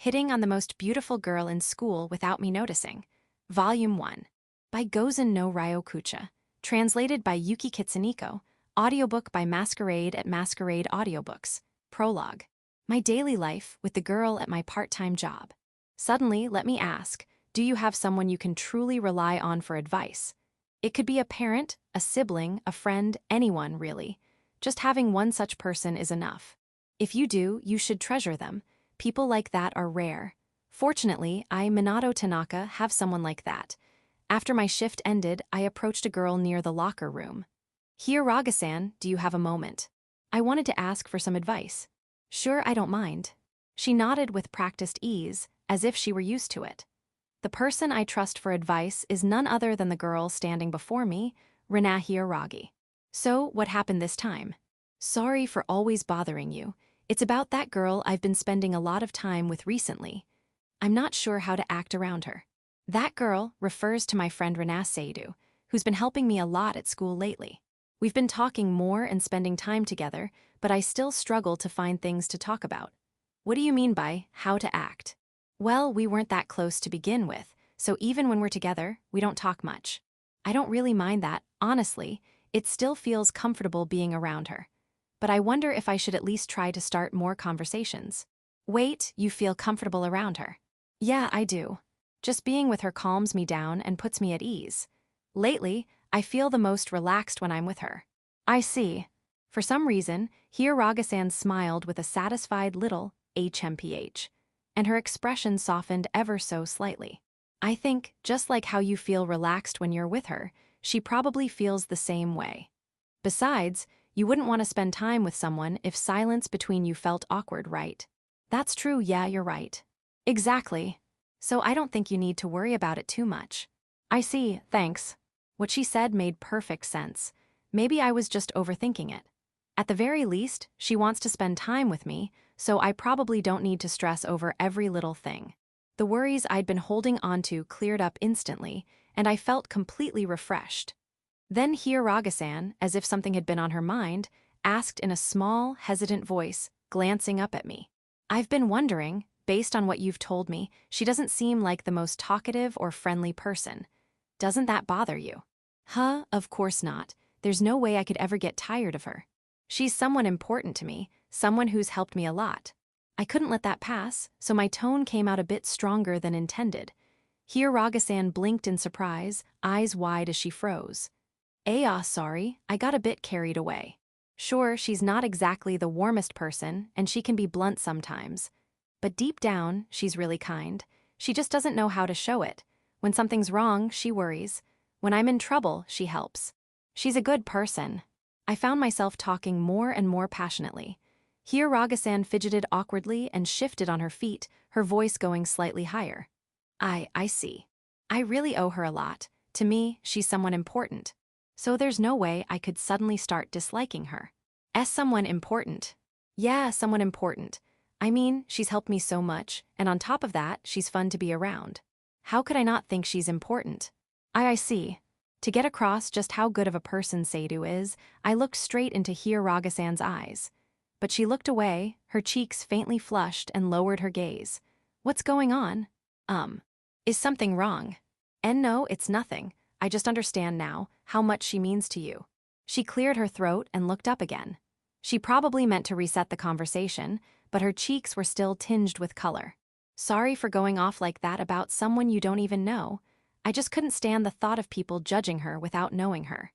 Hitting on the Most Beautiful Girl in School Without Me Noticing. Volume 1. By Gozen no Ryokucha. Translated by Yuki Kitsuniko. Audiobook by Masquerade at Masquerade Audiobooks. Prologue. My daily life with the girl at my part-time job. Suddenly, let me ask, do you have someone you can truly rely on for advice? It could be a parent, a sibling, a friend, anyone, really. Just having one such person is enough. If you do, you should treasure them. People like that are rare. Fortunately, I, Minato Tanaka, have someone like that. After my shift ended, I approached a girl near the locker room. "Here, Raga-san, do you have a moment? I wanted to ask for some advice." "Sure, I don't mind." She nodded with practiced ease, as if she were used to it. The person I trust for advice is none other than the girl standing before me, Rina Hiiragi. "So, what happened this time?" "Sorry for always bothering you. It's about that girl I've been spending a lot of time with recently. I'm not sure how to act around her." That girl refers to my friend Rina Sadu, who's been helping me a lot at school lately. We've been talking more and spending time together, but I still struggle to find things to talk about. "What do you mean by how to act?" "Well, we weren't that close to begin with, so even when we're together, we don't talk much. I don't really mind that, honestly. It still feels comfortable being around her. But I wonder if I should at least try to start more conversations." "Wait, you feel comfortable around her?" "Yeah, I do. Just being with her calms me down and puts me at ease. Lately, I feel the most relaxed when I'm with her." "I see." For some reason, here Raga-san smiled with a satisfied little HMPH, and her expression softened ever so slightly. "I think, just like how you feel relaxed when you're with her, she probably feels the same way. Besides, you wouldn't want to spend time with someone if silence between you felt awkward, right?" "That's true, yeah, you're right." "Exactly. So I don't think you need to worry about it too much." "I see, thanks." What she said made perfect sense. Maybe I was just overthinking it. At the very least, she wants to spend time with me, so I probably don't need to stress over every little thing. The worries I'd been holding onto cleared up instantly, and I felt completely refreshed. Then here Raga-san, as if something had been on her mind, asked in a small, hesitant voice, glancing up at me. "I've been wondering, based on what you've told me, she doesn't seem like the most talkative or friendly person. Doesn't that bother you?" "Huh, of course not. There's no way I could ever get tired of her. She's someone important to me, someone who's helped me a lot." I couldn't let that pass, so my tone came out a bit stronger than intended. Here Raga-san blinked in surprise, eyes wide as she froze. Sorry, I got a bit carried away. Sure, she's not exactly the warmest person, and she can be blunt sometimes. But deep down, she's really kind. She just doesn't know how to show it. When something's wrong, she worries. When I'm in trouble, she helps. She's a good person." I found myself talking more and more passionately. Here Raga-san fidgeted awkwardly and shifted on her feet, her voice going slightly higher. I see. I really owe her a lot. To me, she's someone important. So there's no way I could suddenly start disliking her. Someone important. Yeah, someone important. I mean, she's helped me so much, and on top of that, she's fun to be around. How could I not think she's important? I see. To get across just how good of a person Sadu is, I looked straight into Here Raga-san's eyes. But she looked away, her cheeks faintly flushed, and lowered her gaze. "What's going on?" Is something wrong?" "And no, it's nothing. I just understand now how much she means to you." She cleared her throat and looked up again. She probably meant to reset the conversation, but her cheeks were still tinged with color. "Sorry for going off like that about someone you don't even know. I just couldn't stand the thought of people judging her without knowing her.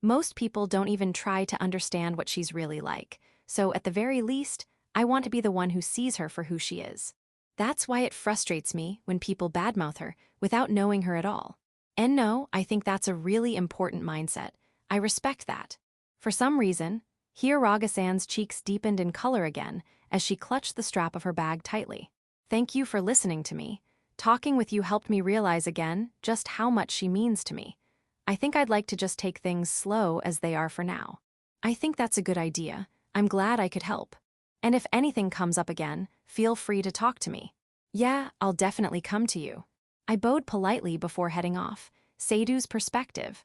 Most people don't even try to understand what she's really like, so at the very least, I want to be the one who sees her for who she is. That's why it frustrates me when people badmouth her without knowing her at all. And no, I think that's a really important mindset. I respect that." For some reason, here Raga-san's cheeks deepened in color again as she clutched the strap of her bag tightly. "Thank you for listening to me. Talking with you helped me realize again just how much she means to me. I think I'd like to just take things slow as they are for now." "I think that's a good idea. I'm glad I could help. And if anything comes up again, feel free to talk to me." "Yeah, I'll definitely come to you." I bowed politely before heading off. Sadu's perspective.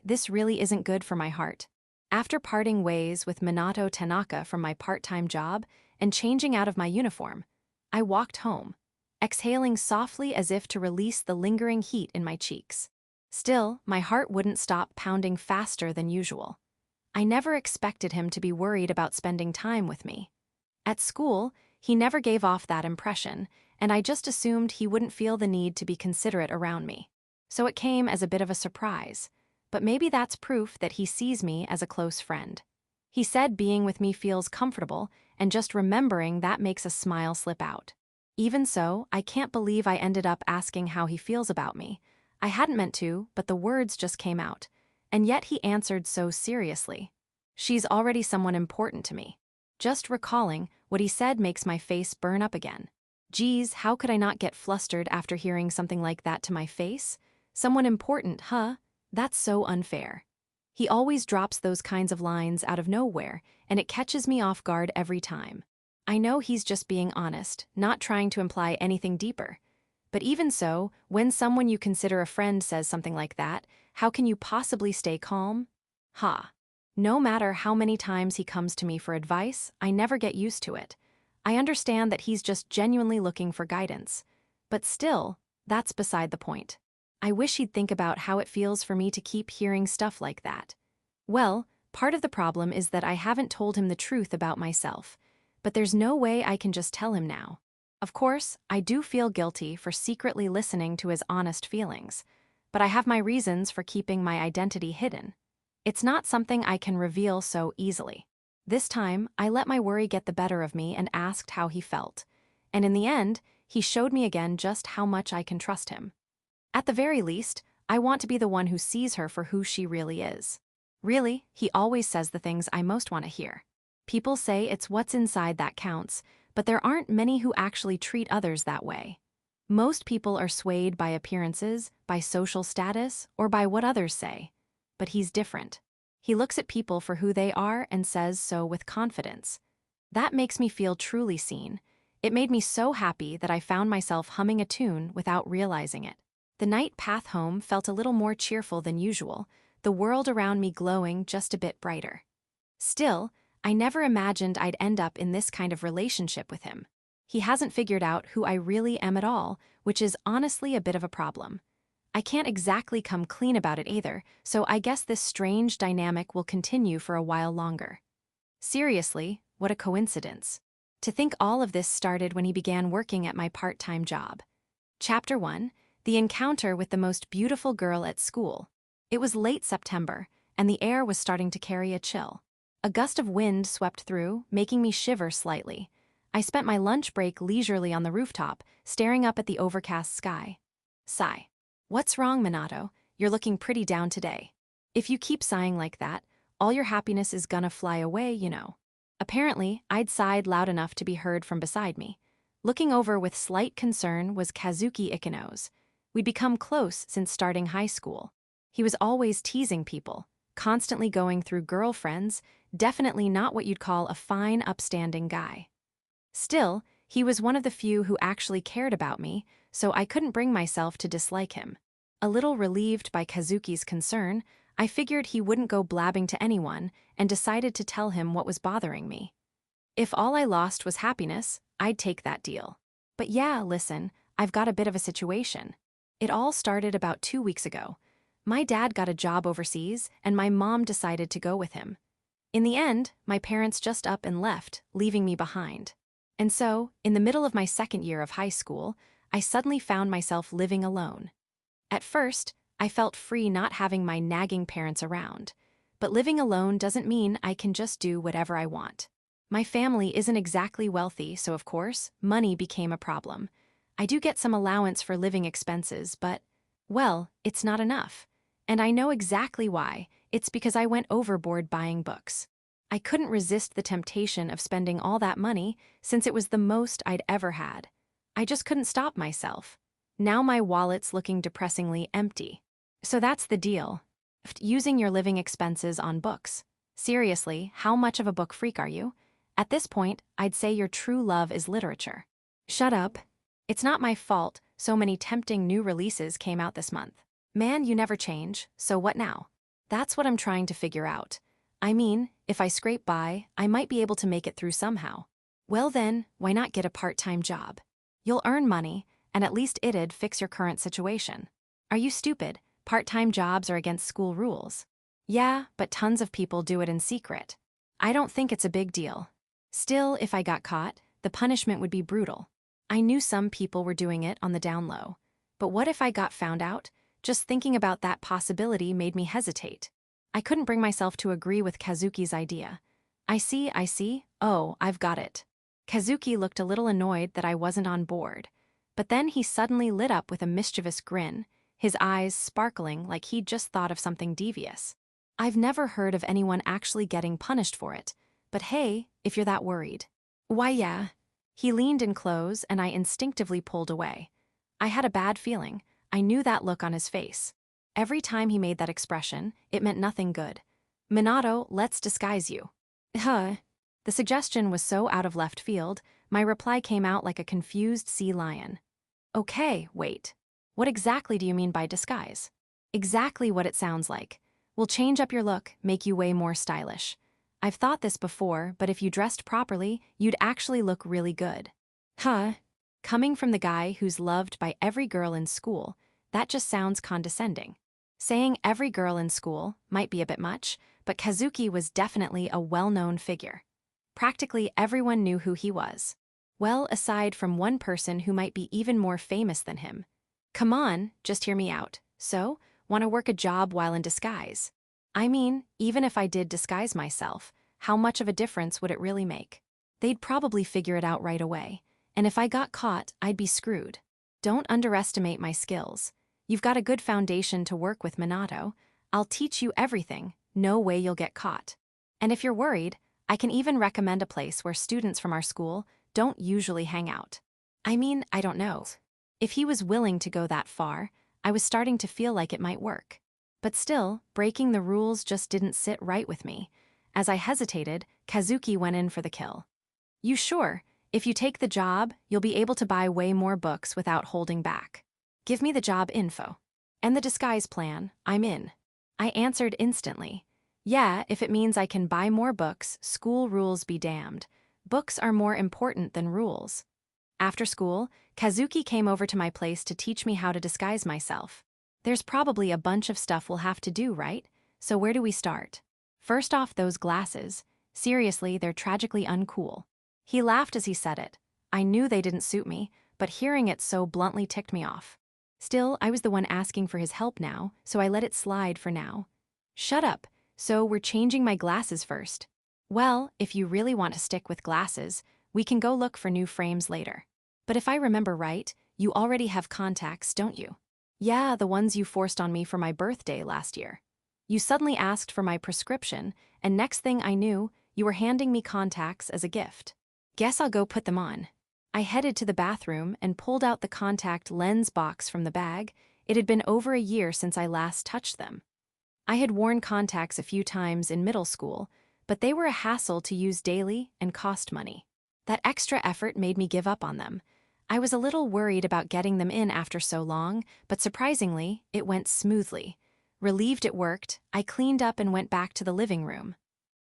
This really isn't good for my heart. After parting ways with Minato Tanaka from my part-time job and changing out of my uniform, I walked home, exhaling softly as if to release the lingering heat in my cheeks. Still, my heart wouldn't stop pounding faster than usual. I never expected him to be worried about spending time with me. At school, he never gave off that impression, and I just assumed he wouldn't feel the need to be considerate around me. So it came as a bit of a surprise, but maybe that's proof that he sees me as a close friend. He said being with me feels comfortable, and just remembering that makes a smile slip out. Even so, I can't believe I ended up asking how he feels about me. I hadn't meant to, but the words just came out. And yet he answered so seriously. She's already someone important to me. Just recalling what he said makes my face burn up again. Geez, how could I not get flustered after hearing something like that to my face? Someone important, huh? That's so unfair. He always drops those kinds of lines out of nowhere, and it catches me off guard every time. I know he's just being honest, not trying to imply anything deeper. But even so, when someone you consider a friend says something like that, how can you possibly stay calm? Ha. No matter how many times he comes to me for advice, I never get used to it. I understand that he's just genuinely looking for guidance. But still, that's beside the point. I wish he'd think about how it feels for me to keep hearing stuff like that. Well, part of the problem is that I haven't told him the truth about myself. But there's no way I can just tell him now. Of course, I do feel guilty for secretly listening to his honest feelings, but I have my reasons for keeping my identity hidden. It's not something I can reveal so easily. This time, I let my worry get the better of me and asked how he felt. And in the end, he showed me again just how much I can trust him. At the very least, I want to be the one who sees her for who she really is. Really, he always says the things I most want to hear. People say it's what's inside that counts, but there aren't many who actually treat others that way. Most people are swayed by appearances, by social status, or by what others say. But he's different. He looks at people for who they are and says so with confidence. That makes me feel truly seen. It made me so happy that I found myself humming a tune without realizing it. The night path home felt a little more cheerful than usual, the world around me glowing just a bit brighter. Still, I never imagined I'd end up in this kind of relationship with him. He hasn't figured out who I really am at all, which is honestly a bit of a problem. I can't exactly come clean about it either, so I guess this strange dynamic will continue for a while longer. Seriously, what a coincidence. To think all of this started when he began working at my part-time job. Chapter 1, The Encounter with the Most Beautiful Girl at School. It was late September, and the air was starting to carry a chill. A gust of wind swept through, making me shiver slightly. I spent my lunch break leisurely on the rooftop, staring up at the overcast sky. Sigh. What's wrong, Minato? You're looking pretty down today. If you keep sighing like that, all your happiness is gonna fly away, you know. Apparently, I'd sighed loud enough to be heard from beside me. Looking over with slight concern was Kazuki Ikino's. We'd become close since starting high school. He was always teasing people, constantly going through girlfriends, definitely not what you'd call a fine, upstanding guy. Still, he was one of the few who actually cared about me, so I couldn't bring myself to dislike him. A little relieved by Kazuki's concern, I figured he wouldn't go blabbing to anyone and decided to tell him what was bothering me. If all I lost was happiness, I'd take that deal. But yeah, listen, I've got a bit of a situation. It all started about 2 weeks ago. My dad got a job overseas, and my mom decided to go with him. In the end, my parents just up and left, leaving me behind. And so, in the middle of my second year of high school, I suddenly found myself living alone. At first, I felt free not having my nagging parents around. But living alone doesn't mean I can just do whatever I want. My family isn't exactly wealthy, so of course, money became a problem. I do get some allowance for living expenses, but, well, it's not enough. And I know exactly why. It's because I went overboard buying books. I couldn't resist the temptation of spending all that money since it was the most I'd ever had. I just couldn't stop myself. Now my wallet's looking depressingly empty. So that's the deal. Using your living expenses on books. Seriously, how much of a book freak are you? At this point, I'd say your true love is literature. Shut up. It's not my fault so many tempting new releases came out this month. Man, you never change, so what now? That's what I'm trying to figure out. I mean, if I scrape by, I might be able to make it through somehow. Well then, why not get a part-time job? You'll earn money, and at least it'd fix your current situation. Are you stupid? Part-time jobs are against school rules. Yeah, but tons of people do it in secret. I don't think it's a big deal. Still, if I got caught, the punishment would be brutal. I knew some people were doing it on the down low. But what if I got found out? Just thinking about that possibility made me hesitate. I couldn't bring myself to agree with Kazuki's idea. I see. Oh, I've got it. Kazuki looked a little annoyed that I wasn't on board. But then he suddenly lit up with a mischievous grin, his eyes sparkling like he'd just thought of something devious. I've never heard of anyone actually getting punished for it. But hey, if you're that worried. Why, yeah. He leaned in close and I instinctively pulled away. I had a bad feeling. I knew that look on his face. Every time he made that expression, it meant nothing good. Minato, let's disguise you. Huh. The suggestion was so out of left field, my reply came out like a confused sea lion. Okay, wait. What exactly do you mean by disguise? Exactly what it sounds like. We'll change up your look, make you way more stylish. I've thought this before, but if you dressed properly, you'd actually look really good. Huh? Coming from the guy who's loved by every girl in school, that just sounds condescending. Saying every girl in school might be a bit much, but Kazuki was definitely a well-known figure. Practically everyone knew who he was. Well, aside from one person who might be even more famous than him. Come on, just hear me out. So, want to work a job while in disguise? I mean, even if I did disguise myself, how much of a difference would it really make? They'd probably figure it out right away, and if I got caught, I'd be screwed. Don't underestimate my skills. You've got a good foundation to work with, Minato. I'll teach you everything, no way you'll get caught. And if you're worried, I can even recommend a place where students from our school don't usually hang out. I mean, I don't know. If he was willing to go that far, I was starting to feel like it might work. But still, breaking the rules just didn't sit right with me. As I hesitated, Kazuki went in for the kill. You sure? If you take the job, you'll be able to buy way more books without holding back. Give me the job info. And the disguise plan, I'm in. I answered instantly. Yeah, if it means I can buy more books, school rules be damned. Books are more important than rules. After school, Kazuki came over to my place to teach me how to disguise myself. There's probably a bunch of stuff we'll have to do, right? So where do we start? First off, those glasses. Seriously, they're tragically uncool. He laughed as he said it. I knew they didn't suit me, but hearing it so bluntly ticked me off. Still, I was the one asking for his help now, so I let it slide for now. Shut up. So we're changing my glasses first. Well, if you really want to stick with glasses, we can go look for new frames later. But if I remember right, you already have contacts, don't you? Yeah, the ones you forced on me for my birthday last year. You suddenly asked for my prescription, and next thing I knew, you were handing me contacts as a gift. Guess I'll go put them on. I headed to the bathroom and pulled out the contact lens box from the bag. It had been over a year since I last touched them. I had worn contacts a few times in middle school, but they were a hassle to use daily and cost money. That extra effort made me give up on them. I was a little worried about getting them in after so long, but surprisingly, it went smoothly. Relieved it worked, I cleaned up and went back to the living room.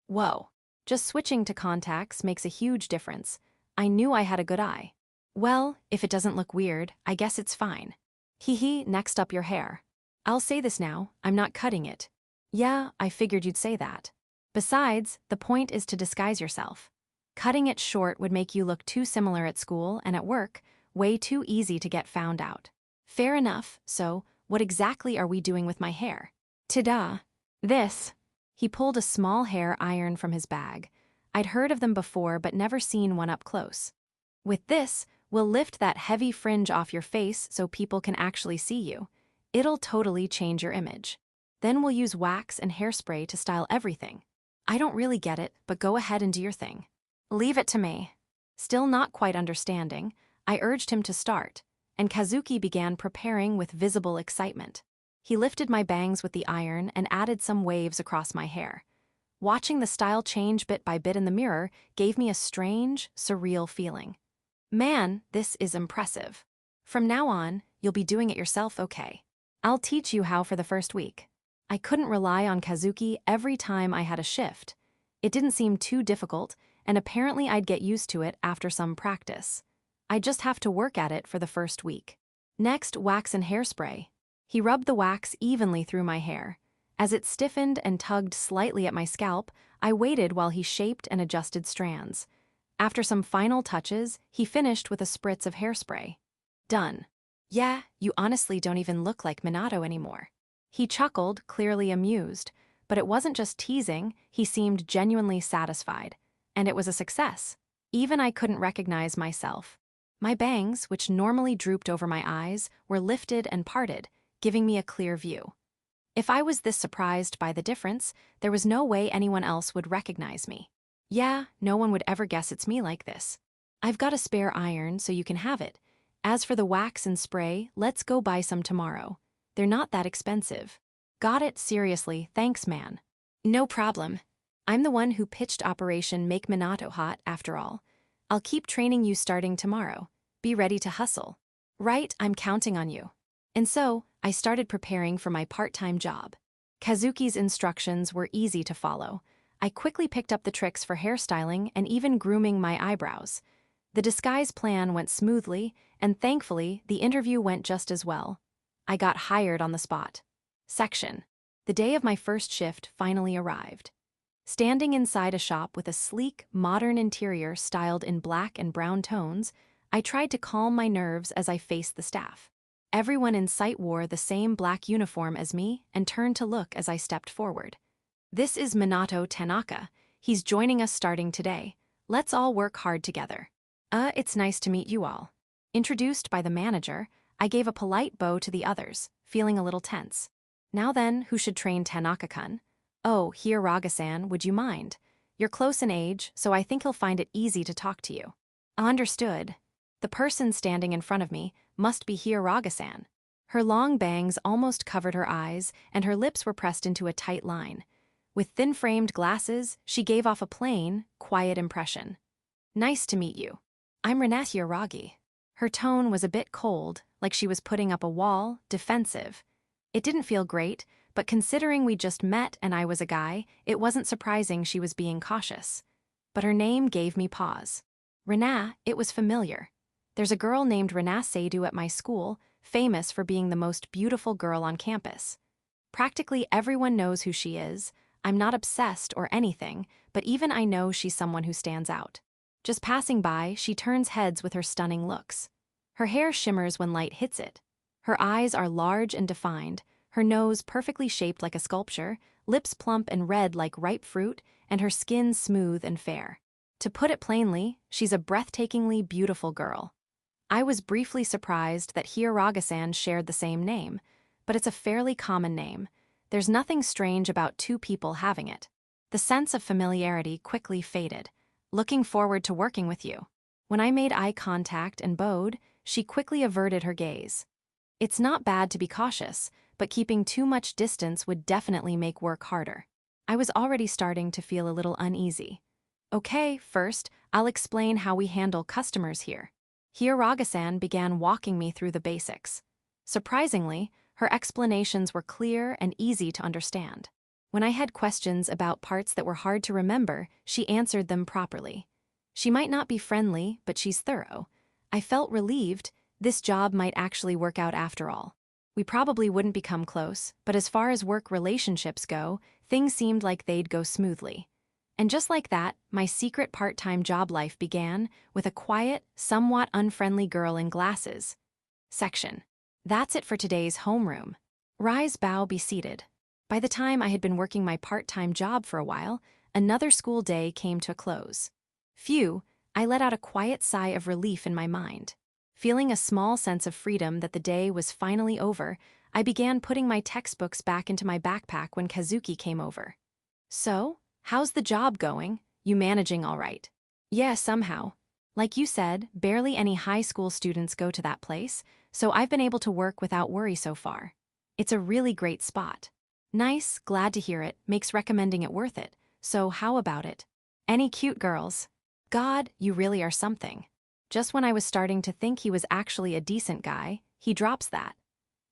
Whoa, just switching to contacts makes a huge difference. I knew I had a good eye. Well, if it doesn't look weird, I guess it's fine. Hee, next up your hair. I'll say this now, I'm not cutting it. Yeah, I figured you'd say that. Besides, the point is to disguise yourself. Cutting it short would make you look too similar at school and at work, way too easy to get found out. Fair enough, so what exactly are we doing with my hair? Ta-da! This. He pulled a small hair iron from his bag. I'd heard of them before but never seen one up close. With this, we'll lift that heavy fringe off your face so people can actually see you. It'll totally change your image. Then we'll use wax and hairspray to style everything. I don't really get it, but go ahead and do your thing. Leave it to me. Still not quite understanding, I urged him to start, and Kazuki began preparing with visible excitement. He lifted my bangs with the iron and added some waves across my hair. Watching the style change bit by bit in the mirror gave me a strange, surreal feeling. Man, this is impressive. From now on, you'll be doing it yourself, okay? I'll teach you how for the first week. I couldn't rely on Kazuki every time I had a shift. It didn't seem too difficult, and apparently I'd get used to it after some practice. I just have to work at it for the first week. Next, wax and hairspray. He rubbed the wax evenly through my hair. As it stiffened and tugged slightly at my scalp, I waited while he shaped and adjusted strands. After some final touches, he finished with a spritz of hairspray. Done. Yeah, you honestly don't even look like Minato anymore. He chuckled, clearly amused, but it wasn't just teasing, he seemed genuinely satisfied. And it was a success. Even I couldn't recognize myself. My bangs, which normally drooped over my eyes, were lifted and parted, giving me a clear view. If I was this surprised by the difference, there was no way anyone else would recognize me. Yeah, no one would ever guess it's me like this. I've got a spare iron, so you can have it. As for the wax and spray, let's go buy some tomorrow. They're not that expensive. Got it, seriously, thanks, man. No problem. I'm the one who pitched Operation Make Minato Hot, after all. I'll keep training you starting tomorrow. Be ready to hustle. Right, I'm counting on you. And so, I started preparing for my part-time job. Kazuki's instructions were easy to follow. I quickly picked up the tricks for hairstyling and even grooming my eyebrows. The disguise plan went smoothly, and thankfully, the interview went just as well. I got hired on the spot. Section. The day of my first shift finally arrived. Standing inside a shop with a sleek, modern interior styled in black and brown tones, I tried to calm my nerves as I faced the staff. Everyone in sight wore the same black uniform as me and turned to look as I stepped forward. This is Minato Tanaka. He's joining us starting today. Let's all work hard together. It's nice to meet you all. Introduced by the manager, I gave a polite bow to the others, feeling a little tense. Now then, who should train Tanaka-kun? Oh, Hiyaraga-san, would you mind? You're close in age, so I think he'll find it easy to talk to you. Understood. The person standing in front of me must be Hiyaraga-san. Her long bangs almost covered her eyes, and her lips were pressed into a tight line. With thin-framed glasses, she gave off a plain, quiet impression. Nice to meet you. I'm Renat Hiyaragi. Her tone was a bit cold, like she was putting up a wall, defensive. It didn't feel great, but considering we just met and I was a guy, it wasn't surprising she was being cautious. But her name gave me pause. Renat, it was familiar. There's a girl named Renat Sadu at my school, famous for being the most beautiful girl on campus. Practically everyone knows who she is. I'm not obsessed or anything, but even I know she's someone who stands out. Just passing by, she turns heads with her stunning looks. Her hair shimmers when light hits it. Her eyes are large and defined, her nose perfectly shaped like a sculpture, lips plump and red like ripe fruit, and her skin smooth and fair. To put it plainly, she's a breathtakingly beautiful girl. I was briefly surprised that Hiyaraga-san shared the same name, but it's a fairly common name. There's nothing strange about two people having it. The sense of familiarity quickly faded. Looking forward to working with you. When I made eye contact and bowed, she quickly averted her gaze. It's not bad to be cautious, but keeping too much distance would definitely make work harder. I was already starting to feel a little uneasy. Okay, first, I'll explain how we handle customers here. Hiyaraga-san began walking me through the basics. Surprisingly, her explanations were clear and easy to understand. When I had questions about parts that were hard to remember, she answered them properly. She might not be friendly, but she's thorough. I felt relieved. This job might actually work out after all. We probably wouldn't become close, but as far as work relationships go, things seemed like they'd go smoothly. And just like that, my secret part-time job life began with a quiet, somewhat unfriendly girl in glasses. Section. That's it for today's homeroom. Rise, bow, be seated. By the time I had been working my part-time job for a while, another school day came to a close. Phew, I let out a quiet sigh of relief in my mind. Feeling a small sense of freedom that the day was finally over, I began putting my textbooks back into my backpack when Kazuki came over. So, how's the job going? You managing all right? Yeah, somehow. Like you said, barely any high school students go to that place, so I've been able to work without worry so far. It's a really great spot. Nice, glad to hear it, makes recommending it worth it. So how about it? Any cute girls? God, you really are something. Just when I was starting to think he was actually a decent guy, he drops that.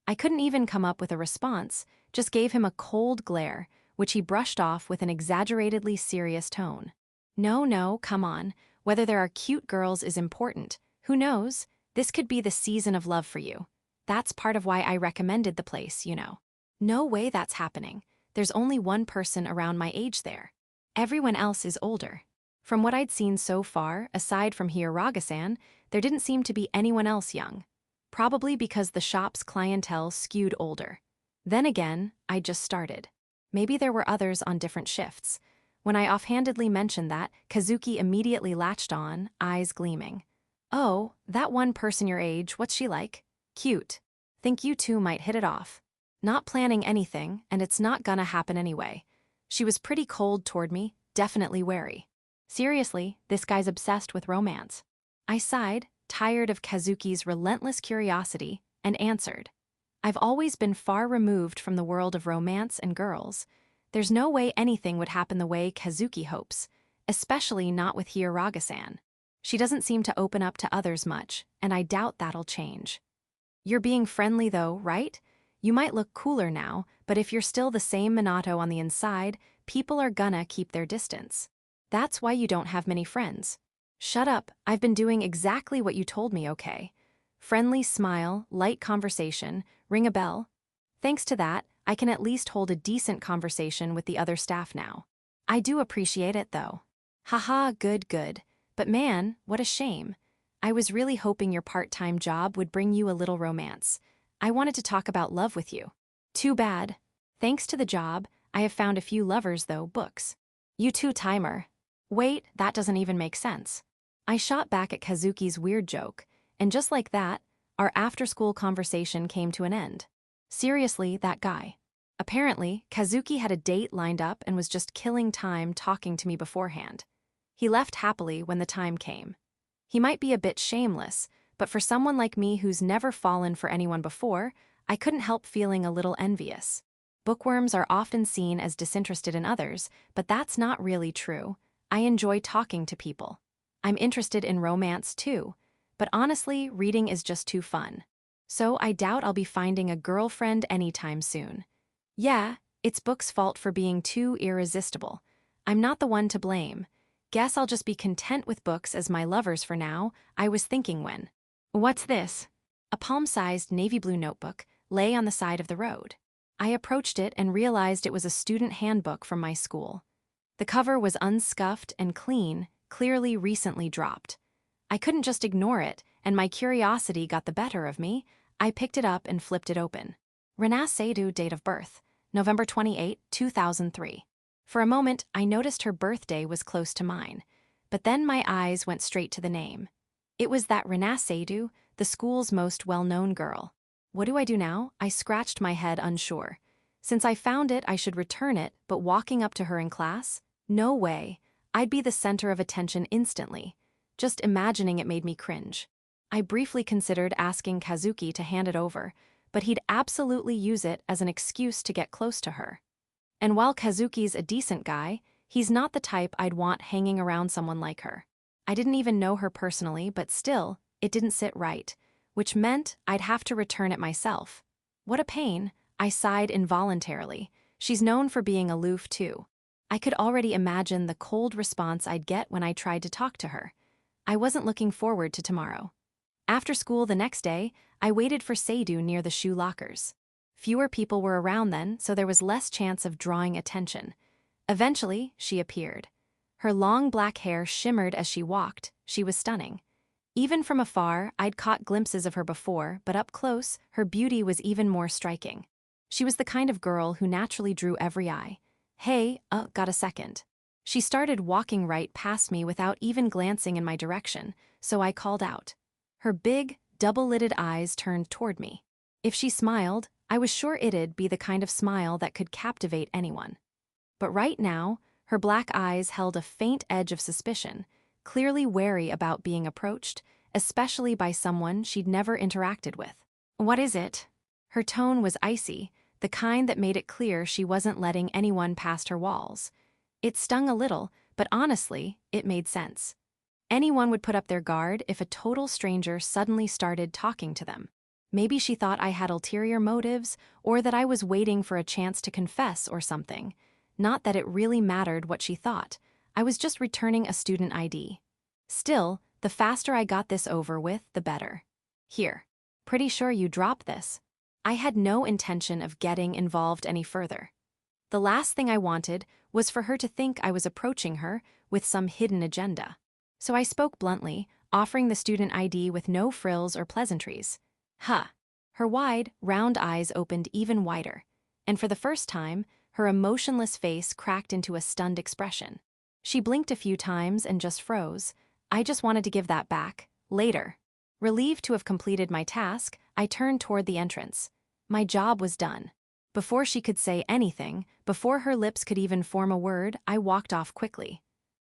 I couldn't even come up with a response, just gave him a cold glare, which he brushed off with an exaggeratedly serious tone. No, come on, whether there are cute girls is important. Who knows? This could be the season of love for you. That's part of why I recommended the place, you know. No way that's happening. There's only one person around my age there. Everyone else is older. From what I'd seen so far, aside from Hiyaraga-san, there didn't seem to be anyone else young. Probably because the shop's clientele skewed older. Then again, I'd just started. Maybe there were others on different shifts. When I offhandedly mentioned that, Kazuki immediately latched on, eyes gleaming. Oh, that one person your age, what's she like? Cute. Think you two might hit it off. Not planning anything, and it's not gonna happen anyway. She was pretty cold toward me, definitely wary. Seriously, this guy's obsessed with romance. I sighed, tired of Kazuki's relentless curiosity, and answered. I've always been far removed from the world of romance and girls. There's no way anything would happen the way Kazuki hopes, especially not with Hiyaraga-san. She doesn't seem to open up to others much, and I doubt that'll change. You're being friendly though, right? You might look cooler now, but if you're still the same Minato on the inside, people are gonna keep their distance. That's why you don't have many friends. Shut up, I've been doing exactly what you told me, okay? Friendly smile, light conversation, ring a bell. Thanks to that, I can at least hold a decent conversation with the other staff now. I do appreciate it though. Haha, good, good. But man, what a shame. I was really hoping your part-time job would bring you a little romance. I wanted to talk about love with you. Too bad. Thanks to the job, I have found a few lovers though, books. You too, timer. Wait, that doesn't even make sense. I shot back at Kazuki's weird joke, and just like that, our after-school conversation came to an end. Seriously, that guy. Apparently, Kazuki had a date lined up and was just killing time talking to me beforehand. He left happily when the time came. He might be a bit shameless, but for someone like me who's never fallen for anyone before, I couldn't help feeling a little envious. Bookworms are often seen as disinterested in others, but that's not really true. I enjoy talking to people. I'm interested in romance too, but honestly, reading is just too fun. So I doubt I'll be finding a girlfriend anytime soon. Yeah, it's Book's fault for being too irresistible. I'm not the one to blame. Guess I'll just be content with books as my lovers for now, I was thinking when. What's this? A palm-sized navy blue notebook lay on the side of the road. I approached it and realized it was a student handbook from my school. The cover was unscuffed and clean, clearly recently dropped. I couldn't just ignore it, and my curiosity got the better of me. I picked it up and flipped it open. Sadu, date of birth, November 28, 2003. For a moment, I noticed her birthday was close to mine, but then my eyes went straight to the name. It was that Sadu, the school's most well-known girl. What do I do now? I scratched my head unsure. Since I found it, I should return it, but walking up to her in class? No way. I'd be the center of attention instantly. Just imagining it made me cringe. I briefly considered asking Kazuki to hand it over, but he'd absolutely use it as an excuse to get close to her. And while Kazuki's a decent guy, he's not the type I'd want hanging around someone like her. I didn't even know her personally, but still, it didn't sit right, which meant I'd have to return it myself. What a pain, I sighed involuntarily. She's known for being aloof too. I could already imagine the cold response I'd get when I tried to talk to her. I wasn't looking forward to tomorrow. After school the next day, I waited for Sadu near the shoe lockers. Fewer people were around then, so there was less chance of drawing attention. Eventually, she appeared. Her long black hair shimmered as she walked. She was stunning. Even from afar, I'd caught glimpses of her before, but up close, her beauty was even more striking. She was the kind of girl who naturally drew every eye. Hey, got a second. She started walking right past me without even glancing in my direction, so I called out. Her big, double-lidded eyes turned toward me. If she smiled, I was sure it'd be the kind of smile that could captivate anyone. But right now, her black eyes held a faint edge of suspicion, clearly wary about being approached, especially by someone she'd never interacted with. What is it? Her tone was icy, the kind that made it clear she wasn't letting anyone past her walls. It stung a little, but honestly, it made sense. Anyone would put up their guard if a total stranger suddenly started talking to them. Maybe she thought I had ulterior motives, or that I was waiting for a chance to confess or something. Not that it really mattered what she thought. I was just returning a student ID. Still, The faster I got this over with, the better. Here. Pretty sure you dropped this. I had no intention of getting involved any further. The last thing I wanted was for her to think I was approaching her with some hidden agenda. So I spoke bluntly, offering the student ID with no frills or pleasantries. Huh. Her wide, round eyes opened even wider, and for the first time, her emotionless face cracked into a stunned expression. She blinked a few times and just froze. I just wanted to give that back, later. Relieved to have completed my task, I turned toward the entrance. My job was done. Before she could say anything, before her lips could even form a word, I walked off quickly.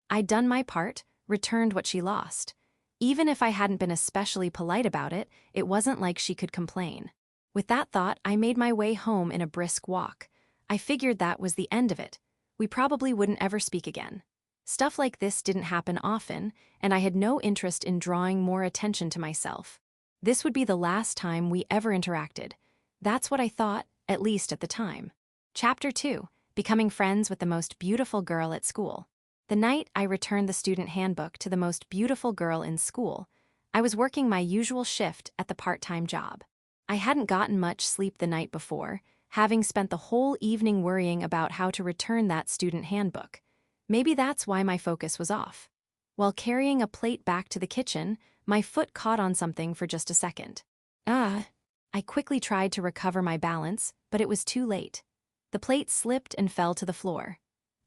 I'd done my part, returned what she lost. Even if I hadn't been especially polite about it, it wasn't like she could complain. With that thought, I made my way home in a brisk walk. I figured that was the end of it. We probably wouldn't ever speak again. Stuff like this didn't happen often, and I had no interest in drawing more attention to myself. This would be the last time we ever interacted. That's what I thought, at least at the time. Chapter 2. Becoming friends with the most beautiful girl at school. The night I returned the student handbook to the most beautiful girl in school, I was working my usual shift at the part-time job. I hadn't gotten much sleep the night before, having spent the whole evening worrying about how to return that student handbook. Maybe that's why my focus was off. While carrying a plate back to the kitchen, my foot caught on something for just a second. I quickly tried to recover my balance, but it was too late. The plate slipped and fell to the floor.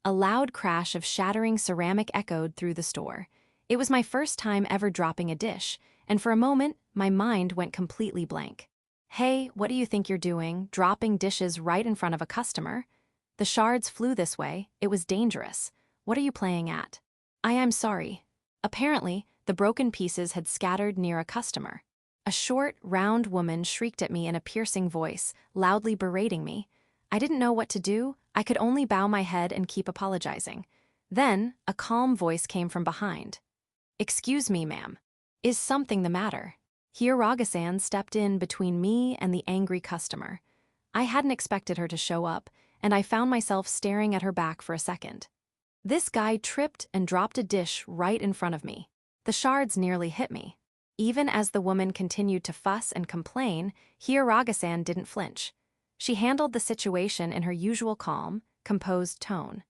A loud crash of shattering ceramic echoed through the store. It was my first time ever dropping a dish, and for a moment, my mind went completely blank. Hey, what do you think you're doing, dropping dishes right in front of a customer? The shards flew this way, it was dangerous. What are you playing at? I am sorry. Apparently, the broken pieces had scattered near a customer. A short, round woman shrieked at me in a piercing voice, loudly berating me. I didn't know what to do, I could only bow my head and keep apologizing. Then, a calm voice came from behind. Excuse me, ma'am. Is something the matter? Here Ragasan stepped in between me and the angry customer. I hadn't expected her to show up, and I found myself staring at her back for a second. This guy tripped and dropped a dish right in front of me. The shards nearly hit me. Even as the woman continued to fuss and complain, here Ragasan didn't flinch. She handled the situation in her usual calm, composed tone.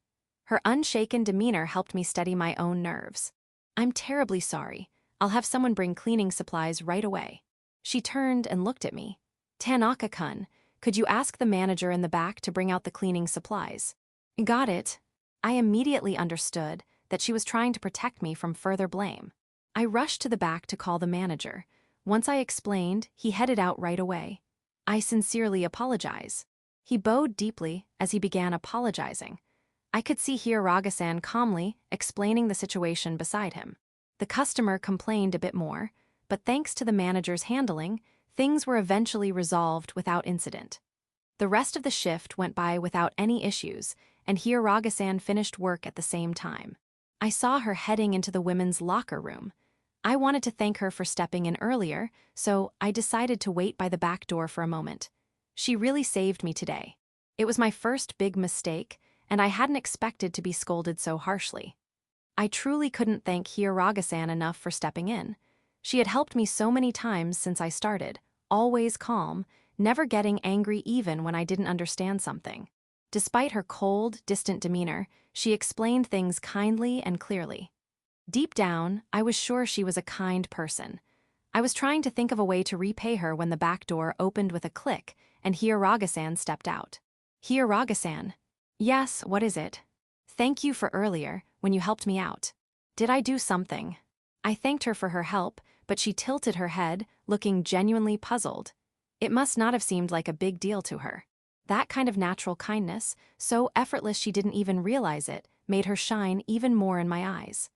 Her unshaken demeanor helped me steady my own nerves. I'm terribly sorry. I'll have someone bring cleaning supplies right away. She turned and looked at me. Tanaka-kun, could you ask the manager in the back to bring out the cleaning supplies? Got it. I immediately understood that she was trying to protect me from further blame. I rushed to the back to call the manager. Once I explained, he headed out right away. I sincerely apologize. He bowed deeply as he began apologizing. I could see here Ragasan calmly explaining the situation beside him. The customer complained a bit more, but thanks to the manager's handling, things were eventually resolved without incident. The rest of the shift went by without any issues, and here Ragasan finished work at the same time. I saw her heading into the women's locker room. I wanted to thank her for stepping in earlier, so I decided to wait by the back door for a moment. She really saved me today. It was my first big mistake, and I hadn't expected to be scolded so harshly. I truly couldn't thank Ragasan enough for stepping in. She had helped me so many times since I started, always calm, never getting angry even when I didn't understand something. Despite her cold, distant demeanor, she explained things kindly and clearly. Deep down, I was sure she was a kind person. I was trying to think of a way to repay her when the back door opened with a click, and here Ragasan stepped out. Here Ragasan. Yes, what is it? Thank you for earlier, when you helped me out. Did I do something? I thanked her for her help, but she tilted her head, looking genuinely puzzled. It must not have seemed like a big deal to her. That kind of natural kindness, so effortless she didn't even realize it, made her shine even more in my eyes.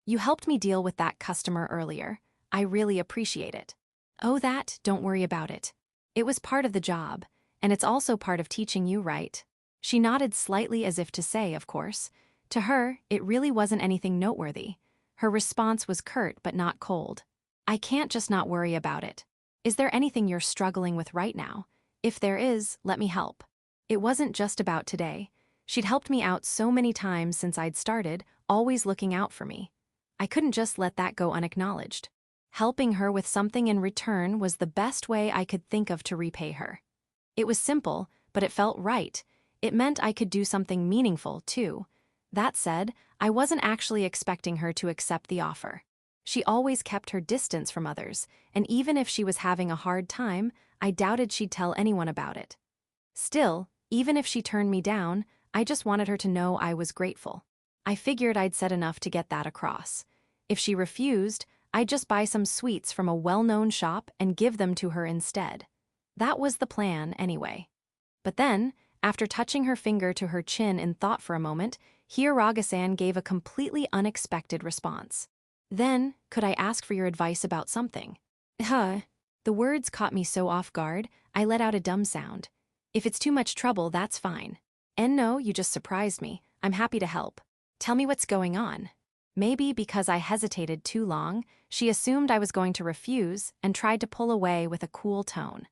You helped me deal with that customer earlier. I really appreciate it. Oh, don't worry about it. It was part of the job, and it's also part of teaching you, right? She nodded slightly as if to say, of course. To her, it really wasn't anything noteworthy. Her response was curt but not cold. I can't just not worry about it. Is there anything you're struggling with right now? If there is, let me help. It wasn't just about today. She'd helped me out so many times since I'd started, always looking out for me. I couldn't just let that go unacknowledged. Helping her with something in return was the best way I could think of to repay her. It was simple, but it felt right. It meant I could do something meaningful, too. That said, I wasn't actually expecting her to accept the offer. She always kept her distance from others, and even if she was having a hard time, I doubted she'd tell anyone about it. Still, even if she turned me down, I just wanted her to know I was grateful. I figured I'd said enough to get that across. If she refused, I'd just buy some sweets from a well-known shop and give them to her instead. That was the plan, anyway. But then, after touching her finger to her chin in thought for a moment, Hiragasan gave a completely unexpected response. Then, could I ask for your advice about something? Huh. The words caught me so off guard, I let out a dumb sound. If it's too much trouble, that's fine. And no, you just surprised me. I'm happy to help. Tell me what's going on. Maybe because I hesitated too long, she assumed I was going to refuse and tried to pull away with a cool tone.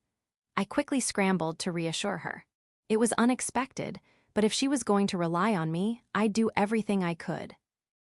I quickly scrambled to reassure her. It was unexpected, but if she was going to rely on me, I'd do everything I could.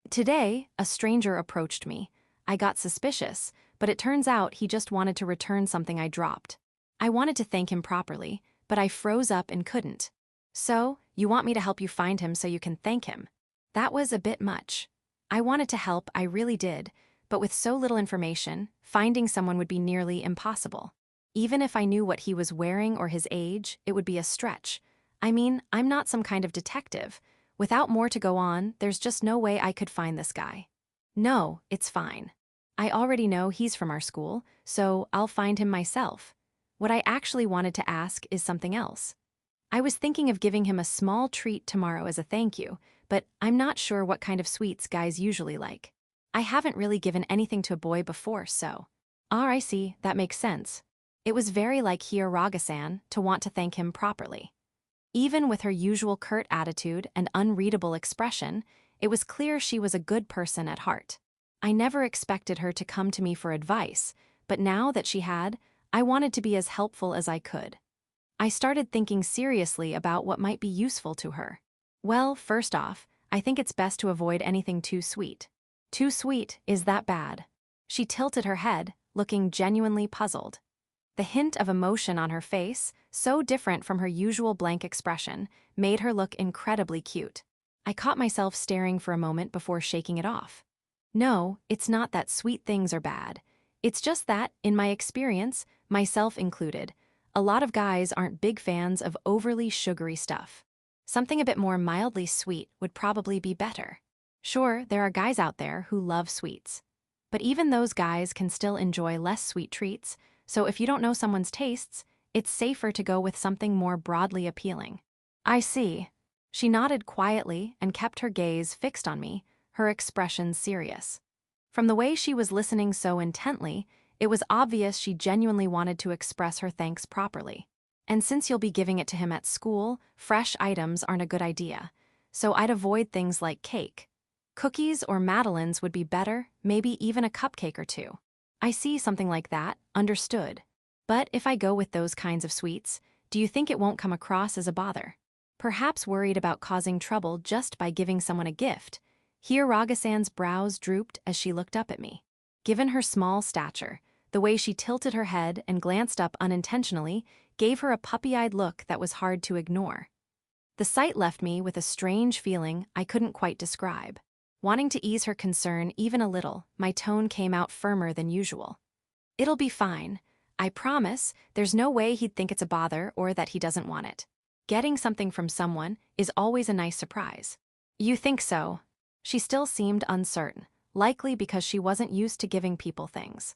Today, a stranger approached me. I got suspicious, but it turns out he just wanted to return something I dropped. I wanted to thank him properly, but I froze up and couldn't. So, you want me to help you find him so you can thank him? That was a bit much. I wanted to help, I really did, but with so little information, finding someone would be nearly impossible. Even if I knew what he was wearing or his age, it would be a stretch. I mean, I'm not some kind of detective. Without more to go on, there's just no way I could find this guy. No, it's fine. I already know he's from our school, so I'll find him myself. What I actually wanted to ask is something else. I was thinking of giving him a small treat tomorrow as a thank you, but I'm not sure what kind of sweets guys usually like. I haven't really given anything to a boy before, so. I see, that makes sense. It was very like Hiragasan to want to thank him properly. Even with her usual curt attitude and unreadable expression, it was clear she was a good person at heart. I never expected her to come to me for advice, but now that she had, I wanted to be as helpful as I could. I started thinking seriously about what might be useful to her. Well, first off, I think it's best to avoid anything too sweet. Too sweet, is that bad? She tilted her head, looking genuinely puzzled. The hint of emotion on her face, so different from her usual blank expression, made her look incredibly cute. I caught myself staring for a moment before shaking it off. No, it's not that sweet things are bad. It's just that, in my experience, myself included, a lot of guys aren't big fans of overly sugary stuff. Something a bit more mildly sweet would probably be better. Sure, there are guys out there who love sweets. But even those guys can still enjoy less sweet treats, so if you don't know someone's tastes, it's safer to go with something more broadly appealing. I see. She nodded quietly and kept her gaze fixed on me, her expression serious. From the way she was listening so intently, it was obvious she genuinely wanted to express her thanks properly. And since you'll be giving it to him at school, fresh items aren't a good idea, so I'd avoid things like cake. Cookies or madeleines would be better, maybe even a cupcake or two. I see, something like that, understood. But if I go with those kinds of sweets, do you think it won't come across as a bother? Perhaps worried about causing trouble just by giving someone a gift. Hiragasan's brows drooped as she looked up at me. Given her small stature, the way she tilted her head and glanced up unintentionally gave her a puppy-eyed look that was hard to ignore. The sight left me with a strange feeling I couldn't quite describe. Wanting to ease her concern even a little, my tone came out firmer than usual. It'll be fine. I promise, there's no way he'd think it's a bother or that he doesn't want it. Getting something from someone is always a nice surprise. You think so? She still seemed uncertain, likely because she wasn't used to giving people things.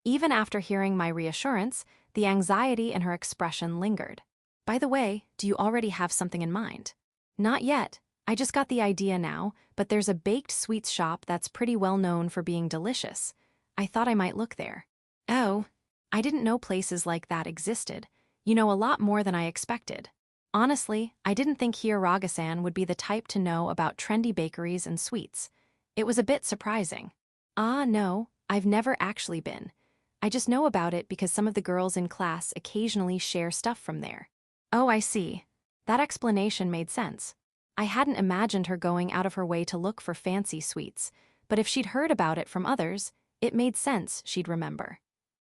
Even after hearing my reassurance, the anxiety in her expression lingered. By the way, do you already have something in mind? Not yet. I just got the idea now, but there's a baked sweets shop that's pretty well known for being delicious. I thought I might look there. Oh, I didn't know places like that existed. You know a lot more than I expected. Honestly, I didn't think Hiragasan would be the type to know about trendy bakeries and sweets. It was a bit surprising. No, I've never actually been. I just know about it because some of the girls in class occasionally share stuff from there. Oh, I see. That explanation made sense. I hadn't imagined her going out of her way to look for fancy sweets, but if she'd heard about it from others, it made sense she'd remember.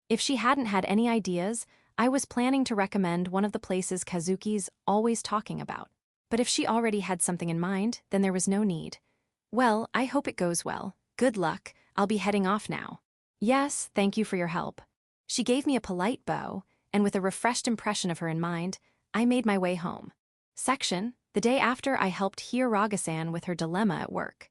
If she hadn't had any ideas, I was planning to recommend one of the places Kazuki's always talking about. But if she already had something in mind, then there was no need. Well, I hope it goes well. Good luck, I'll be heading off now. Yes, thank you for your help. She gave me a polite bow, and with a refreshed impression of her in mind, I made my way home. The day after I helped Hiraga-san with her dilemma at work.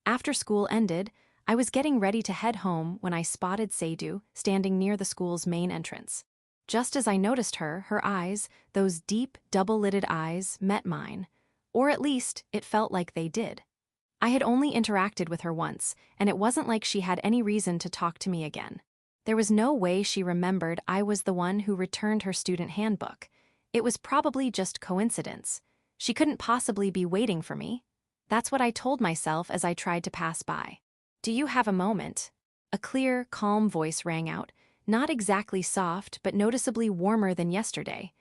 After school ended, I was getting ready to head home when I spotted Sadu standing near the school's main entrance. Just as I noticed her, her eyes, those deep, double-lidded eyes, met mine. Or at least, it felt like they did. I had only interacted with her once, and it wasn't like she had any reason to talk to me again. There was no way she remembered I was the one who returned her student handbook. It was probably just coincidence. She couldn't possibly be waiting for me. That's what I told myself as I tried to pass by. Do you have a moment? A clear, calm voice rang out, not exactly soft, but noticeably warmer than yesterday.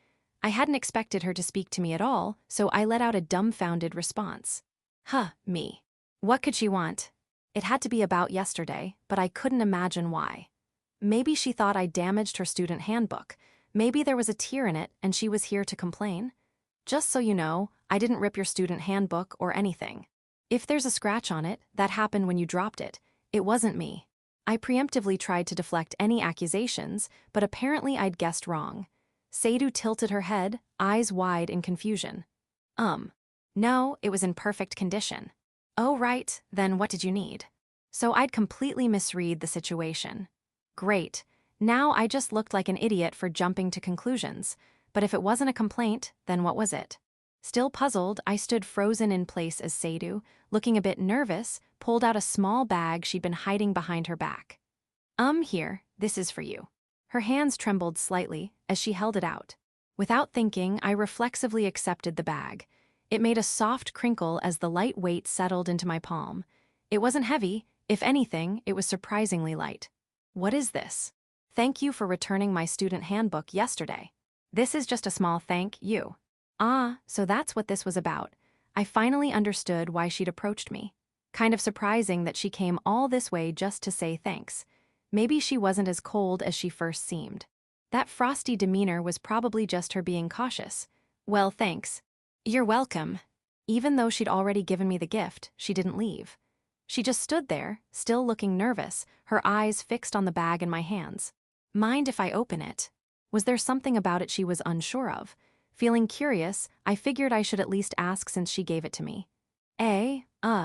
I hadn't expected her to speak to me at all, so I let out a dumbfounded response. Me. What could she want? It had to be about yesterday, but I couldn't imagine why. Maybe she thought I damaged her student handbook. Maybe there was a tear in it and she was here to complain. Just so you know, I didn't rip your student handbook or anything. If there's a scratch on it, that happened when you dropped it. It wasn't me. I preemptively tried to deflect any accusations, but apparently I'd guessed wrong. Sadu tilted her head, eyes wide in confusion. No, it was in perfect condition. Oh right, then what did you need? So I'd completely misread the situation. Great. Now I just looked like an idiot for jumping to conclusions. But if it wasn't a complaint, then what was it? Still puzzled, I stood frozen in place as Sadu, looking a bit nervous, pulled out a small bag she'd been hiding behind her back. Here, this is for you. Her hands trembled slightly as she held it out. Without thinking, I reflexively accepted the bag. It made a soft crinkle as the light weight settled into my palm. It wasn't heavy. If anything, it was surprisingly light. What is this? Thank you for returning my student handbook yesterday. This is just a small thank you. So that's what this was about. I finally understood why she'd approached me. Kind of surprising that she came all this way just to say thanks. Maybe she wasn't as cold as she first seemed. That frosty demeanor was probably just her being cautious. Well, thanks. You're welcome. Even though she'd already given me the gift, she didn't leave. She just stood there, still looking nervous, her eyes fixed on the bag in my hands. Mind if I open it? Was there something about it she was unsure of? Feeling curious, I figured I should at least ask since she gave it to me.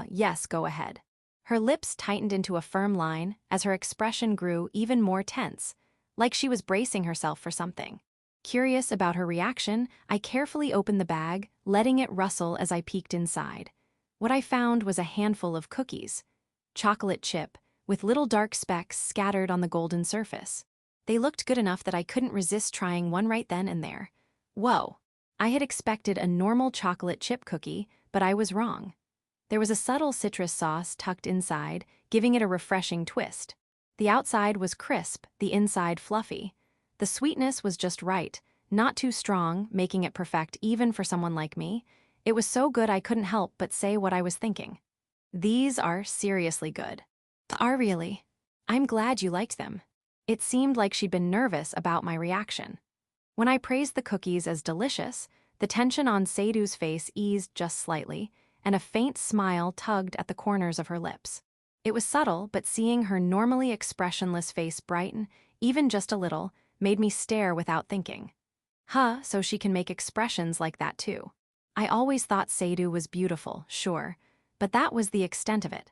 Yes, go ahead. Her lips tightened into a firm line as her expression grew even more tense, like she was bracing herself for something. Curious about her reaction, I carefully opened the bag, letting it rustle as I peeked inside. What I found was a handful of cookies. Chocolate chip, with little dark specks scattered on the golden surface. They looked good enough that I couldn't resist trying one right then and there. Whoa! I had expected a normal chocolate chip cookie, but I was wrong. There was a subtle citrus sauce tucked inside, giving it a refreshing twist. The outside was crisp, the inside fluffy. The sweetness was just right, not too strong, making it perfect even for someone like me. It was so good I couldn't help but say what I was thinking. These are seriously good. Are really? I'm glad you liked them. It seemed like she'd been nervous about my reaction. When I praised the cookies as delicious, the tension on Sadu's face eased just slightly, and a faint smile tugged at the corners of her lips. It was subtle, but seeing her normally expressionless face brighten, even just a little, made me stare without thinking. So she can make expressions like that too. I always thought Sadu was beautiful, sure, but that was the extent of it.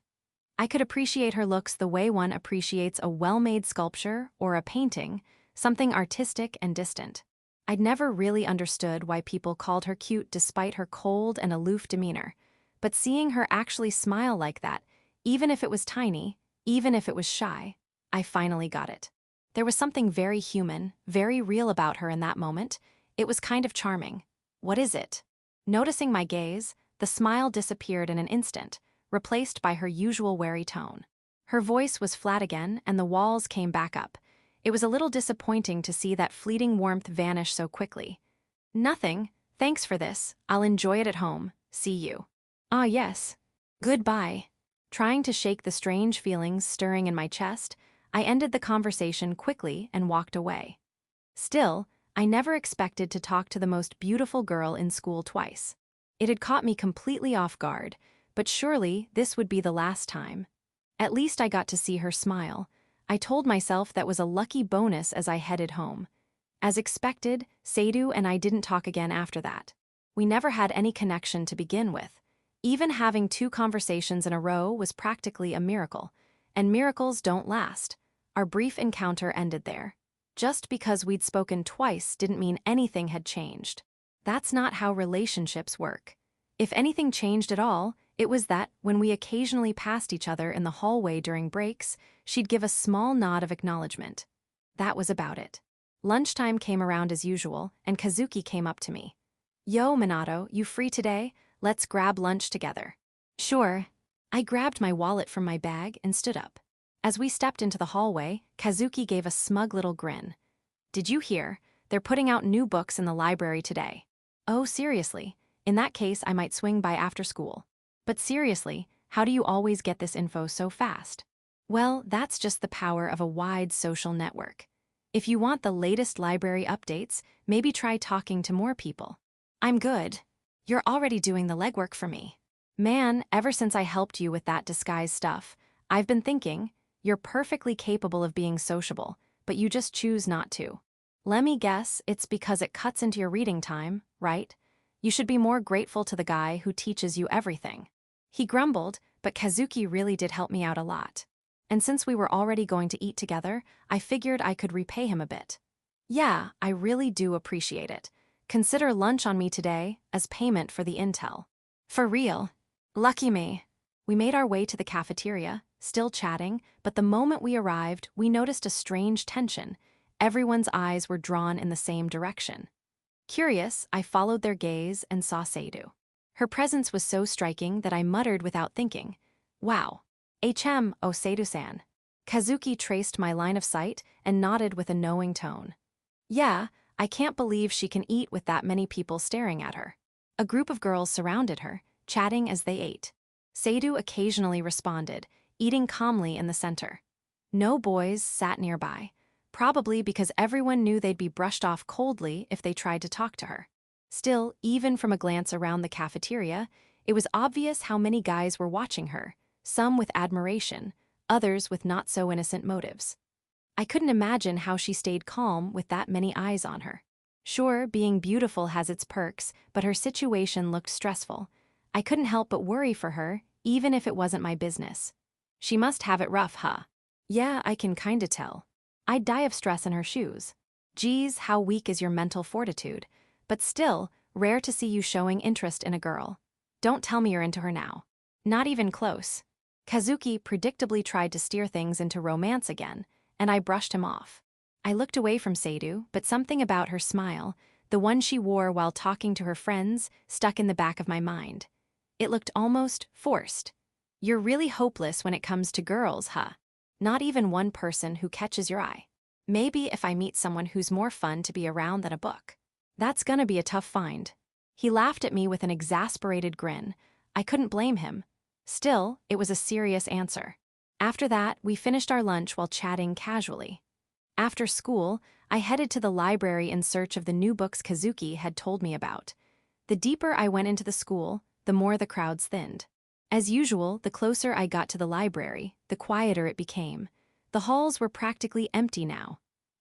I could appreciate her looks the way one appreciates a well-made sculpture or a painting, something artistic and distant. I'd never really understood why people called her cute despite her cold and aloof demeanor, but seeing her actually smile like that, even if it was tiny, even if it was shy, I finally got it. There was something very human, very real about her in that moment. It was kind of charming. What is it? Noticing my gaze, the smile disappeared in an instant, replaced by her usual wary tone. Her voice was flat again, and the walls came back up. It was a little disappointing to see that fleeting warmth vanish so quickly. Nothing. Thanks for this. I'll enjoy it at home. See you. Yes. Goodbye. Trying to shake the strange feelings stirring in my chest, I ended the conversation quickly and walked away. Still, I never expected to talk to the most beautiful girl in school twice. It had caught me completely off guard, but surely this would be the last time. At least I got to see her smile. I told myself that was a lucky bonus as I headed home. As expected, Sadu and I didn't talk again after that. We never had any connection to begin with. Even having 2 conversations in a row was practically a miracle, and miracles don't last. Our brief encounter ended there. Just because we'd spoken twice didn't mean anything had changed. That's not how relationships work. If anything changed at all, it was that, when we occasionally passed each other in the hallway during breaks, she'd give a small nod of acknowledgement. That was about it. Lunchtime came around as usual, and Kazuki came up to me. "Yo, Minato, you free today? Let's grab lunch together." "Sure." I grabbed my wallet from my bag and stood up. As we stepped into the hallway, Kazuki gave a smug little grin. "Did you hear? They're putting out new books in the library today." "Oh, seriously? In that case, I might swing by after school." "But seriously, how do you always get this info so fast?" "Well, that's just the power of a wide social network. If you want the latest library updates, maybe try talking to more people." "I'm good. You're already doing the legwork for me." "Man, ever since I helped you with that disguise stuff, I've been thinking, you're perfectly capable of being sociable, but you just choose not to. Let me guess, it's because it cuts into your reading time, right? You should be more grateful to the guy who teaches you everything." He grumbled, but Kazuki really did help me out a lot. And since we were already going to eat together, I figured I could repay him a bit. "Yeah, I really do appreciate it. Consider lunch on me today as payment for the intel." "For real? Lucky me." We made our way to the cafeteria, still chatting, but the moment we arrived, we noticed a strange tension. Everyone's eyes were drawn in the same direction. Curious, I followed their gaze and saw Sadu. Her presence was so striking that I muttered without thinking, "Wow. Oh Sadu-san." Kazuki traced my line of sight and nodded with a knowing tone. "Yeah, I can't believe she can eat with that many people staring at her." A group of girls surrounded her, chatting as they ate. Sadu occasionally responded, eating calmly in the center. No boys sat nearby, probably because everyone knew they'd be brushed off coldly if they tried to talk to her. Still, even from a glance around the cafeteria, it was obvious how many guys were watching her, some with admiration, others with not-so-innocent motives. I couldn't imagine how she stayed calm with that many eyes on her. Sure, being beautiful has its perks, but her situation looked stressful. I couldn't help but worry for her, even if it wasn't my business. She must have it rough, huh? Yeah, I can kinda tell. I'd die of stress in her shoes. Geez, how weak is your mental fortitude. But still, rare to see you showing interest in a girl. Don't tell me you're into her now. Not even close. Kazuki predictably tried to steer things into romance again, and I brushed him off. I looked away from Sadu, but something about her smile, the one she wore while talking to her friends, stuck in the back of my mind. It looked almost forced. You're really hopeless when it comes to girls, huh? Not even one person who catches your eye. Maybe if I meet someone who's more fun to be around than a book. That's gonna be a tough find. He laughed at me with an exasperated grin. I couldn't blame him. Still, it was a serious answer. After that, we finished our lunch while chatting casually. After school, I headed to the library in search of the new books Kazuki had told me about. The deeper I went into the school, the more the crowds thinned. As usual, the closer I got to the library, the quieter it became. The halls were practically empty now.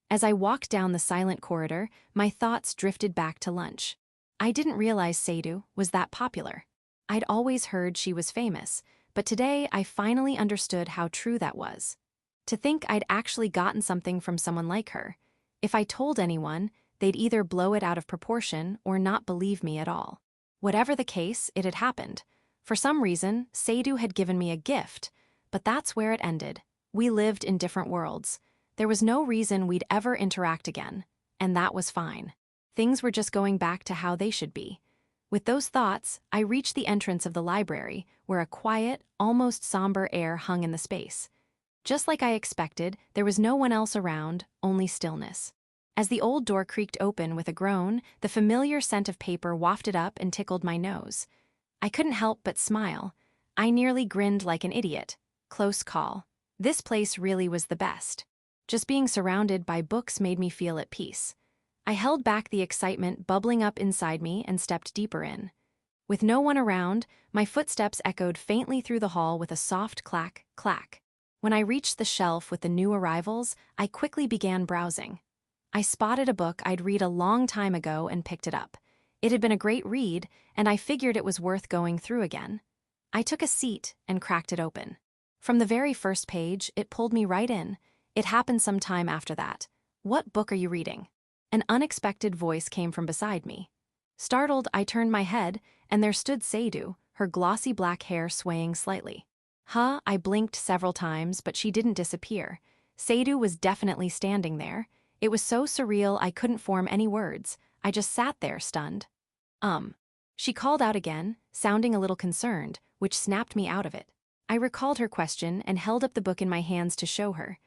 As I walked down the silent corridor, my thoughts drifted back to lunch. I didn't realize Sadu was that popular. I'd always heard she was famous, but today I finally understood how true that was. To think I'd actually gotten something from someone like her. If I told anyone, they'd either blow it out of proportion or not believe me at all. Whatever the case, it had happened. For some reason, Sadu had given me a gift, but that's where it ended. We lived in different worlds. There was no reason we'd ever interact again, and that was fine. Things were just going back to how they should be. With those thoughts, I reached the entrance of the library, where a quiet, almost somber air hung in the space. Just like I expected, there was no one else around, only stillness. As the old door creaked open with a groan, the familiar scent of paper wafted up and tickled my nose. I couldn't help but smile. I nearly grinned like an idiot. Close call. This place really was the best. Just being surrounded by books made me feel at peace. I held back the excitement bubbling up inside me and stepped deeper in. With no one around, my footsteps echoed faintly through the hall with a soft clack, clack. When I reached the shelf with the new arrivals, I quickly began browsing. I spotted a book I'd read a long time ago and picked it up. It had been a great read, and I figured it was worth going through again. I took a seat and cracked it open. From the very first page, it pulled me right in. It happened some time after that. "What book are you reading?" An unexpected voice came from beside me. Startled, I turned my head, and there stood Sadu, her glossy black hair swaying slightly. I blinked several times, but she didn't disappear. Sadu was definitely standing there. It was so surreal I couldn't form any words. I just sat there, stunned. She called out again, sounding a little concerned, which snapped me out of it. I recalled her question and held up the book in my hands to show her.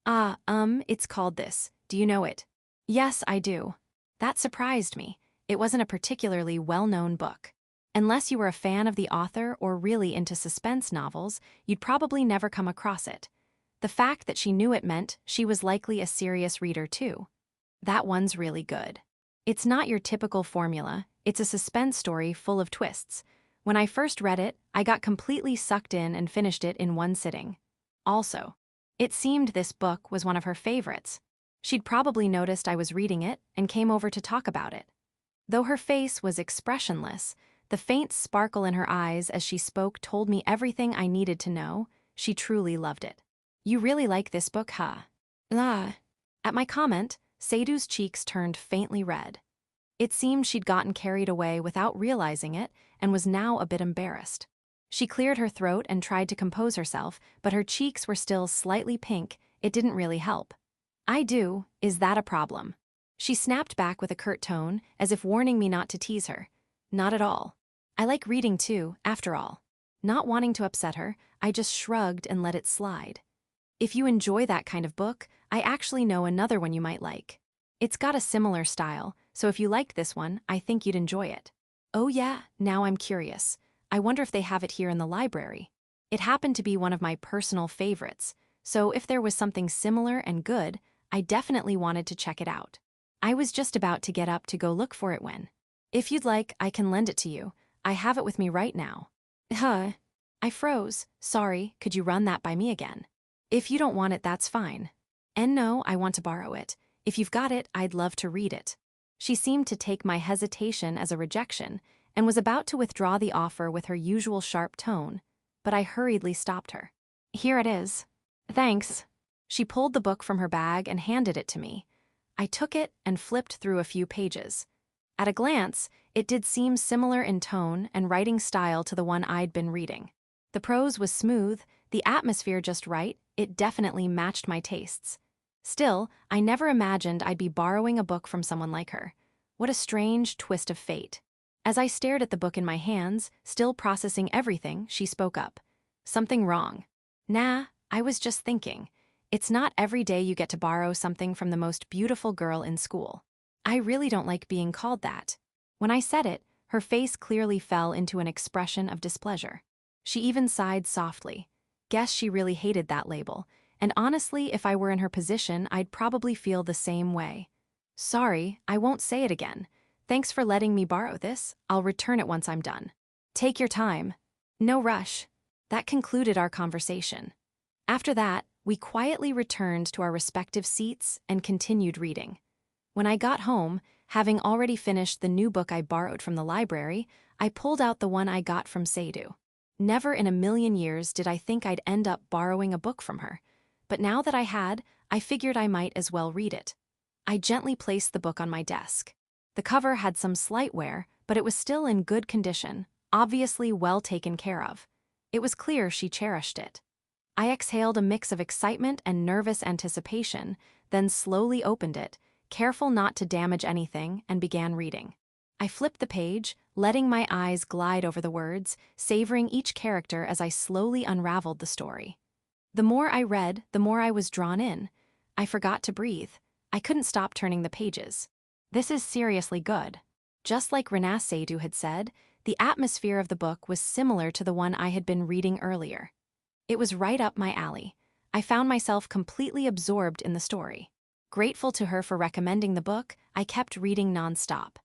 It's called this. Do you know it?" "Yes, I do." That surprised me. It wasn't a particularly well-known book. Unless you were a fan of the author or really into suspense novels, you'd probably never come across it. The fact that she knew it meant she was likely a serious reader too. "That one's really good. It's not your typical formula, it's a suspense story full of twists. When I first read it, I got completely sucked in and finished it in one sitting." Also, it seemed this book was one of her favorites. She'd probably noticed I was reading it and came over to talk about it. Though her face was expressionless, the faint sparkle in her eyes as she spoke told me everything I needed to know. She truly loved it. "You really like this book, huh?" At my comment, Sadu's cheeks turned faintly red. It seemed she'd gotten carried away without realizing it and was now a bit embarrassed. She cleared her throat and tried to compose herself, but her cheeks were still slightly pink. It didn't really help. "I do. Is that a problem?" She snapped back with a curt tone, as if warning me not to tease her. "Not at all. I like reading too, after all." Not wanting to upset her, I just shrugged and let it slide. "If you enjoy that kind of book, I actually know another one you might like. It's got a similar style, so if you liked this one, I think you'd enjoy it." "Oh yeah, now I'm curious. I wonder if they have it here in the library." It happened to be one of my personal favorites, so if there was something similar and good, I definitely wanted to check it out. I was just about to get up to go look for it when, "If you'd like, I can lend it to you. I have it with me right now." I froze. "Sorry, could you run that by me again?" "If you don't want it, that's fine." "And no, I want to borrow it. If you've got it, I'd love to read it." She seemed to take my hesitation as a rejection and was about to withdraw the offer with her usual sharp tone, but I hurriedly stopped her. "Here it is." "Thanks." She pulled the book from her bag and handed it to me. I took it and flipped through a few pages. At a glance, it did seem similar in tone and writing style to the one I'd been reading. The prose was smooth, the atmosphere just right. It definitely matched my tastes. Still, I never imagined I'd be borrowing a book from someone like her. What a strange twist of fate. As I stared at the book in my hands, still processing everything, she spoke up. "Something wrong?" "Nah, I was just thinking. It's not every day you get to borrow something from the most beautiful girl in school. I really don't like being called that." When I said it, her face clearly fell into an expression of displeasure. She even sighed softly. Guess she really hated that label, and honestly, if I were in her position, I'd probably feel the same way. "Sorry, I won't say it again. Thanks for letting me borrow this. I'll return it once I'm done." "Take your time." "No rush." That concluded our conversation. After that, we quietly returned to our respective seats and continued reading. When I got home, having already finished the new book I borrowed from the library, I pulled out the one I got from Sadu. Never in a million years did I think I'd end up borrowing a book from her, but now that I had, I figured I might as well read it. I gently placed the book on my desk. The cover had some slight wear, but it was still in good condition, obviously well taken care of. It was clear she cherished it. I exhaled a mix of excitement and nervous anticipation, then slowly opened it, careful not to damage anything, and began reading. I flipped the page, letting my eyes glide over the words, savoring each character as I slowly unraveled the story. The more I read, the more I was drawn in. I forgot to breathe. I couldn't stop turning the pages. This is seriously good. Just like Renée Sadu had said, The atmosphere of the book was similar to the one I had been reading earlier. It was right up my alley. I found myself completely absorbed in the story. Grateful to her for recommending the book, I kept reading nonstop.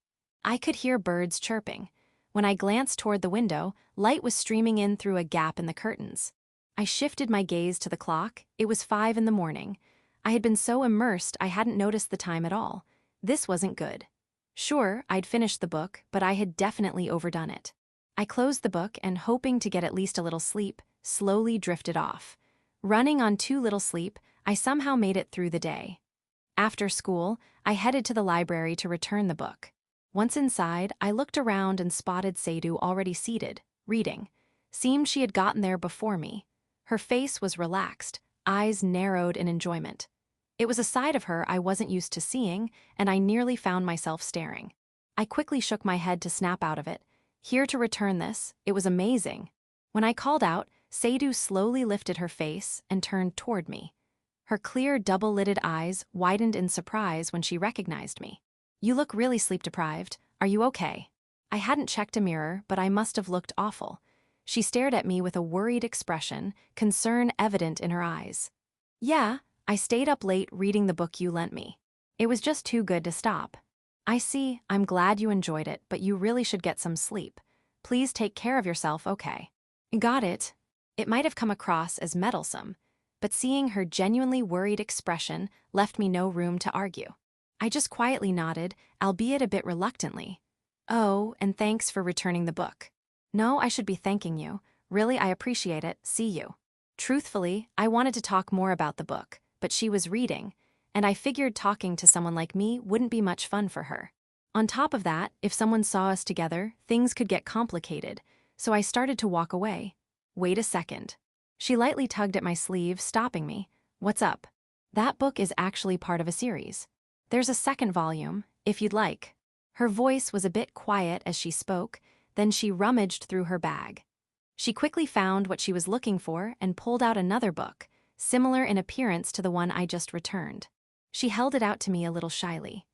I could hear birds chirping. When I glanced toward the window, light was streaming in through a gap in the curtains. I shifted my gaze to the clock. It was 5 in the morning. I had been so immersed I hadn't noticed the time at all. This wasn't good. Sure, I'd finished the book, but I had definitely overdone it. I closed the book and, hoping to get at least a little sleep, slowly drifted off. Running on too little sleep, I somehow made it through the day. After school, I headed to the library to return the book. Once inside, I looked around and spotted Sadu already seated, reading. Seemed she had gotten there before me. Her face was relaxed, eyes narrowed in enjoyment. It was a side of her I wasn't used to seeing, and I nearly found myself staring. I quickly shook my head to snap out of it. Here to return this, it was amazing. When I called out, Sadu slowly lifted her face and turned toward me. Her clear, double-lidded eyes widened in surprise when she recognized me. "You look really sleep-deprived. Are you okay?" I hadn't checked a mirror, but I must have looked awful. She stared at me with a worried expression, concern evident in her eyes. "Yeah, I stayed up late reading the book you lent me. It was just too good to stop." "I see. I'm glad you enjoyed it, but you really should get some sleep. Please take care of yourself, okay?" "Got it." It might have come across as meddlesome, but seeing her genuinely worried expression left me no room to argue. I just quietly nodded, albeit a bit reluctantly. "Oh, and thanks for returning the book." "No, I should be thanking you. Really, I appreciate it. See you." Truthfully, I wanted to talk more about the book, but she was reading, and I figured talking to someone like me wouldn't be much fun for her. On top of that, if someone saw us together, things could get complicated, so I started to walk away. "Wait a second." She lightly tugged at my sleeve, stopping me. "What's up?" "That book is actually part of a series. There's a second volume, if you'd like." Her voice was a bit quiet as she spoke, then she rummaged through her bag. She quickly found what she was looking for and pulled out another book, similar in appearance to the one I just returned. She held it out to me a little shyly.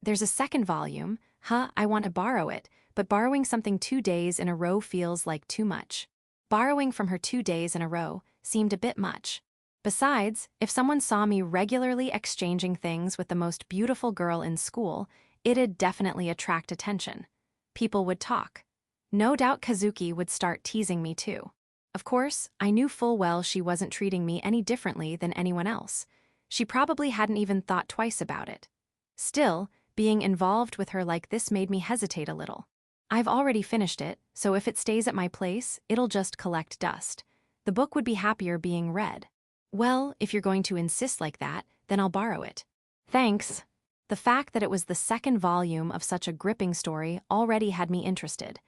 "There's a second volume. I want to borrow it, but borrowing something 2 days in a row feels like too much." Borrowing from her 2 days in a row seemed a bit much. Besides, if someone saw me regularly exchanging things with the most beautiful girl in school, it'd definitely attract attention. People would talk. No doubt Kazuki would start teasing me too. Of course, I knew full well she wasn't treating me any differently than anyone else. She probably hadn't even thought twice about it. Still, being involved with her like this made me hesitate a little. I've already finished it, so if it stays at my place, it'll just collect dust. The book would be happier being read. "Well, if you're going to insist like that, then I'll borrow it." "Thanks." The fact that it was the second volume of such a gripping story already had me interested.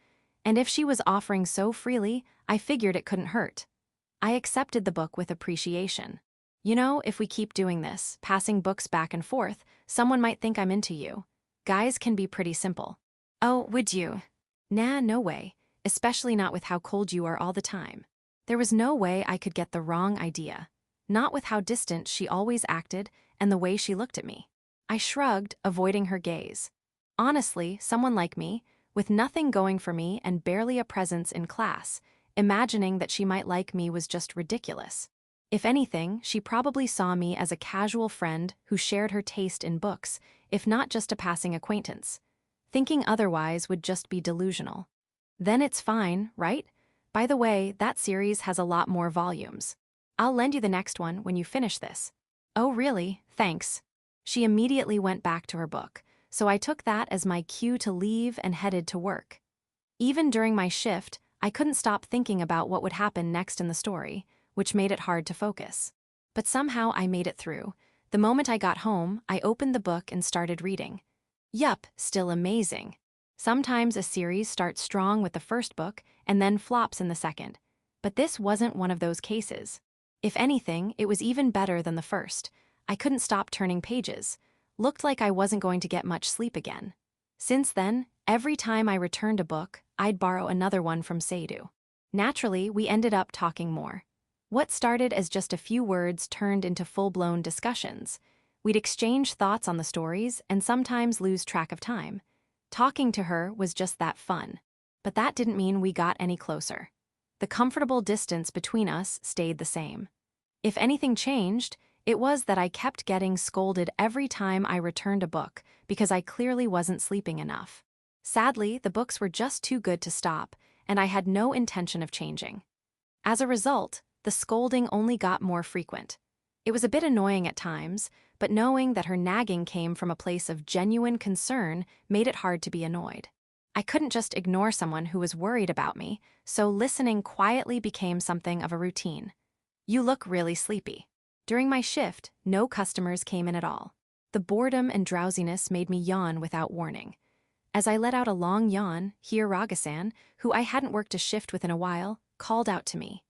And if she was offering so freely, I figured it couldn't hurt. I accepted the book with appreciation. You know, if we keep doing this, passing books back and forth, someone might think I'm into you. Guys can be pretty simple. "Oh, would you?" "Nah, no way, especially not with how cold you are all the time." There was no way I could get the wrong idea. Not with how distant she always acted and the way she looked at me. I shrugged, avoiding her gaze. Honestly, someone like me, with nothing going for me and barely a presence in class, imagining that she might like me was just ridiculous. If anything, she probably saw me as a casual friend who shared her taste in books, if not just a passing acquaintance. Thinking otherwise would just be delusional. Then it's fine, right? By the way, that series has a lot more volumes. I'll lend you the next one when you finish this. "Oh really? Thanks." She immediately went back to her book, so I took that as my cue to leave and headed to work. Even during my shift, I couldn't stop thinking about what would happen next in the story, which made it hard to focus. But somehow I made it through. The moment I got home, I opened the book and started reading. Yup, still amazing. Sometimes a series starts strong with the first book and then flops in the second. But this wasn't one of those cases. If anything, it was even better than the first. I couldn't stop turning pages. Looked like I wasn't going to get much sleep again. Since then, every time I returned a book, I'd borrow another one from Sadu. Naturally, we ended up talking more. What started as just a few words turned into full-blown discussions. We'd exchange thoughts on the stories and sometimes lose track of time. Talking to her was just that fun. But that didn't mean we got any closer. The comfortable distance between us stayed the same. If anything changed, it was that I kept getting scolded every time I returned a book because I clearly wasn't sleeping enough. Sadly, the books were just too good to stop, and I had no intention of changing. As a result, the scolding only got more frequent. It was a bit annoying at times, but knowing that her nagging came from a place of genuine concern made it hard to be annoyed. I couldn't just ignore someone who was worried about me, so listening quietly became something of a routine. "You look really sleepy." During my shift, no customers came in at all. The boredom and drowsiness made me yawn without warning. As I let out a long yawn, Hiragasan, who I hadn't worked a shift with in a while, called out to me.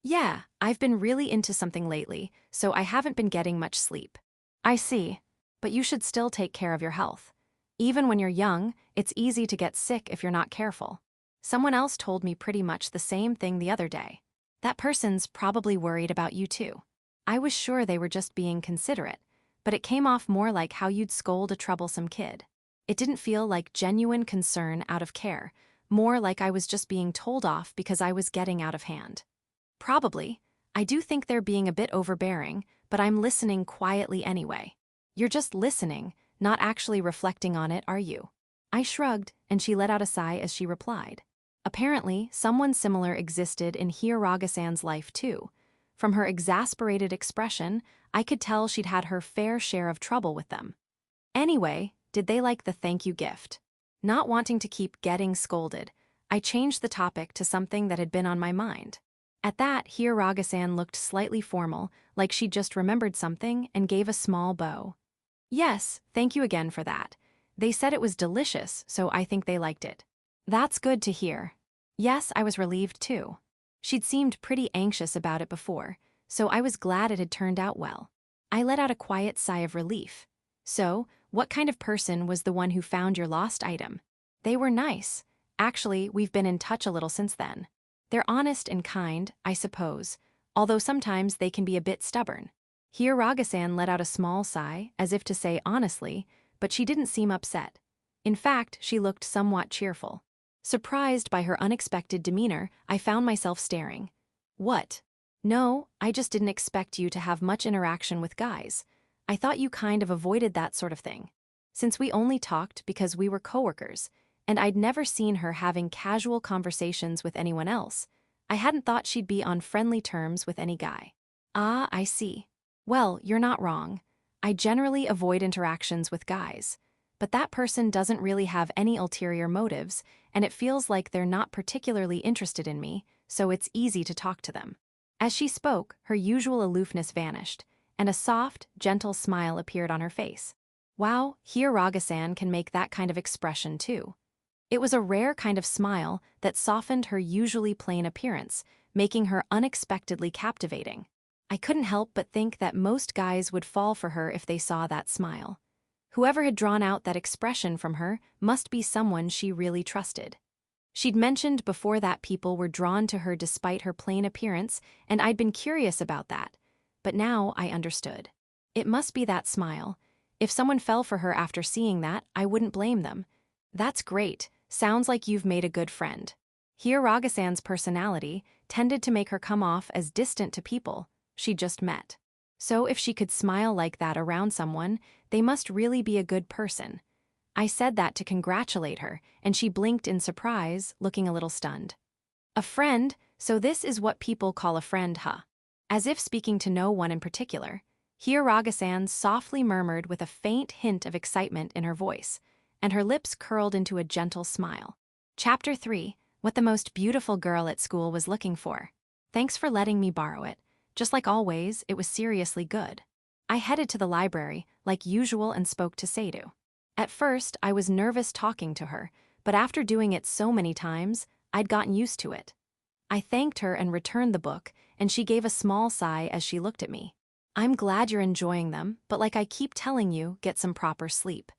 "Yeah, I've been really into something lately, so I haven't been getting much sleep." "I see. But you should still take care of your health. Even when you're young, it's easy to get sick if you're not careful." Someone else told me pretty much the same thing the other day. "That person's probably worried about you too." I was sure they were just being considerate, but it came off more like how you'd scold a troublesome kid. It didn't feel like genuine concern out of care, more like I was just being told off because I was getting out of hand. "Probably. I do think they're being a bit overbearing, but I'm listening quietly anyway." "You're just listening, not actually reflecting on it, are you?" I shrugged, and she let out a sigh as she replied. Apparently, someone similar existed in Hiragasan's life too. From her exasperated expression, I could tell she'd had her fair share of trouble with them. Anyway, did they like the thank you gift? Not wanting to keep getting scolded, I changed the topic to something that had been on my mind. At that, Hiragasan looked slightly formal, like she'd just remembered something, and gave a small bow. "Yes, thank you again for that. They said it was delicious, so I think they liked it." "That's good to hear." Yes, I was relieved too. She'd seemed pretty anxious about it before, so I was glad it had turned out well. I let out a quiet sigh of relief. "So, what kind of person was the one who found your lost item?" "They were nice. Actually, we've been in touch a little since then. They're honest and kind, I suppose, although sometimes they can be a bit stubborn." Hiragasan let out a small sigh, as if to say honestly, but she didn't seem upset. In fact, she looked somewhat cheerful. Surprised by her unexpected demeanor, I found myself staring. "What?" "No, I just didn't expect you to have much interaction with guys. I thought you kind of avoided that sort of thing. Since we only talked because we were coworkers, and I'd never seen her having casual conversations with anyone else, I hadn't thought she'd be on friendly terms with any guy." "Ah, I see. Well, you're not wrong. I generally avoid interactions with guys. But that person doesn't really have any ulterior motives, and it feels like they're not particularly interested in me, so it's easy to talk to them." As she spoke, her usual aloofness vanished, and a soft, gentle smile appeared on her face. Wow, Hiragasan can make that kind of expression too. It was a rare kind of smile that softened her usually plain appearance, making her unexpectedly captivating. I couldn't help but think that most guys would fall for her if they saw that smile. Whoever had drawn out that expression from her must be someone she really trusted. She'd mentioned before that people were drawn to her despite her plain appearance, and I'd been curious about that. But now I understood. It must be that smile. If someone fell for her after seeing that, I wouldn't blame them. "That's great. Sounds like you've made a good friend." Hiragasan's personality tended to make her come off as distant to people she just met. So if she could smile like that around someone, they must really be a good person. I said that to congratulate her, and she blinked in surprise, looking a little stunned. "A friend? So this is what people call a friend, huh?" As if speaking to no one in particular, Hiragasan softly murmured with a faint hint of excitement in her voice, and her lips curled into a gentle smile. Chapter 3, What the Most Beautiful Girl at School Was Looking For. Thanks for letting me borrow it. Just like always, it was seriously good. I headed to the library, like usual, and spoke to Sadu. At first, I was nervous talking to her, but after doing it so many times, I'd gotten used to it. I thanked her and returned the book, and she gave a small sigh as she looked at me. "I'm glad you're enjoying them, but like I keep telling you, get some proper sleep.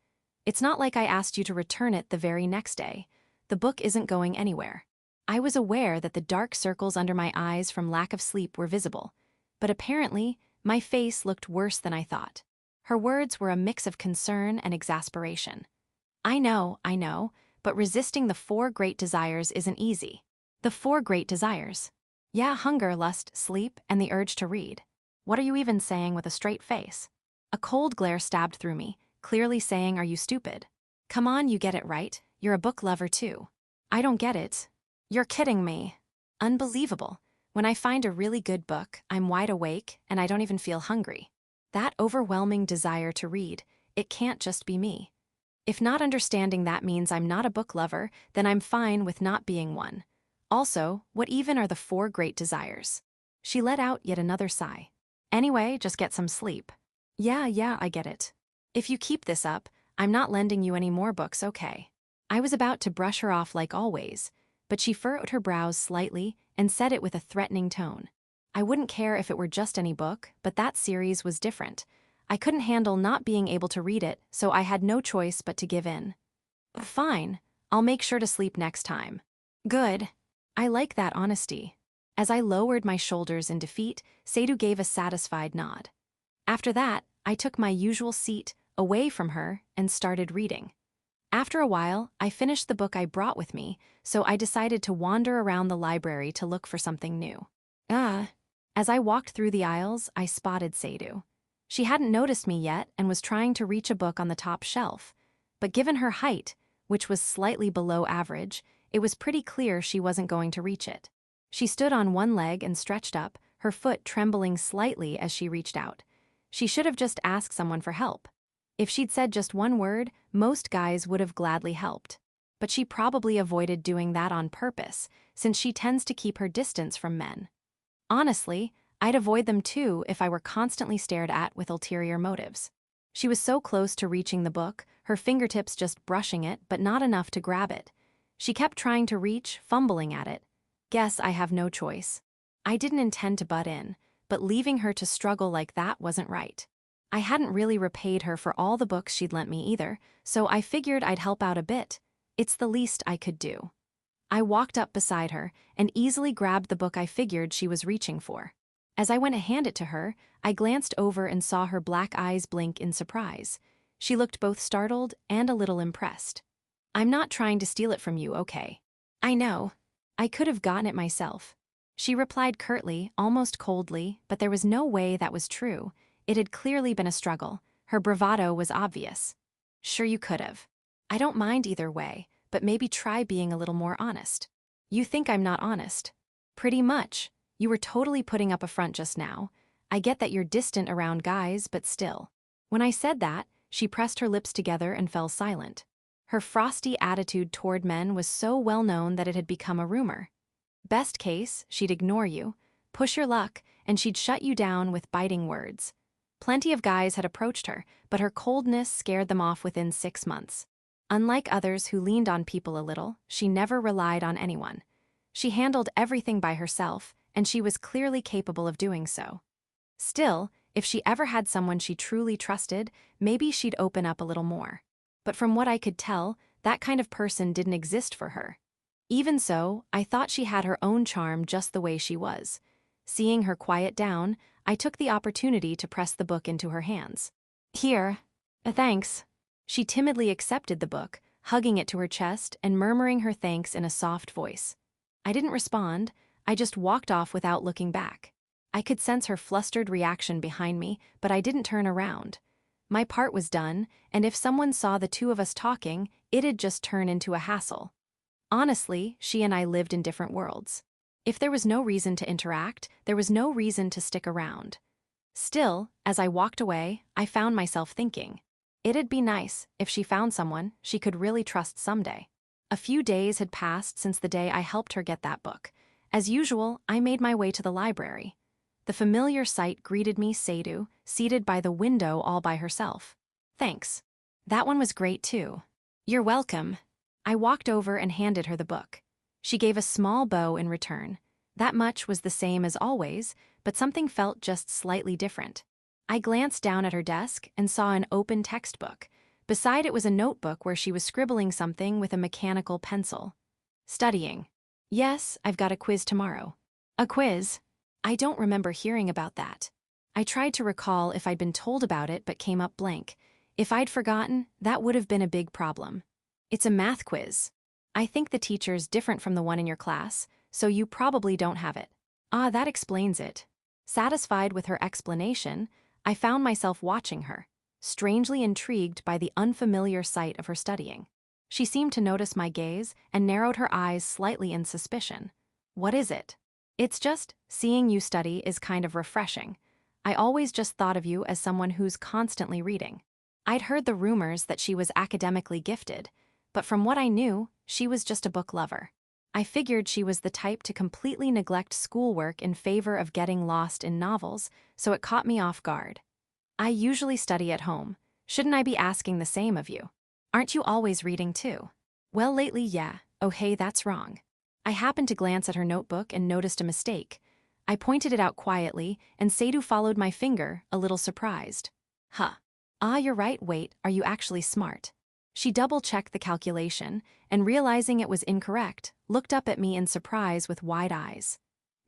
It's not like I asked you to return it the very next day. The book isn't going anywhere." I was aware that the dark circles under my eyes from lack of sleep were visible, but apparently, my face looked worse than I thought. Her words were a mix of concern and exasperation. I know, but resisting the 4 great desires isn't easy. The 4 great desires. Yeah, hunger, lust, sleep, and the urge to read. What are you even saying with a straight face? A cold glare stabbed through me, clearly saying, are you stupid? Come on, you get it right. You're a book lover too. I don't get it. You're kidding me. Unbelievable. When I find a really good book, I'm wide awake and I don't even feel hungry. That overwhelming desire to read, it can't just be me. If not understanding that means I'm not a book lover, then I'm fine with not being one. Also, what even are the 4 great desires? She let out yet another sigh. Anyway, just get some sleep. Yeah, I get it. If you keep this up, I'm not lending you any more books, okay? I was about to brush her off like always, but she furrowed her brows slightly and said it with a threatening tone. I wouldn't care if it were just any book, but that series was different. I couldn't handle not being able to read it, so I had no choice but to give in. Fine, I'll make sure to sleep next time. Good. I like that honesty. As I lowered my shoulders in defeat, Sadu gave a satisfied nod. After that, I took my usual seat away from her and started reading. After a while, I finished the book I brought with me, so I decided to wander around the library to look for something new. As I walked through the aisles, I spotted Sadu. She hadn't noticed me yet and was trying to reach a book on the top shelf, but given her height, which was slightly below average, it was pretty clear she wasn't going to reach it. She stood on one leg and stretched up, her foot trembling slightly as she reached out. She should have just asked someone for help. If she'd said just one word, most guys would have gladly helped. But she probably avoided doing that on purpose, since she tends to keep her distance from men. Honestly, I'd avoid them too if I were constantly stared at with ulterior motives. She was so close to reaching the book, her fingertips just brushing it, but not enough to grab it. She kept trying to reach, fumbling at it. Guess I have no choice. I didn't intend to butt in, but leaving her to struggle like that wasn't right. I hadn't really repaid her for all the books she'd lent me either, so I figured I'd help out a bit. It's the least I could do. I walked up beside her and easily grabbed the book I figured she was reaching for. As I went to hand it to her, I glanced over and saw her black eyes blink in surprise. She looked both startled and a little impressed. I'm not trying to steal it from you, okay? I know. I could have gotten it myself. She replied curtly, almost coldly, but there was no way that was true. It had clearly been a struggle. Her bravado was obvious. Sure, you could have. I don't mind either way, but maybe try being a little more honest. You think I'm not honest? Pretty much. You were totally putting up a front just now. I get that you're distant around guys, but still. When I said that, she pressed her lips together and fell silent. Her frosty attitude toward men was so well known that it had become a rumor. Best case, she'd ignore you, push your luck, and she'd shut you down with biting words. Plenty of guys had approached her, but her coldness scared them off within 6 months. Unlike others who leaned on people a little, she never relied on anyone. She handled everything by herself, and she was clearly capable of doing so. Still, if she ever had someone she truly trusted, maybe she'd open up a little more. But from what I could tell, that kind of person didn't exist for her. Even so, I thought she had her own charm just the way she was. Seeing her quiet down, I took the opportunity to press the book into her hands. Here. Thanks. She timidly accepted the book, hugging it to her chest and murmuring her thanks in a soft voice. I didn't respond, I just walked off without looking back. I could sense her flustered reaction behind me, but I didn't turn around. My part was done, and if someone saw the two of us talking, it'd just turn into a hassle. Honestly, she and I lived in different worlds. If there was no reason to interact, there was no reason to stick around. Still, as I walked away, I found myself thinking, it'd be nice if she found someone she could really trust someday. A few days had passed since the day I helped her get that book. As usual, I made my way to the library. The familiar sight greeted me, Sadu, seated by the window all by herself. Thanks. That one was great too. You're welcome. I walked over and handed her the book. She gave a small bow in return. That much was the same as always, but something felt just slightly different. I glanced down at her desk and saw an open textbook. Beside it was a notebook where she was scribbling something with a mechanical pencil. Studying. Yes, I've got a quiz tomorrow. A quiz? I don't remember hearing about that. I tried to recall if I'd been told about it but came up blank. If I'd forgotten, that would have been a big problem. It's a math quiz. I think the teacher's different from the one in your class, so you probably don't have it. Ah, that explains it. Satisfied with her explanation, I found myself watching her, strangely intrigued by the unfamiliar sight of her studying. She seemed to notice my gaze and narrowed her eyes slightly in suspicion. What is it? It's just, seeing you study is kind of refreshing. I always just thought of you as someone who's constantly reading. I'd heard the rumors that she was academically gifted, but from what I knew, she was just a book lover. I figured she was the type to completely neglect schoolwork in favor of getting lost in novels, so it caught me off guard. I usually study at home. Shouldn't I be asking the same of you? Aren't you always reading too? Well, lately, yeah. Oh, hey, that's wrong. I happened to glance at her notebook and noticed a mistake. I pointed it out quietly, and Sadu followed my finger, a little surprised. Huh. Ah, you're right, wait, are you actually smart? She double-checked the calculation, and realizing it was incorrect, looked up at me in surprise with wide eyes.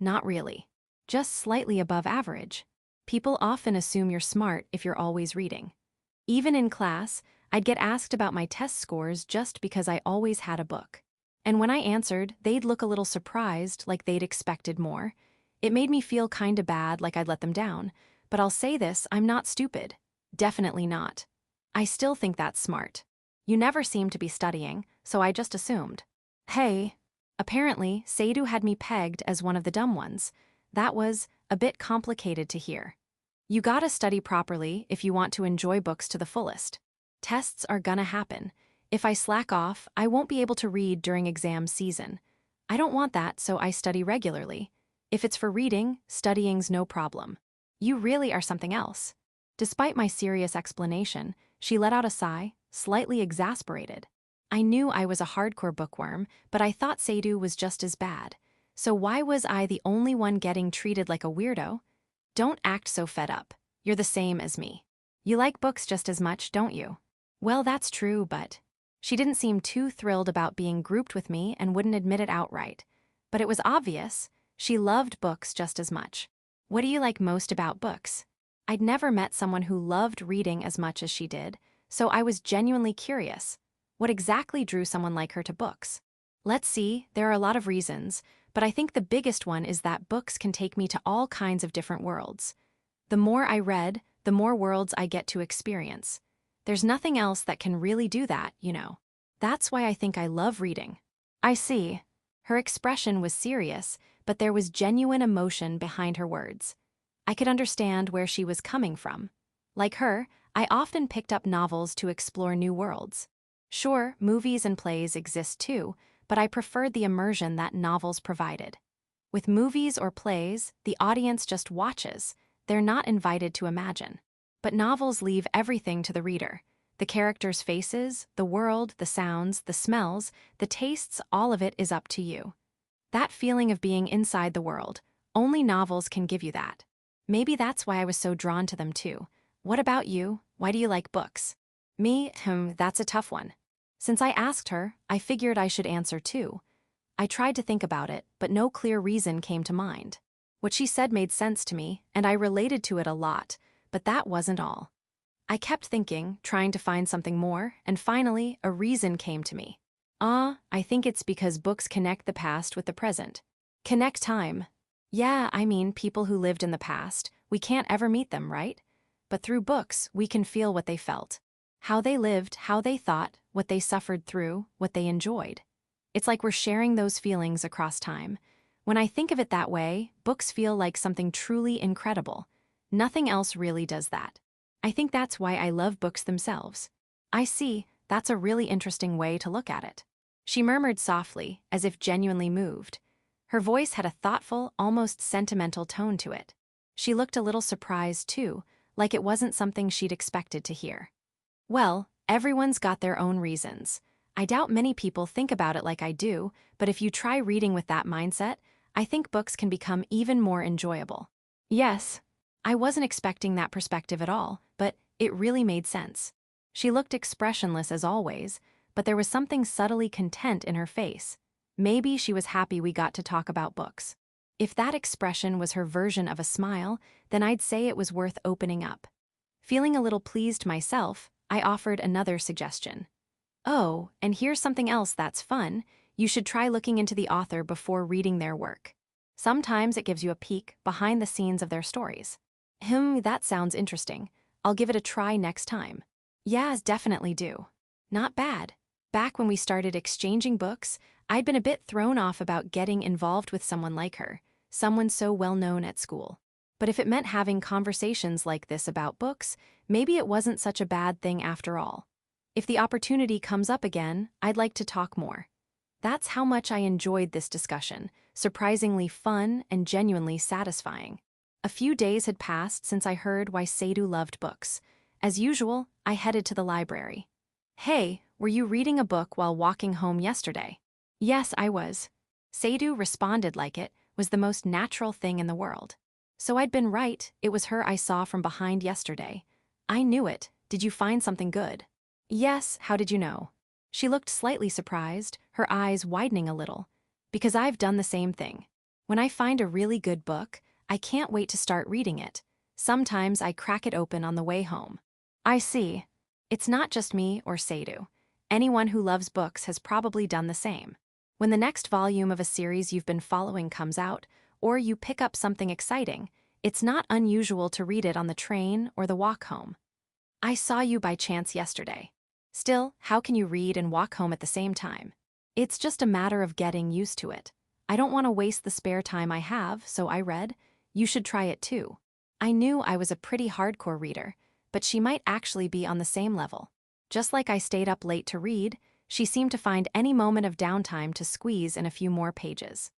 Not really. Just slightly above average. People often assume you're smart if you're always reading. Even in class, I'd get asked about my test scores just because I always had a book. And when I answered, they'd look a little surprised, like they'd expected more. It made me feel kinda bad, like I'd let them down. But I'll say this, I'm not stupid. Definitely not. I still think that's smart. You never seem to be studying, so I just assumed. Hey. Apparently, Sadu had me pegged as one of the dumb ones. That was a bit complicated to hear. You gotta study properly if you want to enjoy books to the fullest. Tests are gonna happen. If I slack off, I won't be able to read during exam season. I don't want that, so I study regularly. If it's for reading, studying's no problem. You really are something else. Despite my serious explanation, she let out a sigh, slightly exasperated. I knew I was a hardcore bookworm, but I thought Sadu was just as bad. So why was I the only one getting treated like a weirdo? Don't act so fed up. You're the same as me. You like books just as much, don't you? Well, that's true, but... She didn't seem too thrilled about being grouped with me and wouldn't admit it outright. But it was obvious, she loved books just as much. What do you like most about books? I'd never met someone who loved reading as much as she did, so I was genuinely curious. What exactly drew someone like her to books? Let's see, there are a lot of reasons, but I think the biggest one is that books can take me to all kinds of different worlds. The more I read, the more worlds I get to experience. There's nothing else that can really do that, you know. That's why I think I love reading. I see. Her expression was serious, but there was genuine emotion behind her words. I could understand where she was coming from. Like her, I often picked up novels to explore new worlds. Sure, movies and plays exist too, but I preferred the immersion that novels provided. With movies or plays, the audience just watches. They're not invited to imagine. But novels leave everything to the reader. The characters' faces, the world, the sounds, the smells, the tastes, all of it is up to you. That feeling of being inside the world, only novels can give you that. Maybe that's why I was so drawn to them too. What about you? Why do you like books? Me, that's a tough one. Since I asked her, I figured I should answer too. I tried to think about it, but no clear reason came to mind. What she said made sense to me, and I related to it a lot, but that wasn't all. I kept thinking, trying to find something more, and finally, a reason came to me. I think it's because books connect the past with the present. Connect time. Yeah, I mean, people who lived in the past, we can't ever meet them, right? But through books, we can feel what they felt. How they lived, how they thought, what they suffered through, what they enjoyed. It's like we're sharing those feelings across time. When I think of it that way, books feel like something truly incredible. Nothing else really does that. I think that's why I love books themselves. I see, that's a really interesting way to look at it. She murmured softly, as if genuinely moved. Her voice had a thoughtful, almost sentimental tone to it. She looked a little surprised too, like it wasn't something she'd expected to hear. Well, everyone's got their own reasons. I doubt many people think about it like I do, but if you try reading with that mindset, I think books can become even more enjoyable. Yes. I wasn't expecting that perspective at all, but it really made sense. She looked expressionless as always, but there was something subtly content in her face. Maybe she was happy we got to talk about books. If that expression was her version of a smile, then I'd say it was worth opening up. Feeling a little pleased myself, I offered another suggestion. Oh, and here's something else that's fun. You should try looking into the author before reading their work. Sometimes it gives you a peek behind the scenes of their stories. That sounds interesting. I'll give it a try next time. Yeah, definitely do. Not bad. Back when we started exchanging books, I'd been a bit thrown off about getting involved with someone like her, someone so well known at school. But if it meant having conversations like this about books, maybe it wasn't such a bad thing after all. If the opportunity comes up again, I'd like to talk more. That's how much I enjoyed this discussion, surprisingly fun and genuinely satisfying. A few days had passed since I heard why Sadu loved books. As usual, I headed to the library. Hey, were you reading a book while walking home yesterday? Yes, I was. Sadu responded like it was the most natural thing in the world. So I'd been right, it was her I saw from behind yesterday. I knew it. Did you find something good? Yes, how did you know? She looked slightly surprised, her eyes widening a little. Because I've done the same thing. When I find a really good book, I can't wait to start reading it. Sometimes I crack it open on the way home. I see. It's not just me or Sadu. Anyone who loves books has probably done the same. When the next volume of a series you've been following comes out, or you pick up something exciting, it's not unusual to read it on the train or the walk home. I saw you by chance yesterday. Still, how can you read and walk home at the same time? It's just a matter of getting used to it. I don't want to waste the spare time I have, so I read. You should try it too. I knew I was a pretty hardcore reader, but she might actually be on the same level. Just like I stayed up late to read, she seemed to find any moment of downtime to squeeze in a few more pages.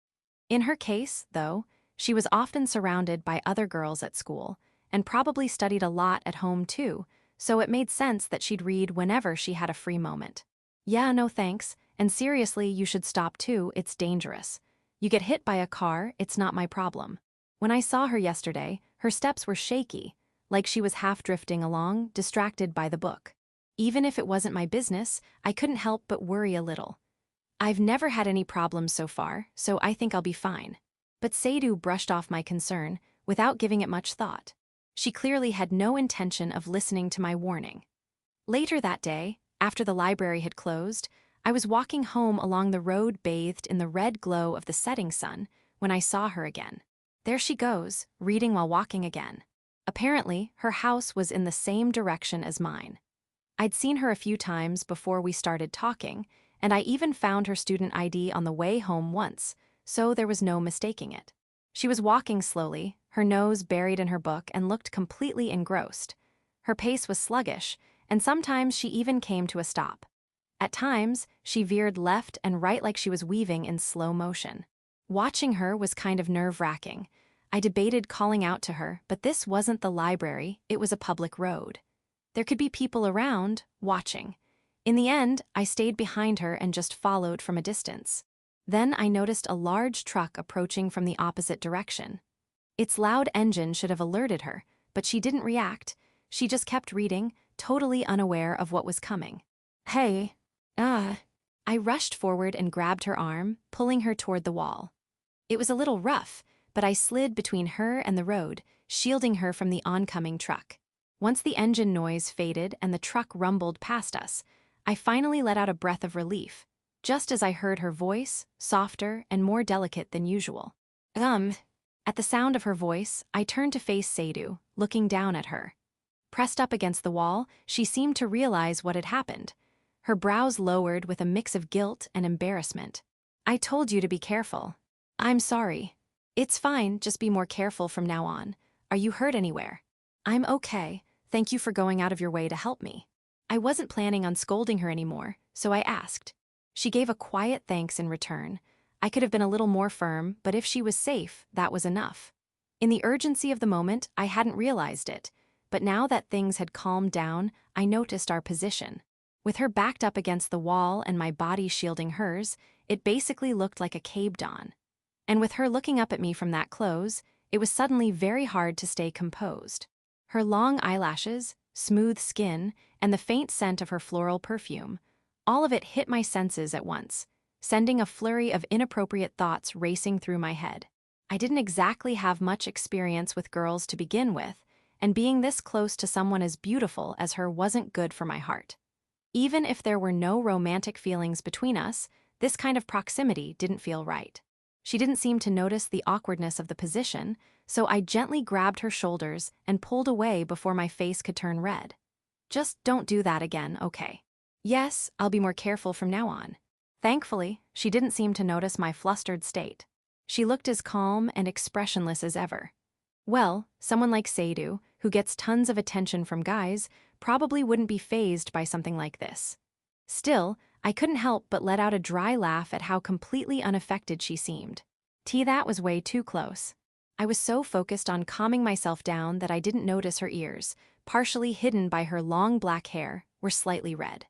In her case, though, she was often surrounded by other girls at school, and probably studied a lot at home too, so it made sense that she'd read whenever she had a free moment. Yeah, no thanks, and seriously, you should stop too, it's dangerous. You get hit by a car, it's not my problem. When I saw her yesterday, her steps were shaky, like she was half drifting along, distracted by the book. Even if it wasn't my business, I couldn't help but worry a little. I've never had any problems so far, so I think I'll be fine. But Sadu brushed off my concern, without giving it much thought. She clearly had no intention of listening to my warning. Later that day, after the library had closed, I was walking home along the road bathed in the red glow of the setting sun when I saw her again. There she goes, reading while walking again. Apparently, her house was in the same direction as mine. I'd seen her a few times before we started talking, and I even found her student ID on the way home once, so there was no mistaking it. She was walking slowly, her nose buried in her book, and looked completely engrossed. Her pace was sluggish, and sometimes she even came to a stop. At times, she veered left and right like she was weaving in slow motion. Watching her was kind of nerve-wracking. I debated calling out to her, but this wasn't the library, it was a public road. There could be people around, watching. In the end, I stayed behind her and just followed from a distance. Then I noticed a large truck approaching from the opposite direction. Its loud engine should have alerted her, but she didn't react. She just kept reading, totally unaware of what was coming. Hey. I rushed forward and grabbed her arm, pulling her toward the wall. It was a little rough, but I slid between her and the road, shielding her from the oncoming truck. Once the engine noise faded and the truck rumbled past us, I finally let out a breath of relief, just as I heard her voice, softer and more delicate than usual. At the sound of her voice, I turned to face Sadu, looking down at her. Pressed up against the wall, she seemed to realize what had happened. Her brows lowered with a mix of guilt and embarrassment. I told you to be careful. I'm sorry. It's fine, just be more careful from now on. Are you hurt anywhere? I'm okay, thank you for going out of your way to help me. I wasn't planning on scolding her anymore, so I asked. She gave a quiet thanks in return. I could have been a little more firm, but if she was safe, that was enough. In the urgency of the moment, I hadn't realized it, but now that things had calmed down, I noticed our position. With her backed up against the wall and my body shielding hers, it basically looked like a cave dawn. And with her looking up at me from that close, it was suddenly very hard to stay composed. Her long eyelashes, smooth skin, and the faint scent of her floral perfume, all of it hit my senses at once, sending a flurry of inappropriate thoughts racing through my head. I didn't exactly have much experience with girls to begin with, and being this close to someone as beautiful as her wasn't good for my heart. Even if there were no romantic feelings between us, this kind of proximity didn't feel right. She didn't seem to notice the awkwardness of the position, so I gently grabbed her shoulders and pulled away before my face could turn red. Just don't do that again, okay? Yes, I'll be more careful from now on. Thankfully, she didn't seem to notice my flustered state. She looked as calm and expressionless as ever. Well, someone like Sadu, who gets tons of attention from guys, probably wouldn't be fazed by something like this. Still, I couldn't help but let out a dry laugh at how completely unaffected she seemed. That was way too close. I was so focused on calming myself down that I didn't notice her ears, partially hidden by her long black hair, were slightly red.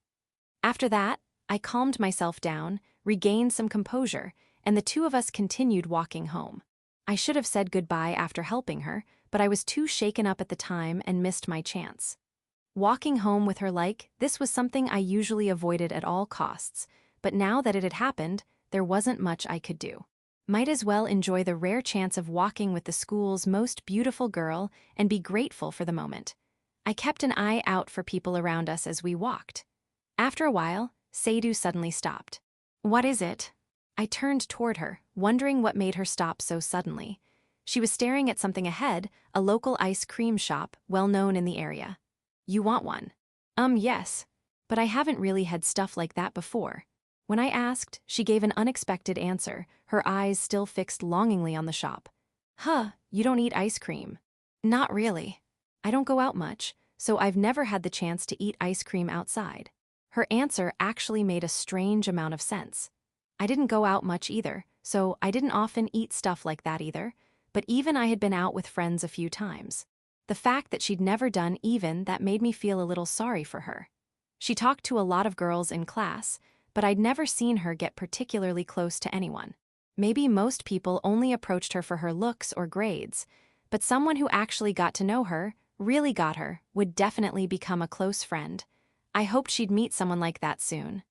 After that, I calmed myself down, regained some composure, and the two of us continued walking home. I should have said goodbye after helping her, but I was too shaken up at the time and missed my chance. Walking home with her like this was something I usually avoided at all costs, but now that it had happened, there wasn't much I could do. Might as well enjoy the rare chance of walking with the school's most beautiful girl and be grateful for the moment. I kept an eye out for people around us as we walked. After a while, Sadu suddenly stopped. What is it? I turned toward her, wondering what made her stop so suddenly. She was staring at something ahead, a local ice cream shop well known in the area. You want one? Yes. But I haven't really had stuff like that before. When I asked, she gave an unexpected answer, her eyes still fixed longingly on the shop. Huh, you don't eat ice cream? Not really. I don't go out much, so I've never had the chance to eat ice cream outside. Her answer actually made a strange amount of sense. I didn't go out much either, so I didn't often eat stuff like that either, but even I had been out with friends a few times. The fact that she'd never done even that made me feel a little sorry for her. She talked to a lot of girls in class, but I'd never seen her get particularly close to anyone. Maybe most people only approached her for her looks or grades, but someone who actually got to know her, really got her, would definitely become a close friend. I hoped she'd meet someone like that soon.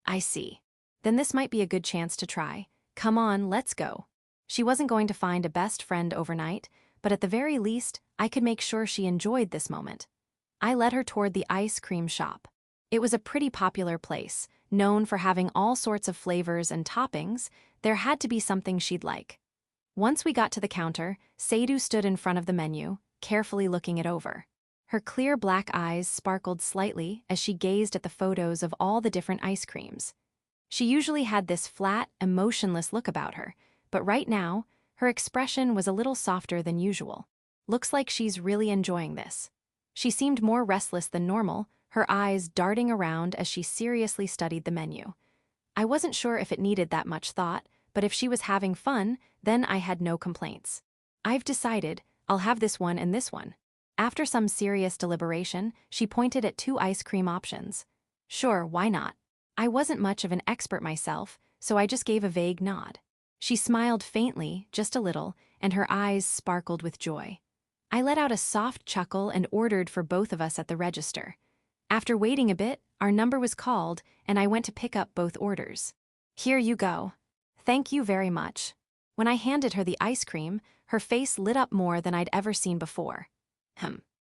I see. Then this might be a good chance to try. Come on, let's go. She wasn't going to find a best friend overnight, but at the very least, I could make sure she enjoyed this moment. I led her toward the ice cream shop. It was a pretty popular place, known for having all sorts of flavors and toppings. There had to be something she'd like. Once we got to the counter, Sadu stood in front of the menu, carefully looking it over. Her clear black eyes sparkled slightly as she gazed at the photos of all the different ice creams. She usually had this flat, emotionless look about her, but right now, her expression was a little softer than usual. Looks like she's really enjoying this. She seemed more restless than normal, her eyes darting around as she seriously studied the menu. I wasn't sure if it needed that much thought, but if she was having fun, then I had no complaints. I've decided, I'll have this one and this one. After some serious deliberation, she pointed at 2 ice cream options. Sure, why not? I wasn't much of an expert myself, so I just gave a vague nod. She smiled faintly, just a little, and her eyes sparkled with joy. I let out a soft chuckle and ordered for both of us at the register. After waiting a bit, our number was called, and I went to pick up both orders. Here you go. Thank you very much. When I handed her the ice cream, her face lit up more than I'd ever seen before.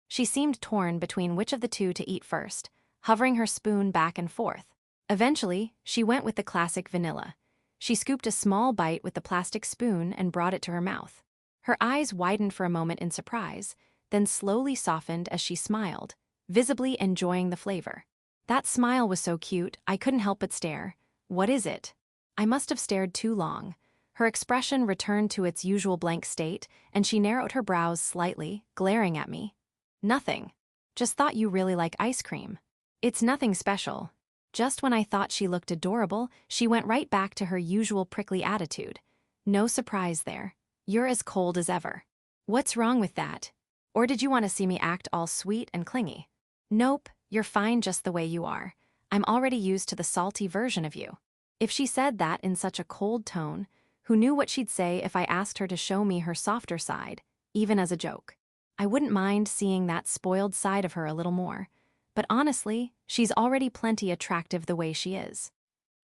She seemed torn between which of the 2 to eat first, hovering her spoon back and forth. Eventually, she went with the classic vanilla. She scooped a small bite with the plastic spoon and brought it to her mouth. Her eyes widened for a moment in surprise, then slowly softened as she smiled, visibly enjoying the flavor. That smile was so cute, I couldn't help but stare. What is it? I must have stared too long. Her expression returned to its usual blank state, and she narrowed her brows slightly, glaring at me. Nothing. Just thought you really like ice cream. It's nothing special. Just when I thought she looked adorable, she went right back to her usual prickly attitude. No surprise there. You're as cold as ever. What's wrong with that? Or did you want to see me act all sweet and clingy? Nope, you're fine just the way you are. I'm already used to the salty version of you. If she said that in such a cold tone, who knew what she'd say if I asked her to show me her softer side, even as a joke? I wouldn't mind seeing that spoiled side of her a little more. But honestly, she's already plenty attractive the way she is.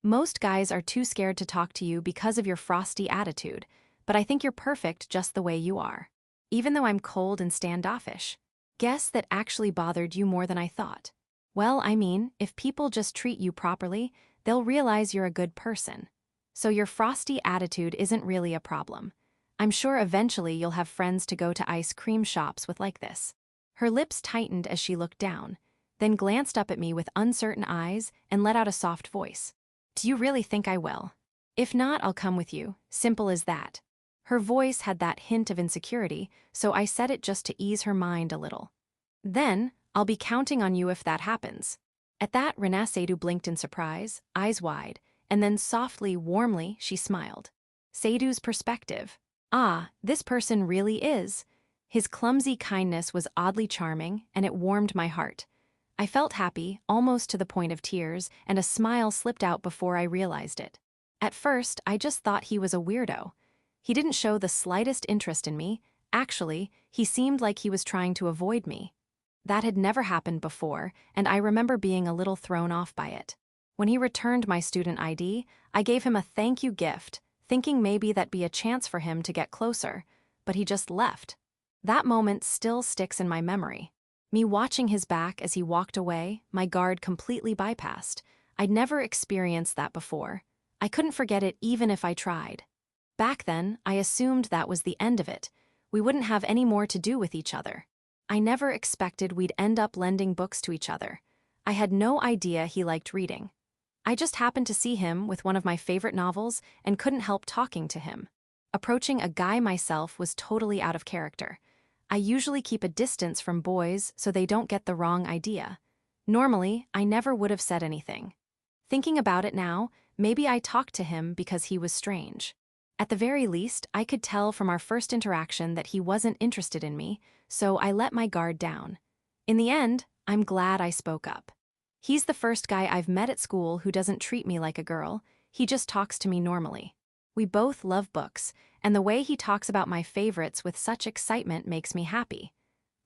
Most guys are too scared to talk to you because of your frosty attitude, but I think you're perfect just the way you are. Even though I'm cold and standoffish. Guess that actually bothered you more than I thought. Well, I mean, if people just treat you properly, they'll realize you're a good person. So your frosty attitude isn't really a problem. I'm sure eventually you'll have friends to go to ice cream shops with like this. Her lips tightened as she looked down, then glanced up at me with uncertain eyes and let out a soft voice. Do you really think I will? If not, I'll come with you, simple as that. Her voice had that hint of insecurity, so I said it just to ease her mind a little. Then, I'll be counting on you if that happens. At that, Sadu blinked in surprise, eyes wide, and then softly, warmly, she smiled. Sadu's perspective. Ah, this person really is. His clumsy kindness was oddly charming, and it warmed my heart. I felt happy, almost to the point of tears, and a smile slipped out before I realized it. At first, I just thought he was a weirdo. He didn't show the slightest interest in me. Actually, he seemed like he was trying to avoid me. That had never happened before, and I remember being a little thrown off by it. When he returned my student ID, I gave him a thank you gift, thinking maybe that'd be a chance for him to get closer, but he just left. That moment still sticks in my memory. Me watching his back as he walked away, my guard completely bypassed. I'd never experienced that before. I couldn't forget it even if I tried. Back then, I assumed that was the end of it. We wouldn't have any more to do with each other. I never expected we'd end up lending books to each other. I had no idea he liked reading. I just happened to see him with one of my favorite novels and couldn't help talking to him. Approaching a guy myself was totally out of character. I usually keep a distance from boys so they don't get the wrong idea. Normally, I never would have said anything. Thinking about it now, maybe I talked to him because he was strange. At the very least, I could tell from our first interaction that he wasn't interested in me, so I let my guard down. In the end, I'm glad I spoke up. He's the first guy I've met at school who doesn't treat me like a girl. He just talks to me normally. We both love books, and the way he talks about my favorites with such excitement makes me happy.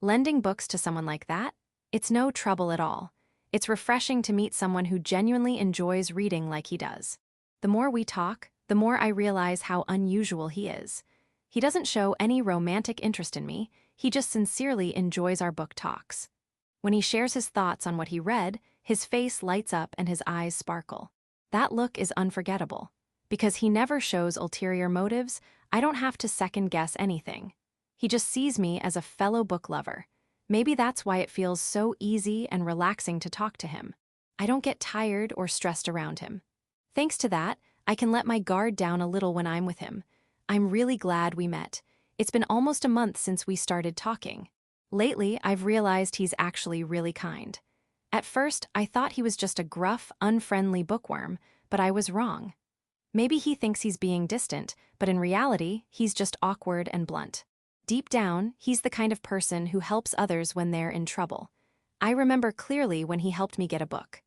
Lending books to someone like that? It's no trouble at all. It's refreshing to meet someone who genuinely enjoys reading like he does. The more we talk, the more I realize how unusual he is. He doesn't show any romantic interest in me, he just sincerely enjoys our book talks. When he shares his thoughts on what he read, his face lights up and his eyes sparkle. That look is unforgettable. Because he never shows ulterior motives, I don't have to second-guess anything. He just sees me as a fellow book lover. Maybe that's why it feels so easy and relaxing to talk to him. I don't get tired or stressed around him. Thanks to that, I can let my guard down a little when I'm with him. I'm really glad we met. It's been almost a month since we started talking. Lately, I've realized he's actually really kind. At first, I thought he was just a gruff, unfriendly bookworm, but I was wrong. Maybe he thinks he's being distant, but in reality, he's just awkward and blunt. Deep down, he's the kind of person who helps others when they're in trouble. I remember clearly when he helped me get a book.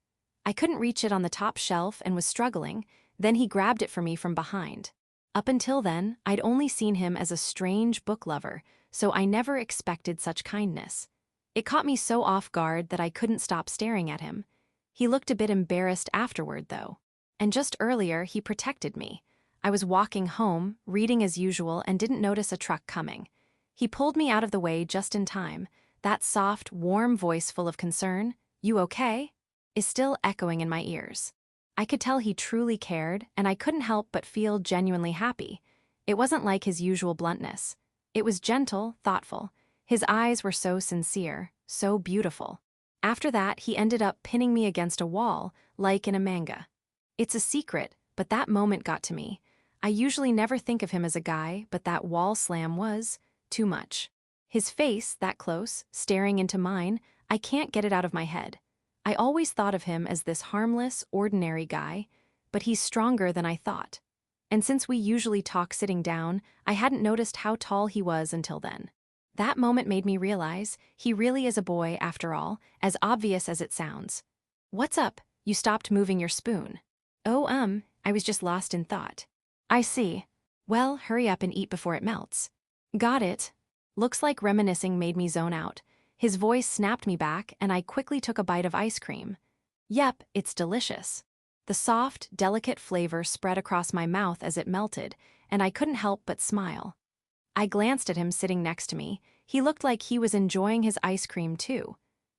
I couldn't reach it on the top shelf and was struggling, then he grabbed it for me from behind. Up until then, I'd only seen him as a strange book lover, so I never expected such kindness. It caught me so off guard that I couldn't stop staring at him. He looked a bit embarrassed afterward, though. And just earlier, he protected me. I was walking home, reading as usual, and didn't notice a truck coming. He pulled me out of the way just in time. That soft, warm voice full of concern, "You okay?" is still echoing in my ears. I could tell he truly cared, and I couldn't help but feel genuinely happy. It wasn't like his usual bluntness. It was gentle, thoughtful. His eyes were so sincere, so beautiful. After that, he ended up pinning me against a wall, like in a manga. It's a secret, but that moment got to me. I usually never think of him as a guy, but that wall slam was too much. His face, that close, staring into mine, I can't get it out of my head. I always thought of him as this harmless, ordinary guy, but he's stronger than I thought. And since we usually talk sitting down, I hadn't noticed how tall he was until then. That moment made me realize he really is a boy after all, as obvious as it sounds. "What's up? You stopped moving your spoon." "Oh, I was just lost in thought." "I see. Well, hurry up and eat before it melts." "Got it." Looks like reminiscing made me zone out. His voice snapped me back, and I quickly took a bite of ice cream. Yep, it's delicious. The soft, delicate flavor spread across my mouth as it melted, and I couldn't help but smile. I glanced at him sitting next to me. He looked like he was enjoying his ice cream too.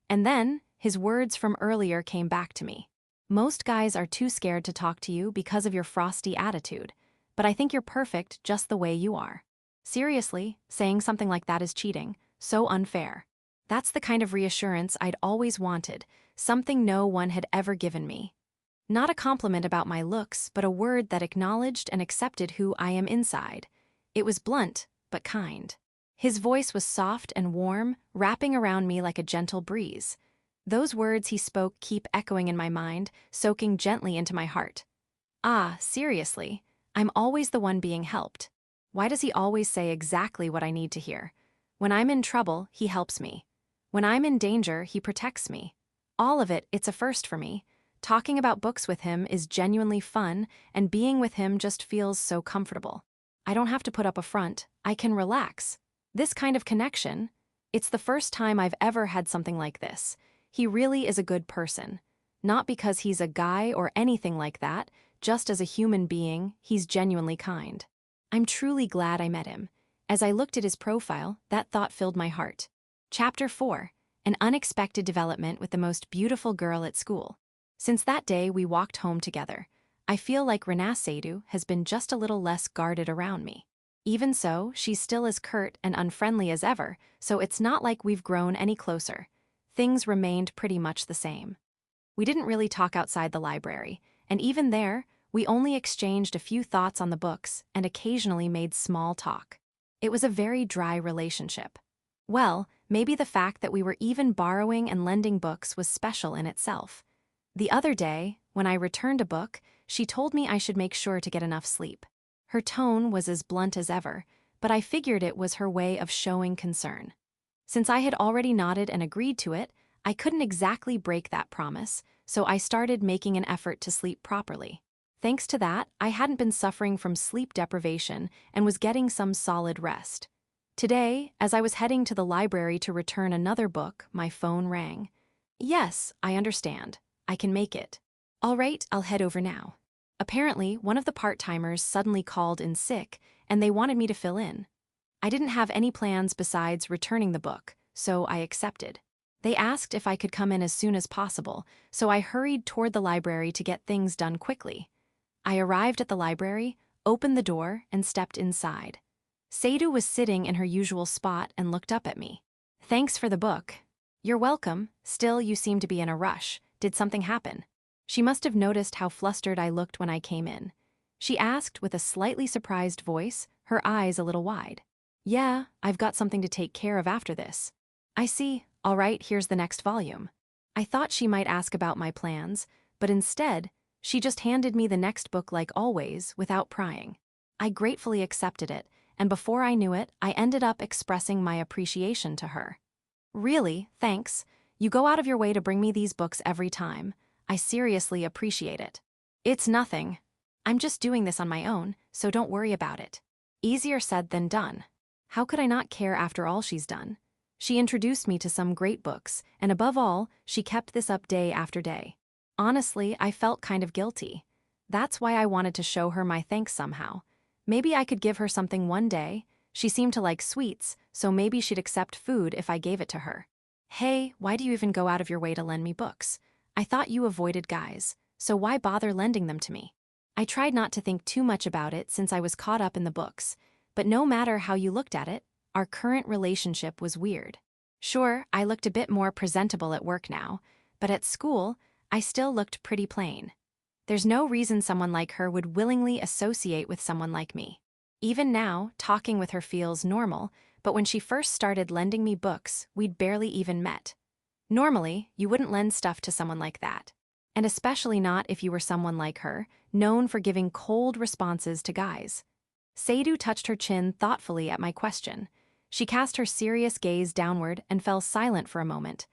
And then, his words from earlier came back to me. Most guys are too scared to talk to you because of your frosty attitude, but I think you're perfect just the way you are. Seriously, saying something like that is cheating. So unfair. That's the kind of reassurance I'd always wanted, something no one had ever given me. Not a compliment about my looks, but a word that acknowledged and accepted who I am inside. It was blunt, but kind. His voice was soft and warm, wrapping around me like a gentle breeze. Those words he spoke keep echoing in my mind, soaking gently into my heart. Ah, seriously, I'm always the one being helped. Why does he always say exactly what I need to hear? When I'm in trouble, he helps me. When I'm in danger, he protects me. All of it, it's a first for me. Talking about books with him is genuinely fun, and being with him just feels so comfortable. I don't have to put up a front, I can relax. This kind of connection, it's the first time I've ever had something like this. He really is a good person. Not because he's a guy or anything like that, just as a human being, he's genuinely kind. I'm truly glad I met him. As I looked at his profile, that thought filled my heart. Chapter 4. An unexpected development with the most beautiful girl at school. Since that day we walked home together, I feel like Sadu has been just a little less guarded around me. Even so, she's still as curt and unfriendly as ever, so it's not like we've grown any closer. Things remained pretty much the same. We didn't really talk outside the library, and even there, we only exchanged a few thoughts on the books and occasionally made small talk. It was a very dry relationship. Well, maybe the fact that we were even borrowing and lending books was special in itself. The other day, when I returned a book, she told me I should make sure to get enough sleep. Her tone was as blunt as ever, but I figured it was her way of showing concern. Since I had already nodded and agreed to it, I couldn't exactly break that promise, so I started making an effort to sleep properly. Thanks to that, I hadn't been suffering from sleep deprivation and was getting some solid rest. Today, as I was heading to the library to return another book, my phone rang. Yes, I understand. I can make it. All right, I'll head over now. Apparently, one of the part-timers suddenly called in sick, and they wanted me to fill in. I didn't have any plans besides returning the book, so I accepted. They asked if I could come in as soon as possible, so I hurried toward the library to get things done quickly. I arrived at the library, opened the door, and stepped inside. Sadu was sitting in her usual spot and looked up at me. Thanks for the book. You're welcome. Still, you seem to be in a rush. Did something happen? She must have noticed how flustered I looked when I came in. She asked with a slightly surprised voice, her eyes a little wide. Yeah, I've got something to take care of after this. I see. All right, here's the next volume. I thought she might ask about my plans, but instead, she just handed me the next book like always, without prying. I gratefully accepted it, and before I knew it, I ended up expressing my appreciation to her. Really, thanks. You go out of your way to bring me these books every time. I seriously appreciate it. It's nothing. I'm just doing this on my own, so don't worry about it. Easier said than done. How could I not care after all she's done? She introduced me to some great books, and above all, she kept this up day after day. Honestly, I felt kind of guilty. That's why I wanted to show her my thanks somehow. Maybe I could give her something one day. She seemed to like sweets, so maybe she'd accept food if I gave it to her. Hey, why do you even go out of your way to lend me books? I thought you avoided guys, so why bother lending them to me? I tried not to think too much about it since I was caught up in the books, but no matter how you looked at it, our current relationship was weird. Sure, I looked a bit more presentable at work now, but at school, I still looked pretty plain. There's no reason someone like her would willingly associate with someone like me. Even now, talking with her feels normal, but when she first started lending me books, we'd barely even met. Normally, you wouldn't lend stuff to someone like that. And especially not if you were someone like her, known for giving cold responses to guys. Sadu touched her chin thoughtfully at my question. She cast her serious gaze downward and fell silent for a moment.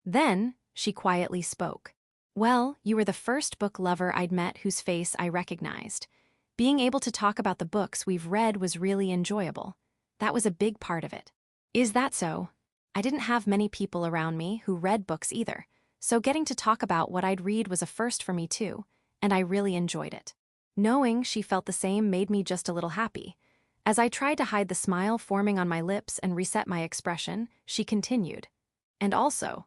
Then, she quietly spoke. Well, you were the first book lover I'd met whose face I recognized. Being able to talk about the books we've read was really enjoyable. That was a big part of it. Is that so? I didn't have many people around me who read books either, so getting to talk about what I'd read was a first for me too, and I really enjoyed it. Knowing she felt the same made me just a little happy. As I tried to hide the smile forming on my lips and reset my expression, she continued. And also,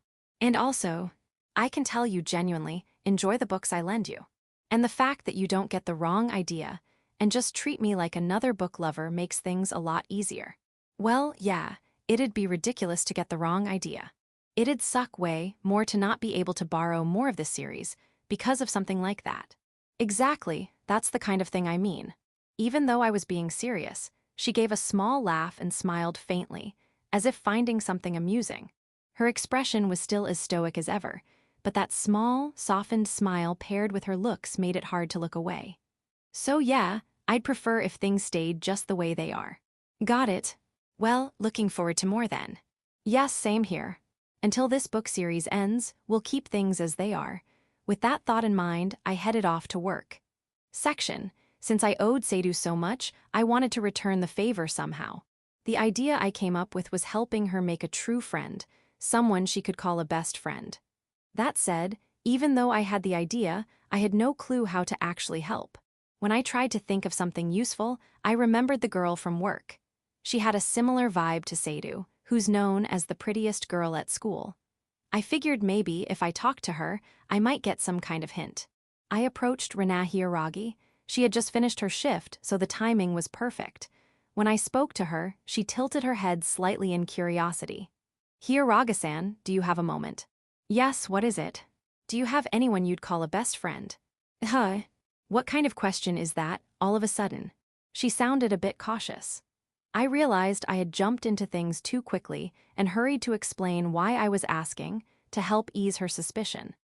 I can tell you genuinely enjoy the books I lend you. And the fact that you don't get the wrong idea and just treat me like another book lover makes things a lot easier. Well, yeah, it'd be ridiculous to get the wrong idea. It'd suck way more to not be able to borrow more of this series because of something like that. Exactly, that's the kind of thing I mean. Even though I was being serious, she gave a small laugh and smiled faintly, as if finding something amusing. Her expression was still as stoic as ever, but that small, softened smile paired with her looks made it hard to look away. So yeah, I'd prefer if things stayed just the way they are. Got it. Well, looking forward to more then. Yes, same here. Until this book series ends, we'll keep things as they are. With that thought in mind, I headed off to work. Section. Since I owed Sadu so much, I wanted to return the favor somehow. The idea I came up with was helping her make a true friend, someone she could call a best friend. That said, even though I had the idea, I had no clue how to actually help. When I tried to think of something useful, I remembered the girl from work. She had a similar vibe to Sadu, who's known as the prettiest girl at school. I figured maybe if I talked to her, I might get some kind of hint. I approached Rina Hiragi. She had just finished her shift, so the timing was perfect. When I spoke to her, she tilted her head slightly in curiosity. Hiragi-san, do you have a moment? Yes, what is it? Do you have anyone you'd call a best friend? Huh? What kind of question is that, all of a sudden? She sounded a bit cautious. I realized I had jumped into things too quickly and hurried to explain why I was asking, to help ease her suspicion.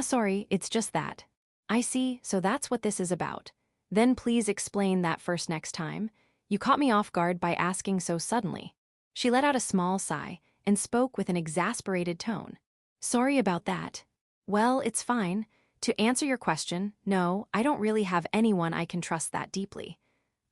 Sorry, it's just that. I see, so that's what this is about. Then please explain that first next time. You caught me off guard by asking so suddenly. She let out a small sigh and spoke with an exasperated tone. Sorry about that. Well, it's fine. To answer your question, no, I don't really have anyone I can trust that deeply.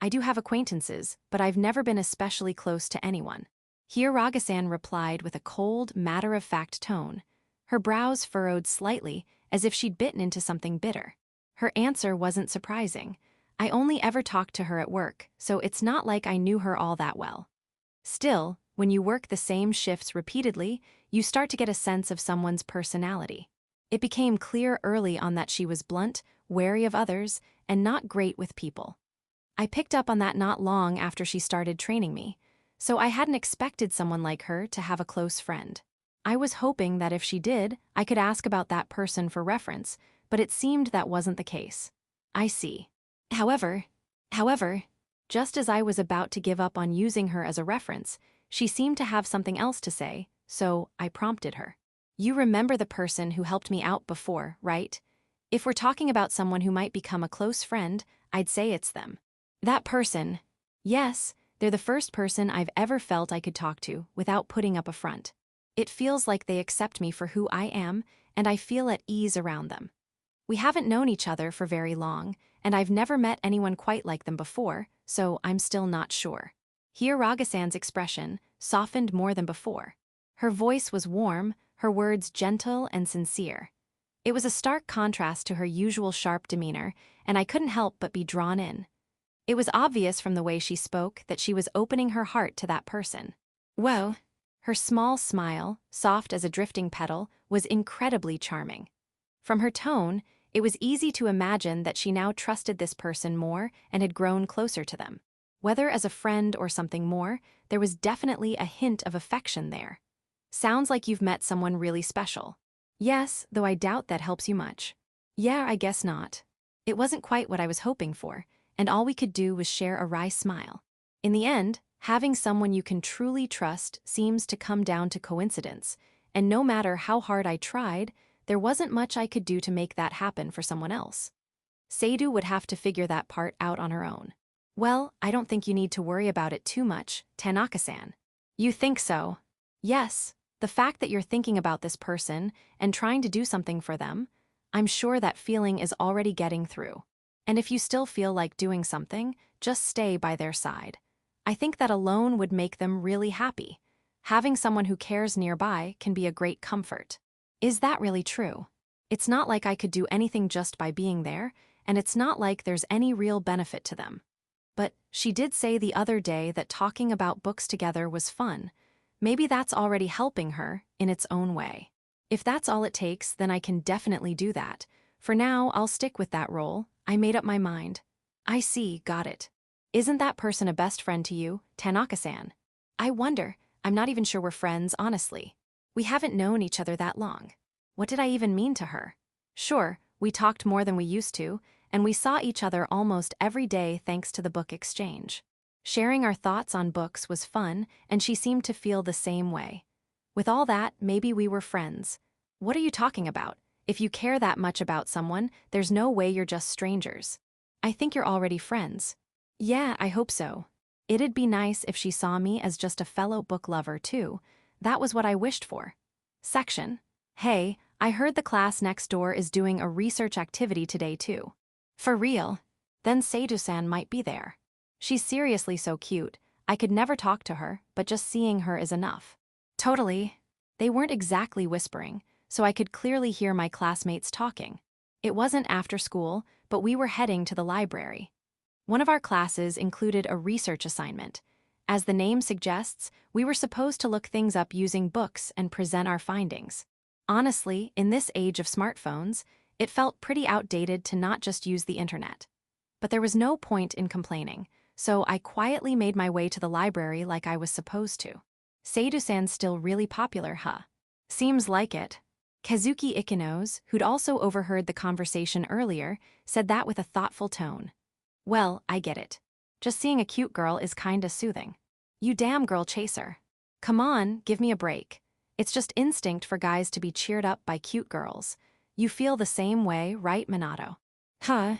I do have acquaintances, but I've never been especially close to anyone. Hiragi-san replied with a cold, matter-of-fact tone. Her brows furrowed slightly, as if she'd bitten into something bitter. Her answer wasn't surprising. I only ever talked to her at work, so it's not like I knew her all that well. Still, when you work the same shifts repeatedly, you start to get a sense of someone's personality. It became clear early on that she was blunt, wary of others, and not great with people. I picked up on that not long after she started training me, so I hadn't expected someone like her to have a close friend. I was hoping that if she did, I could ask about that person for reference, but it seemed that wasn't the case. I see. However, just as I was about to give up on using her as a reference, she seemed to have something else to say, so I prompted her. You remember the person who helped me out before, right? If we're talking about someone who might become a close friend, I'd say it's them. That person. Yes, they're the first person I've ever felt I could talk to without putting up a front. It feels like they accept me for who I am, and I feel at ease around them. We haven't known each other for very long, and I've never met anyone quite like them before, so I'm still not sure. Hiragi-san's expression softened more than before. Her voice was warm, her words gentle and sincere. It was a stark contrast to her usual sharp demeanor, and I couldn't help but be drawn in. It was obvious from the way she spoke that she was opening her heart to that person. Whoa! Her small smile, soft as a drifting petal, was incredibly charming. From her tone, it was easy to imagine that she now trusted this person more and had grown closer to them. Whether as a friend or something more, there was definitely a hint of affection there. Sounds like you've met someone really special. Yes, though I doubt that helps you much. Yeah, I guess not. It wasn't quite what I was hoping for, and all we could do was share a wry smile. In the end, having someone you can truly trust seems to come down to coincidence, and no matter how hard I tried, there wasn't much I could do to make that happen for someone else. Sadu would have to figure that part out on her own. Well, I don't think you need to worry about it too much, Tanaka-san. You think so? Yes, the fact that you're thinking about this person and trying to do something for them, I'm sure that feeling is already getting through. And if you still feel like doing something, just stay by their side. I think that alone would make them really happy. Having someone who cares nearby can be a great comfort. Is that really true? It's not like I could do anything just by being there, and it's not like there's any real benefit to them. But she did say the other day that talking about books together was fun. Maybe that's already helping her in its own way. If that's all it takes, then I can definitely do that. For now, I'll stick with that role. I made up my mind. I see, got it. Isn't that person a best friend to you, Tanaka-san? I wonder, I'm not even sure we're friends, honestly. We haven't known each other that long. What did I even mean to her? Sure, we talked more than we used to, and we saw each other almost every day thanks to the book exchange. Sharing our thoughts on books was fun, and she seemed to feel the same way. With all that, maybe we were friends. What are you talking about? If you care that much about someone, there's no way you're just strangers. I think you're already friends. Yeah, I hope so. It'd be nice if she saw me as just a fellow book lover, too. That was what I wished for. Section. Hey, I heard the class next door is doing a research activity today, too. For real? Then Sadu-san might be there. She's seriously so cute. I could never talk to her, but just seeing her is enough. Totally. They weren't exactly whispering, so I could clearly hear my classmates talking. It wasn't after school, but we were heading to the library. One of our classes included a research assignment. As the name suggests, we were supposed to look things up using books and present our findings. Honestly, in this age of smartphones, it felt pretty outdated to not just use the internet. But there was no point in complaining, so I quietly made my way to the library like I was supposed to. Seidu-san's still really popular, huh? Seems like it. Kazuki Ikenos, who'd also overheard the conversation earlier, said that with a thoughtful tone. Well, I get it. Just seeing a cute girl is kinda soothing. You damn girl chaser. Come on, give me a break. It's just instinct for guys to be cheered up by cute girls. You feel the same way, right, Minato? Huh?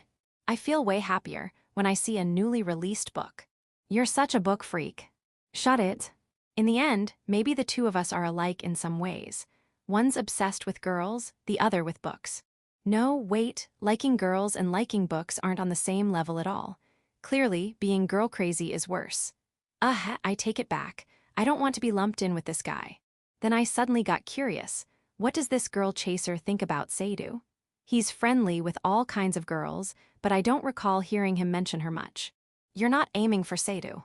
I feel way happier when I see a newly released book. You're such a book freak. Shut it. In the end, maybe the two of us are alike in some ways. One's obsessed with girls, the other with books. No, wait, liking girls and liking books aren't on the same level at all. Clearly, being girl crazy is worse. I take it back. I don't want to be lumped in with this guy. Then I suddenly got curious. What does this girl chaser think about Sadu? He's friendly with all kinds of girls, but I don't recall hearing him mention her much. You're not aiming for Sadu.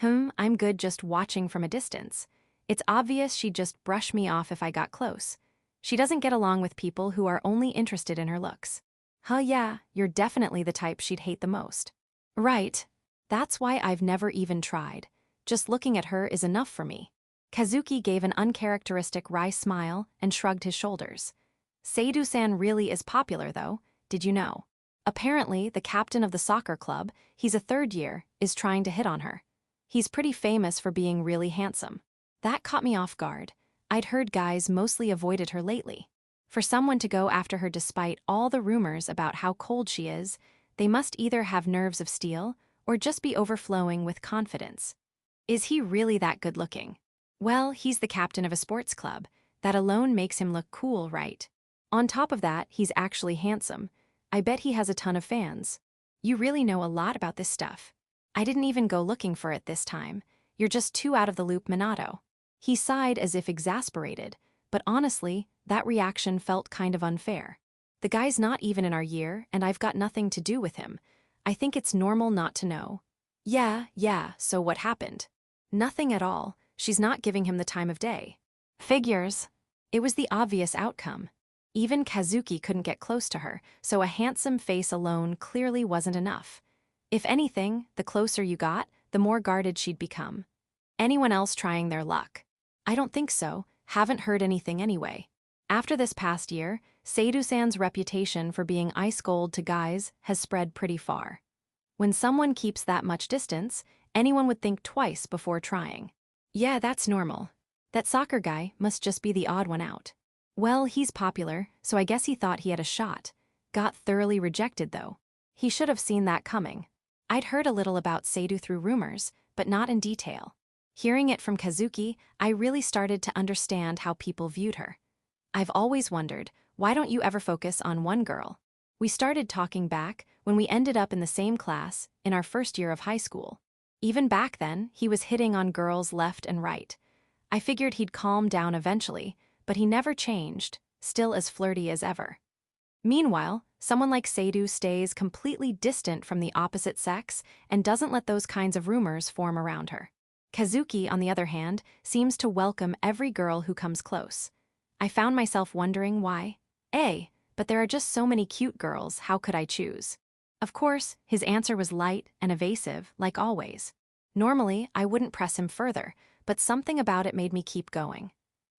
I'm good just watching from a distance. It's obvious she'd just brush me off if I got close. She doesn't get along with people who are only interested in her looks. Yeah, you're definitely the type she'd hate the most. Right. That's why I've never even tried. Just looking at her is enough for me. Kazuki gave an uncharacteristic wry smile and shrugged his shoulders. Seidu-san really is popular, though, did you know? Apparently, the captain of the soccer club, he's a third year, is trying to hit on her. He's pretty famous for being really handsome. That caught me off guard. I'd heard guys mostly avoided her lately. For someone to go after her despite all the rumors about how cold she is, they must either have nerves of steel or just be overflowing with confidence. Is he really that good-looking? Well, he's the captain of a sports club. That alone makes him look cool, right? On top of that, he's actually handsome. I bet he has a ton of fans. You really know a lot about this stuff. I didn't even go looking for it this time. You're just too out of the loop, Minato. He sighed as if exasperated, but honestly, that reaction felt kind of unfair. The guy's not even in our year, and I've got nothing to do with him. I think it's normal not to know. Yeah, so what happened? Nothing at all. She's not giving him the time of day. Figures. It was the obvious outcome. Even Kazuki couldn't get close to her, so a handsome face alone clearly wasn't enough. If anything, the closer you got, the more guarded she'd become. Anyone else trying their luck? I don't think so, haven't heard anything anyway. After this past year, Seidu-san's reputation for being ice cold to guys has spread pretty far. When someone keeps that much distance, anyone would think twice before trying. Yeah, that's normal. That soccer guy must just be the odd one out. Well, he's popular, so I guess he thought he had a shot. Got thoroughly rejected, though. He should have seen that coming. I'd heard a little about Sadu through rumors, but not in detail. Hearing it from Kazuki, I really started to understand how people viewed her. I've always wondered, why don't you ever focus on one girl? We started talking back when we ended up in the same class in our first year of high school. Even back then, he was hitting on girls left and right. I figured he'd calm down eventually, but he never changed, still as flirty as ever. Meanwhile, someone like Sadu stays completely distant from the opposite sex and doesn't let those kinds of rumors form around her. Kazuki, on the other hand, seems to welcome every girl who comes close. I found myself wondering why. But there are just so many cute girls, how could I choose? Of course, his answer was light and evasive, like always. Normally, I wouldn't press him further, but something about it made me keep going.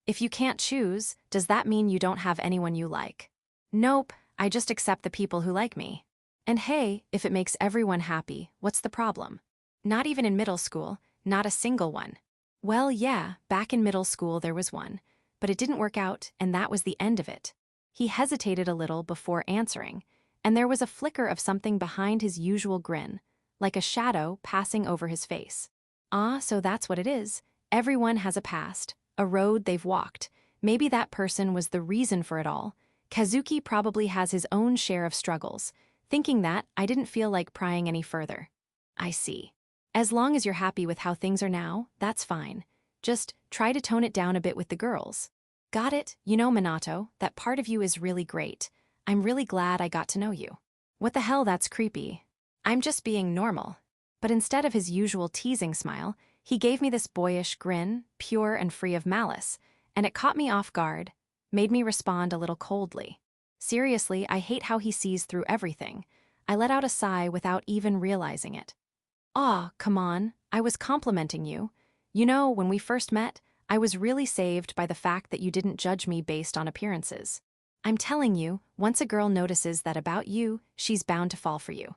If you can't choose, does that mean you don't have anyone you like? Nope, I just accept the people who like me. And hey, if it makes everyone happy, what's the problem? Not even in middle school, not a single one. Well, yeah, back in middle school there was one, but it didn't work out, and that was the end of it. He hesitated a little before answering, and there was a flicker of something behind his usual grin, like a shadow passing over his face. Ah, so that's what it is. Everyone has a past, a road they've walked. Maybe that person was the reason for it all. Kazuki probably has his own share of struggles. Thinking that, I didn't feel like prying any further. I see. As long as you're happy with how things are now, that's fine. Just try to tone it down a bit with the girls. Got it? You know, Minato, that part of you is really great. I'm really glad I got to know you. What the hell, that's creepy. I'm just being normal. But instead of his usual teasing smile, he gave me this boyish grin, pure and free of malice, and it caught me off guard, made me respond a little coldly. Seriously, I hate how he sees through everything. I let out a sigh without even realizing it. Aw, come on, I was complimenting you. You know, when we first met, I was really saved by the fact that you didn't judge me based on appearances. I'm telling you, once a girl notices that about you, she's bound to fall for you.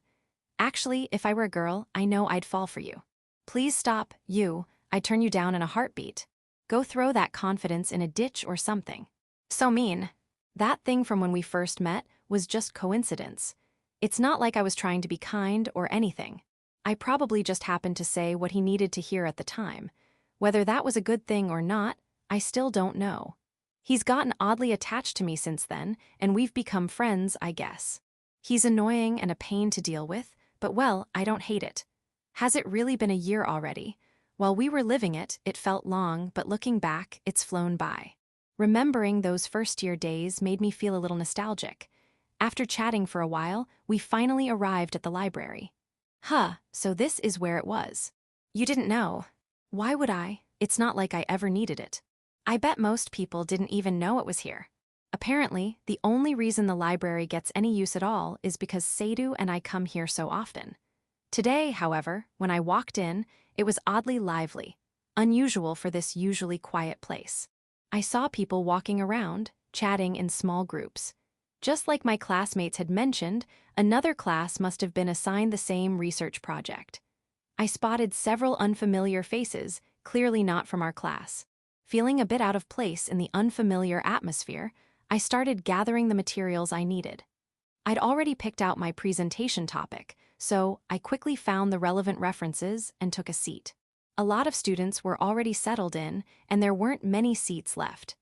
Actually, if I were a girl, I know I'd fall for you. Please stop, you. I'd turn you down in a heartbeat. Go throw that confidence in a ditch or something. So mean. That thing from when we first met was just coincidence. It's not like I was trying to be kind or anything. I probably just happened to say what he needed to hear at the time. Whether that was a good thing or not, I still don't know. He's gotten oddly attached to me since then, and we've become friends, I guess. He's annoying and a pain to deal with, but well, I don't hate it. Has it really been a year already? While we were living it, it felt long, but looking back, it's flown by. Remembering those first-year days made me feel a little nostalgic. After chatting for a while, we finally arrived at the library. So this is where it was. You didn't know. Why would I? It's not like I ever needed it. I bet most people didn't even know it was here. Apparently, the only reason the library gets any use at all is because Sadu and I come here so often. Today, however, when I walked in, it was oddly lively, unusual for this usually quiet place. I saw people walking around, chatting in small groups. Just like my classmates had mentioned, another class must have been assigned the same research project. I spotted several unfamiliar faces, clearly not from our class. Feeling a bit out of place in the unfamiliar atmosphere, I started gathering the materials I needed. I'd already picked out my presentation topic, so I quickly found the relevant references and took a seat. A lot of students were already settled in, and there weren't many seats left.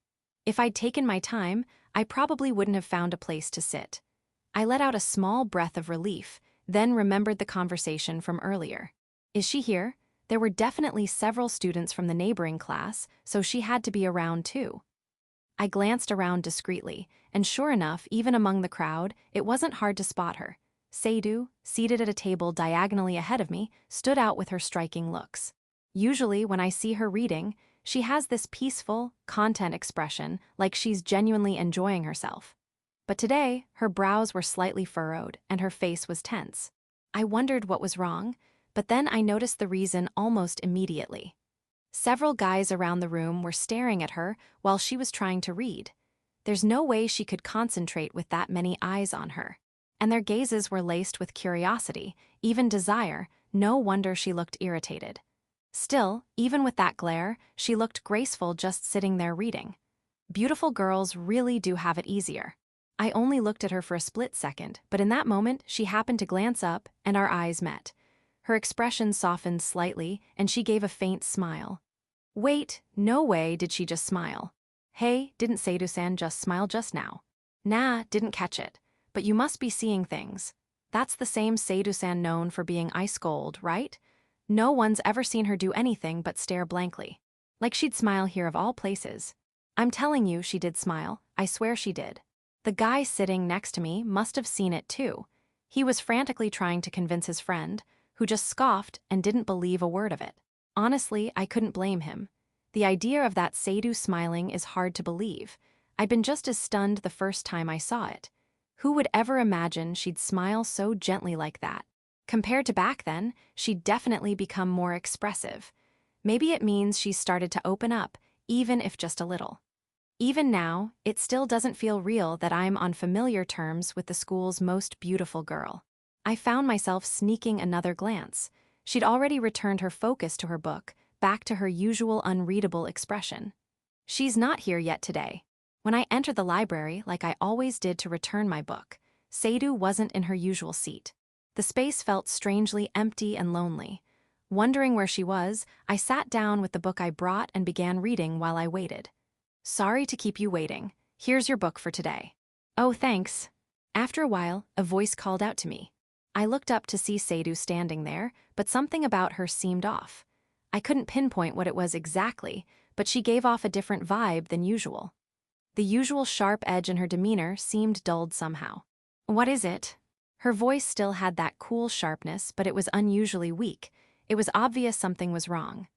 If I'd taken my time, I probably wouldn't have found a place to sit. I let out a small breath of relief, then remembered the conversation from earlier. Is she here? There were definitely several students from the neighboring class, so she had to be around too. I glanced around discreetly, and sure enough, even among the crowd, it wasn't hard to spot her. Sadu, seated at a table diagonally ahead of me, stood out with her striking looks. Usually, when I see her reading, she has this peaceful, content expression, like she's genuinely enjoying herself. But today, her brows were slightly furrowed, and her face was tense. I wondered what was wrong, but then I noticed the reason almost immediately. Several guys around the room were staring at her while she was trying to read. There's no way she could concentrate with that many eyes on her. And their gazes were laced with curiosity, even desire. No wonder she looked irritated. Still, even with that glare, she looked graceful just sitting there reading. Beautiful girls really do have it easier. I only looked at her for a split second, but in that moment, she happened to glance up, and our eyes met. Her expression softened slightly, and she gave a faint smile. Wait, no way did she just smile. Hey, didn't Sadu-san just smile just now? Nah, didn't catch it. But you must be seeing things. That's the same Sadu-san known for being ice cold, right? No one's ever seen her do anything but stare blankly. Like she'd smile here of all places. I'm telling you she did smile, I swear she did. The guy sitting next to me must have seen it too. He was frantically trying to convince his friend, who just scoffed and didn't believe a word of it. Honestly, I couldn't blame him. The idea of that Sadu smiling is hard to believe. I'd been just as stunned the first time I saw it. Who would ever imagine she'd smile so gently like that? Compared to back then, she'd definitely become more expressive. Maybe it means she's started to open up, even if just a little. Even now, it still doesn't feel real that I'm on familiar terms with the school's most beautiful girl. I found myself sneaking another glance. She'd already returned her focus to her book, back to her usual unreadable expression. She's not here yet today. When I entered the library, like I always did to return my book, Sadu wasn't in her usual seat. The space felt strangely empty and lonely. Wondering where she was, I sat down with the book I brought and began reading while I waited. Sorry to keep you waiting. Here's your book for today. Oh, thanks. After a while, a voice called out to me. I looked up to see Sadu standing there, but something about her seemed off. I couldn't pinpoint what it was exactly, but she gave off a different vibe than usual. The usual sharp edge in her demeanor seemed dulled somehow. What is it? Her voice still had that cool sharpness, but it was unusually weak. It was obvious something was wrong.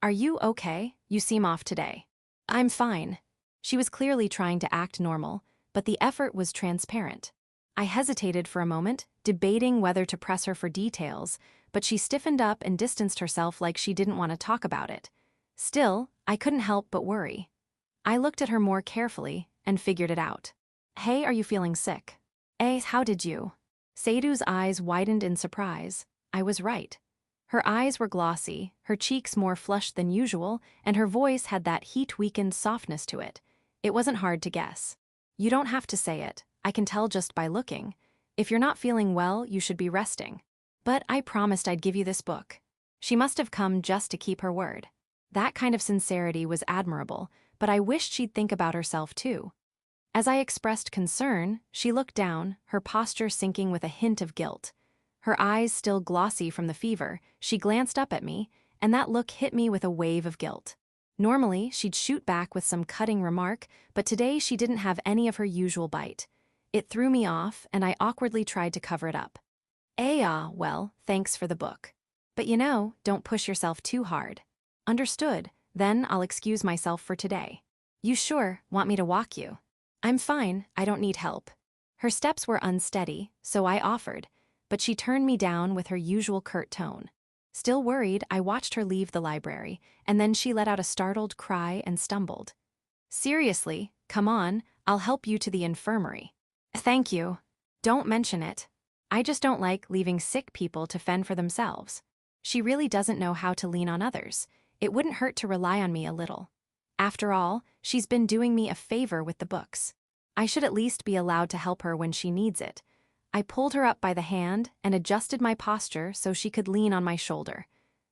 Are you okay? You seem off today. I'm fine. She was clearly trying to act normal, but the effort was transparent. I hesitated for a moment, debating whether to press her for details, but she stiffened up and distanced herself like she didn't want to talk about it. Still, I couldn't help but worry. I looked at her more carefully and figured it out. Hey, are you feeling sick? How did you? Sadu's eyes widened in surprise. I was right. Her eyes were glossy, her cheeks more flushed than usual, and her voice had that heat-weakened softness to it. It wasn't hard to guess. You don't have to say it. I can tell just by looking. If you're not feeling well, you should be resting. But I promised I'd give you this book. She must have come just to keep her word. That kind of sincerity was admirable, but I wished she'd think about herself too. As I expressed concern, she looked down, her posture sinking with a hint of guilt. Her eyes still glossy from the fever, she glanced up at me, and that look hit me with a wave of guilt. Normally, she'd shoot back with some cutting remark, but today she didn't have any of her usual bite. It threw me off, and I awkwardly tried to cover it up. Well, thanks for the book. But don't push yourself too hard. Understood, then I'll excuse myself for today. You sure want me to walk you? I'm fine, I don't need help. Her steps were unsteady, so I offered, but she turned me down with her usual curt tone. Still worried, I watched her leave the library, and then she let out a startled cry and stumbled. Seriously, come on, I'll help you to the infirmary. Thank you. Don't mention it. I just don't like leaving sick people to fend for themselves. She really doesn't know how to lean on others. It wouldn't hurt to rely on me a little. After all, she's been doing me a favor with the books. I should at least be allowed to help her when she needs it. I pulled her up by the hand and adjusted my posture so she could lean on my shoulder.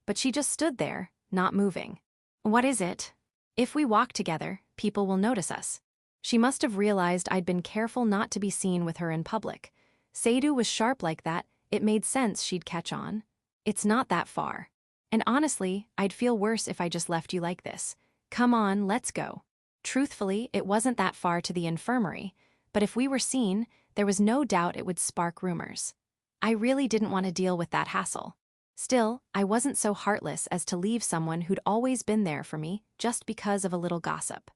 But she just stood there, not moving. What is it? If we walk together, people will notice us. She must have realized I'd been careful not to be seen with her in public. Sadu was sharp like that, it made sense she'd catch on. It's not that far. And honestly, I'd feel worse if I just left you like this. Come on, let's go. Truthfully, it wasn't that far to the infirmary, but if we were seen, there was no doubt it would spark rumors. I really didn't want to deal with that hassle. Still, I wasn't so heartless as to leave someone who'd always been there for me just because of a little gossip.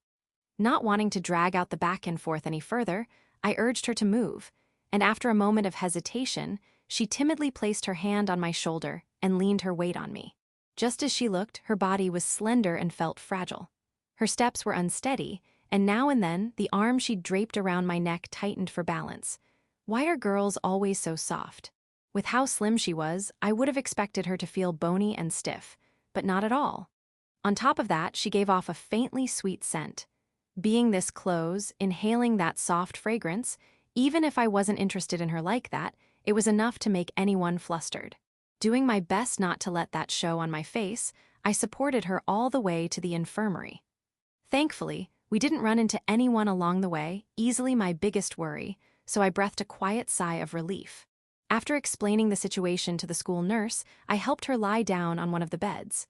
Not wanting to drag out the back and forth any further, I urged her to move, and after a moment of hesitation, she timidly placed her hand on my shoulder and leaned her weight on me. Just as she looked, her body was slender and felt fragile. Her steps were unsteady, and now and then, the arm she'd draped around my neck tightened for balance. Why are girls always so soft? With how slim she was, I would have expected her to feel bony and stiff, but not at all. On top of that, she gave off a faintly sweet scent. Being this close, inhaling that soft fragrance, even if I wasn't interested in her like that, it was enough to make anyone flustered. Doing my best not to let that show on my face, I supported her all the way to the infirmary. Thankfully, we didn't run into anyone along the way, easily my biggest worry, so I breathed a quiet sigh of relief. After explaining the situation to the school nurse, I helped her lie down on one of the beds.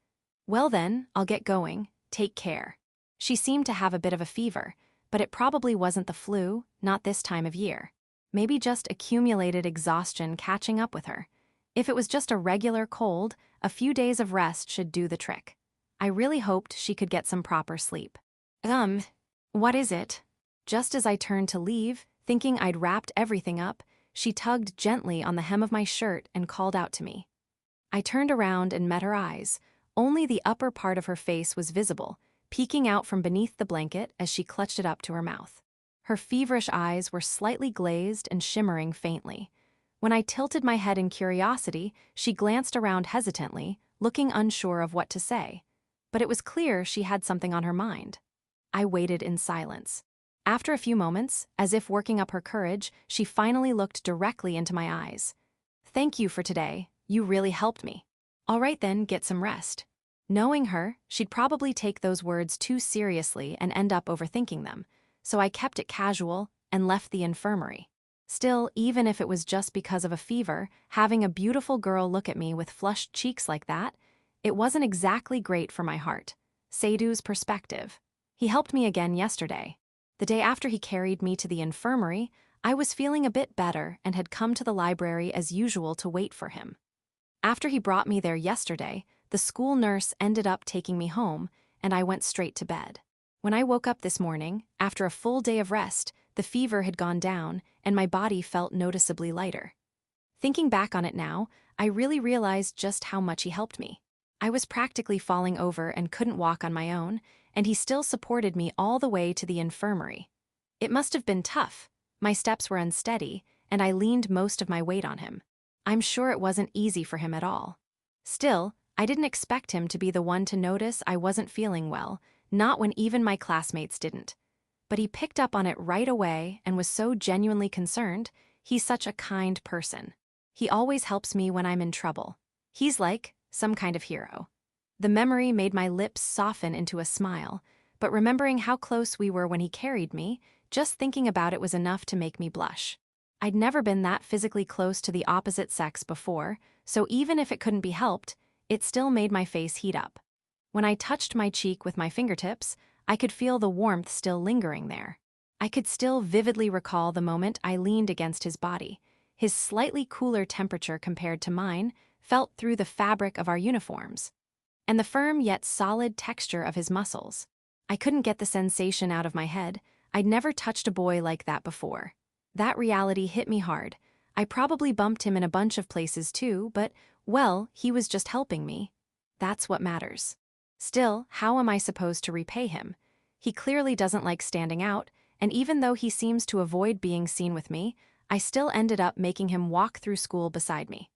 Well then, I'll get going. Take care. She seemed to have a bit of a fever, but it probably wasn't the flu, not this time of year. Maybe just accumulated exhaustion catching up with her. If it was just a regular cold, a few days of rest should do the trick. I really hoped she could get some proper sleep. What is it? Just as I turned to leave, thinking I'd wrapped everything up, she tugged gently on the hem of my shirt and called out to me. I turned around and met her eyes. Only the upper part of her face was visible, peeking out from beneath the blanket as she clutched it up to her mouth. Her feverish eyes were slightly glazed and shimmering faintly. When I tilted my head in curiosity, she glanced around hesitantly, looking unsure of what to say. But it was clear she had something on her mind. I waited in silence. After a few moments, as if working up her courage, she finally looked directly into my eyes. "Thank you for today. You really helped me." "All right then, get some rest." Knowing her, she'd probably take those words too seriously and end up overthinking them, so I kept it casual and left the infirmary. Still, even if it was just because of a fever, having a beautiful girl look at me with flushed cheeks like that, it wasn't exactly great for my heart. Sadu's perspective. He helped me again yesterday. The day after he carried me to the infirmary, I was feeling a bit better and had come to the library as usual to wait for him. After he brought me there yesterday, the school nurse ended up taking me home, and I went straight to bed. When I woke up this morning, after a full day of rest, the fever had gone down, and my body felt noticeably lighter. Thinking back on it now, I really realized just how much he helped me. I was practically falling over and couldn't walk on my own, and he still supported me all the way to the infirmary. It must have been tough. My steps were unsteady, and I leaned most of my weight on him. I'm sure it wasn't easy for him at all. Still, I didn't expect him to be the one to notice I wasn't feeling well, not when even my classmates didn't. But he picked up on it right away and was so genuinely concerned. He's such a kind person. He always helps me when I'm in trouble. He's like some kind of hero. The memory made my lips soften into a smile, but remembering how close we were when he carried me, just thinking about it was enough to make me blush. I'd never been that physically close to the opposite sex before, so even if it couldn't be helped, it still made my face heat up. When I touched my cheek with my fingertips, I could feel the warmth still lingering there. I could still vividly recall the moment I leaned against his body. His slightly cooler temperature compared to mine felt through the fabric of our uniforms, and the firm yet solid texture of his muscles. I couldn't get the sensation out of my head. I'd never touched a boy like that before. That reality hit me hard. I probably bumped him in a bunch of places too, but, well, he was just helping me. That's what matters. Still, how am I supposed to repay him? He clearly doesn't like standing out, and even though he seems to avoid being seen with me, I still ended up making him walk through school beside me.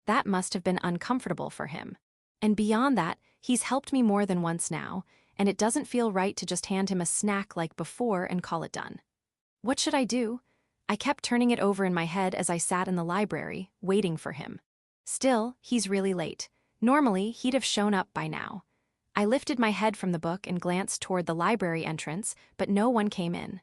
That must have been uncomfortable for him. And beyond that, he's helped me more than once now, and it doesn't feel right to just hand him a snack like before and call it done. What should I do? I kept turning it over in my head as I sat in the library, waiting for him. Still, he's really late. Normally, he'd have shown up by now. I lifted my head from the book and glanced toward the library entrance, but no one came in.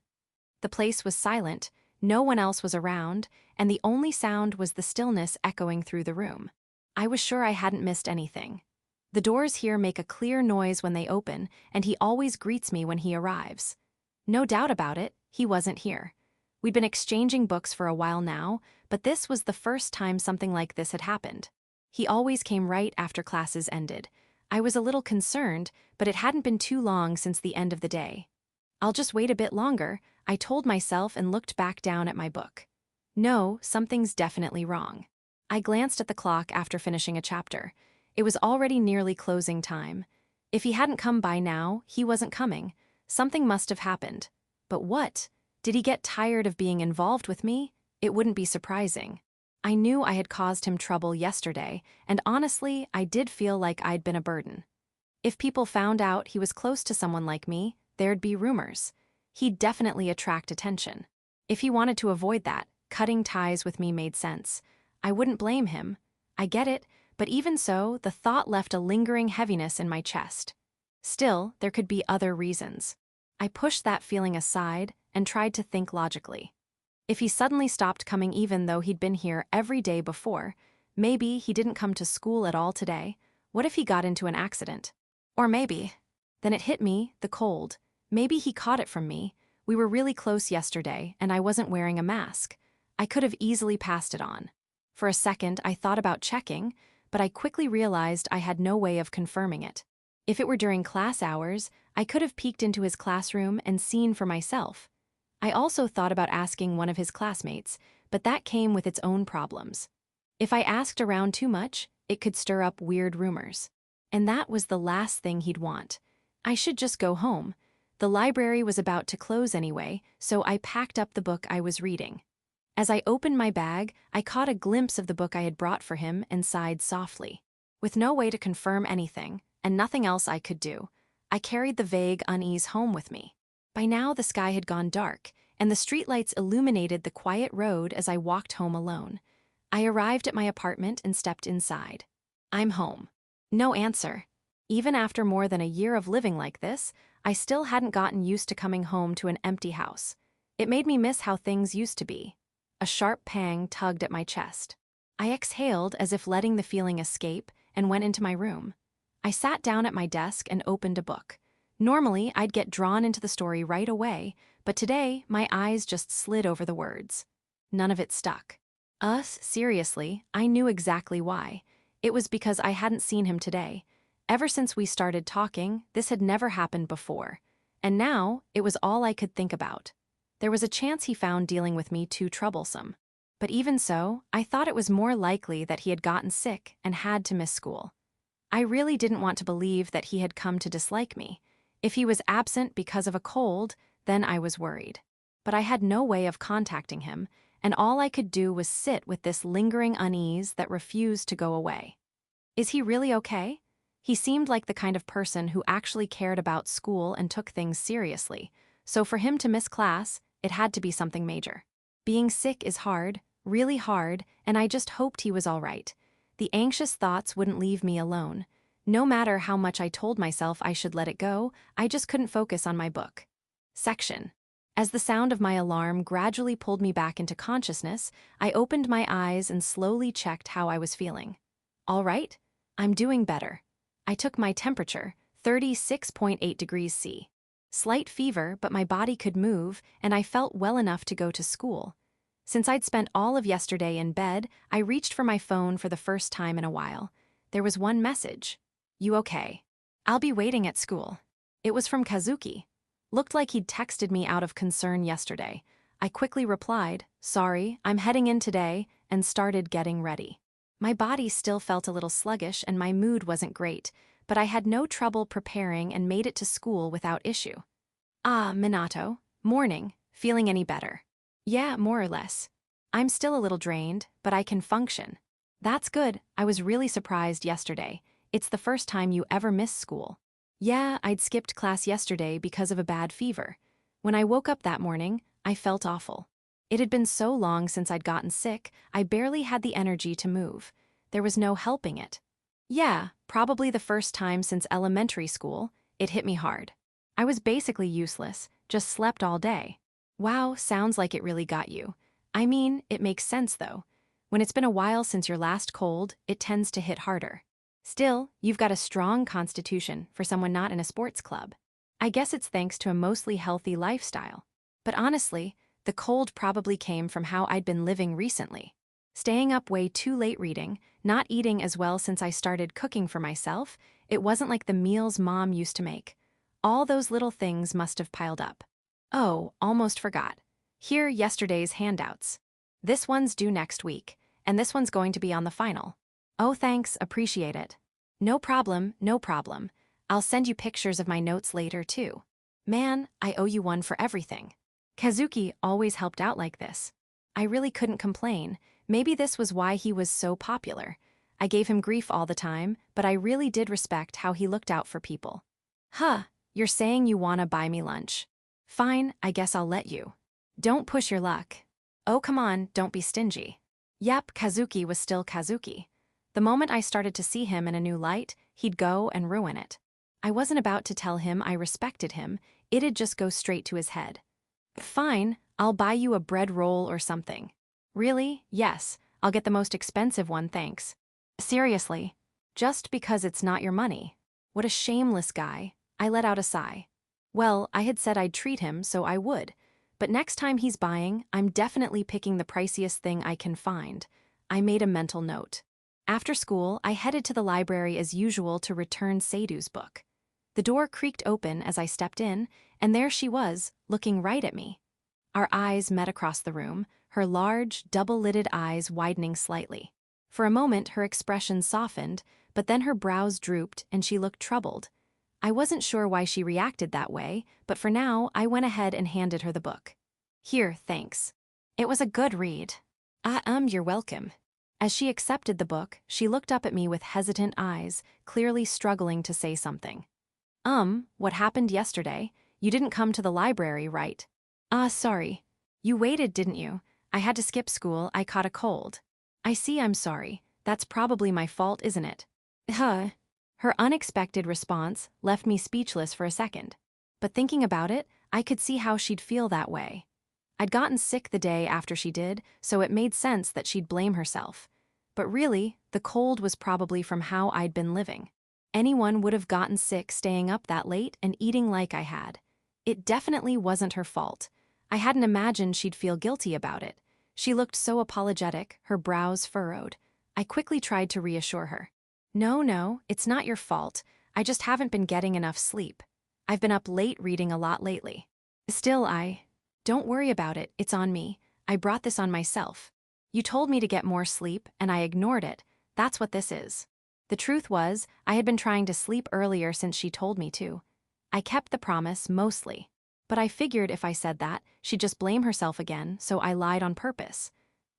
The place was silent, no one else was around, and the only sound was the stillness echoing through the room. I was sure I hadn't missed anything. The doors here make a clear noise when they open, and he always greets me when he arrives. No doubt about it, he wasn't here. We'd been exchanging books for a while now, but this was the first time something like this had happened. He always came right after classes ended. I was a little concerned, but it hadn't been too long since the end of the day. I'll just wait a bit longer, I told myself and looked back down at my book. No, something's definitely wrong. I glanced at the clock after finishing a chapter. It was already nearly closing time. If he hadn't come by now, he wasn't coming. Something must have happened. But what? Did he get tired of being involved with me? It wouldn't be surprising. I knew I had caused him trouble yesterday, and honestly, I did feel like I'd been a burden. If people found out he was close to someone like me, there'd be rumors. He'd definitely attract attention. If he wanted to avoid that, cutting ties with me made sense. I wouldn't blame him. I get it, but even so, the thought left a lingering heaviness in my chest. Still, there could be other reasons. I pushed that feeling aside and tried to think logically. If he suddenly stopped coming even though he'd been here every day before, maybe he didn't come to school at all today. What if he got into an accident? Or maybe. Then it hit me, the cold. Maybe he caught it from me. We were really close yesterday, and I wasn't wearing a mask. I could have easily passed it on. For a second, I thought about checking, but I quickly realized I had no way of confirming it. If it were during class hours, I could have peeked into his classroom and seen for myself. I also thought about asking one of his classmates, but that came with its own problems. If I asked around too much, it could stir up weird rumors. And that was the last thing he'd want. I should just go home. The library was about to close anyway, so I packed up the book I was reading. As I opened my bag, I caught a glimpse of the book I had brought for him and sighed softly. With no way to confirm anything, and nothing else I could do, I carried the vague unease home with me. By now the sky had gone dark, and the streetlights illuminated the quiet road as I walked home alone. I arrived at my apartment and stepped inside. I'm home. No answer. Even after more than a year of living like this, I still hadn't gotten used to coming home to an empty house. It made me miss how things used to be. A sharp pang tugged at my chest. I exhaled as if letting the feeling escape and went into my room. I sat down at my desk and opened a book. Normally, I'd get drawn into the story right away, but today, my eyes just slid over the words. None of it stuck. Seriously, I knew exactly why. It was because I hadn't seen him today. Ever since we started talking, this had never happened before. And now, it was all I could think about. There was a chance he found dealing with me too troublesome. But even so, I thought it was more likely that he had gotten sick and had to miss school. I really didn't want to believe that he had come to dislike me. If he was absent because of a cold, then I was worried. But I had no way of contacting him, and all I could do was sit with this lingering unease that refused to go away. Is he really okay? He seemed like the kind of person who actually cared about school and took things seriously, so for him to miss class, it had to be something major. Being sick is hard, really hard, and I just hoped he was all right. The anxious thoughts wouldn't leave me alone. No matter how much I told myself I should let it go, I just couldn't focus on my book. Section. As the sound of my alarm gradually pulled me back into consciousness, I opened my eyes and slowly checked how I was feeling. All right, I'm doing better. I took my temperature, 36.8 degrees C. Slight fever, but my body could move, and I felt well enough to go to school. Since I'd spent all of yesterday in bed, I reached for my phone for the first time in a while. There was one message. You okay? I'll be waiting at school. It was from Kazuki. Looked like he'd texted me out of concern yesterday. I quickly replied, sorry, I'm heading in today, and started getting ready. My body still felt a little sluggish and my mood wasn't great, but I had no trouble preparing and made it to school without issue. Minato. Morning. Feeling any better? Yeah, more or less. I'm still a little drained, but I can function. That's good. I was really surprised yesterday. It's the first time you ever missed school. Yeah, I'd skipped class yesterday because of a bad fever. When I woke up that morning, I felt awful. It had been so long since I'd gotten sick, I barely had the energy to move. There was no helping it. Yeah, probably the first time since elementary school, it hit me hard. I was basically useless, just slept all day. Wow, sounds like it really got you. I mean, it makes sense though. When it's been a while since your last cold, it tends to hit harder. Still, you've got a strong constitution for someone not in a sports club. I guess it's thanks to a mostly healthy lifestyle. But honestly, the cold probably came from how I'd been living recently. Staying up way too late reading, not eating as well since I started cooking for myself, it wasn't like the meals Mom used to make. All those little things must have piled up. Oh, almost forgot. Here are yesterday's handouts. This one's due next week, and this one's going to be on the final. Oh, thanks, appreciate it. No problem, no problem. I'll send you pictures of my notes later, too. Man, I owe you one for everything. Kazuki always helped out like this. I really couldn't complain. Maybe this was why he was so popular. I gave him grief all the time, but I really did respect how he looked out for people. You're saying you wanna buy me lunch. Fine, I guess I'll let you. Don't push your luck. Oh, come on, don't be stingy. Yep, Kazuki was still Kazuki. The moment I started to see him in a new light, he'd go and ruin it. I wasn't about to tell him I respected him, it'd just go straight to his head. Fine, I'll buy you a bread roll or something. Really? Yes, I'll get the most expensive one, thanks. Seriously, just because it's not your money. What a shameless guy. I let out a sigh. Well, I had said I'd treat him, so I would. But next time he's buying, I'm definitely picking the priciest thing I can find. I made a mental note. After school, I headed to the library as usual to return Sadu's book. The door creaked open as I stepped in, and there she was, looking right at me. Our eyes met across the room, her large, double-lidded eyes widening slightly. For a moment, her expression softened, but then her brows drooped and she looked troubled. I wasn't sure why she reacted that way, but for now, I went ahead and handed her the book. Here, thanks. It was a good read. You're welcome. As she accepted the book, she looked up at me with hesitant eyes, clearly struggling to say something. What happened yesterday? You didn't come to the library, right? Sorry. You waited, didn't you? I had to skip school, I caught a cold. I see, I'm sorry. That's probably my fault, isn't it? Her unexpected response left me speechless for a second. But thinking about it, I could see how she'd feel that way. I'd gotten sick the day after she did, so it made sense that she'd blame herself. But really, the cold was probably from how I'd been living. Anyone would have gotten sick staying up that late and eating like I had. It definitely wasn't her fault. I hadn't imagined she'd feel guilty about it. She looked so apologetic, her brows furrowed. I quickly tried to reassure her. No, it's not your fault. I just haven't been getting enough sleep. I've been up late reading a lot lately. Still, Don't worry about it, it's on me. I brought this on myself. You told me to get more sleep, and I ignored it. That's what this is. The truth was, I had been trying to sleep earlier since she told me to. I kept the promise, mostly. But I figured if I said that, she'd just blame herself again, so I lied on purpose.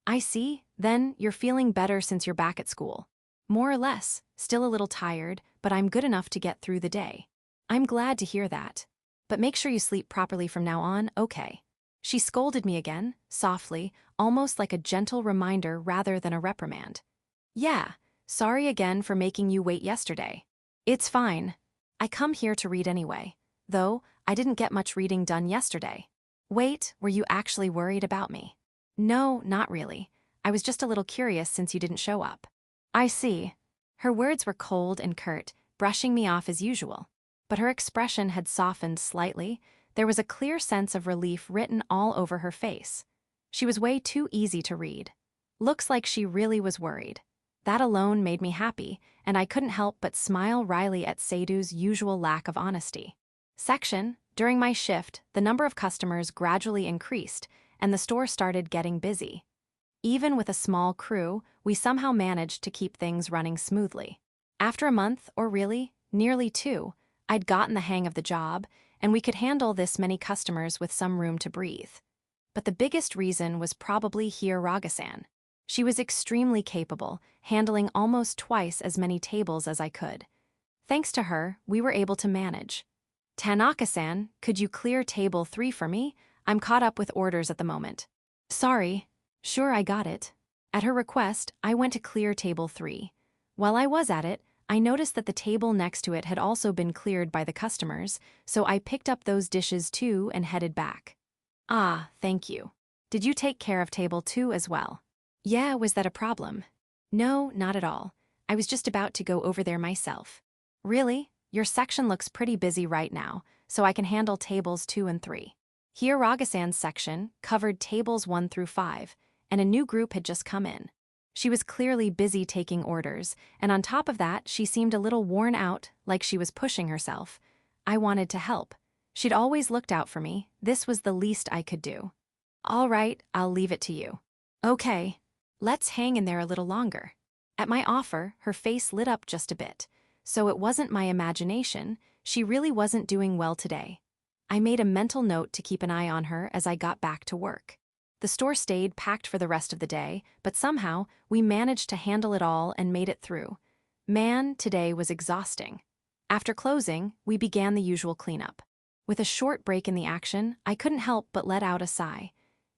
I see, then you're feeling better since you're back at school. More or less, still a little tired, but I'm good enough to get through the day. I'm glad to hear that. But make sure you sleep properly from now on, okay? She scolded me again, softly, almost like a gentle reminder rather than a reprimand. Yeah, sorry again for making you wait yesterday. It's fine. I come here to read anyway, though I didn't get much reading done yesterday. Wait, were you actually worried about me? No, not really. I was just a little curious since you didn't show up. I see. Her words were cold and curt, brushing me off as usual. But her expression had softened slightly. There was a clear sense of relief written all over her face. She was way too easy to read. Looks like she really was worried. That alone made me happy, and I couldn't help but smile wryly at Sadu's usual lack of honesty. During my shift, the number of customers gradually increased, and the store started getting busy. Even with a small crew, we somehow managed to keep things running smoothly. After a month, or really, nearly 2, I'd gotten the hang of the job, and we could handle this many customers with some room to breathe. But the biggest reason was probably Hiragasan. She was extremely capable, handling almost twice as many tables as I could. Thanks to her, we were able to manage. Tanaka-san, could you clear table 3 for me? I'm caught up with orders at the moment. Sorry. Sure, I got it. At her request, I went to clear table 3. While I was at it, I noticed that the table next to it had also been cleared by the customers, so I picked up those dishes too and headed back. Thank you. Did you take care of table 2 as well? Yeah, was that a problem? No, not at all. I was just about to go over there myself. Really? Your section looks pretty busy right now, so I can handle tables 2 and 3. Hiragasan's section covered tables 1 through 5, and a new group had just come in. She was clearly busy taking orders, and on top of that, she seemed a little worn out, like she was pushing herself. I wanted to help. She'd always looked out for me. This was the least I could do. All right, I'll leave it to you. Okay. Let's hang in there a little longer. At my offer, her face lit up just a bit. So it wasn't my imagination, she really wasn't doing well today. I made a mental note to keep an eye on her as I got back to work. The store stayed packed for the rest of the day, but somehow we managed to handle it all and made it through. Man, today was exhausting. After closing, we began the usual cleanup. With a short break in the action, I couldn't help but let out a sigh.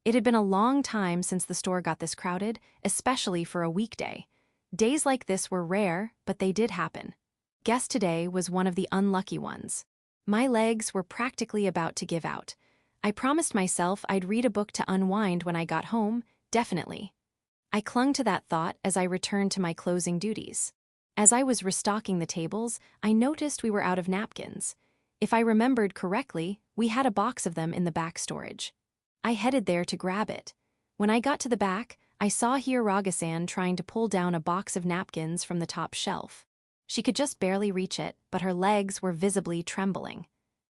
It had been a long time since the store got this crowded, especially for a weekday. Days like this were rare, but they did happen. Guess today was one of the unlucky ones. My legs were practically about to give out. I promised myself I'd read a book to unwind when I got home, definitely. I clung to that thought as I returned to my closing duties. As I was restocking the tables, I noticed we were out of napkins. If I remembered correctly, we had a box of them in the back storage. I headed there to grab it. When I got to the back, I saw Hiragasan trying to pull down a box of napkins from the top shelf. She could just barely reach it, but her legs were visibly trembling.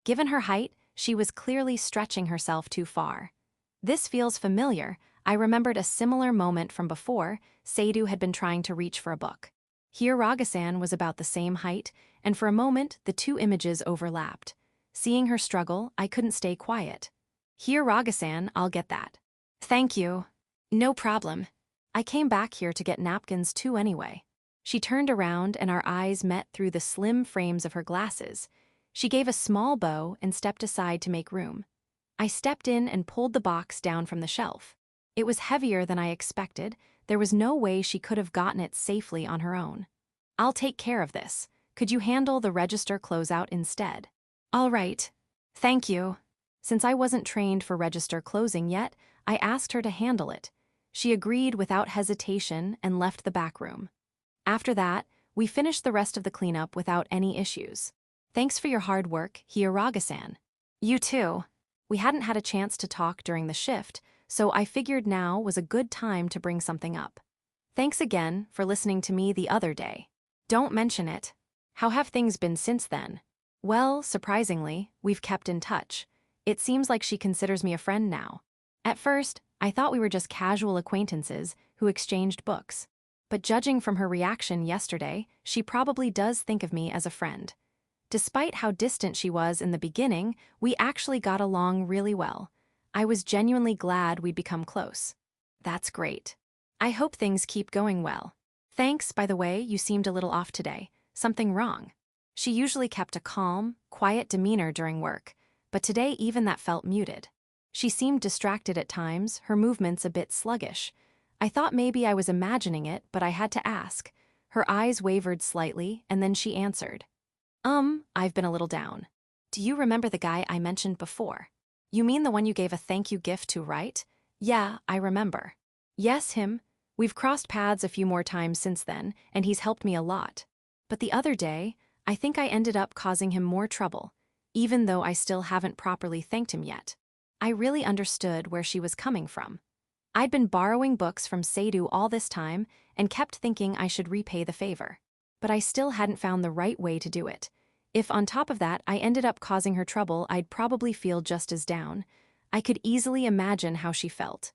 Given her height, she was clearly stretching herself too far. This feels familiar. I remembered a similar moment from before. Sadu had been trying to reach for a book. Here Ragasan was about the same height, and for a moment the two images overlapped. Seeing her struggle, I couldn't stay quiet. Here Ragasan, I'll get that. Thank you. No problem. I came back here to get napkins too anyway. She turned around and our eyes met through the slim frames of her glasses. She gave a small bow and stepped aside to make room. I stepped in and pulled the box down from the shelf. It was heavier than I expected. There was no way she could have gotten it safely on her own. I'll take care of this. Could you handle the register closeout instead? All right. Thank you. Since I wasn't trained for register closing yet, I asked her to handle it. She agreed without hesitation and left the back room. After that, we finished the rest of the cleanup without any issues. Thanks for your hard work, Hiyaraga-san. You too. We hadn't had a chance to talk during the shift, so I figured now was a good time to bring something up. Thanks again for listening to me the other day. Don't mention it. How have things been since then? Well, surprisingly, we've kept in touch. It seems like she considers me a friend now. At first, I thought we were just casual acquaintances who exchanged books. But judging from her reaction yesterday, she probably does think of me as a friend. Despite how distant she was in the beginning, we actually got along really well. I was genuinely glad we'd become close. That's great. I hope things keep going well. Thanks, by the way, you seemed a little off today. Something wrong? She usually kept a calm, quiet demeanor during work, but today even that felt muted. She seemed distracted at times, her movements a bit sluggish. I thought maybe I was imagining it, but I had to ask. Her eyes wavered slightly, and then she answered. I've been a little down. Do you remember the guy I mentioned before? You mean the one you gave a thank you gift to, right? Yeah, I remember. Yes, him. We've crossed paths a few more times since then, and he's helped me a lot. But the other day, I think I ended up causing him more trouble, even though I still haven't properly thanked him yet. I really understood where she was coming from. I'd been borrowing books from Sadu all this time and kept thinking I should repay the favor. But I still hadn't found the right way to do it. If on top of that I ended up causing her trouble, I'd probably feel just as down. I could easily imagine how she felt.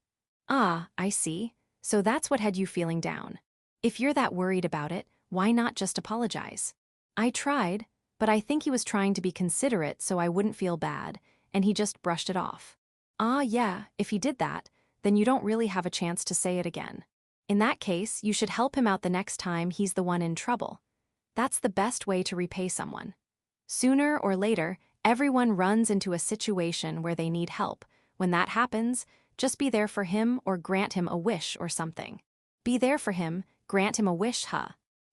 Ah, I see. So that's what had you feeling down. If you're that worried about it, why not just apologize? I tried, but I think he was trying to be considerate so I wouldn't feel bad, and he just brushed it off. Ah, yeah, if he did that, then you don't really have a chance to say it again. In that case, you should help him out the next time he's the one in trouble. That's the best way to repay someone. Sooner or later, everyone runs into a situation where they need help. When that happens, just be there for him or grant him a wish or something. Be there for him, grant him a wish, huh?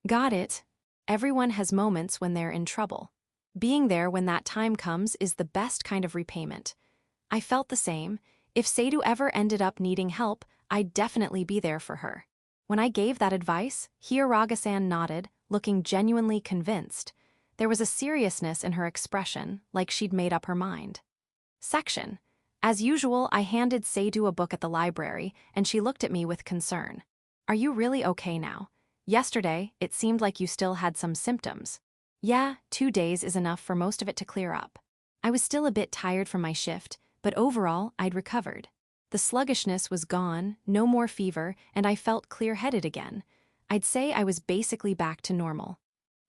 Got it. Everyone has moments when they're in trouble. Being there when that time comes is the best kind of repayment. I felt the same. If Sadu ever ended up needing help, I'd definitely be there for her. When I gave that advice, Hiyaraga-san nodded, looking genuinely convinced. There was a seriousness in her expression, like she'd made up her mind. Section. As usual, I handed Sadu a book at the library, and she looked at me with concern. Are you really okay now? Yesterday, it seemed like you still had some symptoms. Yeah, 2 days is enough for most of it to clear up. I was still a bit tired from my shift, but overall, I'd recovered. The sluggishness was gone, no more fever, and I felt clear-headed again. I'd say I was basically back to normal.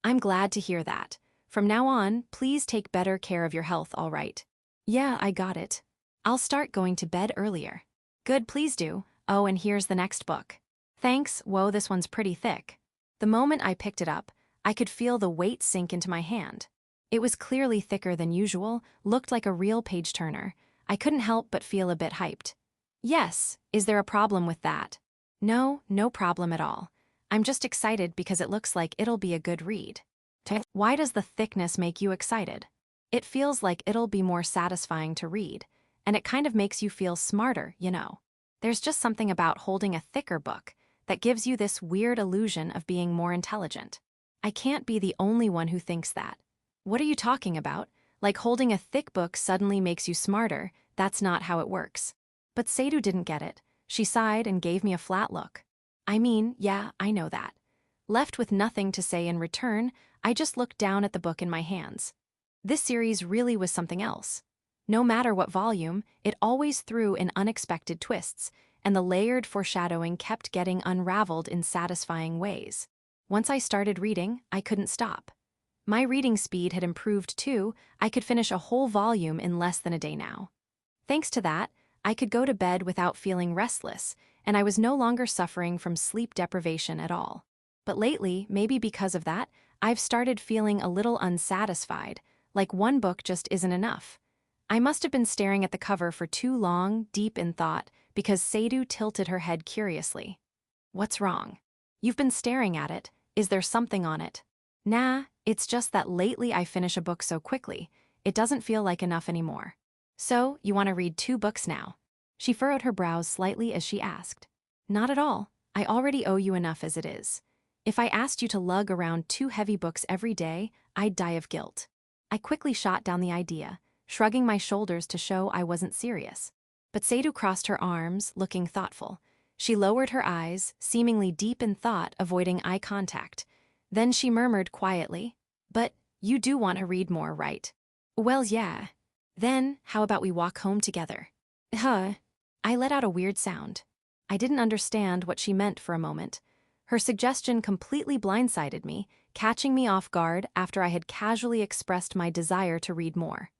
I'm glad to hear that. From now on, please take better care of your health, all right? Yeah, I got it. I'll start going to bed earlier. Good, please do. Oh, and here's the next book. Thanks. Whoa, this one's pretty thick. The moment I picked it up, I could feel the weight sink into my hand. It was clearly thicker than usual, looked like a real page-turner. I couldn't help but feel a bit hyped. Yes, is there a problem with that? No, no problem at all. I'm just excited because it looks like it'll be a good read. Why does the thickness make you excited? It feels like it'll be more satisfying to read, and it kind of makes you feel smarter, you know. There's just something about holding a thicker book that gives you this weird illusion of being more intelligent. I can't be the only one who thinks that. What are you talking about? Like holding a thick book suddenly makes you smarter? That's not how it works. But Sadu didn't get it. She sighed and gave me a flat look. I mean, yeah, I know that. Left with nothing to say in return, I just looked down at the book in my hands. This series really was something else. No matter what volume, it always threw in unexpected twists, and the layered foreshadowing kept getting unraveled in satisfying ways. Once I started reading, I couldn't stop. My reading speed had improved too. I could finish a whole volume in less than a day now. Thanks to that, I could go to bed without feeling restless, and I was no longer suffering from sleep deprivation at all. But lately, maybe because of that, I've started feeling a little unsatisfied, like one book just isn't enough. I must have been staring at the cover for too long, deep in thought, because Sadu tilted her head curiously. What's wrong? You've been staring at it. Is there something on it? Nah, it's just that lately I finish a book so quickly, it doesn't feel like enough anymore. So, you want to read 2 books now? She furrowed her brows slightly as she asked. Not at all. I already owe you enough as it is. If I asked you to lug around 2 heavy books every day, I'd die of guilt. I quickly shot down the idea, shrugging my shoulders to show I wasn't serious. But Sadu crossed her arms, looking thoughtful. She lowered her eyes, seemingly deep in thought, avoiding eye contact. Then she murmured quietly, "But you do want to read more, right?" "Well, yeah. Then, how about we walk home together?" Huh. I let out a weird sound. I didn't understand what she meant for a moment. Her suggestion completely blindsided me, catching me off guard after I had casually expressed my desire to read more.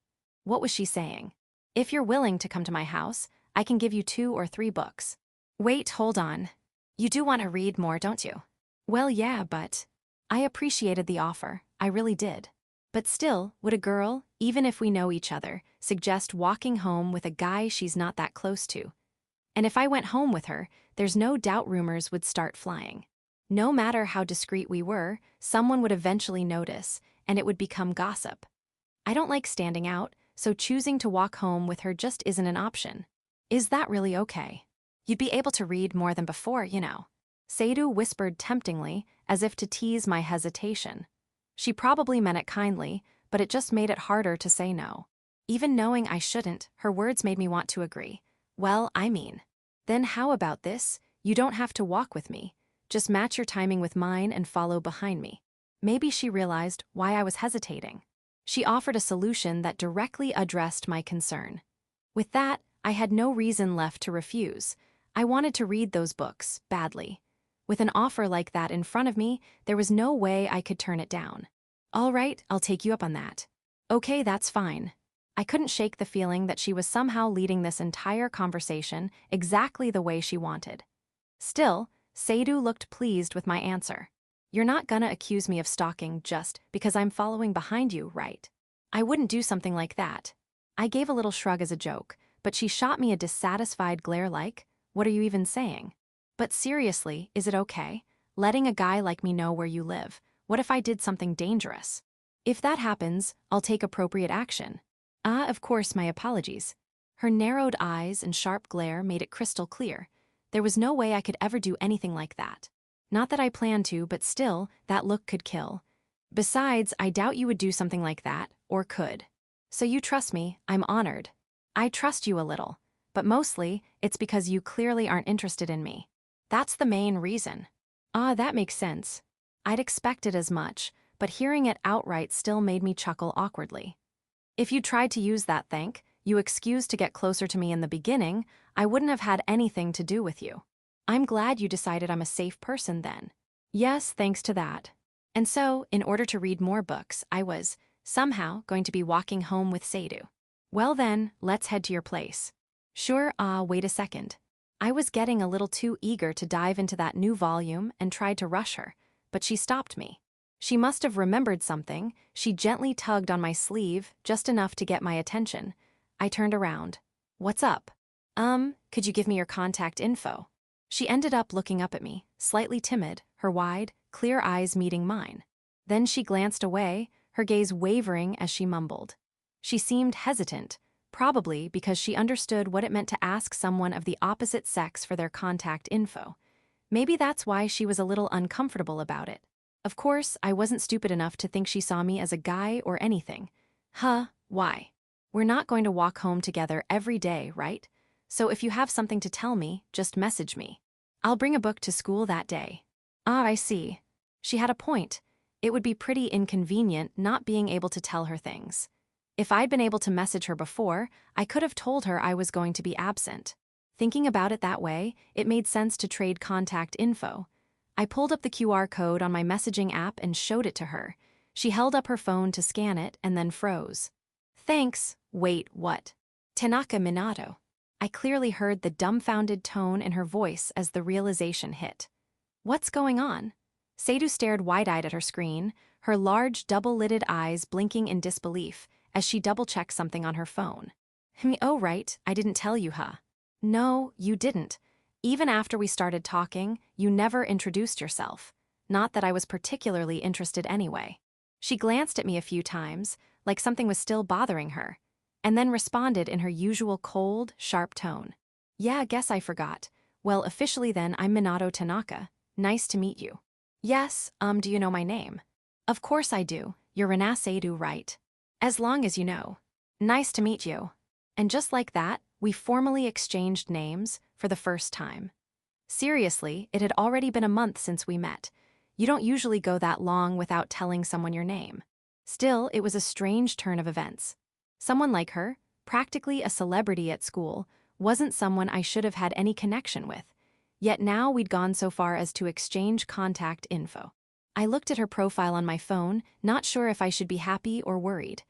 What was she saying? If you're willing to come to my house, I can give you 2 or 3 books. Wait, hold on. You do want to read more, don't you? Well, yeah, but... I appreciated the offer, I really did. But still, would a girl, even if we know each other, suggest walking home with a guy she's not that close to? And if I went home with her, there's no doubt rumors would start flying. No matter how discreet we were, someone would eventually notice, and it would become gossip. I don't like standing out, so choosing to walk home with her just isn't an option. Is that really okay? You'd be able to read more than before, you know. Sadu whispered temptingly, as if to tease my hesitation. She probably meant it kindly, but it just made it harder to say no. Even knowing I shouldn't, her words made me want to agree. Well, I mean. Then how about this? You don't have to walk with me. Just match your timing with mine and follow behind me. Maybe she realized why I was hesitating. She offered a solution that directly addressed my concern. With that, I had no reason left to refuse. I wanted to read those books, badly. With an offer like that in front of me, there was no way I could turn it down. All right, I'll take you up on that. Okay, that's fine. I couldn't shake the feeling that she was somehow leading this entire conversation exactly the way she wanted. Still, Sadu looked pleased with my answer. You're not gonna accuse me of stalking just because I'm following behind you, right? I wouldn't do something like that. I gave a little shrug as a joke, but she shot me a dissatisfied glare like, what are you even saying? But seriously, is it okay? Letting a guy like me know where you live. What if I did something dangerous? If that happens, I'll take appropriate action. Of course, my apologies. Her narrowed eyes and sharp glare made it crystal clear. There was no way I could ever do anything like that. Not that I planned to, but still, that look could kill. Besides, I doubt you would do something like that, or could. So you trust me, I'm honored. I trust you a little, but mostly, it's because you clearly aren't interested in me. That's the main reason. That makes sense. I'd expected as much, but hearing it outright still made me chuckle awkwardly. If you tried to use that you excuse to get closer to me in the beginning, I wouldn't have had anything to do with you. I'm glad you decided I'm a safe person then. Yes, thanks to that. And so, in order to read more books, I was, somehow, going to be walking home with Sadu. Well then, let's head to your place. Sure, wait a second. I was getting a little too eager to dive into that new volume and tried to rush her, but she stopped me. She must have remembered something. She gently tugged on my sleeve, just enough to get my attention. I turned around. What's up? Could you give me your contact info? She ended up looking up at me, slightly timid, her wide, clear eyes meeting mine. Then she glanced away, her gaze wavering as she mumbled. She seemed hesitant, probably because she understood what it meant to ask someone of the opposite sex for their contact info. Maybe that's why she was a little uncomfortable about it. Of course, I wasn't stupid enough to think she saw me as a guy or anything. Why? We're not going to walk home together every day, right? So if you have something to tell me, just message me. I'll bring a book to school that day. I see. She had a point. It would be pretty inconvenient not being able to tell her things. If I'd been able to message her before, I could have told her I was going to be absent. Thinking about it that way, it made sense to trade contact info. I pulled up the QR code on my messaging app and showed it to her. She held up her phone to scan it and then froze. Thanks. Wait, what? Tanaka Minato. I clearly heard the dumbfounded tone in her voice as the realization hit. What's going on? Sadu stared wide-eyed at her screen, her large double-lidded eyes blinking in disbelief as she double-checked something on her phone. Oh right, I didn't tell you, huh? No, you didn't. Even after we started talking, you never introduced yourself. Not that I was particularly interested anyway. She glanced at me a few times, like something was still bothering her, and then responded in her usual cold, sharp tone. Yeah, guess I forgot. Well, officially then, I'm Minato Tanaka. Nice to meet you. Yes, do you know my name? Of course I do. You're Rena Sadu, right? As long as you know. Nice to meet you. And just like that, we formally exchanged names for the first time. Seriously, it had already been a month since we met. You don't usually go that long without telling someone your name. Still, it was a strange turn of events. Someone like her, practically a celebrity at school, wasn't someone I should have had any connection with. Yet now we'd gone so far as to exchange contact info. I looked at her profile on my phone, not sure if I should be happy or worried.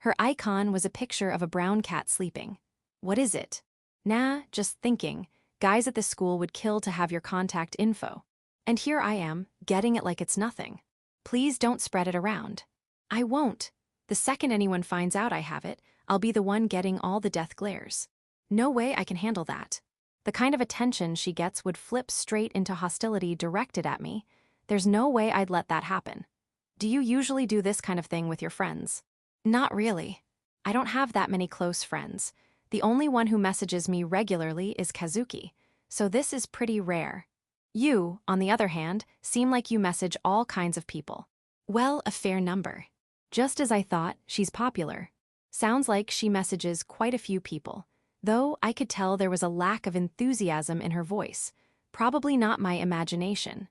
Her icon was a picture of a brown cat sleeping. What is it? Nah, just thinking. Guys at this school would kill to have your contact info. And here I am, getting it like it's nothing. Please don't spread it around. I won't. The second anyone finds out I have it, I'll be the one getting all the death glares. No way I can handle that. The kind of attention she gets would flip straight into hostility directed at me. There's no way I'd let that happen. Do you usually do this kind of thing with your friends? Not really. I don't have that many close friends. The only one who messages me regularly is Kazuki, so this is pretty rare. You, on the other hand, seem like you message all kinds of people. Well, a fair number. Just as I thought, she's popular. Sounds like she messages quite a few people, though I could tell there was a lack of enthusiasm in her voice. Probably not my imagination.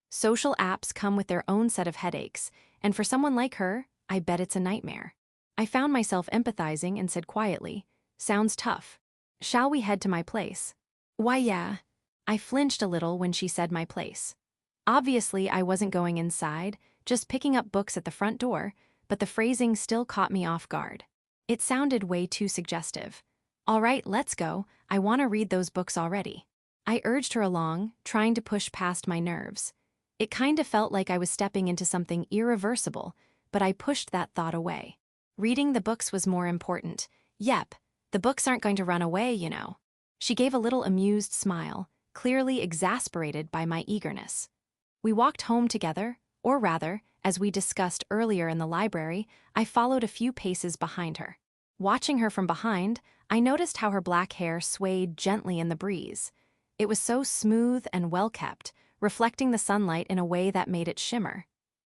Social apps come with their own set of headaches, and for someone like her, I bet it's a nightmare. I found myself empathizing and said quietly, "Sounds tough. Shall we head to my place?" Why, yeah. I flinched a little when she said my place. Obviously, I wasn't going inside, just picking up books at the front door, but the phrasing still caught me off guard. It sounded way too suggestive. All right, let's go. I want to read those books already. I urged her along, trying to push past my nerves. It kind of felt like I was stepping into something irreversible, but I pushed that thought away. Reading the books was more important. Yep, the books aren't going to run away, you know. She gave a little amused smile, clearly exasperated by my eagerness. We walked home together, or rather, as we discussed earlier in the library, I followed a few paces behind her. Watching her from behind, I noticed how her black hair swayed gently in the breeze. It was so smooth and well-kept, reflecting the sunlight in a way that made it shimmer.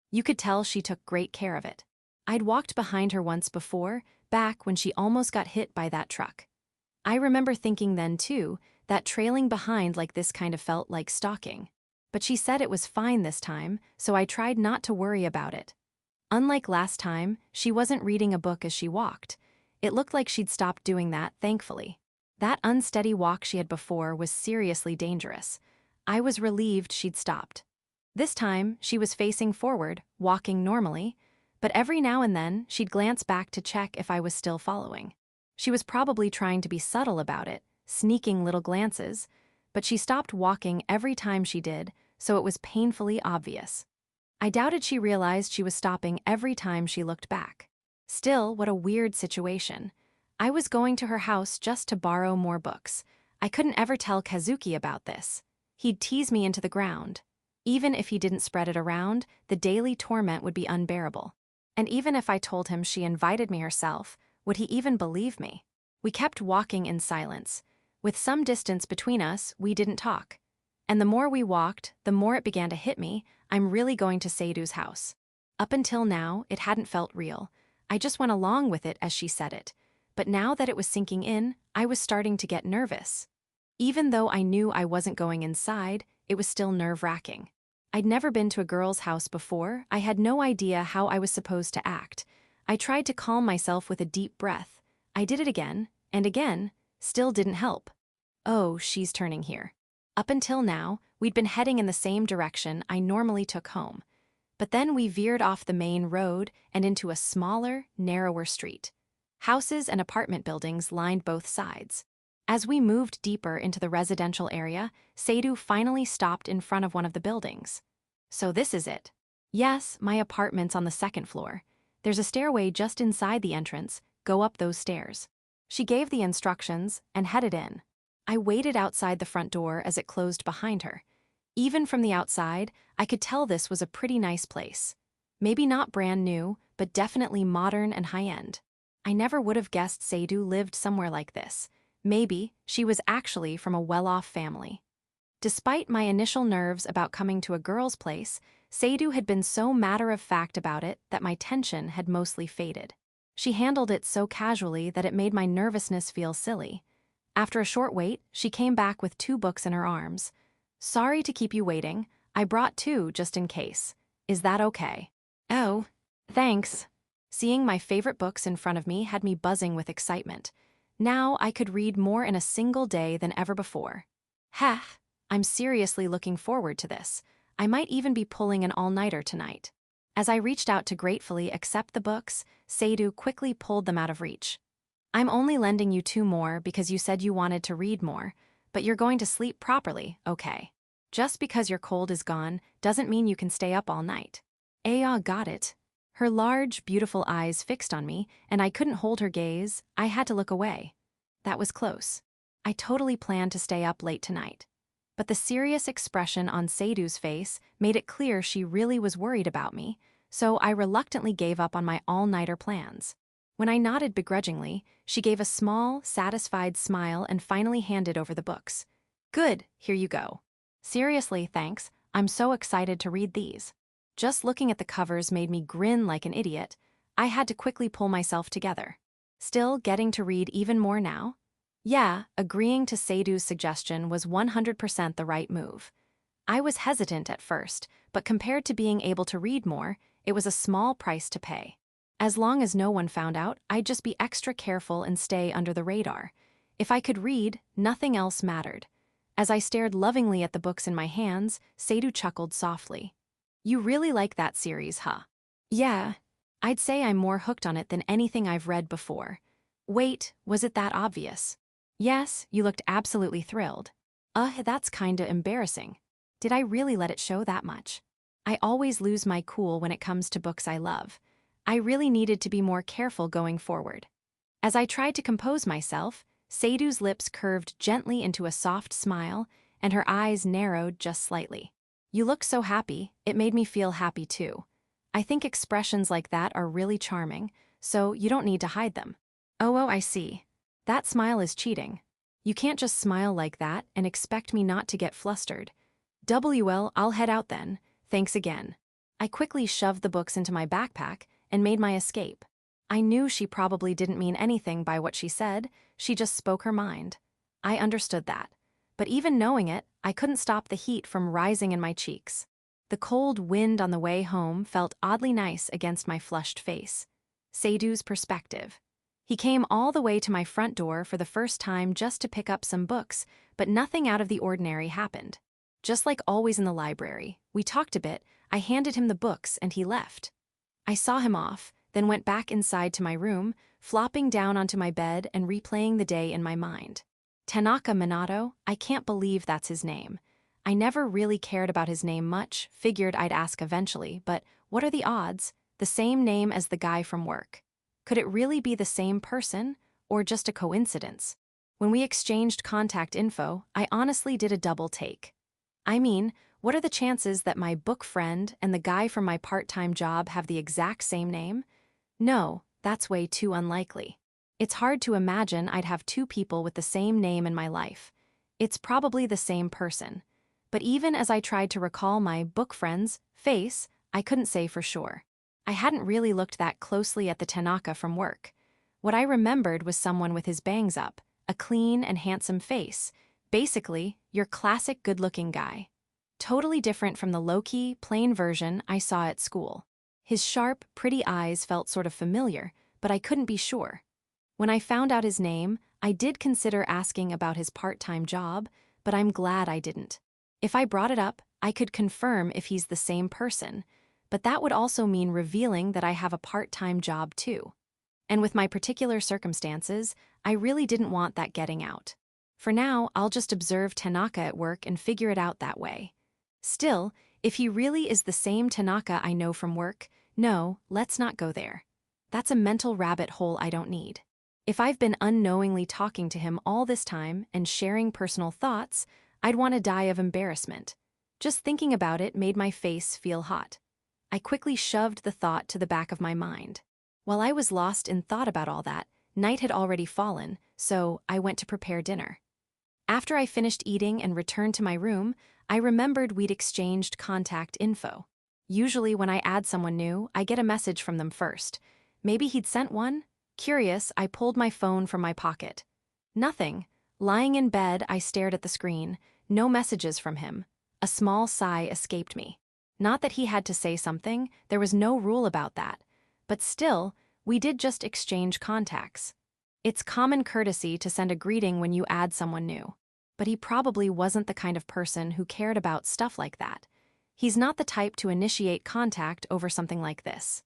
You could tell she took great care of it. I'd walked behind her once before, back when she almost got hit by that truck. I remember thinking then, too, that trailing behind like this kind of felt like stalking. But she said it was fine this time, so I tried not to worry about it. Unlike last time, she wasn't reading a book as she walked. It looked like she'd stopped doing that, thankfully. That unsteady walk she had before was seriously dangerous. I was relieved she'd stopped. This time, she was facing forward, walking normally, but every now and then, she'd glance back to check if I was still following. She was probably trying to be subtle about it, sneaking little glances, but she stopped walking every time she did, so it was painfully obvious. I doubted she realized she was stopping every time she looked back. Still, what a weird situation. I was going to her house just to borrow more books. I couldn't ever tell Kazuki about this. He'd tease me into the ground. Even if he didn't spread it around, the daily torment would be unbearable. And even if I told him she invited me herself, would he even believe me? We kept walking in silence. With some distance between us, we didn't talk. And the more we walked, the more it began to hit me, I'm really going to Sadu's house. Up until now, it hadn't felt real. I just went along with it as she said it. But now that it was sinking in, I was starting to get nervous. Even though I knew I wasn't going inside, it was still nerve-wracking. I'd never been to a girl's house before. I had no idea how I was supposed to act. I tried to calm myself with a deep breath. I did it again, and again, still didn't help. Oh, she's turning here. Up until now, we'd been heading in the same direction I normally took home. But then we veered off the main road and into a smaller, narrower street. Houses and apartment buildings lined both sides. As we moved deeper into the residential area, Sadu finally stopped in front of one of the buildings. So this is it. Yes, my apartment's on the second floor. There's a stairway just inside the entrance. Go up those stairs. She gave the instructions and headed in. I waited outside the front door as it closed behind her. Even from the outside, I could tell this was a pretty nice place. Maybe not brand new, but definitely modern and high-end. I never would have guessed Sadu lived somewhere like this. Maybe she was actually from a well-off family. Despite my initial nerves about coming to a girl's place, Sadu had been so matter-of-fact about it that my tension had mostly faded. She handled it so casually that it made my nervousness feel silly. After a short wait, she came back with 2 books in her arms. Sorry to keep you waiting. I brought 2 just in case. Is that okay? Oh, thanks. Seeing my favorite books in front of me had me buzzing with excitement. Now I could read more in a single day than ever before. Heh, I'm seriously looking forward to this. I might even be pulling an all-nighter tonight. As I reached out to gratefully accept the books, Sadu quickly pulled them out of reach. I'm only lending you 2 more because you said you wanted to read more, but you're going to sleep properly, okay? Just because your cold is gone doesn't mean you can stay up all night. Aya got it. Her large, beautiful eyes fixed on me, and I couldn't hold her gaze. I had to look away. That was close. I totally planned to stay up late tonight. But the serious expression on Sadu's face made it clear she really was worried about me, so I reluctantly gave up on my all-nighter plans. When I nodded begrudgingly, she gave a small, satisfied smile and finally handed over the books. Good, here you go. Seriously, thanks. I'm so excited to read these. Just looking at the covers made me grin like an idiot. I had to quickly pull myself together. Still getting to read even more now? Yeah, agreeing to Sadu's suggestion was 100% the right move. I was hesitant at first, but compared to being able to read more, it was a small price to pay. As long as no one found out, I'd just be extra careful and stay under the radar. If I could read, nothing else mattered. As I stared lovingly at the books in my hands, Sadu chuckled softly. You really like that series, huh? Yeah. I'd say I'm more hooked on it than anything I've read before. Wait, was it that obvious? Yes, you looked absolutely thrilled. That's kinda embarrassing. Did I really let it show that much? I always lose my cool when it comes to books I love. I really needed to be more careful going forward. As I tried to compose myself, Sadu's lips curved gently into a soft smile, and her eyes narrowed just slightly. You look so happy, it made me feel happy too. I think expressions like that are really charming, so you don't need to hide them. Oh, I see. That smile is cheating. You can't just smile like that and expect me not to get flustered. I'll head out then. Thanks again. I quickly shoved the books into my backpack and made my escape. I knew she probably didn't mean anything by what she said, she just spoke her mind. I understood that. But even knowing it, I couldn't stop the heat from rising in my cheeks. The cold wind on the way home felt oddly nice against my flushed face. Sadu's perspective. He came all the way to my front door for the first time just to pick up some books, but nothing out of the ordinary happened. Just like always in the library, we talked a bit, I handed him the books and he left. I saw him off, then went back inside to my room, flopping down onto my bed and replaying the day in my mind. Tanaka Minato, I can't believe that's his name. I never really cared about his name much, figured I'd ask eventually, but what are the odds? The same name as the guy from work. Could it really be the same person, or just a coincidence? When we exchanged contact info, I honestly did a double take. I mean, what are the chances that my book friend and the guy from my part-time job have the exact same name? No, that's way too unlikely. It's hard to imagine I'd have 2 people with the same name in my life. It's probably the same person. But even as I tried to recall my book friend's face, I couldn't say for sure. I hadn't really looked that closely at the Tanaka from work. What I remembered was someone with his bangs up, a clean and handsome face. Basically, your classic good-looking guy. Totally different from the low-key, plain version I saw at school. His sharp, pretty eyes felt sort of familiar, but I couldn't be sure. When I found out his name, I did consider asking about his part-time job, but I'm glad I didn't. If I brought it up, I could confirm if he's the same person, but that would also mean revealing that I have a part-time job too. And with my particular circumstances, I really didn't want that getting out. For now, I'll just observe Tanaka at work and figure it out that way. Still, if he really is the same Tanaka I know from work, no, let's not go there. That's a mental rabbit hole I don't need. If I've been unknowingly talking to him all this time and sharing personal thoughts, I'd want to die of embarrassment. Just thinking about it made my face feel hot. I quickly shoved the thought to the back of my mind. While I was lost in thought about all that, night had already fallen, so I went to prepare dinner. After I finished eating and returned to my room, I remembered we'd exchanged contact info. Usually when I add someone new, I get a message from them first. Maybe he'd sent one? Curious, I pulled my phone from my pocket. Nothing. Lying in bed, I stared at the screen. No messages from him. A small sigh escaped me. Not that he had to say something, there was no rule about that. But still, we did just exchange contacts. It's common courtesy to send a greeting when you add someone new. But he probably wasn't the kind of person who cared about stuff like that. He's not the type to initiate contact over something like this.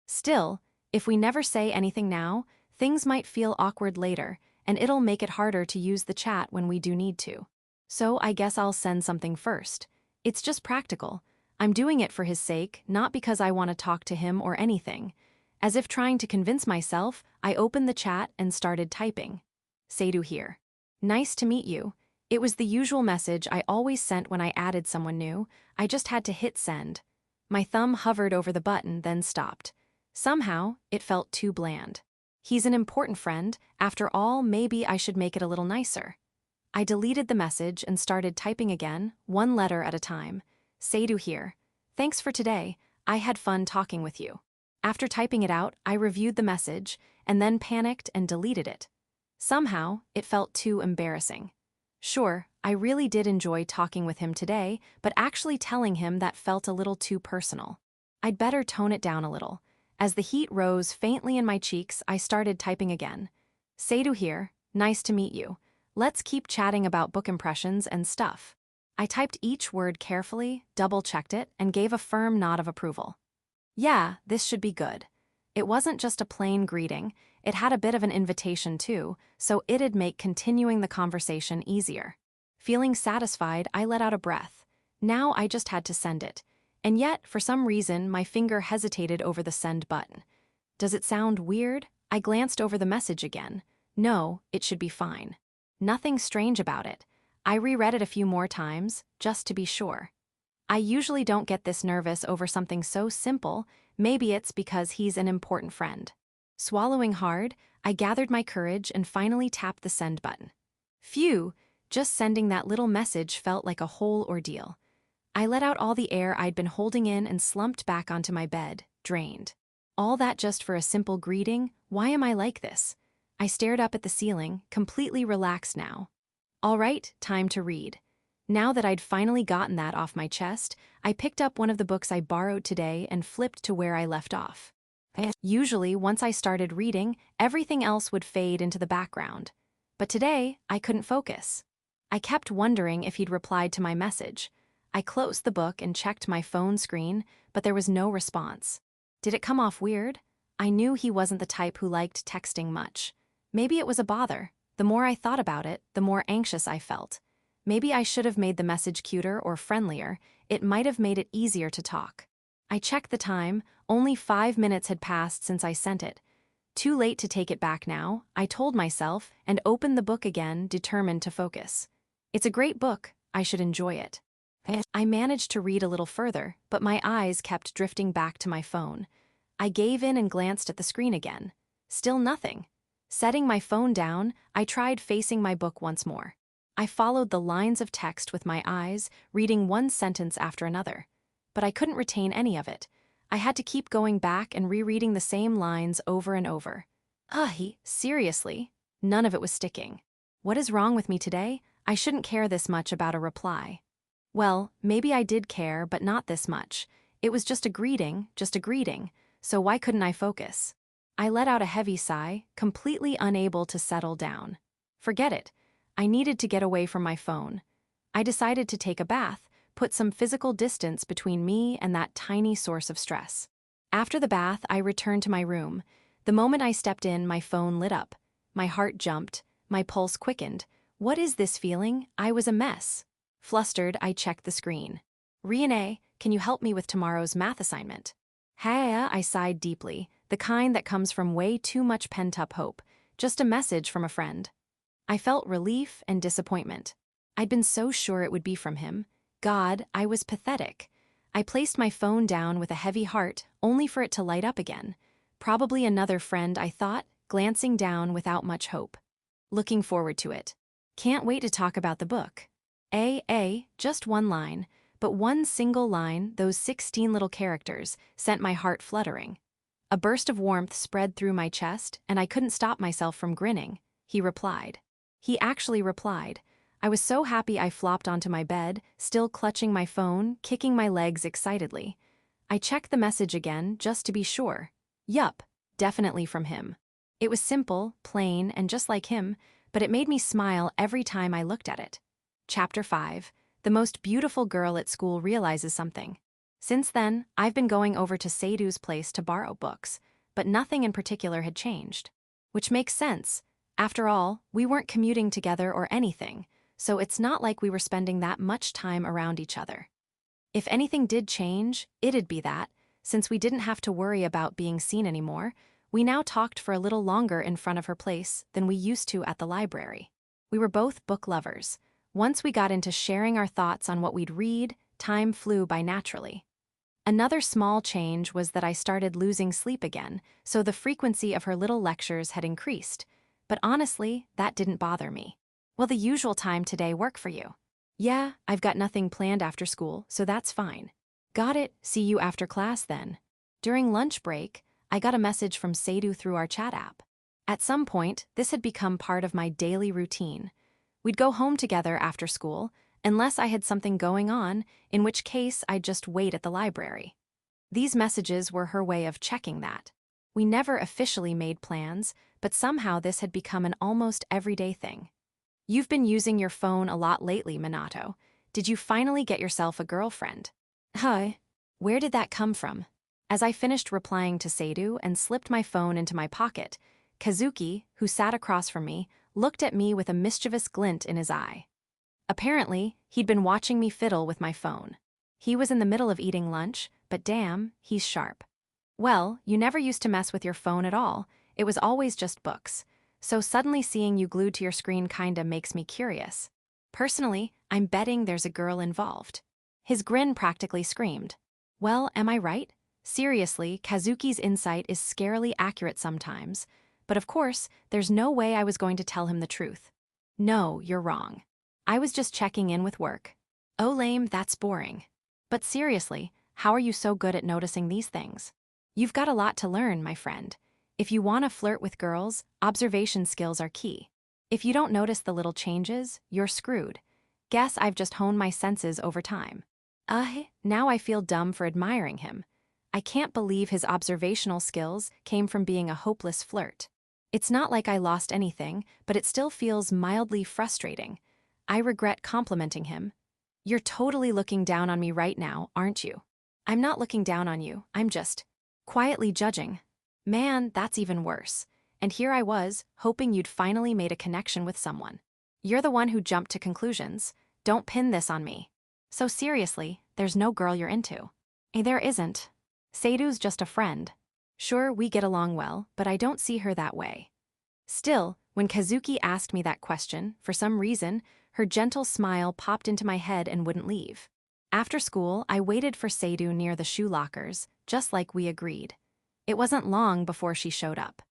Still, if we never say anything now, things might feel awkward later, and it'll make it harder to use the chat when we do need to. So I guess I'll send something first. It's just practical. I'm doing it for his sake, not because I want to talk to him or anything. As if trying to convince myself, I opened the chat and started typing. Sadu here. Nice to meet you. It was the usual message I always sent when I added someone new. I just had to hit send. My thumb hovered over the button, then stopped. Somehow, it felt too bland. He's an important friend. After all, maybe I should make it a little nicer. I deleted the message and started typing again, one letter at a time. Sadu here. Thanks for today. I had fun talking with you. After typing it out, I reviewed the message, and then panicked and deleted it. Somehow, it felt too embarrassing. Sure, I really did enjoy talking with him today, but actually telling him that felt a little too personal. I'd better tone it down a little. As the heat rose faintly in my cheeks, I started typing again. Sadu here, nice to meet you. Let's keep chatting about book impressions and stuff. I typed each word carefully, double-checked it, and gave a firm nod of approval. Yeah, this should be good. It wasn't just a plain greeting, it had a bit of an invitation too, so it'd make continuing the conversation easier. Feeling satisfied, I let out a breath. Now I just had to send it. And yet, for some reason, my finger hesitated over the send button. Does it sound weird? I glanced over the message again. No, it should be fine. Nothing strange about it. I reread it a few more times, just to be sure. I usually don't get this nervous over something so simple. Maybe it's because he's an important friend. Swallowing hard, I gathered my courage and finally tapped the send button. Phew, just sending that little message felt like a whole ordeal. I let out all the air I'd been holding in and slumped back onto my bed, drained. All that just for a simple greeting? Why am I like this? I stared up at the ceiling, completely relaxed now. All right, time to read. Now that I'd finally gotten that off my chest, I picked up one of the books I borrowed today and flipped to where I left off. Usually, once I started reading, everything else would fade into the background. But today, I couldn't focus. I kept wondering if he'd replied to my message. I closed the book and checked my phone screen, but there was no response. Did it come off weird? I knew he wasn't the type who liked texting much. Maybe it was a bother. The more I thought about it, the more anxious I felt. Maybe I should have made the message cuter or friendlier. It might have made it easier to talk. I checked the time. Only 5 minutes had passed since I sent it. Too late to take it back now, I told myself, and opened the book again, determined to focus. It's a great book. I should enjoy it. I managed to read a little further, but my eyes kept drifting back to my phone. I gave in and glanced at the screen again. Still nothing. Setting my phone down, I tried facing my book once more. I followed the lines of text with my eyes, reading one sentence after another. But I couldn't retain any of it. I had to keep going back and rereading the same lines over and over. Seriously? None of it was sticking. What is wrong with me today? I shouldn't care this much about a reply. Well, maybe I did care, but not this much. It was just a greeting, so why couldn't I focus? I let out a heavy sigh, completely unable to settle down. Forget it. I needed to get away from my phone. I decided to take a bath, put some physical distance between me and that tiny source of stress. After the bath, I returned to my room. The moment I stepped in, my phone lit up. My heart jumped, my pulse quickened. What is this feeling? I was a mess. Flustered, I checked the screen. Riane, can you help me with tomorrow's math assignment? Hey, I sighed deeply, the kind that comes from way too much pent-up hope. Just a message from a friend. I felt relief and disappointment. I'd been so sure it would be from him. God, I was pathetic. I placed my phone down with a heavy heart, only for it to light up again. Probably another friend, I thought, glancing down without much hope. Looking forward to it. Can't wait to talk about the book. Just one line, but one single line, those 16 little characters, sent my heart fluttering. A burst of warmth spread through my chest, and I couldn't stop myself from grinning. He replied. He actually replied. I was so happy I flopped onto my bed, still clutching my phone, kicking my legs excitedly. I checked the message again, just to be sure. Yup, definitely from him. It was simple, plain, and just like him, but it made me smile every time I looked at it. Chapter 5. The most beautiful girl at school realizes something. Since then, I've been going over to Sadu's place to borrow books, but nothing in particular had changed. Which makes sense. After all, we weren't commuting together or anything, so it's not like we were spending that much time around each other. If anything did change, it'd be that, since we didn't have to worry about being seen anymore, we now talked for a little longer in front of her place than we used to at the library. We were both book lovers. Once we got into sharing our thoughts on what we'd read, time flew by naturally. Another small change was that I started losing sleep again, so the frequency of her little lectures had increased. But honestly, that didn't bother me. Will the usual time today work for you? Yeah, I've got nothing planned after school, so that's fine. Got it, see you after class then. During lunch break, I got a message from Sadu through our chat app. At some point, this had become part of my daily routine. We'd go home together after school, unless I had something going on, in which case I'd just wait at the library. These messages were her way of checking that. We never officially made plans, but somehow this had become an almost everyday thing. You've been using your phone a lot lately, Minato. Did you finally get yourself a girlfriend? Hi. Where did that come from? As I finished replying to Sadu and slipped my phone into my pocket, Kazuki, who sat across from me, looked at me with a mischievous glint in his eye. Apparently, he'd been watching me fiddle with my phone. He was in the middle of eating lunch, but damn, he's sharp. Well, you never used to mess with your phone at all. It was always just books. So suddenly seeing you glued to your screen kinda makes me curious. Personally, I'm betting there's a girl involved. His grin practically screamed. Well, am I right? Seriously, Kazuki's insight is scarily accurate sometimes. But of course, there's no way I was going to tell him the truth. No, you're wrong. I was just checking in with work. Oh lame, that's boring. But seriously, how are you so good at noticing these things? You've got a lot to learn, my friend. If you want to flirt with girls, observation skills are key. If you don't notice the little changes, you're screwed. Guess I've just honed my senses over time. Now I feel dumb for admiring him. I can't believe his observational skills came from being a hopeless flirt. It's not like I lost anything, but it still feels mildly frustrating. I regret complimenting him. You're totally looking down on me right now, aren't you? I'm not looking down on you, I'm just quietly judging. Man, that's even worse. And here I was, hoping you'd finally made a connection with someone. You're the one who jumped to conclusions. Don't pin this on me. So seriously, there's no girl you're into. There isn't. Sadu's just a friend. Sure, we get along well, but I don't see her that way. Still, when Kazuki asked me that question, for some reason, her gentle smile popped into my head and wouldn't leave. After school, I waited for Sadu near the shoe lockers, just like we agreed. It wasn't long before she showed up.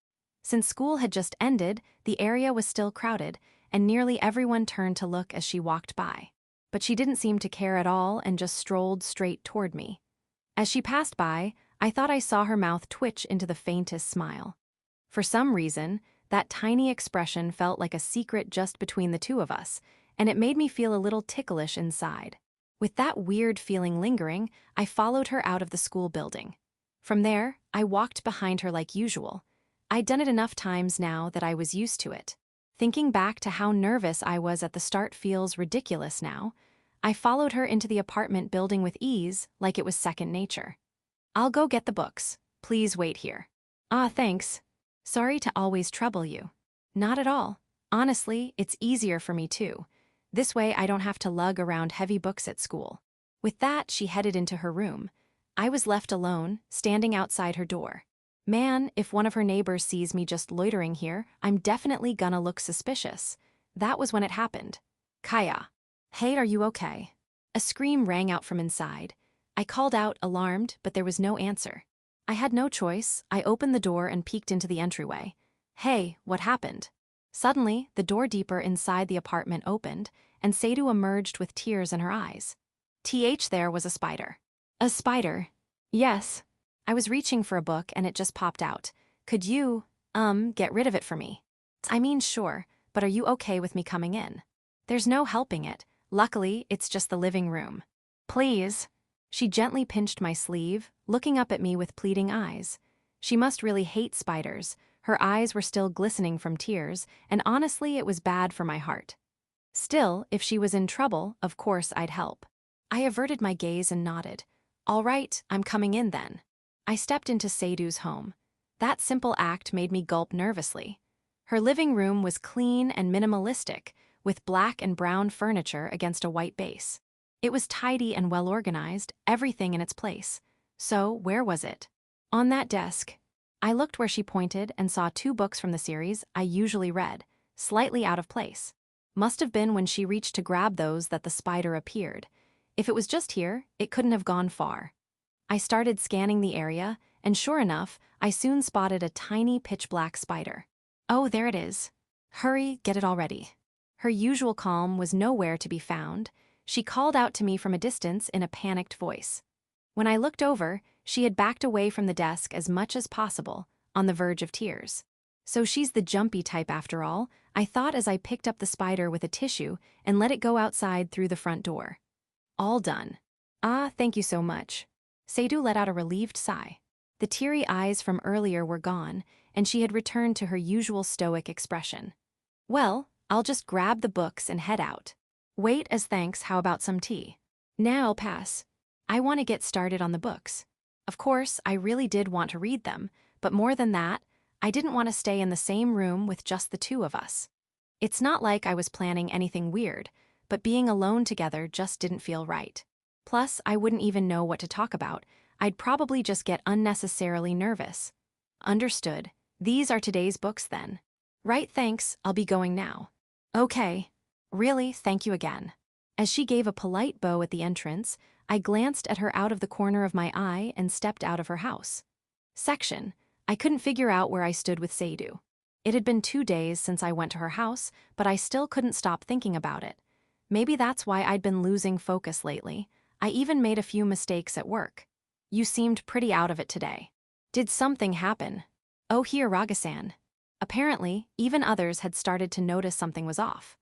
Since school had just ended, the area was still crowded, and nearly everyone turned to look as she walked by. But she didn't seem to care at all and just strolled straight toward me. As she passed by, I thought I saw her mouth twitch into the faintest smile. For some reason, that tiny expression felt like a secret just between the two of us, and it made me feel a little ticklish inside. With that weird feeling lingering, I followed her out of the school building. From there, I walked behind her like usual. I'd done it enough times now that I was used to it. Thinking back to how nervous I was at the start feels ridiculous now. I followed her into the apartment building with ease, like it was second nature. "I'll go get the books. Please wait here." "Ah, thanks. Sorry to always trouble you." "Not at all. Honestly, it's easier for me too. This way I don't have to lug around heavy books at school." With that, she headed into her room. I was left alone, standing outside her door. Man, if one of her neighbors sees me just loitering here, I'm definitely gonna look suspicious. That was when it happened. "Kaya. Hey, are you okay?" A scream rang out from inside. I called out, alarmed, but there was no answer. I had no choice. I opened the door and peeked into the entryway. "Hey, what happened?" Suddenly, the door deeper inside the apartment opened, and Sadu emerged with tears in her eyes. There was a spider. "A spider?" "Yes." I was reaching for a book and it just popped out. "Could you, get rid of it for me?" "I mean, sure, but are you okay with me coming in?" "There's no helping it. Luckily, it's just the living room." "Please." She gently pinched my sleeve, looking up at me with pleading eyes. She must really hate spiders. Her eyes were still glistening from tears, and honestly, it was bad for my heart. Still, if she was in trouble, of course I'd help. I averted my gaze and nodded. "All right, I'm coming in then." I stepped into Sadu's home. That simple act made me gulp nervously. Her living room was clean and minimalistic, with black and brown furniture against a white base. It was tidy and well organized, everything in its place. So, where was it? On that desk. I looked where she pointed and saw 2 books from the series I usually read, slightly out of place. Must have been when she reached to grab those that the spider appeared. If it was just here, it couldn't have gone far. I started scanning the area, and sure enough, I soon spotted a tiny pitch-black spider. "Oh, there it is. Hurry, get it already." Her usual calm was nowhere to be found. She called out to me from a distance in a panicked voice. When I looked over, she had backed away from the desk as much as possible, on the verge of tears. So she's the jumpy type after all, I thought as I picked up the spider with a tissue and let it go outside through the front door. All done. "Ah, thank you so much." Sadu let out a relieved sigh. The teary eyes from earlier were gone, and she had returned to her usual stoic expression. "Well, I'll just grab the books and head out." "Wait, as thanks, how about some tea?" "Nah, I'll pass. I want to get started on the books." Of course, I really did want to read them, but more than that, I didn't want to stay in the same room with just the 2 of us. It's not like I was planning anything weird, but being alone together just didn't feel right. Plus, I wouldn't even know what to talk about. I'd probably just get unnecessarily nervous. "Understood. These are today's books then." "Right, thanks, I'll be going now." "Okay." "Really, thank you again." As she gave a polite bow at the entrance, I glanced at her out of the corner of my eye and stepped out of her house. Section. I couldn't figure out where I stood with Sadu. It had been 2 days since I went to her house, but I still couldn't stop thinking about it. Maybe that's why I'd been losing focus lately. I even made a few mistakes at work. "You seemed pretty out of it today. Did something happen?" "Oh, here, Raga-san." Apparently, even others had started to notice something was off.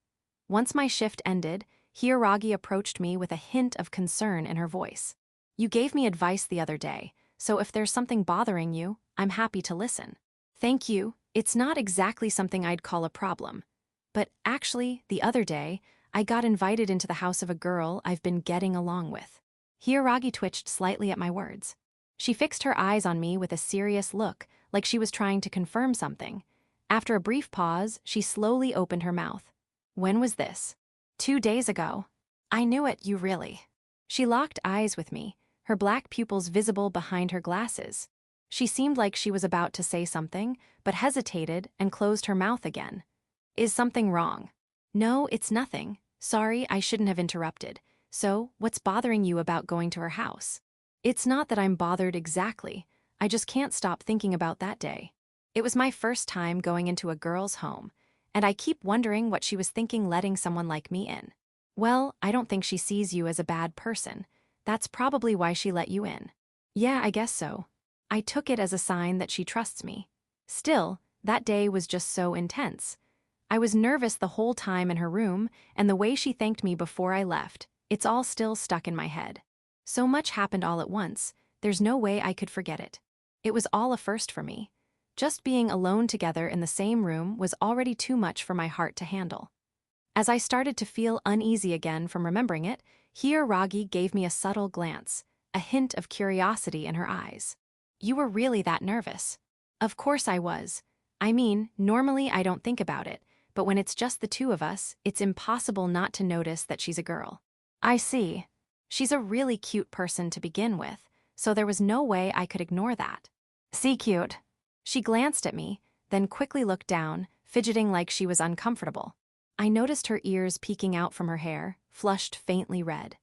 Once my shift ended, Hiragi approached me with a hint of concern in her voice. "You gave me advice the other day, so if there's something bothering you, I'm happy to listen." "Thank you. It's not exactly something I'd call a problem. But actually, the other day, I got invited into the house of a girl I've been getting along with." Hiragi twitched slightly at my words. She fixed her eyes on me with a serious look, like she was trying to confirm something. After a brief pause, she slowly opened her mouth. "When was this?" 2 days ago." "I knew it, you really." She locked eyes with me, her black pupils visible behind her glasses. She seemed like she was about to say something, but hesitated and closed her mouth again. "Is something wrong?" "No, it's nothing. Sorry, I shouldn't have interrupted. So, what's bothering you about going to her house?" "It's not that I'm bothered exactly. I just can't stop thinking about that day. It was my first time going into a girl's home, and I keep wondering what she was thinking letting someone like me in." "Well, I don't think she sees you as a bad person. That's probably why she let you in." "Yeah, I guess so." I took it as a sign that she trusts me. Still, that day was just so intense. I was nervous the whole time in her room, and the way she thanked me before I left, It's all still stuck in my head. So much happened all at once, there's no way I could forget it. It was all a first for me. Just being alone together in the same room was already too much for my heart to handle. As I started to feel uneasy again from remembering it, Hiragi gave me a subtle glance, a hint of curiosity in her eyes. You were really that nervous? Of course I was. I mean, normally I don't think about it, but when it's just the two of us, it's impossible not to notice that she's a girl. I see. She's a really cute person to begin with, so there was no way I could ignore that. See cute. She glanced at me, then quickly looked down, fidgeting like she was uncomfortable. I noticed her ears peeking out from her hair, flushed faintly red.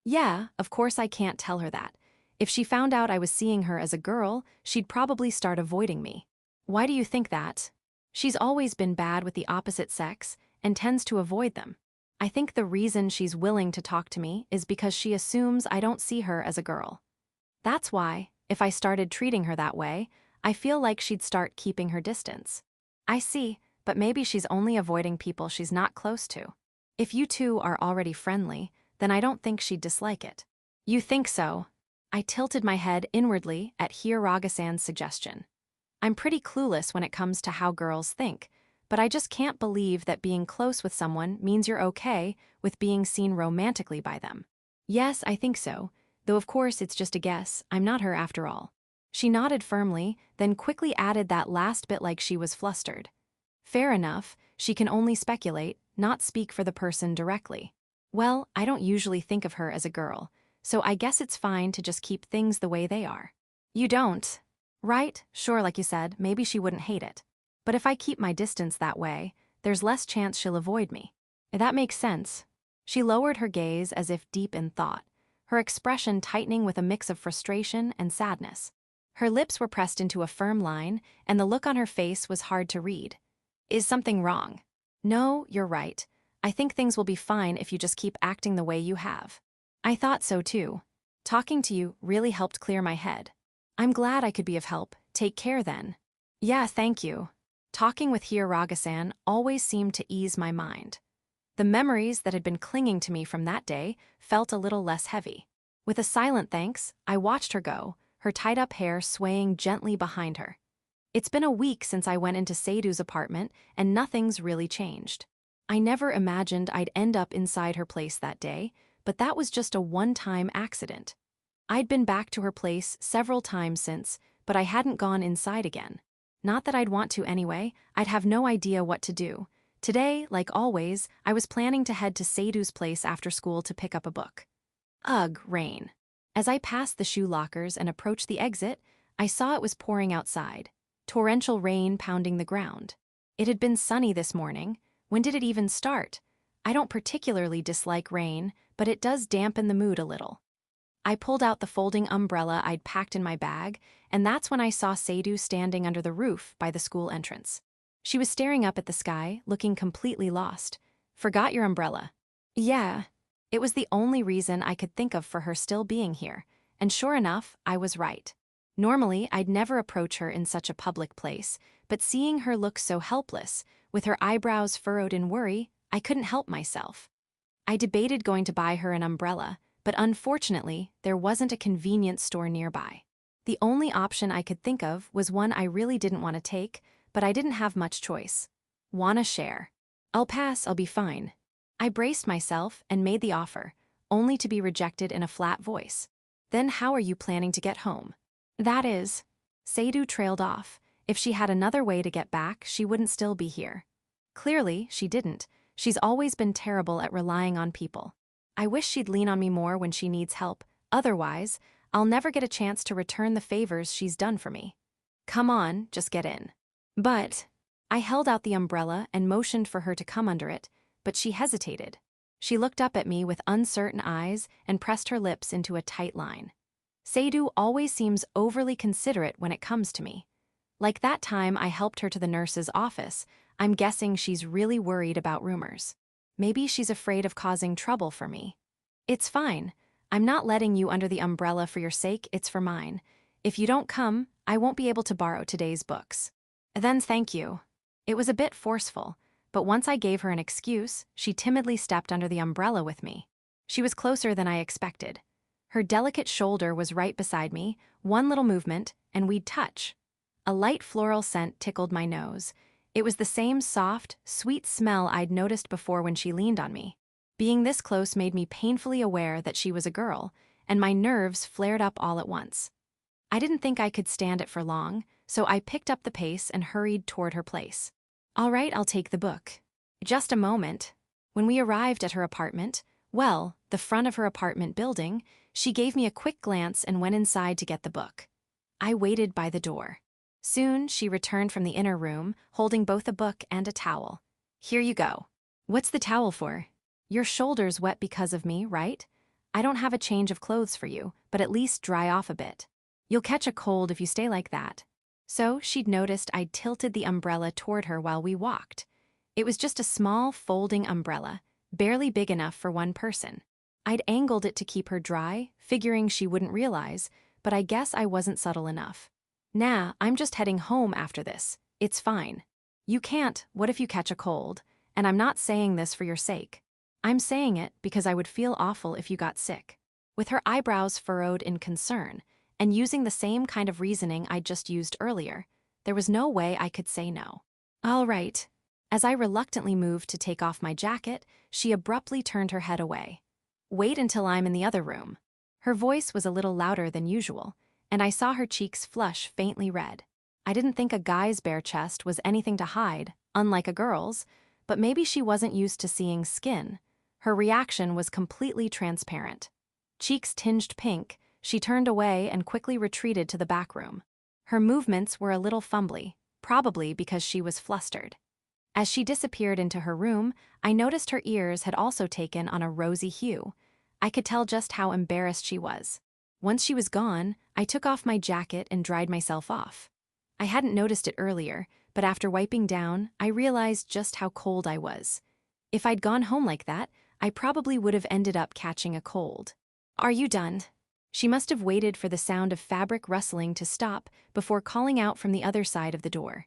Yeah, of course I can't tell her that. If she found out I was seeing her as a girl, she'd probably start avoiding me. Why do you think that? She's always been bad with the opposite sex and tends to avoid them. I think the reason she's willing to talk to me is because she assumes I don't see her as a girl. That's why, if I started treating her that way, I feel like she'd start keeping her distance. I see, but maybe she's only avoiding people she's not close to. If you two are already friendly, then I don't think she'd dislike it. You think so? I tilted my head inwardly at Hiragi-san's suggestion. I'm pretty clueless when it comes to how girls think, but I just can't believe that being close with someone means you're okay with being seen romantically by them. Yes, I think so, though of course it's just a guess, I'm not her after all. She nodded firmly, then quickly added that last bit like she was flustered. Fair enough, she can only speculate, not speak for the person directly. Well, I don't usually think of her as a girl, so I guess it's fine to just keep things the way they are. You don't? Right, sure, like you said, maybe she wouldn't hate it. But if I keep my distance that way, there's less chance she'll avoid me. That makes sense. She lowered her gaze as if deep in thought, her expression tightening with a mix of frustration and sadness. Her lips were pressed into a firm line, and the look on her face was hard to read. Is something wrong? No, you're right. I think things will be fine if you just keep acting the way you have. I thought so too. Talking to you really helped clear my head. I'm glad I could be of help. Take care then. Yeah, thank you. Talking with Hiragi-san always seemed to ease my mind. The memories that had been clinging to me from that day felt a little less heavy. With a silent thanks, I watched her go, her tied-up hair swaying gently behind her. It's been a week since I went into Sadu's apartment, and nothing's really changed. I never imagined I'd end up inside her place that day, but that was just a one-time accident. I'd been back to her place several times since, but I hadn't gone inside again. Not that I'd want to anyway, I'd have no idea what to do. Today, like always, I was planning to head to Sadu's place after school to pick up a book. Ugh, rain. As I passed the shoe lockers and approached the exit, I saw it was pouring outside. Torrential rain pounding the ground. It had been sunny this morning. When did it even start? I don't particularly dislike rain, but it does dampen the mood a little. I pulled out the folding umbrella I'd packed in my bag, and that's when I saw Sadu standing under the roof by the school entrance. She was staring up at the sky, looking completely lost. Forgot your umbrella. Yeah. It was the only reason I could think of for her still being here, and sure enough, I was right. Normally, I'd never approach her in such a public place, but seeing her look so helpless, with her eyebrows furrowed in worry, I couldn't help myself. I debated going to buy her an umbrella, but unfortunately, there wasn't a convenience store nearby. The only option I could think of was one I really didn't want to take, but I didn't have much choice. Wanna share? I'll pass, I'll be fine. I braced myself and made the offer, only to be rejected in a flat voice. Then how are you planning to get home? That is. Sadu trailed off. If she had another way to get back, she wouldn't still be here. Clearly, she didn't. She's always been terrible at relying on people. I wish she'd lean on me more when she needs help. Otherwise, I'll never get a chance to return the favors she's done for me. Come on, just get in. But I held out the umbrella and motioned for her to come under it, but she hesitated. She looked up at me with uncertain eyes and pressed her lips into a tight line. Sadu always seems overly considerate when it comes to me. Like that time I helped her to the nurse's office, I'm guessing she's really worried about rumors. Maybe she's afraid of causing trouble for me. It's fine. I'm not letting you under the umbrella for your sake, it's for mine. If you don't come, I won't be able to borrow today's books. Then thank you. It was a bit forceful, but once I gave her an excuse, she timidly stepped under the umbrella with me. She was closer than I expected. Her delicate shoulder was right beside me, one little movement, and we'd touch. A light floral scent tickled my nose. It was the same soft, sweet smell I'd noticed before when she leaned on me. Being this close made me painfully aware that she was a girl, and my nerves flared up all at once. I didn't think I could stand it for long, so I picked up the pace and hurried toward her place. All right, I'll take the book. Just a moment. When we arrived at her apartment, well, the front of her apartment building, she gave me a quick glance and went inside to get the book. I waited by the door. Soon, she returned from the inner room, holding both a book and a towel. Here you go. What's the towel for? Your shoulder's wet because of me, right? I don't have a change of clothes for you, but at least dry off a bit. You'll catch a cold if you stay like that. So she'd noticed I'd tilted the umbrella toward her while we walked. It was just a small, folding umbrella, barely big enough for one person. I'd angled it to keep her dry, figuring she wouldn't realize, but I guess I wasn't subtle enough. Nah, I'm just heading home after this. It's fine. You can't, what if you catch a cold? And I'm not saying this for your sake. I'm saying it because I would feel awful if you got sick. With her eyebrows furrowed in concern, and using the same kind of reasoning I'd just used earlier, there was no way I could say no. All right. As I reluctantly moved to take off my jacket, she abruptly turned her head away. Wait until I'm in the other room. Her voice was a little louder than usual, and I saw her cheeks flush faintly red. I didn't think a guy's bare chest was anything to hide, unlike a girl's, but maybe she wasn't used to seeing skin. Her reaction was completely transparent. Cheeks tinged pink, she turned away and quickly retreated to the back room. Her movements were a little fumbly, probably because she was flustered. As she disappeared into her room, I noticed her ears had also taken on a rosy hue. I could tell just how embarrassed she was. Once she was gone, I took off my jacket and dried myself off. I hadn't noticed it earlier, but after wiping down, I realized just how cold I was. If I'd gone home like that, I probably would have ended up catching a cold. Are you done? She must have waited for the sound of fabric rustling to stop before calling out from the other side of the door.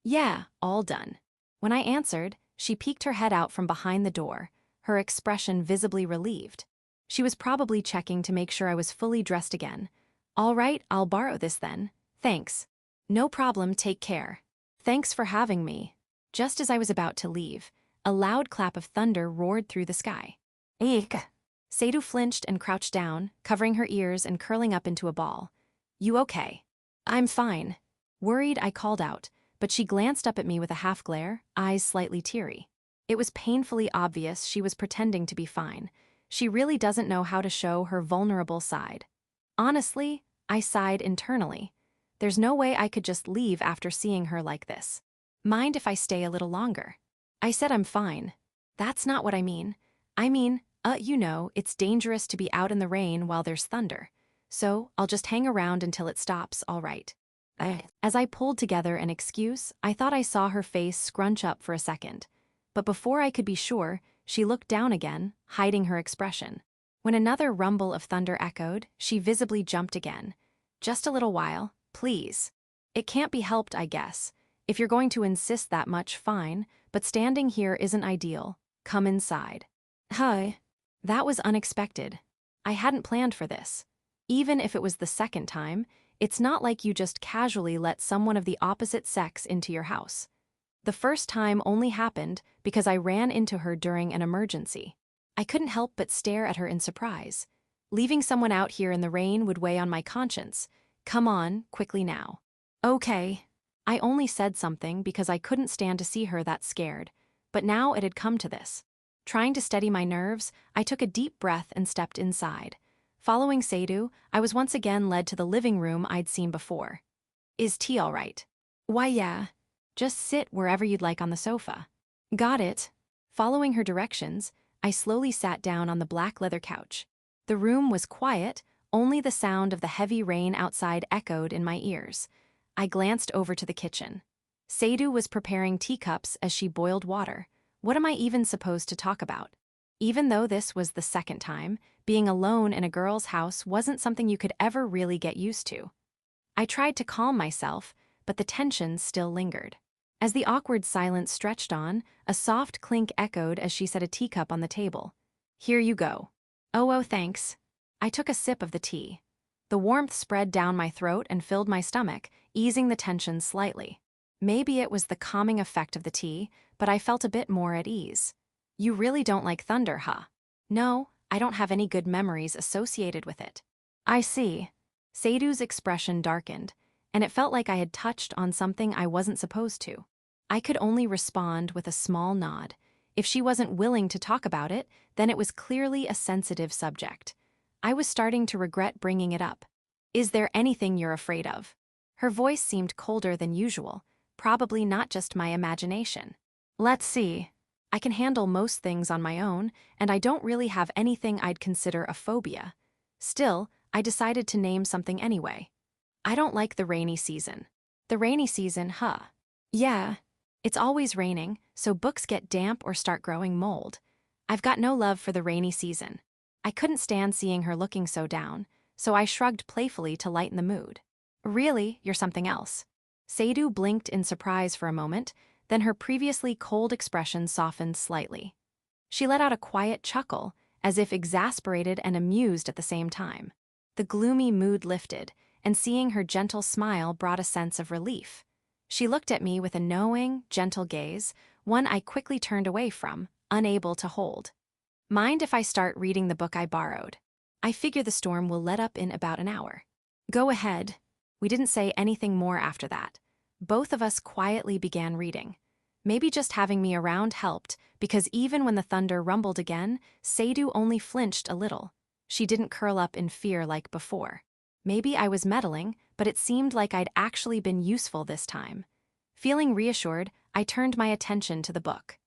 Yeah, all done. When I answered, she peeked her head out from behind the door, her expression visibly relieved. She was probably checking to make sure I was fully dressed again. All right, I'll borrow this then. Thanks. No problem, take care. Thanks for having me. Just as I was about to leave, a loud clap of thunder roared through the sky. Eek! Sadu flinched and crouched down, covering her ears and curling up into a ball. You okay? I'm fine. Worried, I called out, but she glanced up at me with a half glare, eyes slightly teary. It was painfully obvious she was pretending to be fine. She really doesn't know how to show her vulnerable side. Honestly, I sighed internally. There's no way I could just leave after seeing her like this. Mind if I stay a little longer? I said I'm fine. That's not what I mean. I mean, it's dangerous to be out in the rain while there's thunder. So, I'll just hang around until it stops, all right. As I pulled together an excuse, I thought I saw her face scrunch up for a second. But before I could be sure, she looked down again, hiding her expression. When another rumble of thunder echoed, she visibly jumped again. Just a little while, please. It can't be helped, I guess. If you're going to insist that much, fine, but standing here isn't ideal. Come inside. Hi. That was unexpected. I hadn't planned for this. Even if it was the second time, it's not like you just casually let someone of the opposite sex into your house. The first time only happened because I ran into her during an emergency. I couldn't help but stare at her in surprise. Leaving someone out here in the rain would weigh on my conscience. Come on, quickly now. Okay. I only said something because I couldn't stand to see her that scared, but now it had come to this. Trying to steady my nerves, I took a deep breath and stepped inside. Following Sadu, I was once again led to the living room I'd seen before. Is tea all right? Why, yeah. Just sit wherever you'd like on the sofa. Got it. Following her directions, I slowly sat down on the black leather couch. The room was quiet, only the sound of the heavy rain outside echoed in my ears. I glanced over to the kitchen. Sadu was preparing teacups as she boiled water. What am I even supposed to talk about? Even though this was the second time, being alone in a girl's house wasn't something you could ever really get used to. I tried to calm myself, but the tension still lingered. As the awkward silence stretched on, a soft clink echoed as she set a teacup on the table. Here you go. Oh, thanks. I took a sip of the tea. The warmth spread down my throat and filled my stomach, easing the tension slightly. Maybe it was the calming effect of the tea, but I felt a bit more at ease. You really don't like thunder, huh? No, I don't have any good memories associated with it. I see. Sadu's expression darkened, and it felt like I had touched on something I wasn't supposed to. I could only respond with a small nod. If she wasn't willing to talk about it, then it was clearly a sensitive subject. I was starting to regret bringing it up. Is there anything you're afraid of? Her voice seemed colder than usual, probably not just my imagination. Let's see. I can handle most things on my own, and I don't really have anything I'd consider a phobia. Still, I decided to name something anyway. I don't like the rainy season. The rainy season, huh? Yeah. It's always raining, so books get damp or start growing mold. I've got no love for the rainy season. I couldn't stand seeing her looking so down, so I shrugged playfully to lighten the mood. Really, you're something else. Sadu blinked in surprise for a moment, then her previously cold expression softened slightly. She let out a quiet chuckle, as if exasperated and amused at the same time. The gloomy mood lifted, and seeing her gentle smile brought a sense of relief. She looked at me with a knowing, gentle gaze, one I quickly turned away from, unable to hold. Mind if I start reading the book I borrowed? I figure the storm will let up in about an hour. Go ahead. We didn't say anything more after that. Both of us quietly began reading. Maybe just having me around helped, because even when the thunder rumbled again, Sadu only flinched a little. She didn't curl up in fear like before. Maybe I was meddling, but it seemed like I'd actually been useful this time. Feeling reassured, I turned my attention to the book.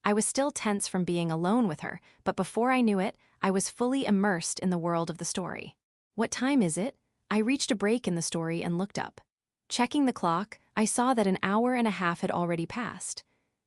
I was still tense from being alone with her, but before I knew it, I was fully immersed in the world of the story. What time is it? I reached a break in the story and looked up. Checking the clock, I saw that an hour and a half had already passed.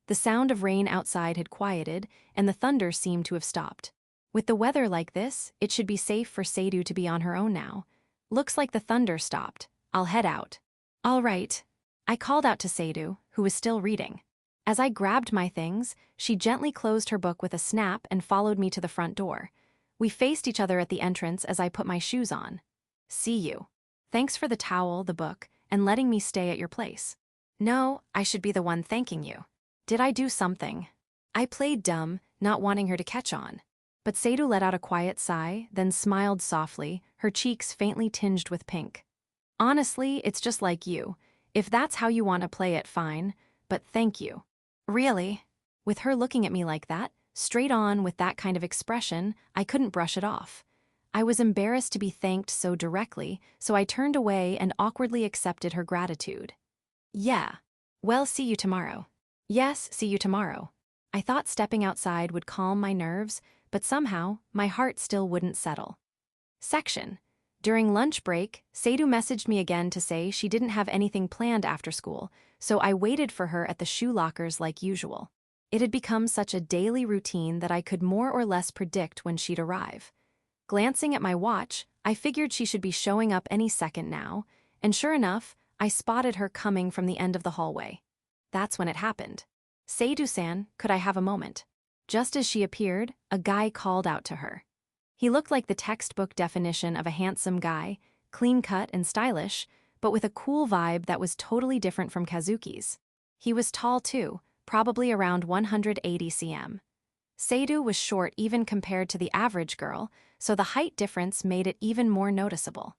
The sound of rain outside had quieted, and the thunder seemed to have stopped. With the weather like this, it should be safe for Sadu to be on her own now. Looks like the thunder stopped. I'll head out. All right. I called out to Sadu, who was still reading. As I grabbed my things, she gently closed her book with a snap and followed me to the front door. We faced each other at the entrance as I put my shoes on. See you. Thanks for the towel, the book, and letting me stay at your place. No, I should be the one thanking you. Did I do something? I played dumb, not wanting her to catch on. But Sadu let out a quiet sigh, then smiled softly, her cheeks faintly tinged with pink. Honestly, it's just like you. If that's how you want to play it, fine, but thank you. Really? With her looking at me like that, straight on with that kind of expression, I couldn't brush it off. I was embarrassed to be thanked so directly, so I turned away and awkwardly accepted her gratitude. Yeah. Well, see you tomorrow. Yes, see you tomorrow. I thought stepping outside would calm my nerves, but somehow, my heart still wouldn't settle. Section. During lunch break, Sadu messaged me again to say she didn't have anything planned after school, so I waited for her at the shoe lockers like usual. It had become such a daily routine that I could more or less predict when she'd arrive. Glancing at my watch, I figured she should be showing up any second now, and sure enough, I spotted her coming from the end of the hallway. That's when it happened. Sadu-san, could I have a moment? Just as she appeared, a guy called out to her. He looked like the textbook definition of a handsome guy, clean-cut and stylish, but with a cool vibe that was totally different from Kazuki's. He was tall too, probably around 180 cm. Sadu was short even compared to the average girl, so the height difference made it even more noticeable.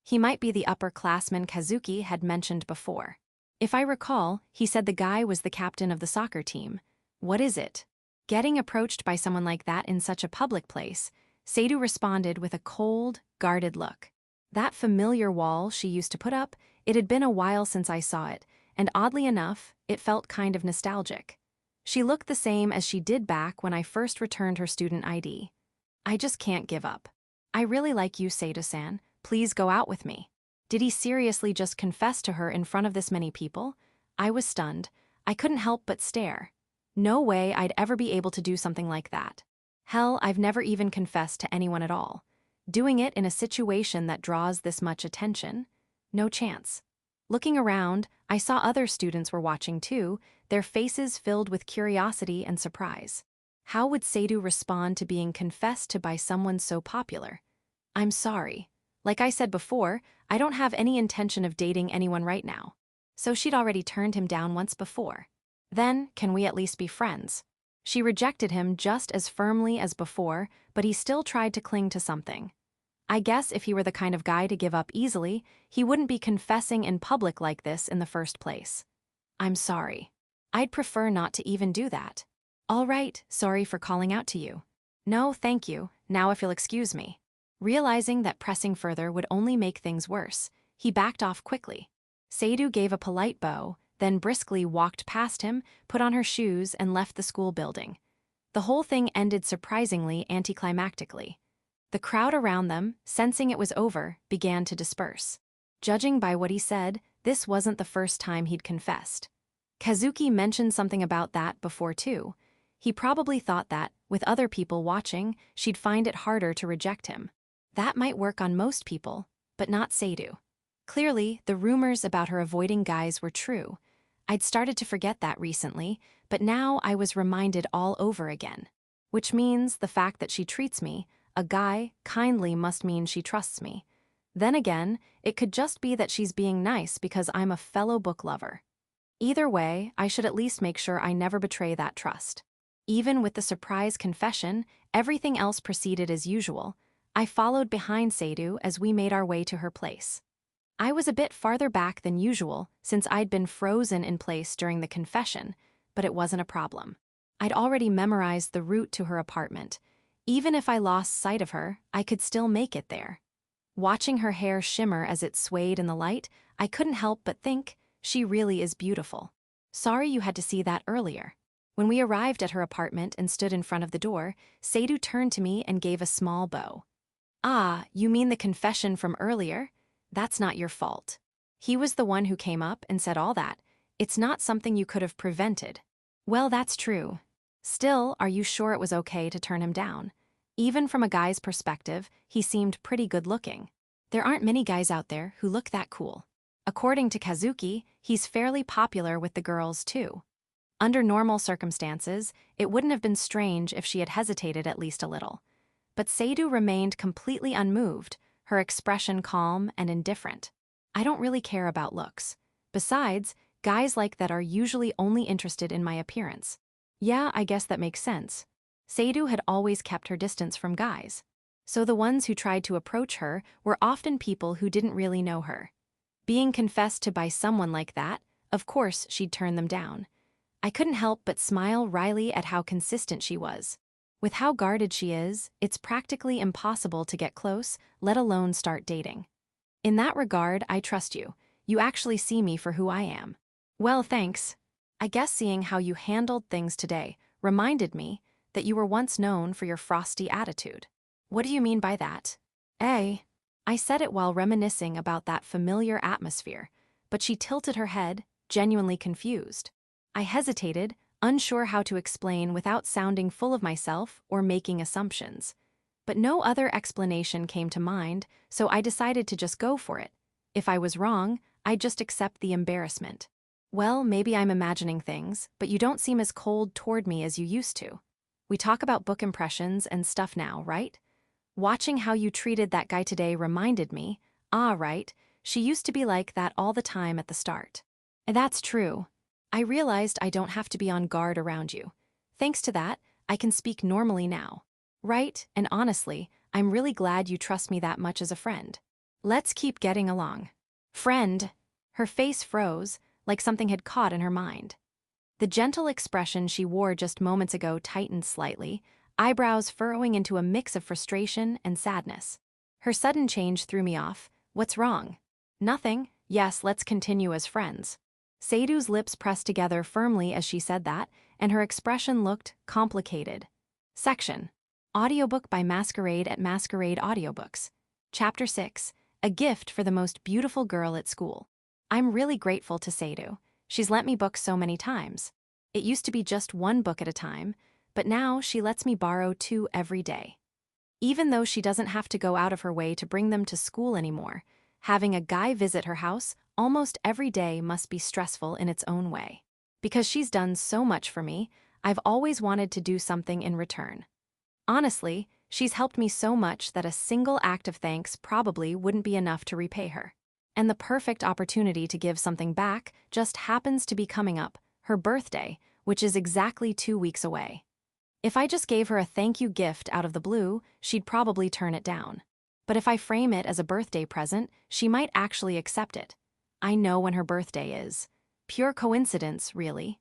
He might be the upperclassman Kazuki had mentioned before. If I recall, he said the guy was the captain of the soccer team. What is it? Getting approached by someone like that in such a public place, Sadu responded with a cold, guarded look. That familiar wall she used to put up, it had been a while since I saw it, and oddly enough, it felt kind of nostalgic. She looked the same as she did back when I first returned her student ID. I just can't give up. I really like you, Sadu-san. Please go out with me. Did he seriously just confess to her in front of this many people? I was stunned. I couldn't help but stare. No way I'd ever be able to do something like that. Hell, I've never even confessed to anyone at all. Doing it in a situation that draws this much attention? No chance. Looking around, I saw other students were watching too, their faces filled with curiosity and surprise. How would Sadu respond to being confessed to by someone so popular? I'm sorry. Like I said before, I don't have any intention of dating anyone right now. So she'd already turned him down once before. Then, can we at least be friends? She rejected him just as firmly as before, but he still tried to cling to something. I guess if he were the kind of guy to give up easily, he wouldn't be confessing in public like this in the first place. I'm sorry. I'd prefer not to even do that. All right, sorry for calling out to you. No, thank you, now if you'll excuse me. Realizing that pressing further would only make things worse, he backed off quickly. Sadu gave a polite bow, then briskly walked past him, put on her shoes, and left the school building. The whole thing ended surprisingly anticlimactically. The crowd around them, sensing it was over, began to disperse. Judging by what he said, this wasn't the first time he'd confessed. Kazuki mentioned something about that before too. He probably thought that, with other people watching, she'd find it harder to reject him. That might work on most people, but not Sadu. Clearly, the rumors about her avoiding guys were true. I'd started to forget that recently, but now I was reminded all over again. Which means the fact that she treats me, a guy, kindly must mean she trusts me. Then again, it could just be that she's being nice because I'm a fellow book lover. Either way, I should at least make sure I never betray that trust. Even with the surprise confession, everything else proceeded as usual. I followed behind Sadu as we made our way to her place. I was a bit farther back than usual since I'd been frozen in place during the confession, but it wasn't a problem. I'd already memorized the route to her apartment. Even if I lost sight of her, I could still make it there. Watching her hair shimmer as it swayed in the light, I couldn't help but think, she really is beautiful. Sorry you had to see that earlier. When we arrived at her apartment and stood in front of the door, Sadu turned to me and gave a small bow. Ah, you mean the confession from earlier? That's not your fault. He was the one who came up and said all that. It's not something you could have prevented. Well, that's true. Still, are you sure it was okay to turn him down? Even from a guy's perspective, he seemed pretty good-looking. There aren't many guys out there who look that cool. According to Kazuki, he's fairly popular with the girls, too. Under normal circumstances, it wouldn't have been strange if she had hesitated at least a little. But Sadu remained completely unmoved, her expression calm and indifferent. I don't really care about looks. Besides, guys like that are usually only interested in my appearance. Yeah, I guess that makes sense. Sadu had always kept her distance from guys. So the ones who tried to approach her were often people who didn't really know her. Being confessed to by someone like that, of course she'd turn them down. I couldn't help but smile wryly at how consistent she was. With how guarded she is, it's practically impossible to get close, let alone start dating. In that regard, I trust you. You actually see me for who I am. Well, thanks. I guess seeing how you handled things today reminded me that you were once known for your frosty attitude. What do you mean by that? I said it while reminiscing about that familiar atmosphere, but she tilted her head, genuinely confused. I hesitated, unsure how to explain without sounding full of myself or making assumptions. But no other explanation came to mind, so I decided to just go for it. If I was wrong, I'd just accept the embarrassment. Well, maybe I'm imagining things, but you don't seem as cold toward me as you used to. We talk about book impressions and stuff now, right? Watching how you treated that guy today reminded me, right, she used to be like that all the time at the start. That's true. I realized I don't have to be on guard around you. Thanks to that, I can speak normally now. Right, and honestly, I'm really glad you trust me that much as a friend. Let's keep getting along. Friend. Her face froze, like something had caught in her mind. The gentle expression she wore just moments ago tightened slightly, eyebrows furrowing into a mix of frustration and sadness. Her sudden change threw me off. What's wrong? Nothing. Yes, let's continue as friends. Sadu's lips pressed together firmly as she said that, and her expression looked complicated. Section. Audiobook by Masquerade at Masquerade Audiobooks. Chapter 6. A Gift for the Most Beautiful Girl at School. I'm really grateful to Sadu. She's lent me books so many times. It used to be just one book at a time, but now she lets me borrow 2 every day. Even though she doesn't have to go out of her way to bring them to school anymore, having a guy visit her house almost every day must be stressful in its own way. Because she's done so much for me, I've always wanted to do something in return. Honestly, she's helped me so much that a single act of thanks probably wouldn't be enough to repay her. And the perfect opportunity to give something back just happens to be coming up, her birthday, which is exactly 2 weeks away. If I just gave her a thank you gift out of the blue, she'd probably turn it down. But if I frame it as a birthday present, she might actually accept it. I know when her birthday is. Pure coincidence, really.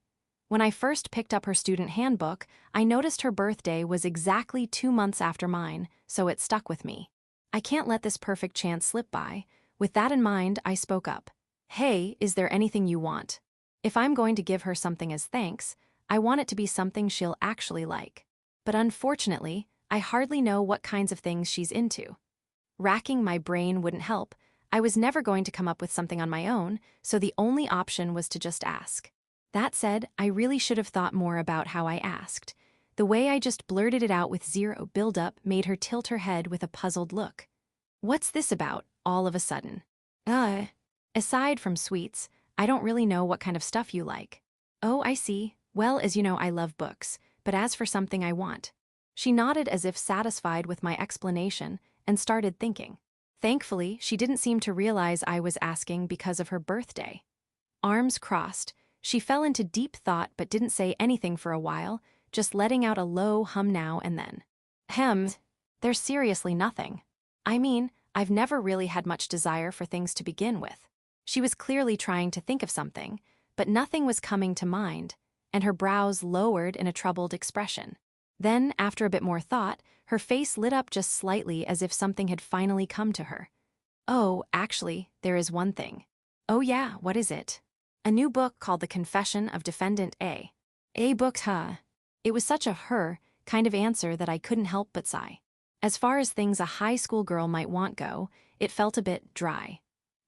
When I first picked up her student handbook, I noticed her birthday was exactly 2 months after mine, so it stuck with me. I can't let this perfect chance slip by. With that in mind, I spoke up. Hey, is there anything you want? If I'm going to give her something as thanks, I want it to be something she'll actually like. But unfortunately, I hardly know what kinds of things she's into. Racking my brain wouldn't help. I was never going to come up with something on my own, so the only option was to just ask. That said, I really should have thought more about how I asked. The way I just blurted it out with zero build-up made her tilt her head with a puzzled look. What's this about, all of a sudden? Aside from sweets, I don't really know what kind of stuff you like. Oh, I see. Well, as you know, I love books, but as for something I want. She nodded as if satisfied with my explanation and started thinking. Thankfully, she didn't seem to realize I was asking because of her birthday. Arms crossed, she fell into deep thought but didn't say anything for a while, just letting out a low hum now and then. There's seriously nothing. I mean, I've never really had much desire for things to begin with. She was clearly trying to think of something, but nothing was coming to mind, and her brows lowered in a troubled expression. Then, after a bit more thought, her face lit up just slightly as if something had finally come to her. Oh, actually, there is one thing. Oh yeah, what is it? A new book called The Confession of Defendant A. A book, huh? It was such a her kind of answer that I couldn't help but sigh. As far as things a high school girl might want go, it felt a bit dry.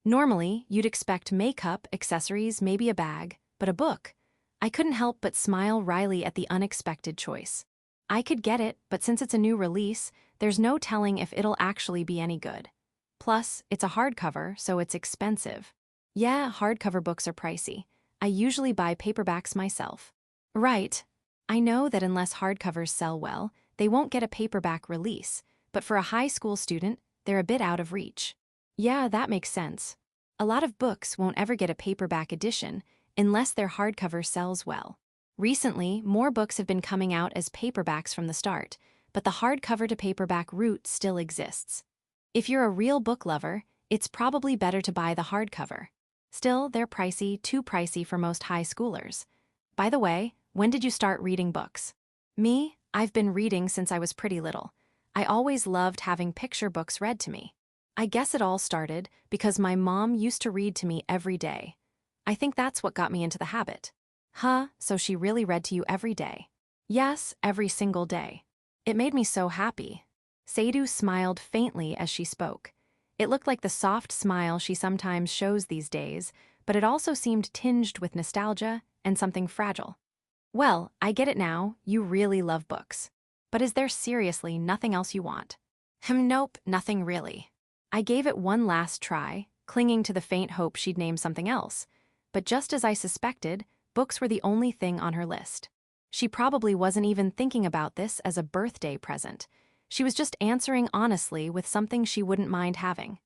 Normally, you'd expect makeup, accessories, maybe a bag, but a book. I couldn't help but smile wryly at the unexpected choice. I could get it, but since it's a new release, there's no telling if it'll actually be any good. Plus, it's a hardcover, so it's expensive. Yeah, hardcover books are pricey. I usually buy paperbacks myself. Right. I know that unless hardcovers sell well, they won't get a paperback release, but for a high school student, they're a bit out of reach. Yeah, that makes sense. A lot of books won't ever get a paperback edition unless their hardcover sells well. Recently, more books have been coming out as paperbacks from the start, but the hardcover to paperback route still exists. If you're a real book lover, it's probably better to buy the hardcover. Still, they're pricey, too pricey for most high schoolers. By the way, when did you start reading books? Me? I've been reading since I was pretty little. I always loved having picture books read to me. I guess it all started because my mom used to read to me every day. I think that's what got me into the habit. Huh, so she really read to you every day? Yes, every single day. It made me so happy. Sadu smiled faintly as she spoke. It looked like the soft smile she sometimes shows these days, but it also seemed tinged with nostalgia and something fragile. Well, I get it now, you really love books. But is there seriously nothing else you want? Nope, nothing really. I gave it one last try, clinging to the faint hope she'd name something else. But just as I suspected, books were the only thing on her list. She probably wasn't even thinking about this as a birthday present. She was just answering honestly with something she wouldn't mind having.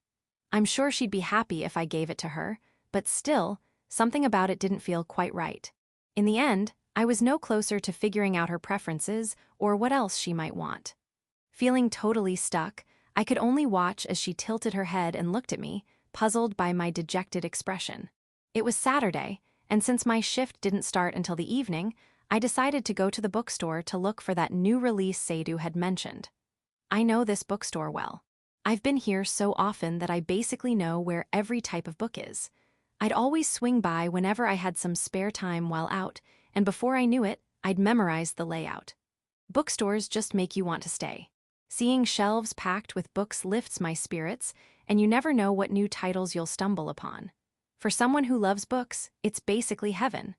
I'm sure she'd be happy if I gave it to her, but still, something about it didn't feel quite right. In the end, I was no closer to figuring out her preferences or what else she might want. Feeling totally stuck, I could only watch as she tilted her head and looked at me, puzzled by my dejected expression. It was Saturday, and since my shift didn't start until the evening, I decided to go to the bookstore to look for that new release Sadu had mentioned. I know this bookstore well. I've been here so often that I basically know where every type of book is. I'd always swing by whenever I had some spare time while out, and before I knew it, I'd memorized the layout. Bookstores just make you want to stay. Seeing shelves packed with books lifts my spirits, and you never know what new titles you'll stumble upon. For someone who loves books, it's basically heaven.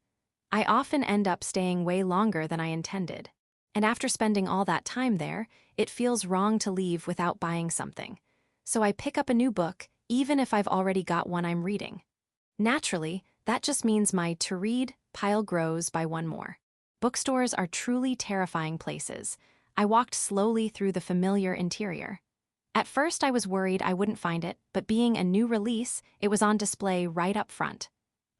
I often end up staying way longer than I intended. And after spending all that time there, it feels wrong to leave without buying something. So I pick up a new book, even if I've already got one I'm reading. Naturally, that just means my to-read pile grows by one more. Bookstores are truly terrifying places. I walked slowly through the familiar interior. At first I was worried I wouldn't find it, but being a new release, it was on display right up front.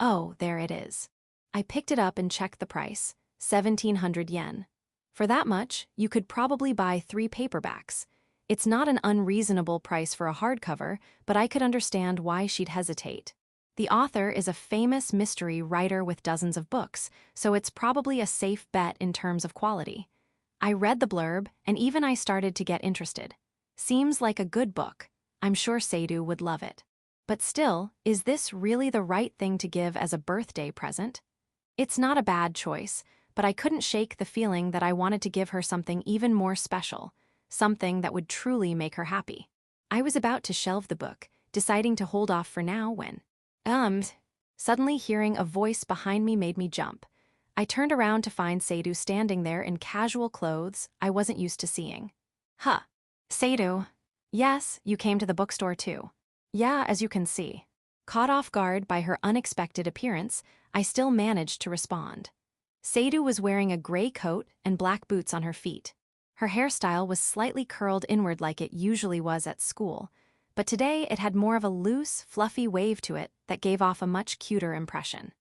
Oh, there it is. I picked it up and checked the price, 1,700 yen. For that much, you could probably buy 3 paperbacks. It's not an unreasonable price for a hardcover, but I could understand why she'd hesitate. The author is a famous mystery writer with dozens of books, so it's probably a safe bet in terms of quality. I read the blurb, and even I started to get interested. Seems like a good book. I'm sure Sadu would love it. But still, is this really the right thing to give as a birthday present? It's not a bad choice, but I couldn't shake the feeling that I wanted to give her something even more special, something that would truly make her happy. I was about to shelve the book, deciding to hold off for now when, suddenly hearing a voice behind me made me jump. I turned around to find Sadu standing there in casual clothes I wasn't used to seeing. Huh. Sadu. Yes, you came to the bookstore too. Yeah, as you can see. Caught off guard by her unexpected appearance, I still managed to respond. Sadu was wearing a gray coat and black boots on her feet. Her hairstyle was slightly curled inward like it usually was at school, but today it had more of a loose, fluffy wave to it that gave off a much cuter impression.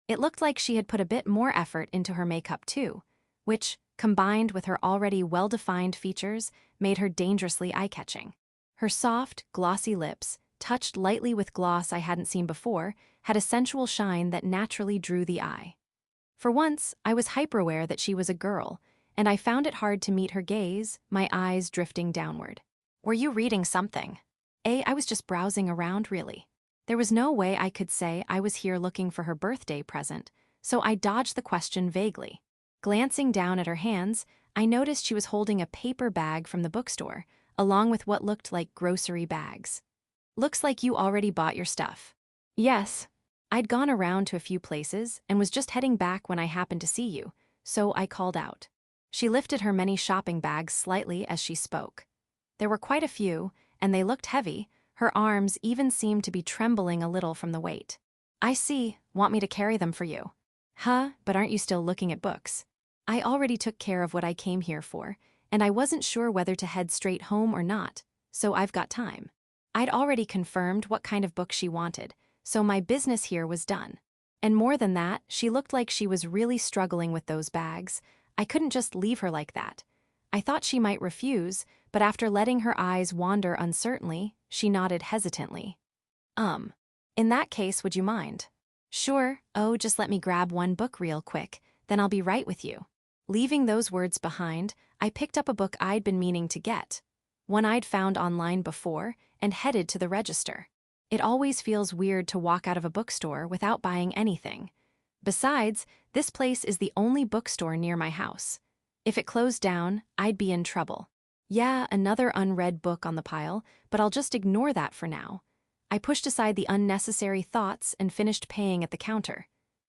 It looked like she had put a bit more effort into her makeup too, which, combined with her already well-defined features, made her dangerously eye-catching. Her soft, glossy lips, touched lightly with gloss I hadn't seen before, had a sensual shine that naturally drew the eye. For once, I was hyper-aware that she was a girl, and I found it hard to meet her gaze, my eyes drifting downward. Were you reading something? I was just browsing around, really. There was no way I could say I was here looking for her birthday present, so I dodged the question vaguely. Glancing down at her hands, I noticed she was holding a paper bag from the bookstore, along with what looked like grocery bags. Looks like you already bought your stuff. Yes. I'd gone around to a few places and was just heading back when I happened to see you, so I called out. She lifted her many shopping bags slightly as she spoke. There were quite a few, and they looked heavy. Her arms even seemed to be trembling a little from the weight. I see. Want me to carry them for you? Huh, but aren't you still looking at books? I already took care of what I came here for, and I wasn't sure whether to head straight home or not, so I've got time. I'd already confirmed what kind of book she wanted, so my business here was done. And more than that, she looked like she was really struggling with those bags. I couldn't just leave her like that. I thought she might refuse, but after letting her eyes wander uncertainly, she nodded hesitantly. In that case, would you mind? Sure. Oh, just let me grab one book real quick, then I'll be right with you. Leaving those words behind, I picked up a book I'd been meaning to get, one I'd found online before, and headed to the register. It always feels weird to walk out of a bookstore without buying anything. Besides, this place is the only bookstore near my house. If it closed down, I'd be in trouble. Yeah, another unread book on the pile, but I'll just ignore that for now. I pushed aside the unnecessary thoughts and finished paying at the counter.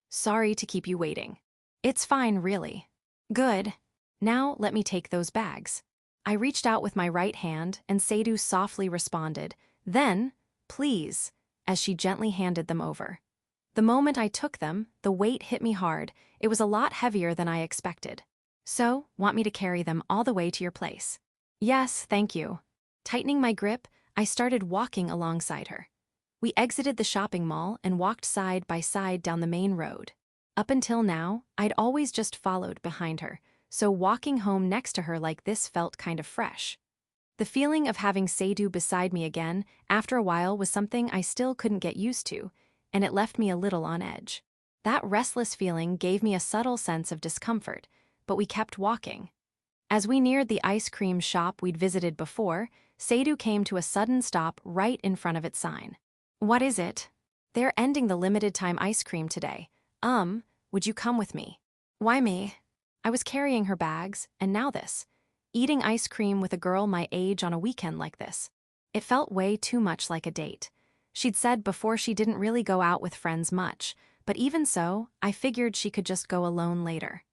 Sorry to keep you waiting. It's fine, really. Good. Now let me take those bags. I reached out with my right hand and Sadu softly responded, then, please, as she gently handed them over. The moment I took them, the weight hit me hard. It was a lot heavier than I expected. So, want me to carry them all the way to your place? Yes, thank you. Tightening my grip, I started walking alongside her. We exited the shopping mall and walked side by side down the main road. Up until now, I'd always just followed behind her, so walking home next to her like this felt kind of fresh. The feeling of having Sadu beside me again after a while was something I still couldn't get used to, and it left me a little on edge. That restless feeling gave me a subtle sense of discomfort, but we kept walking. As we neared the ice cream shop we'd visited before, Sadu came to a sudden stop right in front of its sign. What is it? They're ending the limited-time ice cream today. Would you come with me? Why me? I was carrying her bags, and now this. Eating ice cream with a girl my age on a weekend like this. It felt way too much like a date. She'd said before she didn't really go out with friends much, but even so, I figured she could just go alone later.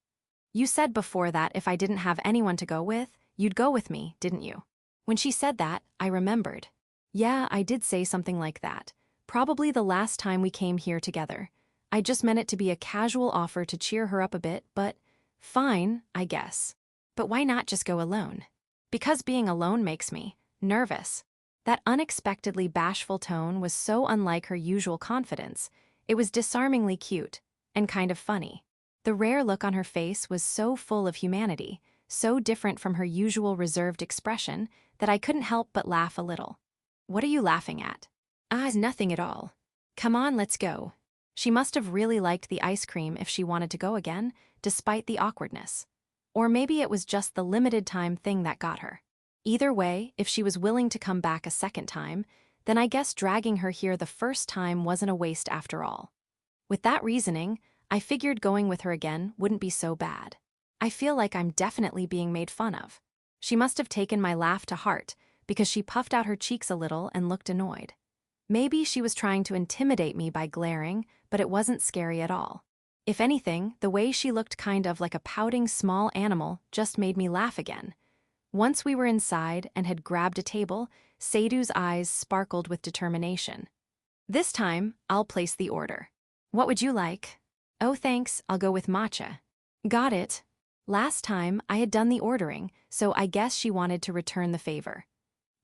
You said before that if I didn't have anyone to go with, you'd go with me, didn't you? When she said that, I remembered. Yeah, I did say something like that. Probably the last time we came here together. I just meant it to be a casual offer to cheer her up a bit, but Fine, I guess. But why not just go alone? Because being alone makes me nervous. That unexpectedly bashful tone was so unlike her usual confidence. It was disarmingly cute and kind of funny. The rare look on her face was so full of humanity, so different from her usual reserved expression, that I couldn't help but laugh a little. What are you laughing at? Ah, nothing at all. Come on, let's go. She must have really liked the ice cream if she wanted to go again, despite the awkwardness. Or maybe it was just the limited time thing that got her. Either way, if she was willing to come back a second time, then I guess dragging her here the first time wasn't a waste after all. With that reasoning, I figured going with her again wouldn't be so bad. I feel like I'm definitely being made fun of. She must have taken my laugh to heart, because she puffed out her cheeks a little and looked annoyed. Maybe she was trying to intimidate me by glaring, but it wasn't scary at all. If anything, the way she looked kind of like a pouting small animal just made me laugh again. Once we were inside and had grabbed a table, Sadu's eyes sparkled with determination. This time, I'll place the order. What would you like? Oh, thanks, I'll go with matcha. Got it. Last time, I had done the ordering, so I guess she wanted to return the favor.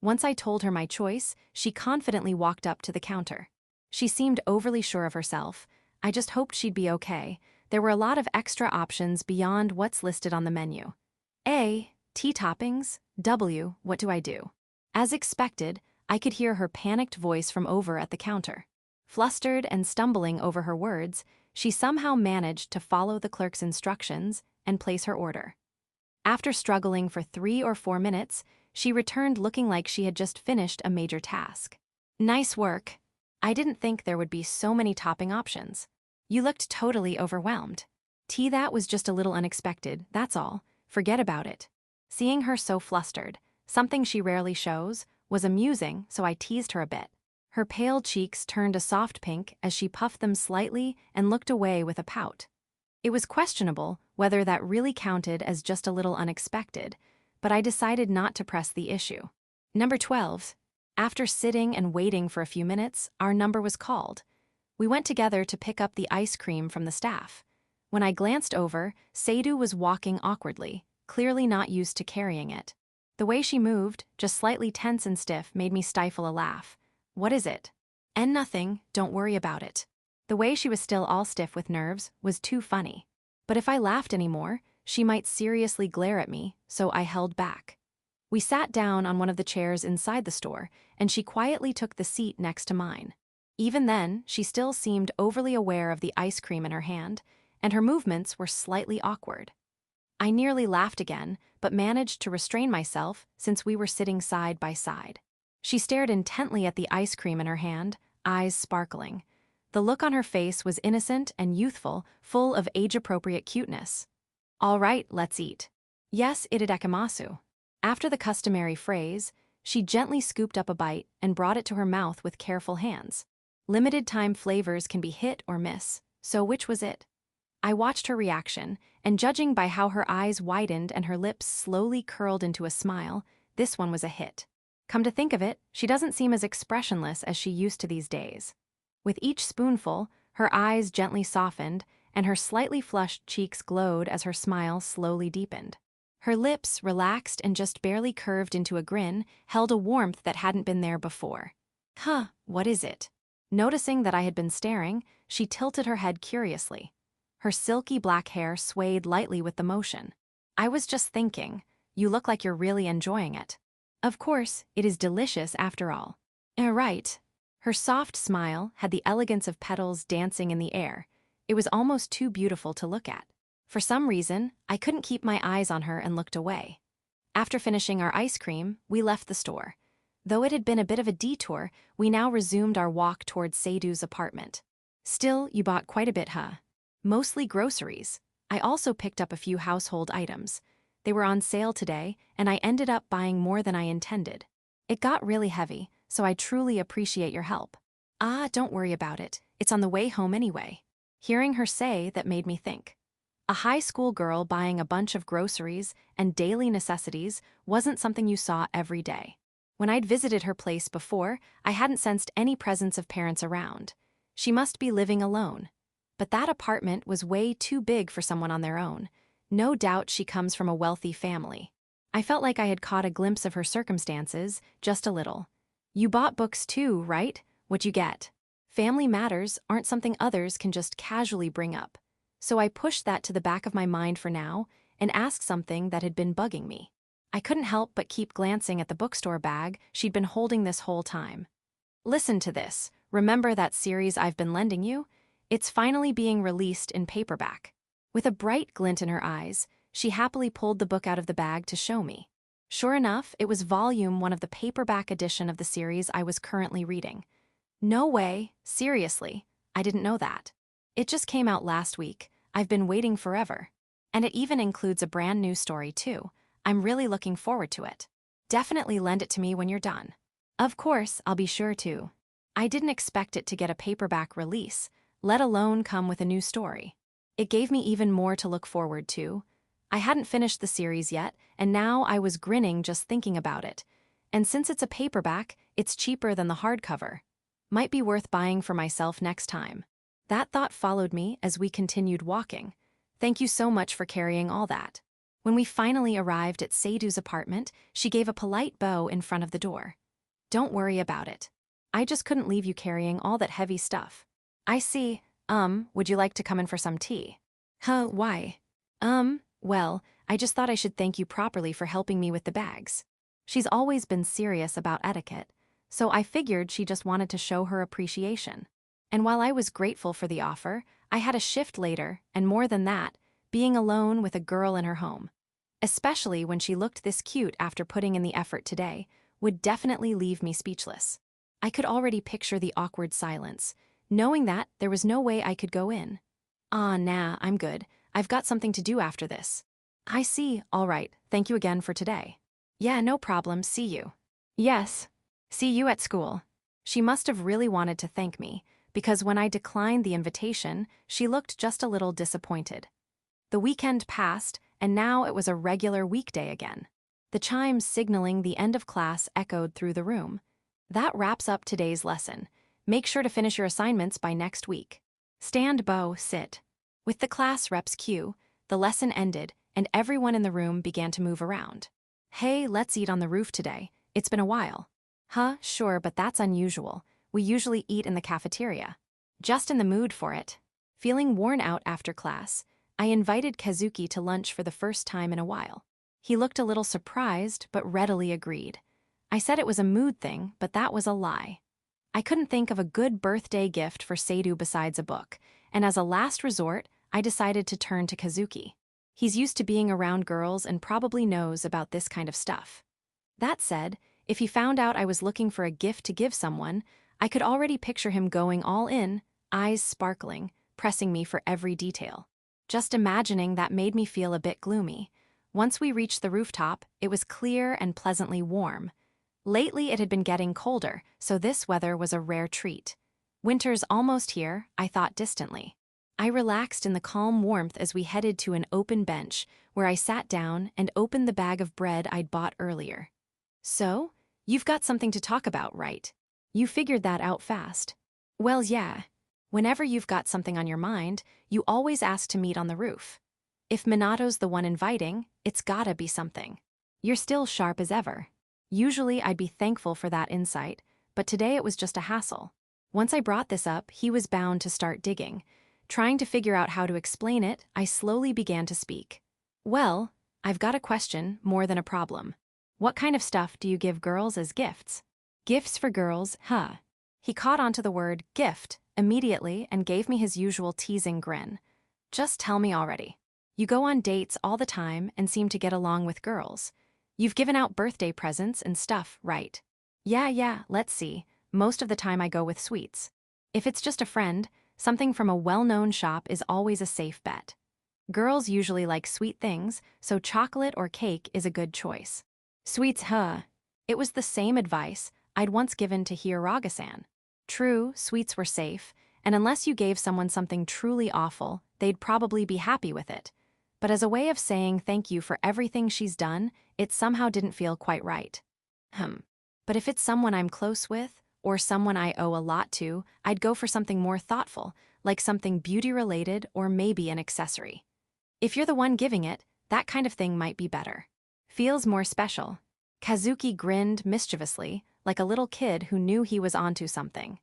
Once I told her my choice, she confidently walked up to the counter. She seemed overly sure of herself. I just hoped she'd be okay. There were a lot of extra options beyond what's listed on the menu. A. Tea toppings. W. What do I do? As expected, I could hear her panicked voice from over at the counter. Flustered and stumbling over her words, she somehow managed to follow the clerk's instructions and place her order. After struggling for 3 or 4 minutes, she returned looking like she had just finished a major task. Nice work. I didn't think there would be so many topping options. You looked totally overwhelmed. Tea, that was just a little unexpected, that's all. Forget about it. Seeing her so flustered, something she rarely shows, was amusing, so I teased her a bit. Her pale cheeks turned a soft pink as she puffed them slightly and looked away with a pout. It was questionable whether that really counted as just a little unexpected, but I decided not to press the issue. Number 12. After sitting and waiting for a few minutes, our number was called. We went together to pick up the ice cream from the staff. When I glanced over, Sadu was walking awkwardly, clearly not used to carrying it. The way she moved, just slightly tense and stiff, made me stifle a laugh. What is it? And nothing, don't worry about it. The way she was still all stiff with nerves was too funny. But if I laughed anymore, she might seriously glare at me, so I held back. We sat down on one of the chairs inside the store, and she quietly took the seat next to mine. Even then, she still seemed overly aware of the ice cream in her hand, and her movements were slightly awkward. I nearly laughed again, but managed to restrain myself since we were sitting side by side. She stared intently at the ice cream in her hand, eyes sparkling. The look on her face was innocent and youthful, full of age-appropriate cuteness. All right, let's eat. Yes, itadakimasu. After the customary phrase, she gently scooped up a bite and brought it to her mouth with careful hands. Limited-time flavors can be hit or miss, so which was it? I watched her reaction, and judging by how her eyes widened and her lips slowly curled into a smile, this one was a hit. Come to think of it, she doesn't seem as expressionless as she used to these days. With each spoonful, her eyes gently softened, and her slightly flushed cheeks glowed as her smile slowly deepened. Her lips, relaxed and just barely curved into a grin, held a warmth that hadn't been there before. Huh, what is it? Noticing that I had been staring, she tilted her head curiously. Her silky black hair swayed lightly with the motion. I was just thinking, you look like you're really enjoying it. Of course, it is delicious after all. Right. Her soft smile had the elegance of petals dancing in the air. It was almost too beautiful to look at. For some reason, I couldn't keep my eyes on her and looked away. After finishing our ice cream, we left the store. Though it had been a bit of a detour, we now resumed our walk towards Sadu's apartment. Still, you bought quite a bit, huh? Mostly groceries. I also picked up a few household items. They were on sale today, and I ended up buying more than I intended. It got really heavy, so I truly appreciate your help. Ah, don't worry about it. It's on the way home anyway. Hearing her say that made me think. A high school girl buying a bunch of groceries and daily necessities wasn't something you saw every day. When I'd visited her place before, I hadn't sensed any presence of parents around. She must be living alone. But that apartment was way too big for someone on their own. No doubt she comes from a wealthy family. I felt like I had caught a glimpse of her circumstances, just a little. You bought books too, right? What you get? Family matters aren't something others can just casually bring up. So I pushed that to the back of my mind for now and asked something that had been bugging me. I couldn't help but keep glancing at the bookstore bag she'd been holding this whole time. Listen to this. Remember that series I've been lending you? It's finally being released in paperback. With a bright glint in her eyes, she happily pulled the book out of the bag to show me. Sure enough, it was volume 1 of the paperback edition of the series I was currently reading. No way, seriously, I didn't know that. It just came out last week. I've been waiting forever. And it even includes a brand new story too. I'm really looking forward to it. Definitely lend it to me when you're done. Of course, I'll be sure to. I didn't expect it to get a paperback release, let alone come with a new story. It gave me even more to look forward to. I hadn't finished the series yet, and now I was grinning just thinking about it. And since it's a paperback, it's cheaper than the hardcover. Might be worth buying for myself next time. That thought followed me as we continued walking. Thank you so much for carrying all that. When we finally arrived at Sadu's apartment, she gave a polite bow in front of the door. Don't worry about it. I just couldn't leave you carrying all that heavy stuff. I see. Would you like to come in for some tea? Huh, why? Well, I just thought I should thank you properly for helping me with the bags. She's always been serious about etiquette, so I figured she just wanted to show her appreciation. And while I was grateful for the offer, I had a shift later, and more than that, being alone with a girl in her home. Especially when she looked this cute after putting in the effort today, would definitely leave me speechless. I could already picture the awkward silence, knowing that there was no way I could go in. Nah, I'm good. I've got something to do after this. I see, all right, thank you again for today. Yeah, no problem, see you. Yes, see you at school. She must have really wanted to thank me, because when I declined the invitation, she looked just a little disappointed. The weekend passed, and now it was a regular weekday again. The chimes signaling the end of class echoed through the room. That wraps up today's lesson. Make sure to finish your assignments by next week. Stand, bow, sit. With the class rep's cue, the lesson ended, and everyone in the room began to move around. Hey, let's eat on the roof today. It's been a while. Huh, sure, but that's unusual. We usually eat in the cafeteria. Just in the mood for it. Feeling worn out after class, I invited Kazuki to lunch for the first time in a while. He looked a little surprised, but readily agreed. I said it was a mood thing, but that was a lie. I couldn't think of a good birthday gift for Sadu besides a book, and as a last resort, I decided to turn to Kazuki. He's used to being around girls and probably knows about this kind of stuff. That said, if he found out I was looking for a gift to give someone, I could already picture him going all in, eyes sparkling, pressing me for every detail. Just imagining that made me feel a bit gloomy. Once we reached the rooftop, it was clear and pleasantly warm. Lately it had been getting colder, so this weather was a rare treat. Winter's almost here, I thought distantly. I relaxed in the calm warmth as we headed to an open bench, where I sat down and opened the bag of bread I'd bought earlier. So, you've got something to talk about, right? You figured that out fast. Well, yeah. Whenever you've got something on your mind, you always ask to meet on the roof. If Minato's the one inviting, it's gotta be something. You're still sharp as ever. Usually I'd be thankful for that insight, but today it was just a hassle. Once I brought this up, he was bound to start digging. Trying to figure out how to explain it, I slowly began to speak. Well, I've got a question more than a problem. What kind of stuff do you give girls as gifts? Gifts for girls, huh? He caught on to the word gift immediately and gave me his usual teasing grin. Just tell me already. You go on dates all the time and seem to get along with girls. You've given out birthday presents and stuff, right? Yeah, let's see. Most of the time I go with sweets. If it's just a friend, something from a well-known shop is always a safe bet. Girls usually like sweet things, so chocolate or cake is a good choice. Sweets, huh? It was the same advice I'd once given to Hiyaraga-san. True, sweets were safe, and unless you gave someone something truly awful, they'd probably be happy with it. But as a way of saying thank you for everything she's done, it somehow didn't feel quite right. But if it's someone I'm close with, or someone I owe a lot to, I'd go for something more thoughtful, like something beauty-related or maybe an accessory. If you're the one giving it, that kind of thing might be better. Feels more special. Kazuki grinned mischievously, like a little kid who knew he was onto something.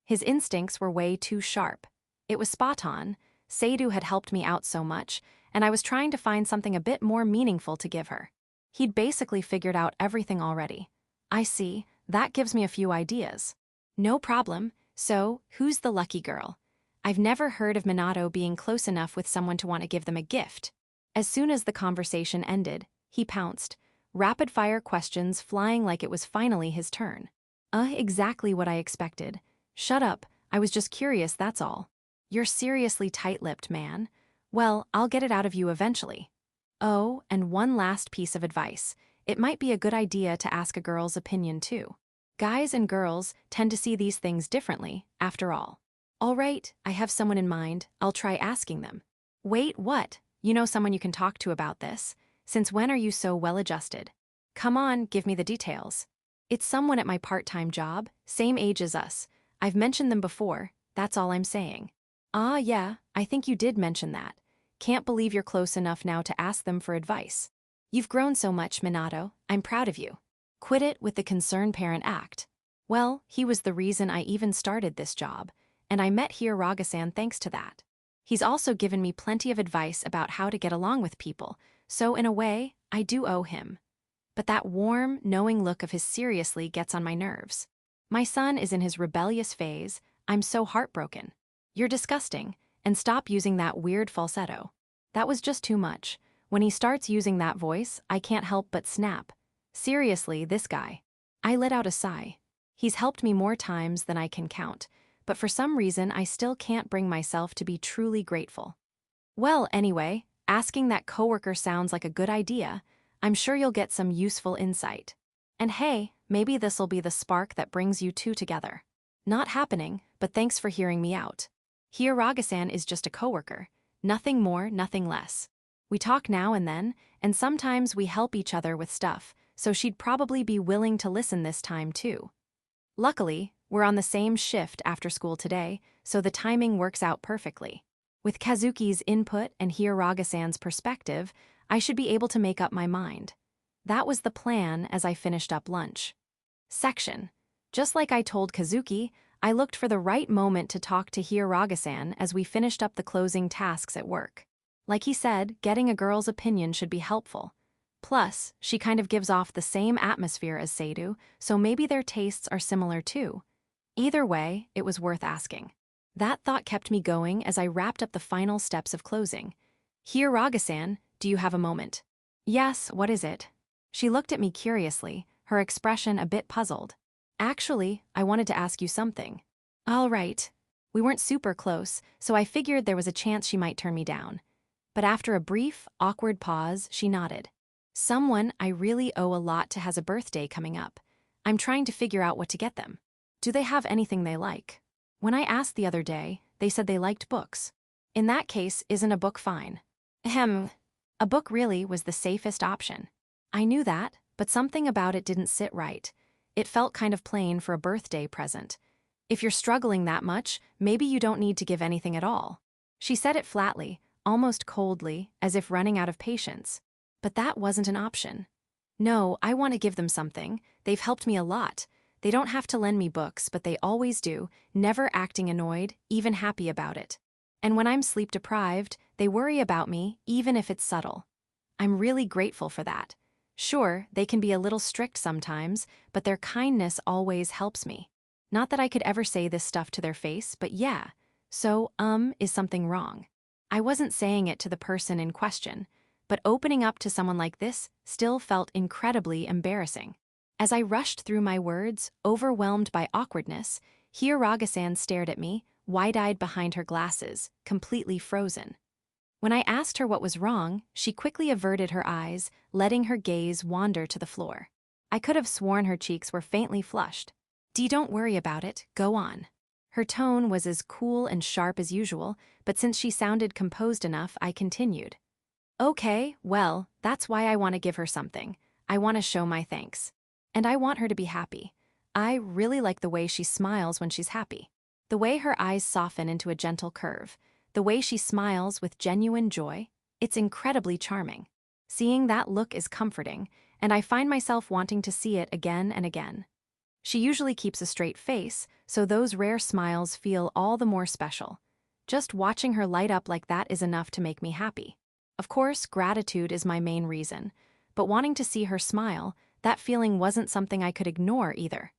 His instincts were way too sharp. It was spot on. Sadu had helped me out so much, and I was trying to find something a bit more meaningful to give her. He'd basically figured out everything already. I see, that gives me a few ideas. No problem. So, who's the lucky girl? I've never heard of Minato being close enough with someone to want to give them a gift. As soon as the conversation ended, he pounced, rapid-fire questions flying like it was finally his turn. Exactly what I expected. Shut up, I was just curious, that's all. You're seriously tight-lipped, man. Well, I'll get it out of you eventually. Oh, and one last piece of advice. It might be a good idea to ask a girl's opinion too. Guys and girls tend to see these things differently, after all. All right, I have someone in mind, I'll try asking them. Wait, what? You know someone you can talk to about this? Since when are you so well-adjusted? Come on, give me the details. It's someone at my part-time job, same age as us. I've mentioned them before, that's all I'm saying. Ah, yeah, I think you did mention that. Can't believe you're close enough now to ask them for advice. You've grown so much, Minato, I'm proud of you. Quit it with the concerned parent act. Well, he was the reason I even started this job, and I met Hiraga-san thanks to that. He's also given me plenty of advice about how to get along with people, so in a way, I do owe him. But that warm, knowing look of his seriously gets on my nerves. My son is in his rebellious phase, I'm so heartbroken. You're disgusting, and stop using that weird falsetto. That was just too much. When he starts using that voice, I can't help but snap. Seriously, this guy. I let out a sigh. He's helped me more times than I can count, but for some reason I still can't bring myself to be truly grateful. Well, anyway, asking that coworker sounds like a good idea. I'm sure you'll get some useful insight. And hey, maybe this'll be the spark that brings you two together. Not happening, but thanks for hearing me out. Hiraga-san is just a coworker. Nothing more, nothing less. We talk now and then, and sometimes we help each other with stuff, so she'd probably be willing to listen this time too. Luckily, we're on the same shift after school today, so the timing works out perfectly. With Kazuki's input and Hiraga-san's perspective, I should be able to make up my mind. That was the plan as I finished up lunch. Section. Just like I told Kazuki, I looked for the right moment to talk to Hiraga-san as we finished up the closing tasks at work. Like he said, getting a girl's opinion should be helpful. Plus, she kind of gives off the same atmosphere as Sadu, so maybe their tastes are similar too. Either way, it was worth asking. That thought kept me going as I wrapped up the final steps of closing. Hiraga-san, do you have a moment? Yes, what is it? She looked at me curiously, her expression a bit puzzled. Actually, I wanted to ask you something. All right. We weren't super close, so I figured there was a chance she might turn me down. But after a brief, awkward pause, she nodded. Someone I really owe a lot to has a birthday coming up. I'm trying to figure out what to get them. Do they have anything they like? When I asked the other day, they said they liked books. In that case, isn't a book fine? Ahem. A book really was the safest option. I knew that, but something about it didn't sit right. It felt kind of plain for a birthday present. If you're struggling that much, maybe you don't need to give anything at all. She said it flatly, almost coldly, as if running out of patience. But that wasn't an option. No, I want to give them something. They've helped me a lot. They don't have to lend me books, but they always do, never acting annoyed, even happy about it. And when I'm sleep-deprived, they worry about me, even if it's subtle. I'm really grateful for that. Sure, they can be a little strict sometimes, but their kindness always helps me. Not that I could ever say this stuff to their face, but yeah. So, is something wrong? I wasn't saying it to the person in question, but opening up to someone like this still felt incredibly embarrassing. As I rushed through my words, overwhelmed by awkwardness, Hiraga-san stared at me, wide-eyed behind her glasses, completely frozen. When I asked her what was wrong, she quickly averted her eyes, letting her gaze wander to the floor. I could have sworn her cheeks were faintly flushed. Don't worry about it, go on. Her tone was as cool and sharp as usual, but since she sounded composed enough, I continued. Okay, well, that's why I want to give her something. I want to show my thanks. And I want her to be happy. I really like the way she smiles when she's happy. The way her eyes soften into a gentle curve. The way she smiles with genuine joy. It's incredibly charming. Seeing that look is comforting, and I find myself wanting to see it again and again. She usually keeps a straight face, so those rare smiles feel all the more special. Just watching her light up like that is enough to make me happy. Of course, gratitude is my main reason, but wanting to see her smile, that feeling wasn't something I could ignore either.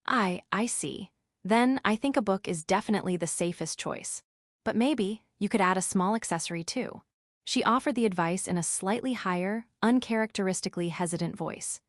I see. Then I think a book is definitely the safest choice. But maybe you could add a small accessory too. She offered the advice in a slightly higher, uncharacteristically hesitant voice.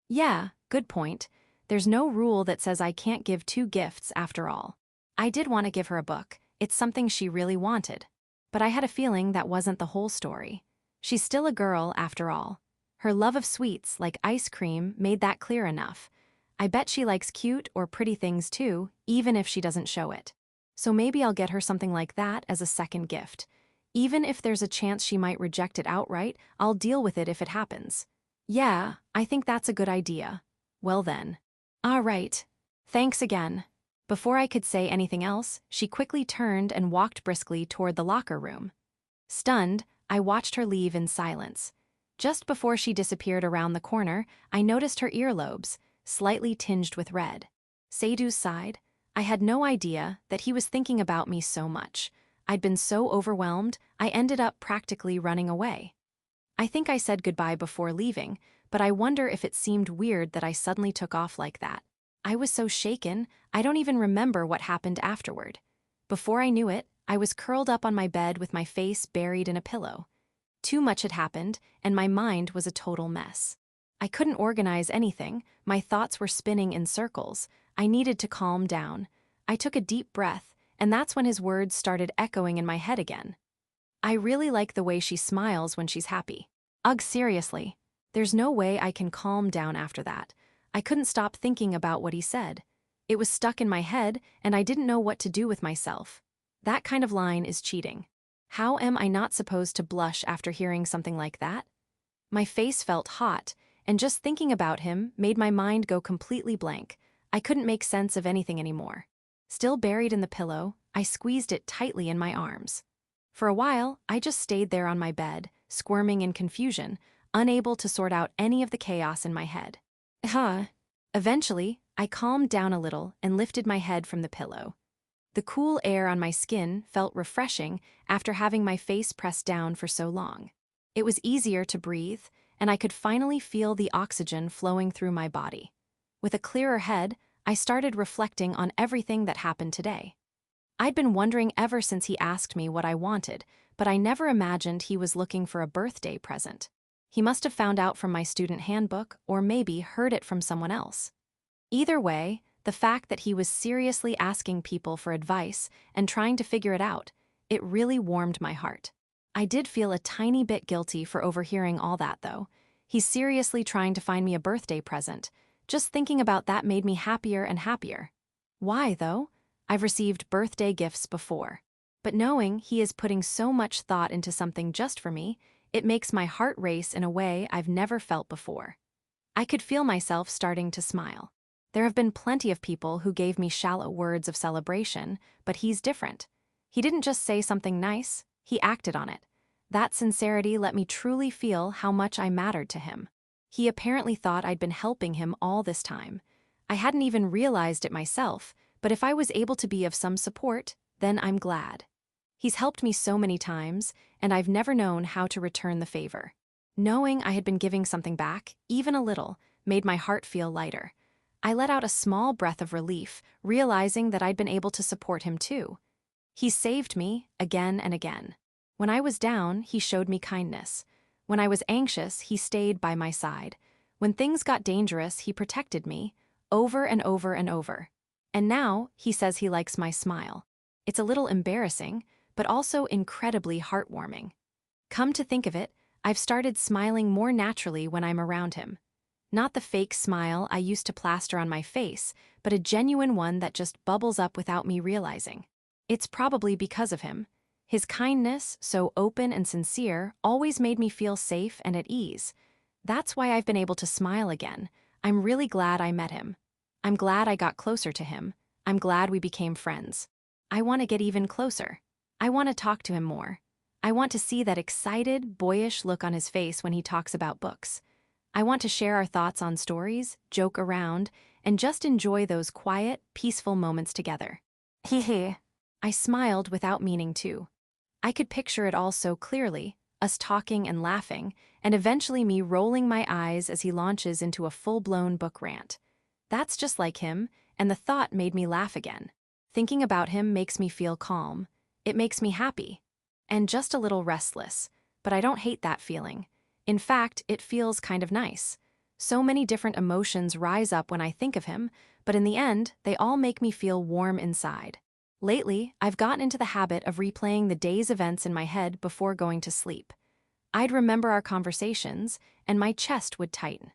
Yeah, good point. There's no rule that says I can't give 2 gifts after all. I did want to give her a book. It's something she really wanted. But I had a feeling that wasn't the whole story. She's still a girl after all. Her love of sweets, like ice cream, made that clear enough. I bet she likes cute or pretty things too, even if she doesn't show it. So maybe I'll get her something like that as a second gift. Even if there's a chance she might reject it outright, I'll deal with it if it happens. Yeah, I think that's a good idea. Well then. All right. Thanks again. Before I could say anything else, she quickly turned and walked briskly toward the locker room. Stunned, I watched her leave in silence. Just before she disappeared around the corner, I noticed her earlobes, slightly tinged with red. Sadu sighed. I had no idea that he was thinking about me so much. I'd been so overwhelmed, I ended up practically running away. I think I said goodbye before leaving, but I wonder if it seemed weird that I suddenly took off like that. I was so shaken, I don't even remember what happened afterward. Before I knew it, I was curled up on my bed with my face buried in a pillow. Too much had happened, and my mind was a total mess. I couldn't organize anything, my thoughts were spinning in circles. I needed to calm down. I took a deep breath, and that's when his words started echoing in my head again. I really like the way she smiles when she's happy. Ugh, seriously. There's no way I can calm down after that. I couldn't stop thinking about what he said. It was stuck in my head, and I didn't know what to do with myself. That kind of line is cheating. How am I not supposed to blush after hearing something like that? My face felt hot, and just thinking about him made my mind go completely blank. I couldn't make sense of anything anymore. Still buried in the pillow, I squeezed it tightly in my arms. For a while, I just stayed there on my bed, squirming in confusion, unable to sort out any of the chaos in my head. Eventually, I calmed down a little and lifted my head from the pillow. The cool air on my skin felt refreshing after having my face pressed down for so long. It was easier to breathe, and I could finally feel the oxygen flowing through my body. With a clearer head, I started reflecting on everything that happened today. I'd been wondering ever since he asked me what I wanted, but I never imagined he was looking for a birthday present. He must have found out from my student handbook or maybe heard it from someone else. Either way, the fact that he was seriously asking people for advice and trying to figure it out, it really warmed my heart. I did feel a tiny bit guilty for overhearing all that, though. He's seriously trying to find me a birthday present. Just thinking about that made me happier and happier. Why, though? I've received birthday gifts before. But knowing he is putting so much thought into something just for me, it makes my heart race in a way I've never felt before. I could feel myself starting to smile. There have been plenty of people who gave me shallow words of celebration, but he's different. He didn't just say something nice, he acted on it. That sincerity let me truly feel how much I mattered to him. He apparently thought I'd been helping him all this time. I hadn't even realized it myself, but if I was able to be of some support, then I'm glad. He's helped me so many times, and I've never known how to return the favor. Knowing I had been giving something back, even a little, made my heart feel lighter. I let out a small breath of relief, realizing that I'd been able to support him too. He saved me again and again. When I was down, he showed me kindness. When I was anxious, he stayed by my side. When things got dangerous, he protected me, over and over and over. And now, he says he likes my smile. It's a little embarrassing, but also incredibly heartwarming. Come to think of it, I've started smiling more naturally when I'm around him. Not the fake smile I used to plaster on my face, but a genuine one that just bubbles up without me realizing. It's probably because of him. His kindness, so open and sincere, always made me feel safe and at ease. That's why I've been able to smile again. I'm really glad I met him. I'm glad I got closer to him. I'm glad we became friends. I want to get even closer. I want to talk to him more. I want to see that excited, boyish look on his face when he talks about books. I want to share our thoughts on stories, joke around, and just enjoy those quiet, peaceful moments together. Hee. I smiled without meaning to. I could picture it all so clearly, us talking and laughing, and eventually me rolling my eyes as he launches into a full-blown book rant. That's just like him, and the thought made me laugh again. Thinking about him makes me feel calm. It makes me happy. And just a little restless, but I don't hate that feeling. In fact, it feels kind of nice. So many different emotions rise up when I think of him, but in the end, they all make me feel warm inside. Lately, I've gotten into the habit of replaying the day's events in my head before going to sleep. I'd remember our conversations, and my chest would tighten.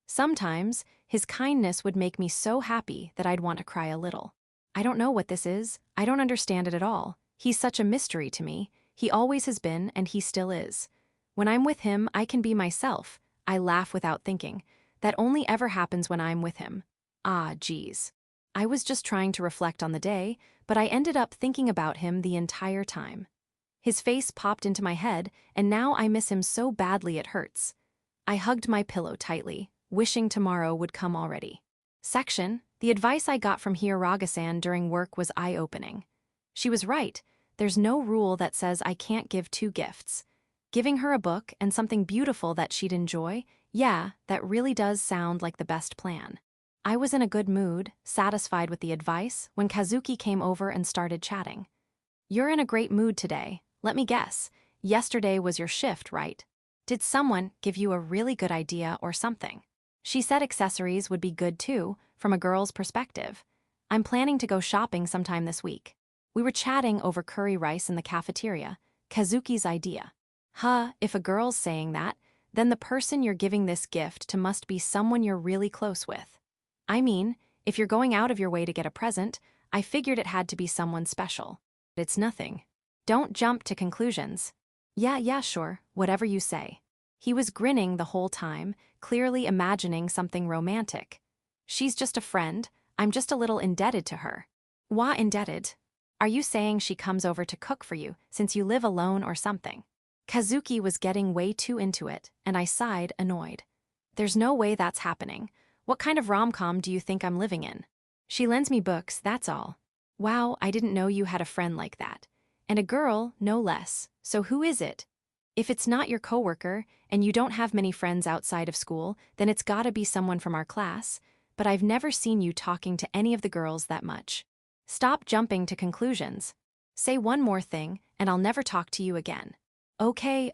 Sometimes, his kindness would make me so happy that I'd want to cry a little. I don't know what this is. I don't understand it at all. He's such a mystery to me. He always has been, and he still is. When I'm with him, I can be myself. I laugh without thinking. That only ever happens when I'm with him. Ah, geez. I was just trying to reflect on the day, but I ended up thinking about him the entire time. His face popped into my head, and now I miss him so badly it hurts. I hugged my pillow tightly, wishing tomorrow would come already. Section, the advice I got from Hiroga-san during work was eye-opening. She was right. There's no rule that says I can't give 2 gifts. Giving her a book and something beautiful that she'd enjoy, yeah, that really does sound like the best plan. I was in a good mood, satisfied with the advice, when Kazuki came over and started chatting. You're in a great mood today. Let me guess. Yesterday was your shift, right? Did someone give you a really good idea or something? She said accessories would be good too, from a girl's perspective. I'm planning to go shopping sometime this week. We were chatting over curry rice in the cafeteria. Kazuki's idea. If a girl's saying that, then the person you're giving this gift to must be someone you're really close with. I mean, if you're going out of your way to get a present, I figured it had to be someone special. It's nothing. Don't jump to conclusions. Yeah, sure, whatever you say. He was grinning the whole time, clearly imagining something romantic. She's just a friend. I'm just a little indebted to her. Why indebted? Are you saying she comes over to cook for you since you live alone or something? Kazuki was getting way too into it, and I sighed, annoyed. There's no way that's happening. What kind of rom-com do you think I'm living in? She lends me books, that's all. Wow, I didn't know you had a friend like that. And a girl, no less. So who is it? If it's not your coworker, and you don't have many friends outside of school, then it's gotta be someone from our class, but I've never seen you talking to any of the girls that much. Stop jumping to conclusions. Say one more thing, and I'll never talk to you again. Okay,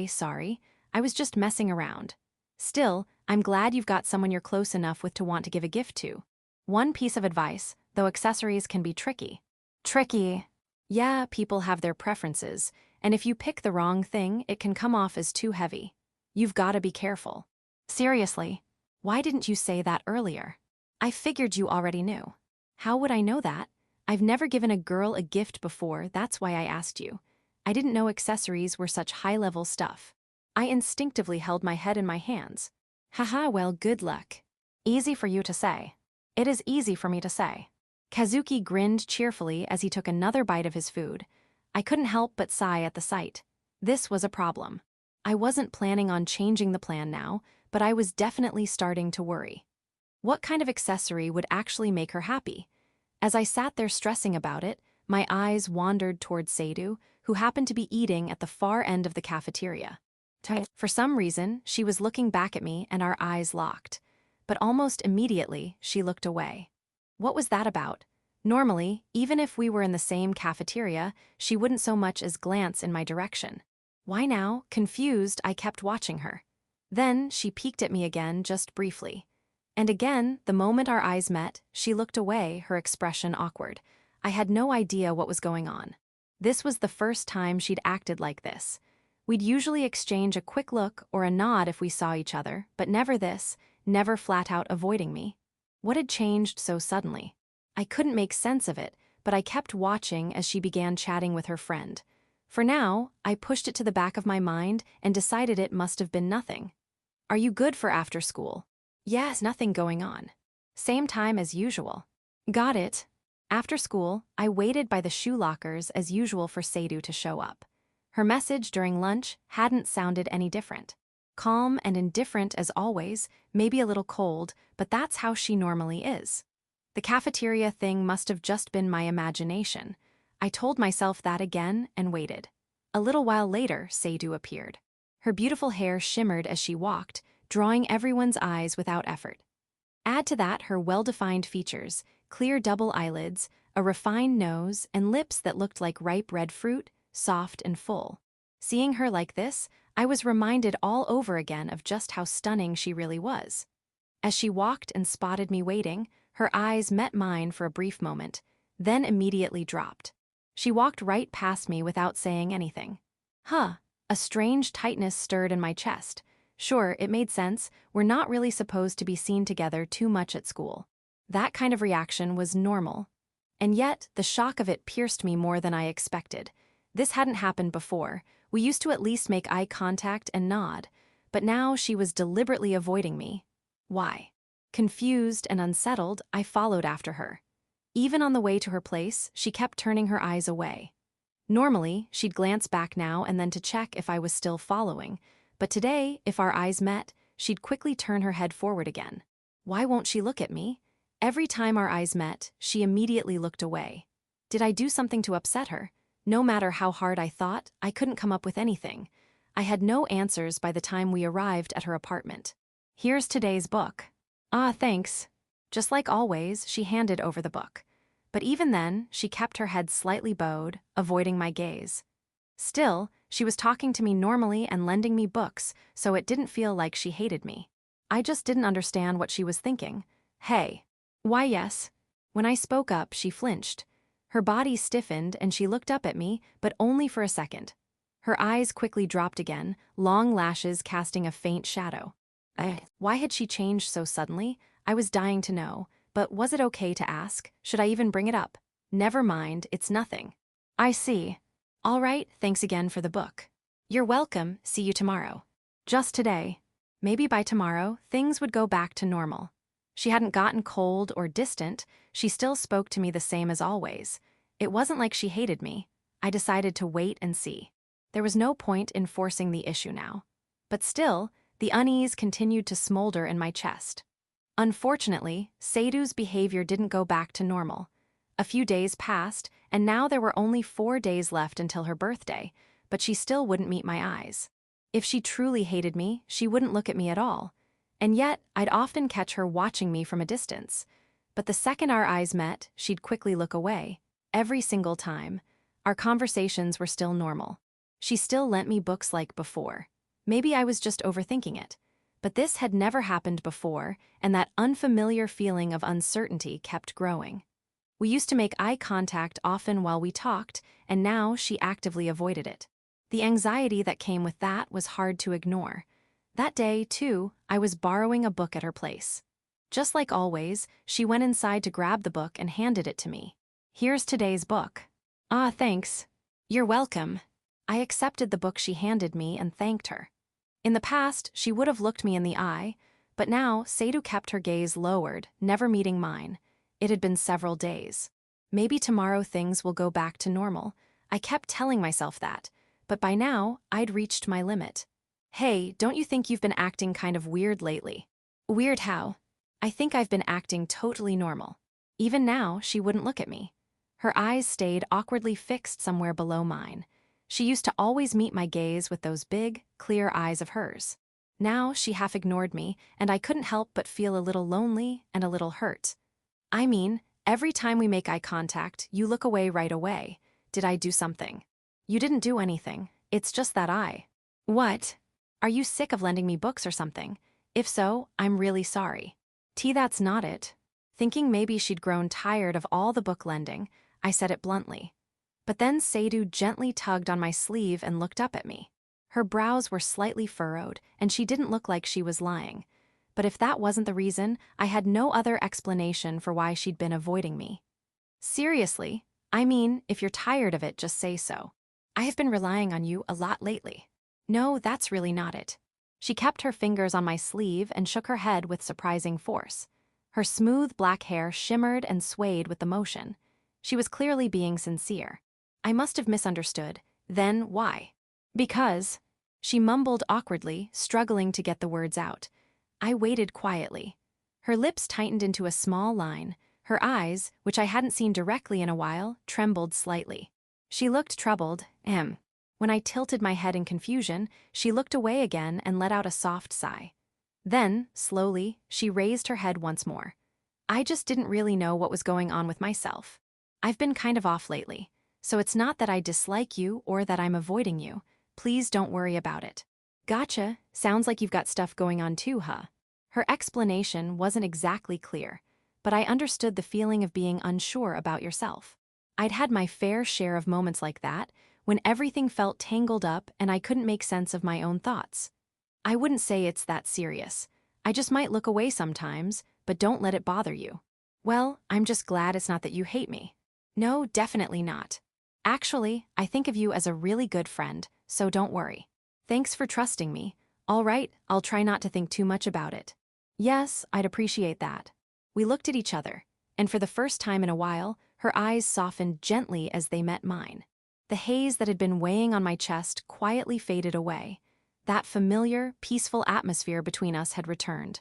sorry. I was just messing around. Still, I'm glad you've got someone you're close enough with to want to give a gift to. One piece of advice, though accessories can be tricky. Tricky. Yeah, people have their preferences, and if you pick the wrong thing, it can come off as too heavy. You've gotta be careful. Seriously, why didn't you say that earlier? I figured you already knew. How would I know that? I've never given a girl a gift before, that's why I asked you. I didn't know accessories were such high-level stuff. I instinctively held my head in my hands. Haha, well, good luck. Easy for you to say. It is easy for me to say. Kazuki grinned cheerfully as he took another bite of his food. I couldn't help but sigh at the sight. This was a problem. I wasn't planning on changing the plan now, but I was definitely starting to worry. What kind of accessory would actually make her happy? As I sat there stressing about it, my eyes wandered toward Sadu, who happened to be eating at the far end of the cafeteria. For some reason, she was looking back at me and our eyes locked. But almost immediately, she looked away. What was that about? Normally, even if we were in the same cafeteria, she wouldn't so much as glance in my direction. Why now, confused, I kept watching her. Then she peeked at me again, just briefly. And again, the moment our eyes met, she looked away, her expression awkward. I had no idea what was going on. This was the first time she'd acted like this. We'd usually exchange a quick look or a nod if we saw each other, but never this, never flat out avoiding me. What had changed so suddenly? I couldn't make sense of it, but I kept watching as she began chatting with her friend. For now, I pushed it to the back of my mind and decided it must have been nothing. Are you good for after school? Yes, nothing going on. Same time as usual. Got it. After school, I waited by the shoe lockers as usual for Sadu to show up. Her message during lunch hadn't sounded any different. Calm and indifferent as always, maybe a little cold, but that's how she normally is. The cafeteria thing must have just been my imagination. I told myself that again and waited. A little while later, Sadu appeared. Her beautiful hair shimmered as she walked, drawing everyone's eyes without effort. Add to that her well-defined features, clear double eyelids, a refined nose, and lips that looked like ripe red fruit, soft and full. Seeing her like this, I was reminded all over again of just how stunning she really was. As she walked and spotted me waiting, her eyes met mine for a brief moment, then immediately dropped. She walked right past me without saying anything. A strange tightness stirred in my chest. Sure, it made sense, we're not really supposed to be seen together too much at school. That kind of reaction was normal. And yet, the shock of it pierced me more than I expected. This hadn't happened before. We used to at least make eye contact and nod, but now she was deliberately avoiding me. Why? Confused and unsettled, I followed after her. Even on the way to her place, she kept turning her eyes away. Normally, she'd glance back now and then to check if I was still following, but today, if our eyes met, she'd quickly turn her head forward again. Why won't she look at me? Every time our eyes met, she immediately looked away. Did I do something to upset her? No matter how hard I thought, I couldn't come up with anything. I had no answers by the time we arrived at her apartment. Here's today's book. Thanks. Just like always, she handed over the book. But even then, she kept her head slightly bowed, avoiding my gaze. Still, she was talking to me normally and lending me books, so it didn't feel like she hated me. I just didn't understand what she was thinking. Hey. Why yes. When I spoke up, she flinched. Her body stiffened and she looked up at me, but only for a second. Her eyes quickly dropped again, long lashes casting a faint shadow. Why had she changed so suddenly? I was dying to know, but was it okay to ask? Should I even bring it up? Never mind, it's nothing. I see. All right, thanks again for the book. You're welcome, see you tomorrow. Just today. Maybe by tomorrow, things would go back to normal. She hadn't gotten cold or distant, she still spoke to me the same as always. It wasn't like she hated me. I decided to wait and see. There was no point in forcing the issue now. But still, the unease continued to smolder in my chest. Unfortunately, Sadu's behavior didn't go back to normal. A few days passed, and now there were only 4 days left until her birthday, but she still wouldn't meet my eyes. If she truly hated me, she wouldn't look at me at all. And yet, I'd often catch her watching me from a distance. But the second our eyes met, she'd quickly look away. Every single time. Our conversations were still normal. She still lent me books like before. Maybe I was just overthinking it. But this had never happened before, and that unfamiliar feeling of uncertainty kept growing. We used to make eye contact often while we talked, and now she actively avoided it. The anxiety that came with that was hard to ignore. That day, too, I was borrowing a book at her place. Just like always, she went inside to grab the book and handed it to me. Here's today's book. Thanks. You're welcome. I accepted the book she handed me and thanked her. In the past, she would have looked me in the eye, but now Sadu kept her gaze lowered, never meeting mine. It had been several days. Maybe tomorrow things will go back to normal. I kept telling myself that, but by now, I'd reached my limit. Hey, don't you think you've been acting kind of weird lately? Weird how? I think I've been acting totally normal. Even now, she wouldn't look at me. Her eyes stayed awkwardly fixed somewhere below mine. She used to always meet my gaze with those big, clear eyes of hers. Now she half ignored me, and I couldn't help but feel a little lonely and a little hurt. I mean, every time we make eye contact, you look away right away. Did I do something? You didn't do anything. It's just that eye. What? Are you sick of lending me books or something? If so, I'm really sorry. That's not it. Thinking maybe she'd grown tired of all the book lending, I said it bluntly. But then Sadu gently tugged on my sleeve and looked up at me. Her brows were slightly furrowed, and she didn't look like she was lying. But if that wasn't the reason, I had no other explanation for why she'd been avoiding me. Seriously, I mean, if you're tired of it, just say so. I have been relying on you a lot lately. No, that's really not it. She kept her fingers on my sleeve and shook her head with surprising force. Her smooth black hair shimmered and swayed with the motion. She was clearly being sincere. I must have misunderstood. Then why? Because, she mumbled awkwardly, struggling to get the words out. I waited quietly. Her lips tightened into a small line. Her eyes, which I hadn't seen directly in a while, trembled slightly. She looked troubled. When I tilted my head in confusion, she looked away again and let out a soft sigh. Then, slowly, she raised her head once more. I just didn't really know what was going on with myself. I've been kind of off lately, so it's not that I dislike you or that I'm avoiding you. Please don't worry about it. Gotcha, sounds like you've got stuff going on too, huh? Her explanation wasn't exactly clear, but I understood the feeling of being unsure about yourself. I'd had my fair share of moments like that, when everything felt tangled up and I couldn't make sense of my own thoughts. I wouldn't say it's that serious. I just might look away sometimes, but don't let it bother you. Well, I'm just glad it's not that you hate me. No, definitely not. Actually, I think of you as a really good friend, so don't worry. Thanks for trusting me. All right, I'll try not to think too much about it. Yes, I'd appreciate that. We looked at each other, and for the first time in a while, her eyes softened gently as they met mine. The haze that had been weighing on my chest quietly faded away. That familiar, peaceful atmosphere between us had returned.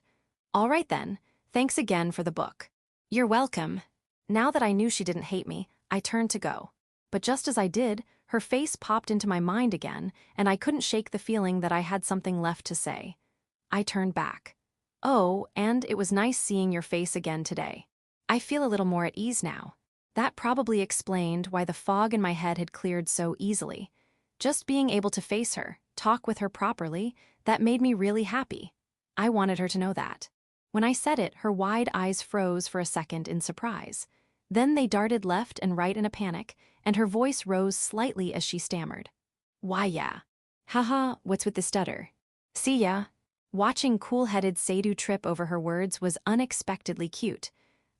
All right then, thanks again for the book. You're welcome. Now that I knew she didn't hate me, I turned to go. But just as I did, her face popped into my mind again, and I couldn't shake the feeling that I had something left to say. I turned back. Oh, and it was nice seeing your face again today. I feel a little more at ease now. That probably explained why the fog in my head had cleared so easily. Just being able to face her, talk with her properly, that made me really happy. I wanted her to know that. When I said it, her wide eyes froze for a second in surprise. Then they darted left and right in a panic, and her voice rose slightly as she stammered. Why yeah. Haha, what's with the stutter? See ya. Watching cool-headed Sadu trip over her words was unexpectedly cute.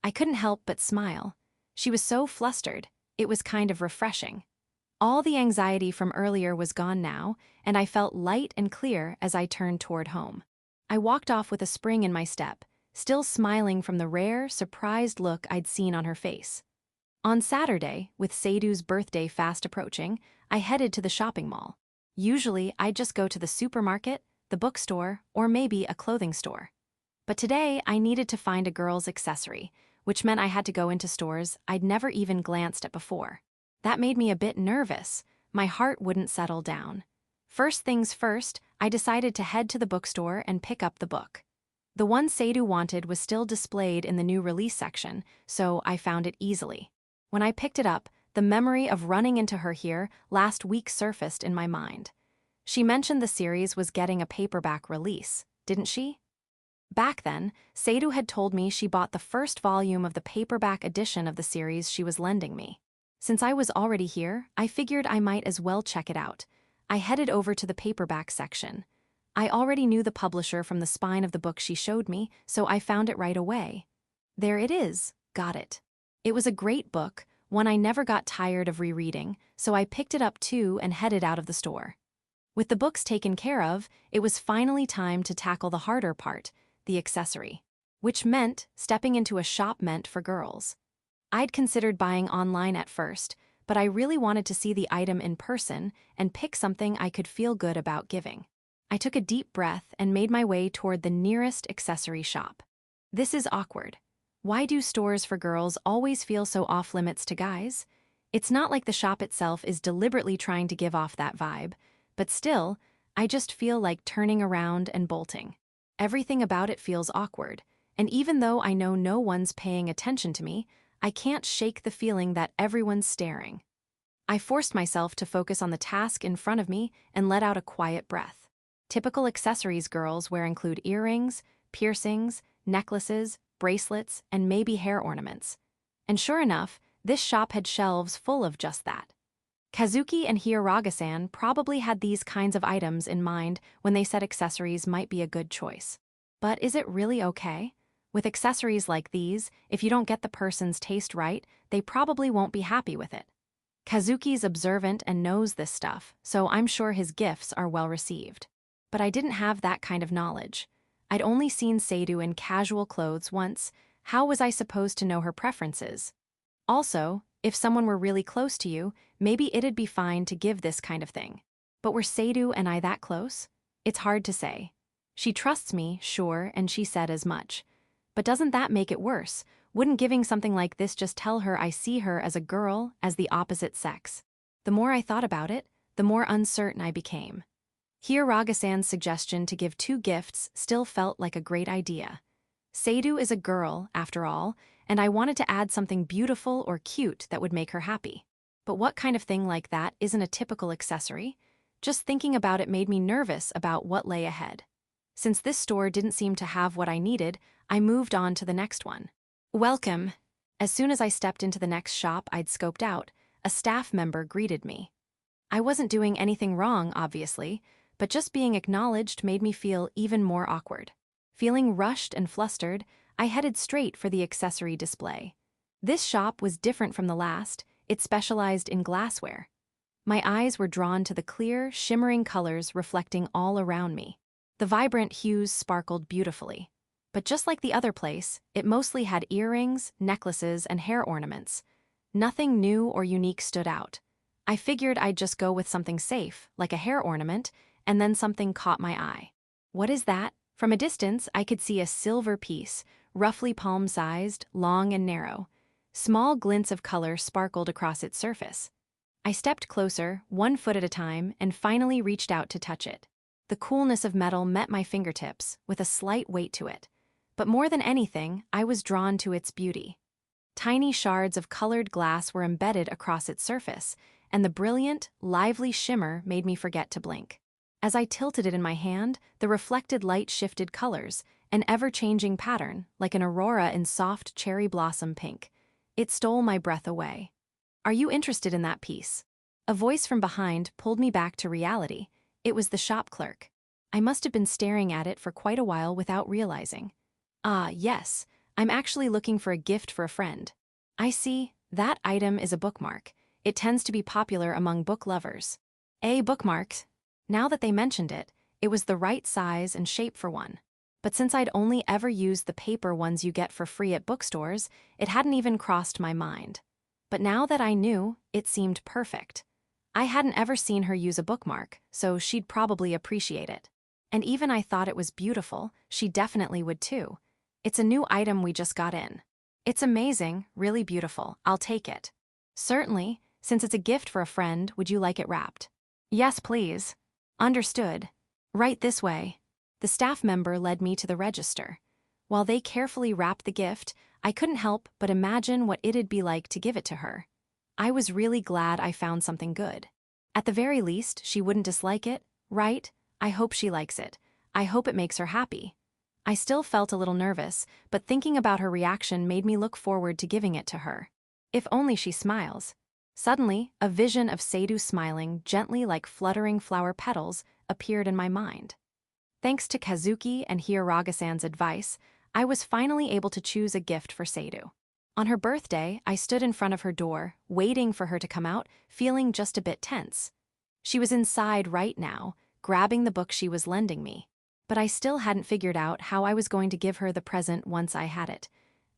I couldn't help but smile. She was so flustered, it was kind of refreshing. All the anxiety from earlier was gone now, and I felt light and clear as I turned toward home. I walked off with a spring in my step, still smiling from the rare, surprised look I'd seen on her face. On Saturday, with Sadu's birthday fast approaching, I headed to the shopping mall. Usually, I'd just go to the supermarket, the bookstore, or maybe a clothing store. But today, I needed to find a girl's accessory, which meant I had to go into stores I'd never even glanced at before. That made me a bit nervous. My heart wouldn't settle down. First things first, I decided to head to the bookstore and pick up the book. The one Sadu wanted was still displayed in the new release section, so I found it easily. When I picked it up, the memory of running into her here last week surfaced in my mind. She mentioned the series was getting a paperback release, didn't she? Back then, Sadu had told me she bought the first volume of the paperback edition of the series she was lending me. Since I was already here, I figured I might as well check it out. I headed over to the paperback section. I already knew the publisher from the spine of the book she showed me, so I found it right away. There it is, got it. It was a great book, one I never got tired of rereading, so I picked it up too and headed out of the store. With the books taken care of, it was finally time to tackle the harder part, the accessory, which meant stepping into a shop meant for girls. I'd considered buying online at first, but I really wanted to see the item in person and pick something I could feel good about giving. I took a deep breath and made my way toward the nearest accessory shop. This is awkward. Why do stores for girls always feel so off-limits to guys? It's not like the shop itself is deliberately trying to give off that vibe, but still, I just feel like turning around and bolting. Everything about it feels awkward, and even though I know no one's paying attention to me, I can't shake the feeling that everyone's staring. I forced myself to focus on the task in front of me and let out a quiet breath. Typical accessories girls wear include earrings, piercings, necklaces, bracelets, and maybe hair ornaments. And sure enough, this shop had shelves full of just that. Kazuki and Hiyaraga-san probably had these kinds of items in mind when they said accessories might be a good choice. But is it really okay? With accessories like these, if you don't get the person's taste right, they probably won't be happy with it. Kazuki's observant and knows this stuff, so I'm sure his gifts are well received. But I didn't have that kind of knowledge. I'd only seen Sadu in casual clothes once. How was I supposed to know her preferences? Also, if someone were really close to you, maybe it'd be fine to give this kind of thing. But were Sadu and I that close? It's hard to say. She trusts me, sure, and she said as much. But doesn't that make it worse? Wouldn't giving something like this just tell her I see her as a girl, as the opposite sex? The more I thought about it, the more uncertain I became. Hiragasan's suggestion to give 2 gifts still felt like a great idea. Sadu is a girl, after all, and I wanted to add something beautiful or cute that would make her happy. But what kind of thing like that isn't a typical accessory? Just thinking about it made me nervous about what lay ahead. Since this store didn't seem to have what I needed, I moved on to the next one. Welcome. As soon as I stepped into the next shop I'd scoped out, a staff member greeted me. I wasn't doing anything wrong, obviously, but just being acknowledged made me feel even more awkward. Feeling rushed and flustered, I headed straight for the accessory display. This shop was different from the last. It specialized in glassware. My eyes were drawn to the clear, shimmering colors reflecting all around me. The vibrant hues sparkled beautifully. But just like the other place, it mostly had earrings, necklaces, and hair ornaments. Nothing new or unique stood out. I figured I'd just go with something safe, like a hair ornament, and then something caught my eye. What is that? From a distance, I could see a silver piece, roughly palm-sized, long and narrow. Small glints of color sparkled across its surface. I stepped closer, 1 foot at a time, and finally reached out to touch it. The coolness of metal met my fingertips, with a slight weight to it. But more than anything, I was drawn to its beauty. Tiny shards of colored glass were embedded across its surface, and the brilliant, lively shimmer made me forget to blink. As I tilted it in my hand, the reflected light shifted colors, an ever-changing pattern, like an aurora in soft cherry blossom pink. It stole my breath away. "Are you interested in that piece?" A voice from behind pulled me back to reality. It was the shop clerk. I must have been staring at it for quite a while without realizing. "Ah, yes, I'm actually looking for a gift for a friend." "I see, that item is a bookmark. It tends to be popular among book lovers." A bookmark. Now that they mentioned it, it was the right size and shape for one. But since I'd only ever used the paper ones you get for free at bookstores, it hadn't even crossed my mind. But now that I knew, it seemed perfect. I hadn't ever seen her use a bookmark, so she'd probably appreciate it. And even I thought it was beautiful, she definitely would too. "It's a new item we just got in." "It's amazing, really beautiful, I'll take it." "Certainly, since it's a gift for a friend, would you like it wrapped?" "Yes, please." "Understood. Right this way." The staff member led me to the register. While they carefully wrapped the gift, I couldn't help but imagine what it'd be like to give it to her. I was really glad I found something good. At the very least, she wouldn't dislike it, right? I hope she likes it. I hope it makes her happy. I still felt a little nervous, but thinking about her reaction made me look forward to giving it to her. If only she smiles. Suddenly, a vision of Sadu smiling, gently like fluttering flower petals, appeared in my mind. Thanks to Kazuki and Hiragasan's advice, I was finally able to choose a gift for Sadu. On her birthday, I stood in front of her door, waiting for her to come out, feeling just a bit tense. She was inside right now, grabbing the book she was lending me. But I still hadn't figured out how I was going to give her the present once I had it.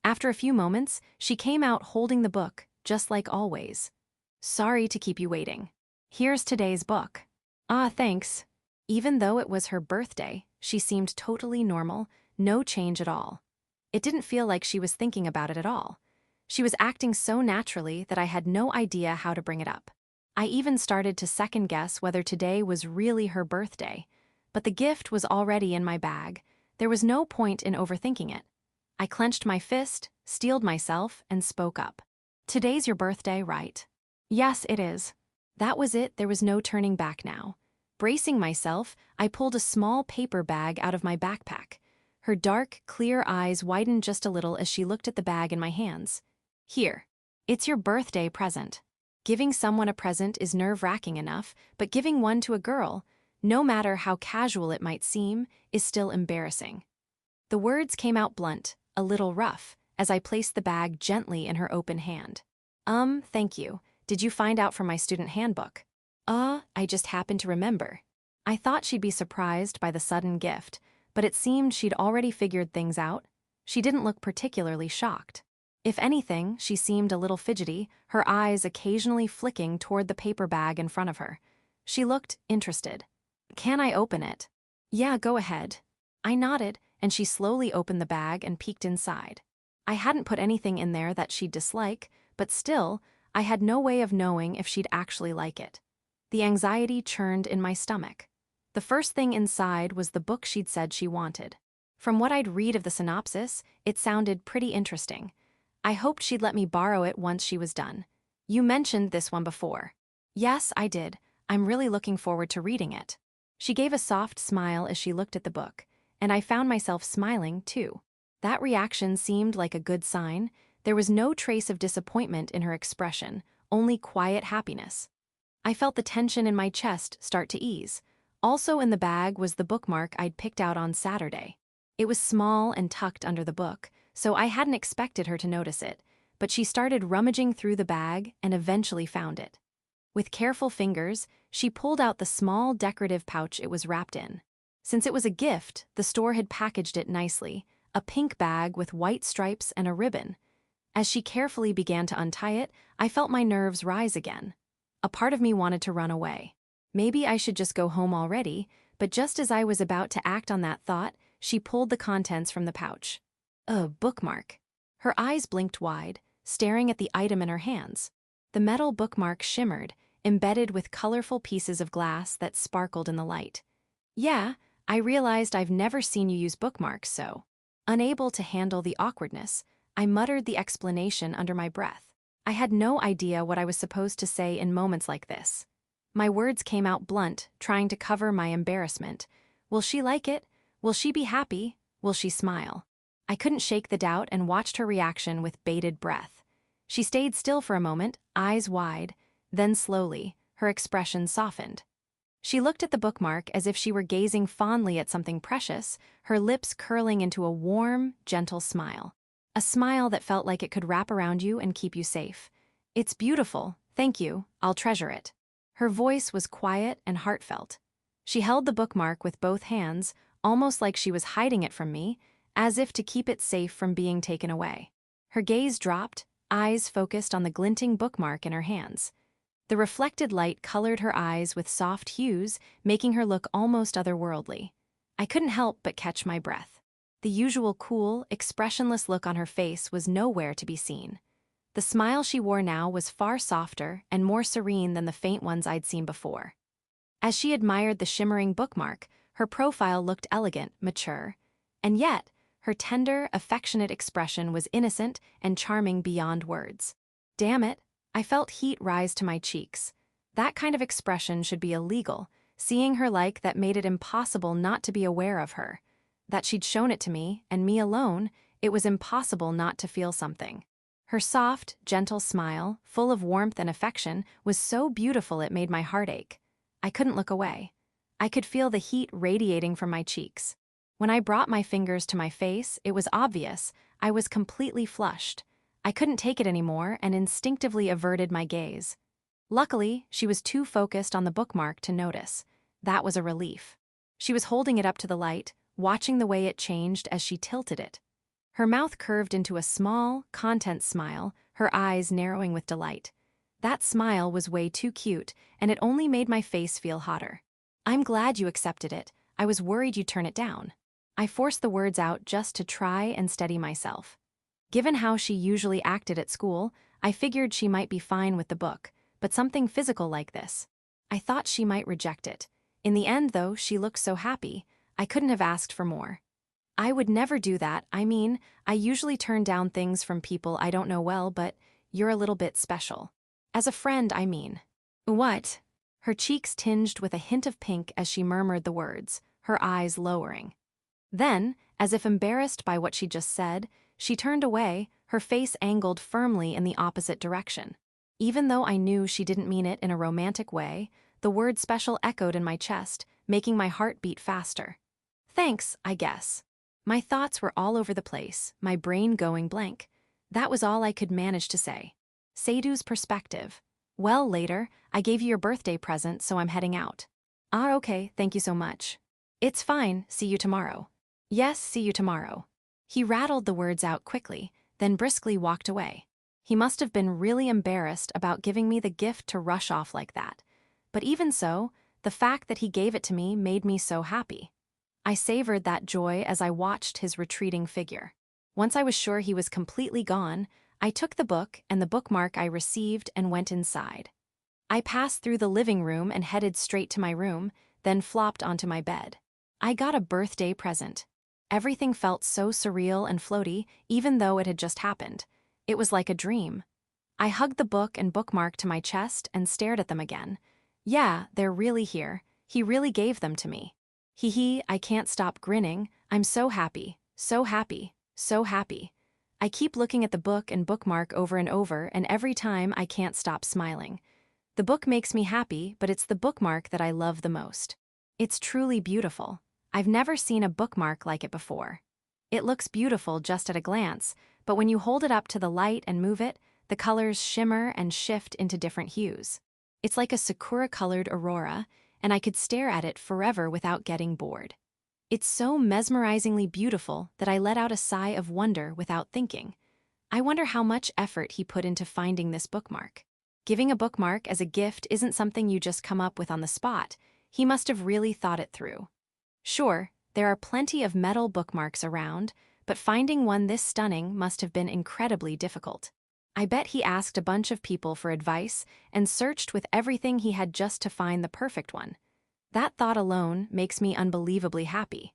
After a few moments, she came out holding the book, just like always. "Sorry to keep you waiting. Here's today's book." "Ah, thanks." Even though it was her birthday, she seemed totally normal, no change at all. It didn't feel like she was thinking about it at all. She was acting so naturally that I had no idea how to bring it up. I even started to second-guess whether today was really her birthday. But the gift was already in my bag. There was no point in overthinking it. I clenched my fist, steeled myself, and spoke up. "Today's your birthday, right?" "Yes, it is." That was it, there was no turning back now. Bracing myself, I pulled a small paper bag out of my backpack. Her dark, clear eyes widened just a little as she looked at the bag in my hands. "Here. It's your birthday present." Giving someone a present is nerve-wracking enough, but giving one to a girl, no matter how casual it might seem, is still embarrassing. The words came out blunt, a little rough, as I placed the bag gently in her open hand. Thank you. Did you find out from my student handbook?" I just happened to remember." I thought she'd be surprised by the sudden gift, but it seemed she'd already figured things out. She didn't look particularly shocked. If anything, she seemed a little fidgety, her eyes occasionally flicking toward the paper bag in front of her. She looked interested. Can I open it? Yeah, go ahead. I nodded, and she slowly opened the bag and peeked inside. I hadn't put anything in there that she'd dislike, but still, I had no way of knowing if she'd actually like it. The anxiety churned in my stomach. The first thing inside was the book she'd said she wanted. From what I'd read of the synopsis, it sounded pretty interesting. I hoped she'd let me borrow it once she was done. You mentioned this one before. Yes, I did. I'm really looking forward to reading it. She gave a soft smile as she looked at the book, and I found myself smiling, too. That reaction seemed like a good sign. There was no trace of disappointment in her expression, only quiet happiness. I felt the tension in my chest start to ease. Also in the bag was the bookmark I'd picked out on Saturday. It was small and tucked under the book, so I hadn't expected her to notice it, but she started rummaging through the bag and eventually found it. With careful fingers, she pulled out the small decorative pouch it was wrapped in. Since it was a gift, the store had packaged it nicely, a pink bag with white stripes and a ribbon. As she carefully began to untie it, I felt my nerves rise again. A part of me wanted to run away. Maybe I should just go home already, but just as I was about to act on that thought, she pulled the contents from the pouch. A bookmark. Her eyes blinked wide, staring at the item in her hands. The metal bookmark shimmered, embedded with colorful pieces of glass that sparkled in the light. Yeah, I realized I've never seen you use bookmarks, so. Unable to handle the awkwardness, I muttered the explanation under my breath. I had no idea what I was supposed to say in moments like this. My words came out blunt, trying to cover my embarrassment. Will she like it? Will she be happy? Will she smile? I couldn't shake the doubt and watched her reaction with bated breath. She stayed still for a moment, eyes wide, then slowly, her expression softened. She looked at the bookmark as if she were gazing fondly at something precious, her lips curling into a warm, gentle smile. A smile that felt like it could wrap around you and keep you safe. It's beautiful, thank you, I'll treasure it. Her voice was quiet and heartfelt. She held the bookmark with both hands, almost like she was hiding it from me, as if to keep it safe from being taken away. Her gaze dropped, eyes focused on the glinting bookmark in her hands. The reflected light colored her eyes with soft hues, making her look almost otherworldly. I couldn't help but catch my breath. The usual cool, expressionless look on her face was nowhere to be seen. The smile she wore now was far softer and more serene than the faint ones I'd seen before. As she admired the shimmering bookmark, her profile looked elegant, mature. And yet, her tender, affectionate expression was innocent and charming beyond words. Damn it, I felt heat rise to my cheeks. That kind of expression should be illegal. Seeing her like that made it impossible not to be aware of her. That she'd shown it to me, and me alone, it was impossible not to feel something. Her soft, gentle smile, full of warmth and affection, was so beautiful it made my heart ache. I couldn't look away. I could feel the heat radiating from my cheeks. When I brought my fingers to my face, it was obvious. I was completely flushed. I couldn't take it anymore and instinctively averted my gaze. Luckily, she was too focused on the bookmark to notice. That was a relief. She was holding it up to the light, watching the way it changed as she tilted it. Her mouth curved into a small, content smile, her eyes narrowing with delight. That smile was way too cute, and it only made my face feel hotter. I'm glad you accepted it. I was worried you'd turn it down. I forced the words out just to try and steady myself. Given how she usually acted at school, I figured she might be fine with the book, but something physical like this. I thought she might reject it. In the end, though, she looked so happy, I couldn't have asked for more. I would never do that. I mean, I usually turn down things from people I don't know well, but you're a little bit special. As a friend, I mean. What? Her cheeks tinged with a hint of pink as she murmured the words, her eyes lowering. Then, as if embarrassed by what she just said, she turned away, her face angled firmly in the opposite direction. Even though I knew she didn't mean it in a romantic way, the word special echoed in my chest, making my heart beat faster. Thanks, I guess. My thoughts were all over the place, my brain going blank. That was all I could manage to say. Sadu's perspective. Well, later, I gave you your birthday present, so I'm heading out. Ah, okay, thank you so much. It's fine, see you tomorrow. Yes, see you tomorrow. He rattled the words out quickly, then briskly walked away. He must have been really embarrassed about giving me the gift to rush off like that. But even so, the fact that he gave it to me made me so happy. I savored that joy as I watched his retreating figure. Once I was sure he was completely gone, I took the book and the bookmark I received and went inside. I passed through the living room and headed straight to my room, then flopped onto my bed. I got a birthday present. Everything felt so surreal and floaty, even though it had just happened. It was like a dream. I hugged the book and bookmark to my chest and stared at them again. Yeah, they're really here. He really gave them to me. Hee hee, I can't stop grinning. I'm so happy, so happy, so happy. I keep looking at the book and bookmark over and over, and every time I can't stop smiling. The book makes me happy, but it's the bookmark that I love the most. It's truly beautiful. I've never seen a bookmark like it before. It looks beautiful just at a glance, but when you hold it up to the light and move it, the colors shimmer and shift into different hues. It's like a sakura-colored aurora, and I could stare at it forever without getting bored. It's so mesmerizingly beautiful that I let out a sigh of wonder without thinking. I wonder how much effort he put into finding this bookmark. Giving a bookmark as a gift isn't something you just come up with on the spot. He must have really thought it through. Sure, there are plenty of metal bookmarks around, but finding one this stunning must have been incredibly difficult. I bet he asked a bunch of people for advice and searched with everything he had just to find the perfect one. That thought alone makes me unbelievably happy.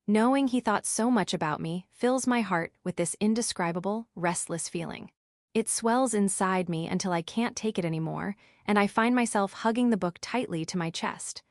Knowing he thought so much about me fills my heart with this indescribable, restless feeling. It swells inside me until I can't take it anymore, and I find myself hugging the book tightly to my chest.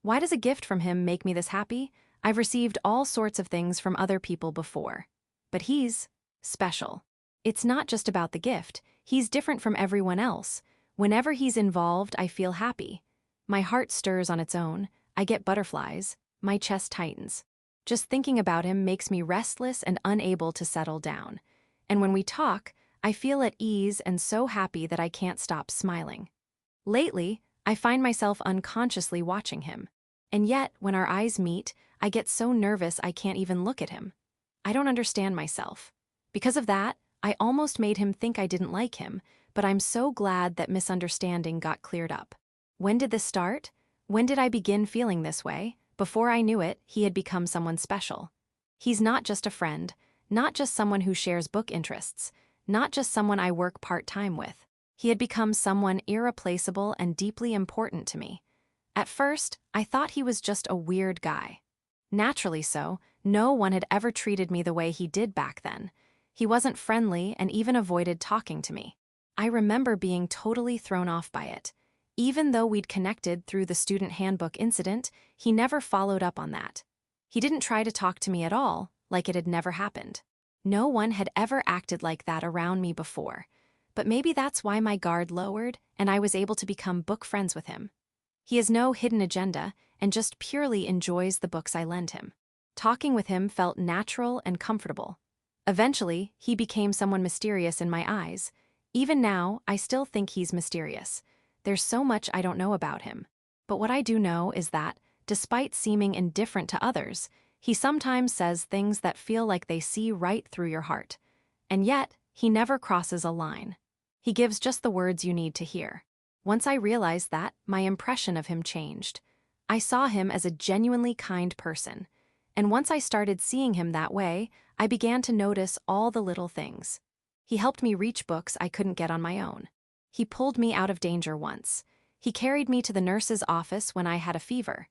Why does a gift from him make me this happy? I've received all sorts of things from other people before. But he's special. It's not just about the gift, he's different from everyone else. Whenever he's involved, I feel happy. My heart stirs on its own, I get butterflies, my chest tightens. Just thinking about him makes me restless and unable to settle down. And when we talk, I feel at ease and so happy that I can't stop smiling. Lately, I find myself unconsciously watching him. And yet, when our eyes meet, I get so nervous I can't even look at him. I don't understand myself. Because of that, I almost made him think I didn't like him, but I'm so glad that misunderstanding got cleared up. When did this start? When did I begin feeling this way? Before I knew it, he had become someone special. He's not just a friend, not just someone who shares book interests, not just someone I work part-time with. He had become someone irreplaceable and deeply important to me. At first, I thought he was just a weird guy. Naturally so, no one had ever treated me the way he did back then. He wasn't friendly and even avoided talking to me. I remember being totally thrown off by it. Even though we'd connected through the student handbook incident, he never followed up on that. He didn't try to talk to me at all, like it had never happened. No one had ever acted like that around me before, but maybe that's why my guard lowered and I was able to become book friends with him. He has no hidden agenda and just purely enjoys the books I lend him. Talking with him felt natural and comfortable. Eventually, he became someone mysterious in my eyes. Even now, I still think he's mysterious. There's so much I don't know about him. But what I do know is that, despite seeming indifferent to others, he sometimes says things that feel like they see right through your heart. And yet, he never crosses a line. He gives just the words you need to hear. Once I realized that, my impression of him changed. I saw him as a genuinely kind person. And once I started seeing him that way, I began to notice all the little things. He helped me reach books I couldn't get on my own. He pulled me out of danger once. He carried me to the nurse's office when I had a fever.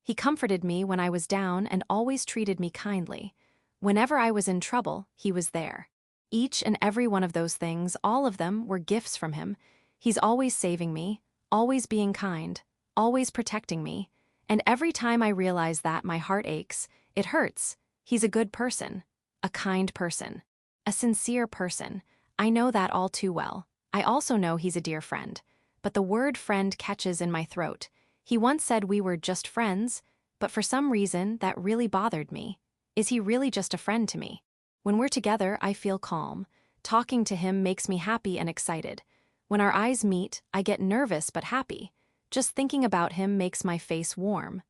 He comforted me when I was down and always treated me kindly. Whenever I was in trouble, he was there. Each and every one of those things, all of them, were gifts from him. He's always saving me, always being kind, always protecting me. And every time I realize that, my heart aches. It hurts. He's a good person, a kind person, a sincere person. I know that all too well. I also know he's a dear friend. But the word friend catches in my throat. He once said we were just friends, but for some reason that really bothered me. Is he really just a friend to me? When we're together, I feel calm. Talking to him makes me happy and excited. When our eyes meet, I get nervous but happy. Just thinking about him makes my face warm.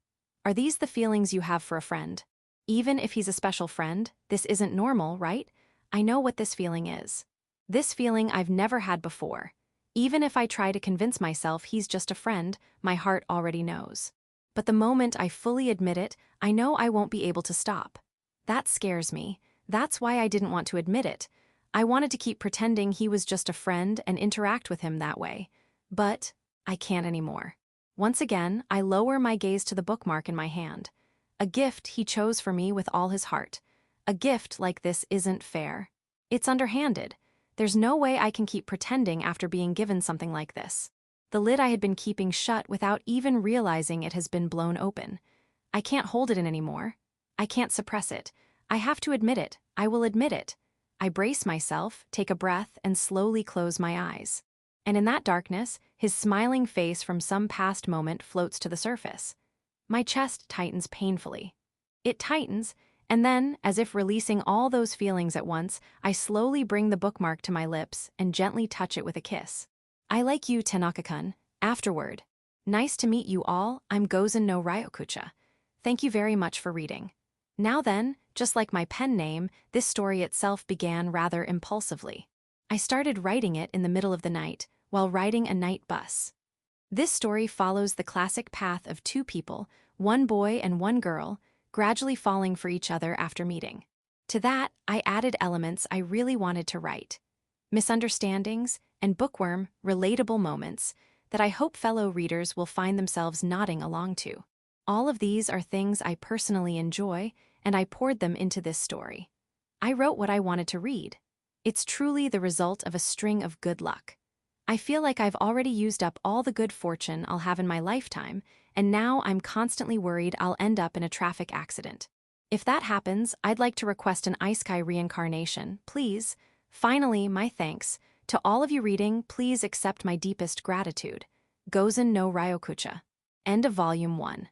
Are these the feelings you have for a friend? Even if he's a special friend, this isn't normal, right? I know what this feeling is. This feeling I've never had before. Even if I try to convince myself he's just a friend, my heart already knows. But the moment I fully admit it, I know I won't be able to stop. That scares me. That's why I didn't want to admit it. I wanted to keep pretending he was just a friend and interact with him that way. But I can't anymore. Once again, I lower my gaze to the bookmark in my hand. A gift he chose for me with all his heart. A gift like this isn't fair. It's underhanded. There's no way I can keep pretending after being given something like this. The lid I had been keeping shut without even realizing it has been blown open. I can't hold it in anymore. I can't suppress it. I have to admit it. I will admit it. I brace myself, take a breath, and slowly close my eyes. And in that darkness, his smiling face from some past moment floats to the surface. My chest tightens painfully. It tightens, and then, as if releasing all those feelings at once, I slowly bring the bookmark to my lips and gently touch it with a kiss. I like you, Tanaka-kun. Afterward. Nice to meet you all, I'm Gozen no Ryokucha. Thank you very much for reading. Now then, just like my pen name, this story itself began rather impulsively. I started writing it in the middle of the night, while riding a night bus. This story follows the classic path of two people, one boy and one girl, gradually falling for each other after meeting. To that, I added elements I really wanted to write. Misunderstandings and bookworm, relatable moments that I hope fellow readers will find themselves nodding along to. All of these are things I personally enjoy, and I poured them into this story. I wrote what I wanted to read. It's truly the result of a string of good luck. I feel like I've already used up all the good fortune I'll have in my lifetime, and now I'm constantly worried I'll end up in a traffic accident. If that happens, I'd like to request an Isekai reincarnation, please. Finally, my thanks. To all of you reading, please accept my deepest gratitude. Gozen no Ryokucha. End of Volume 1.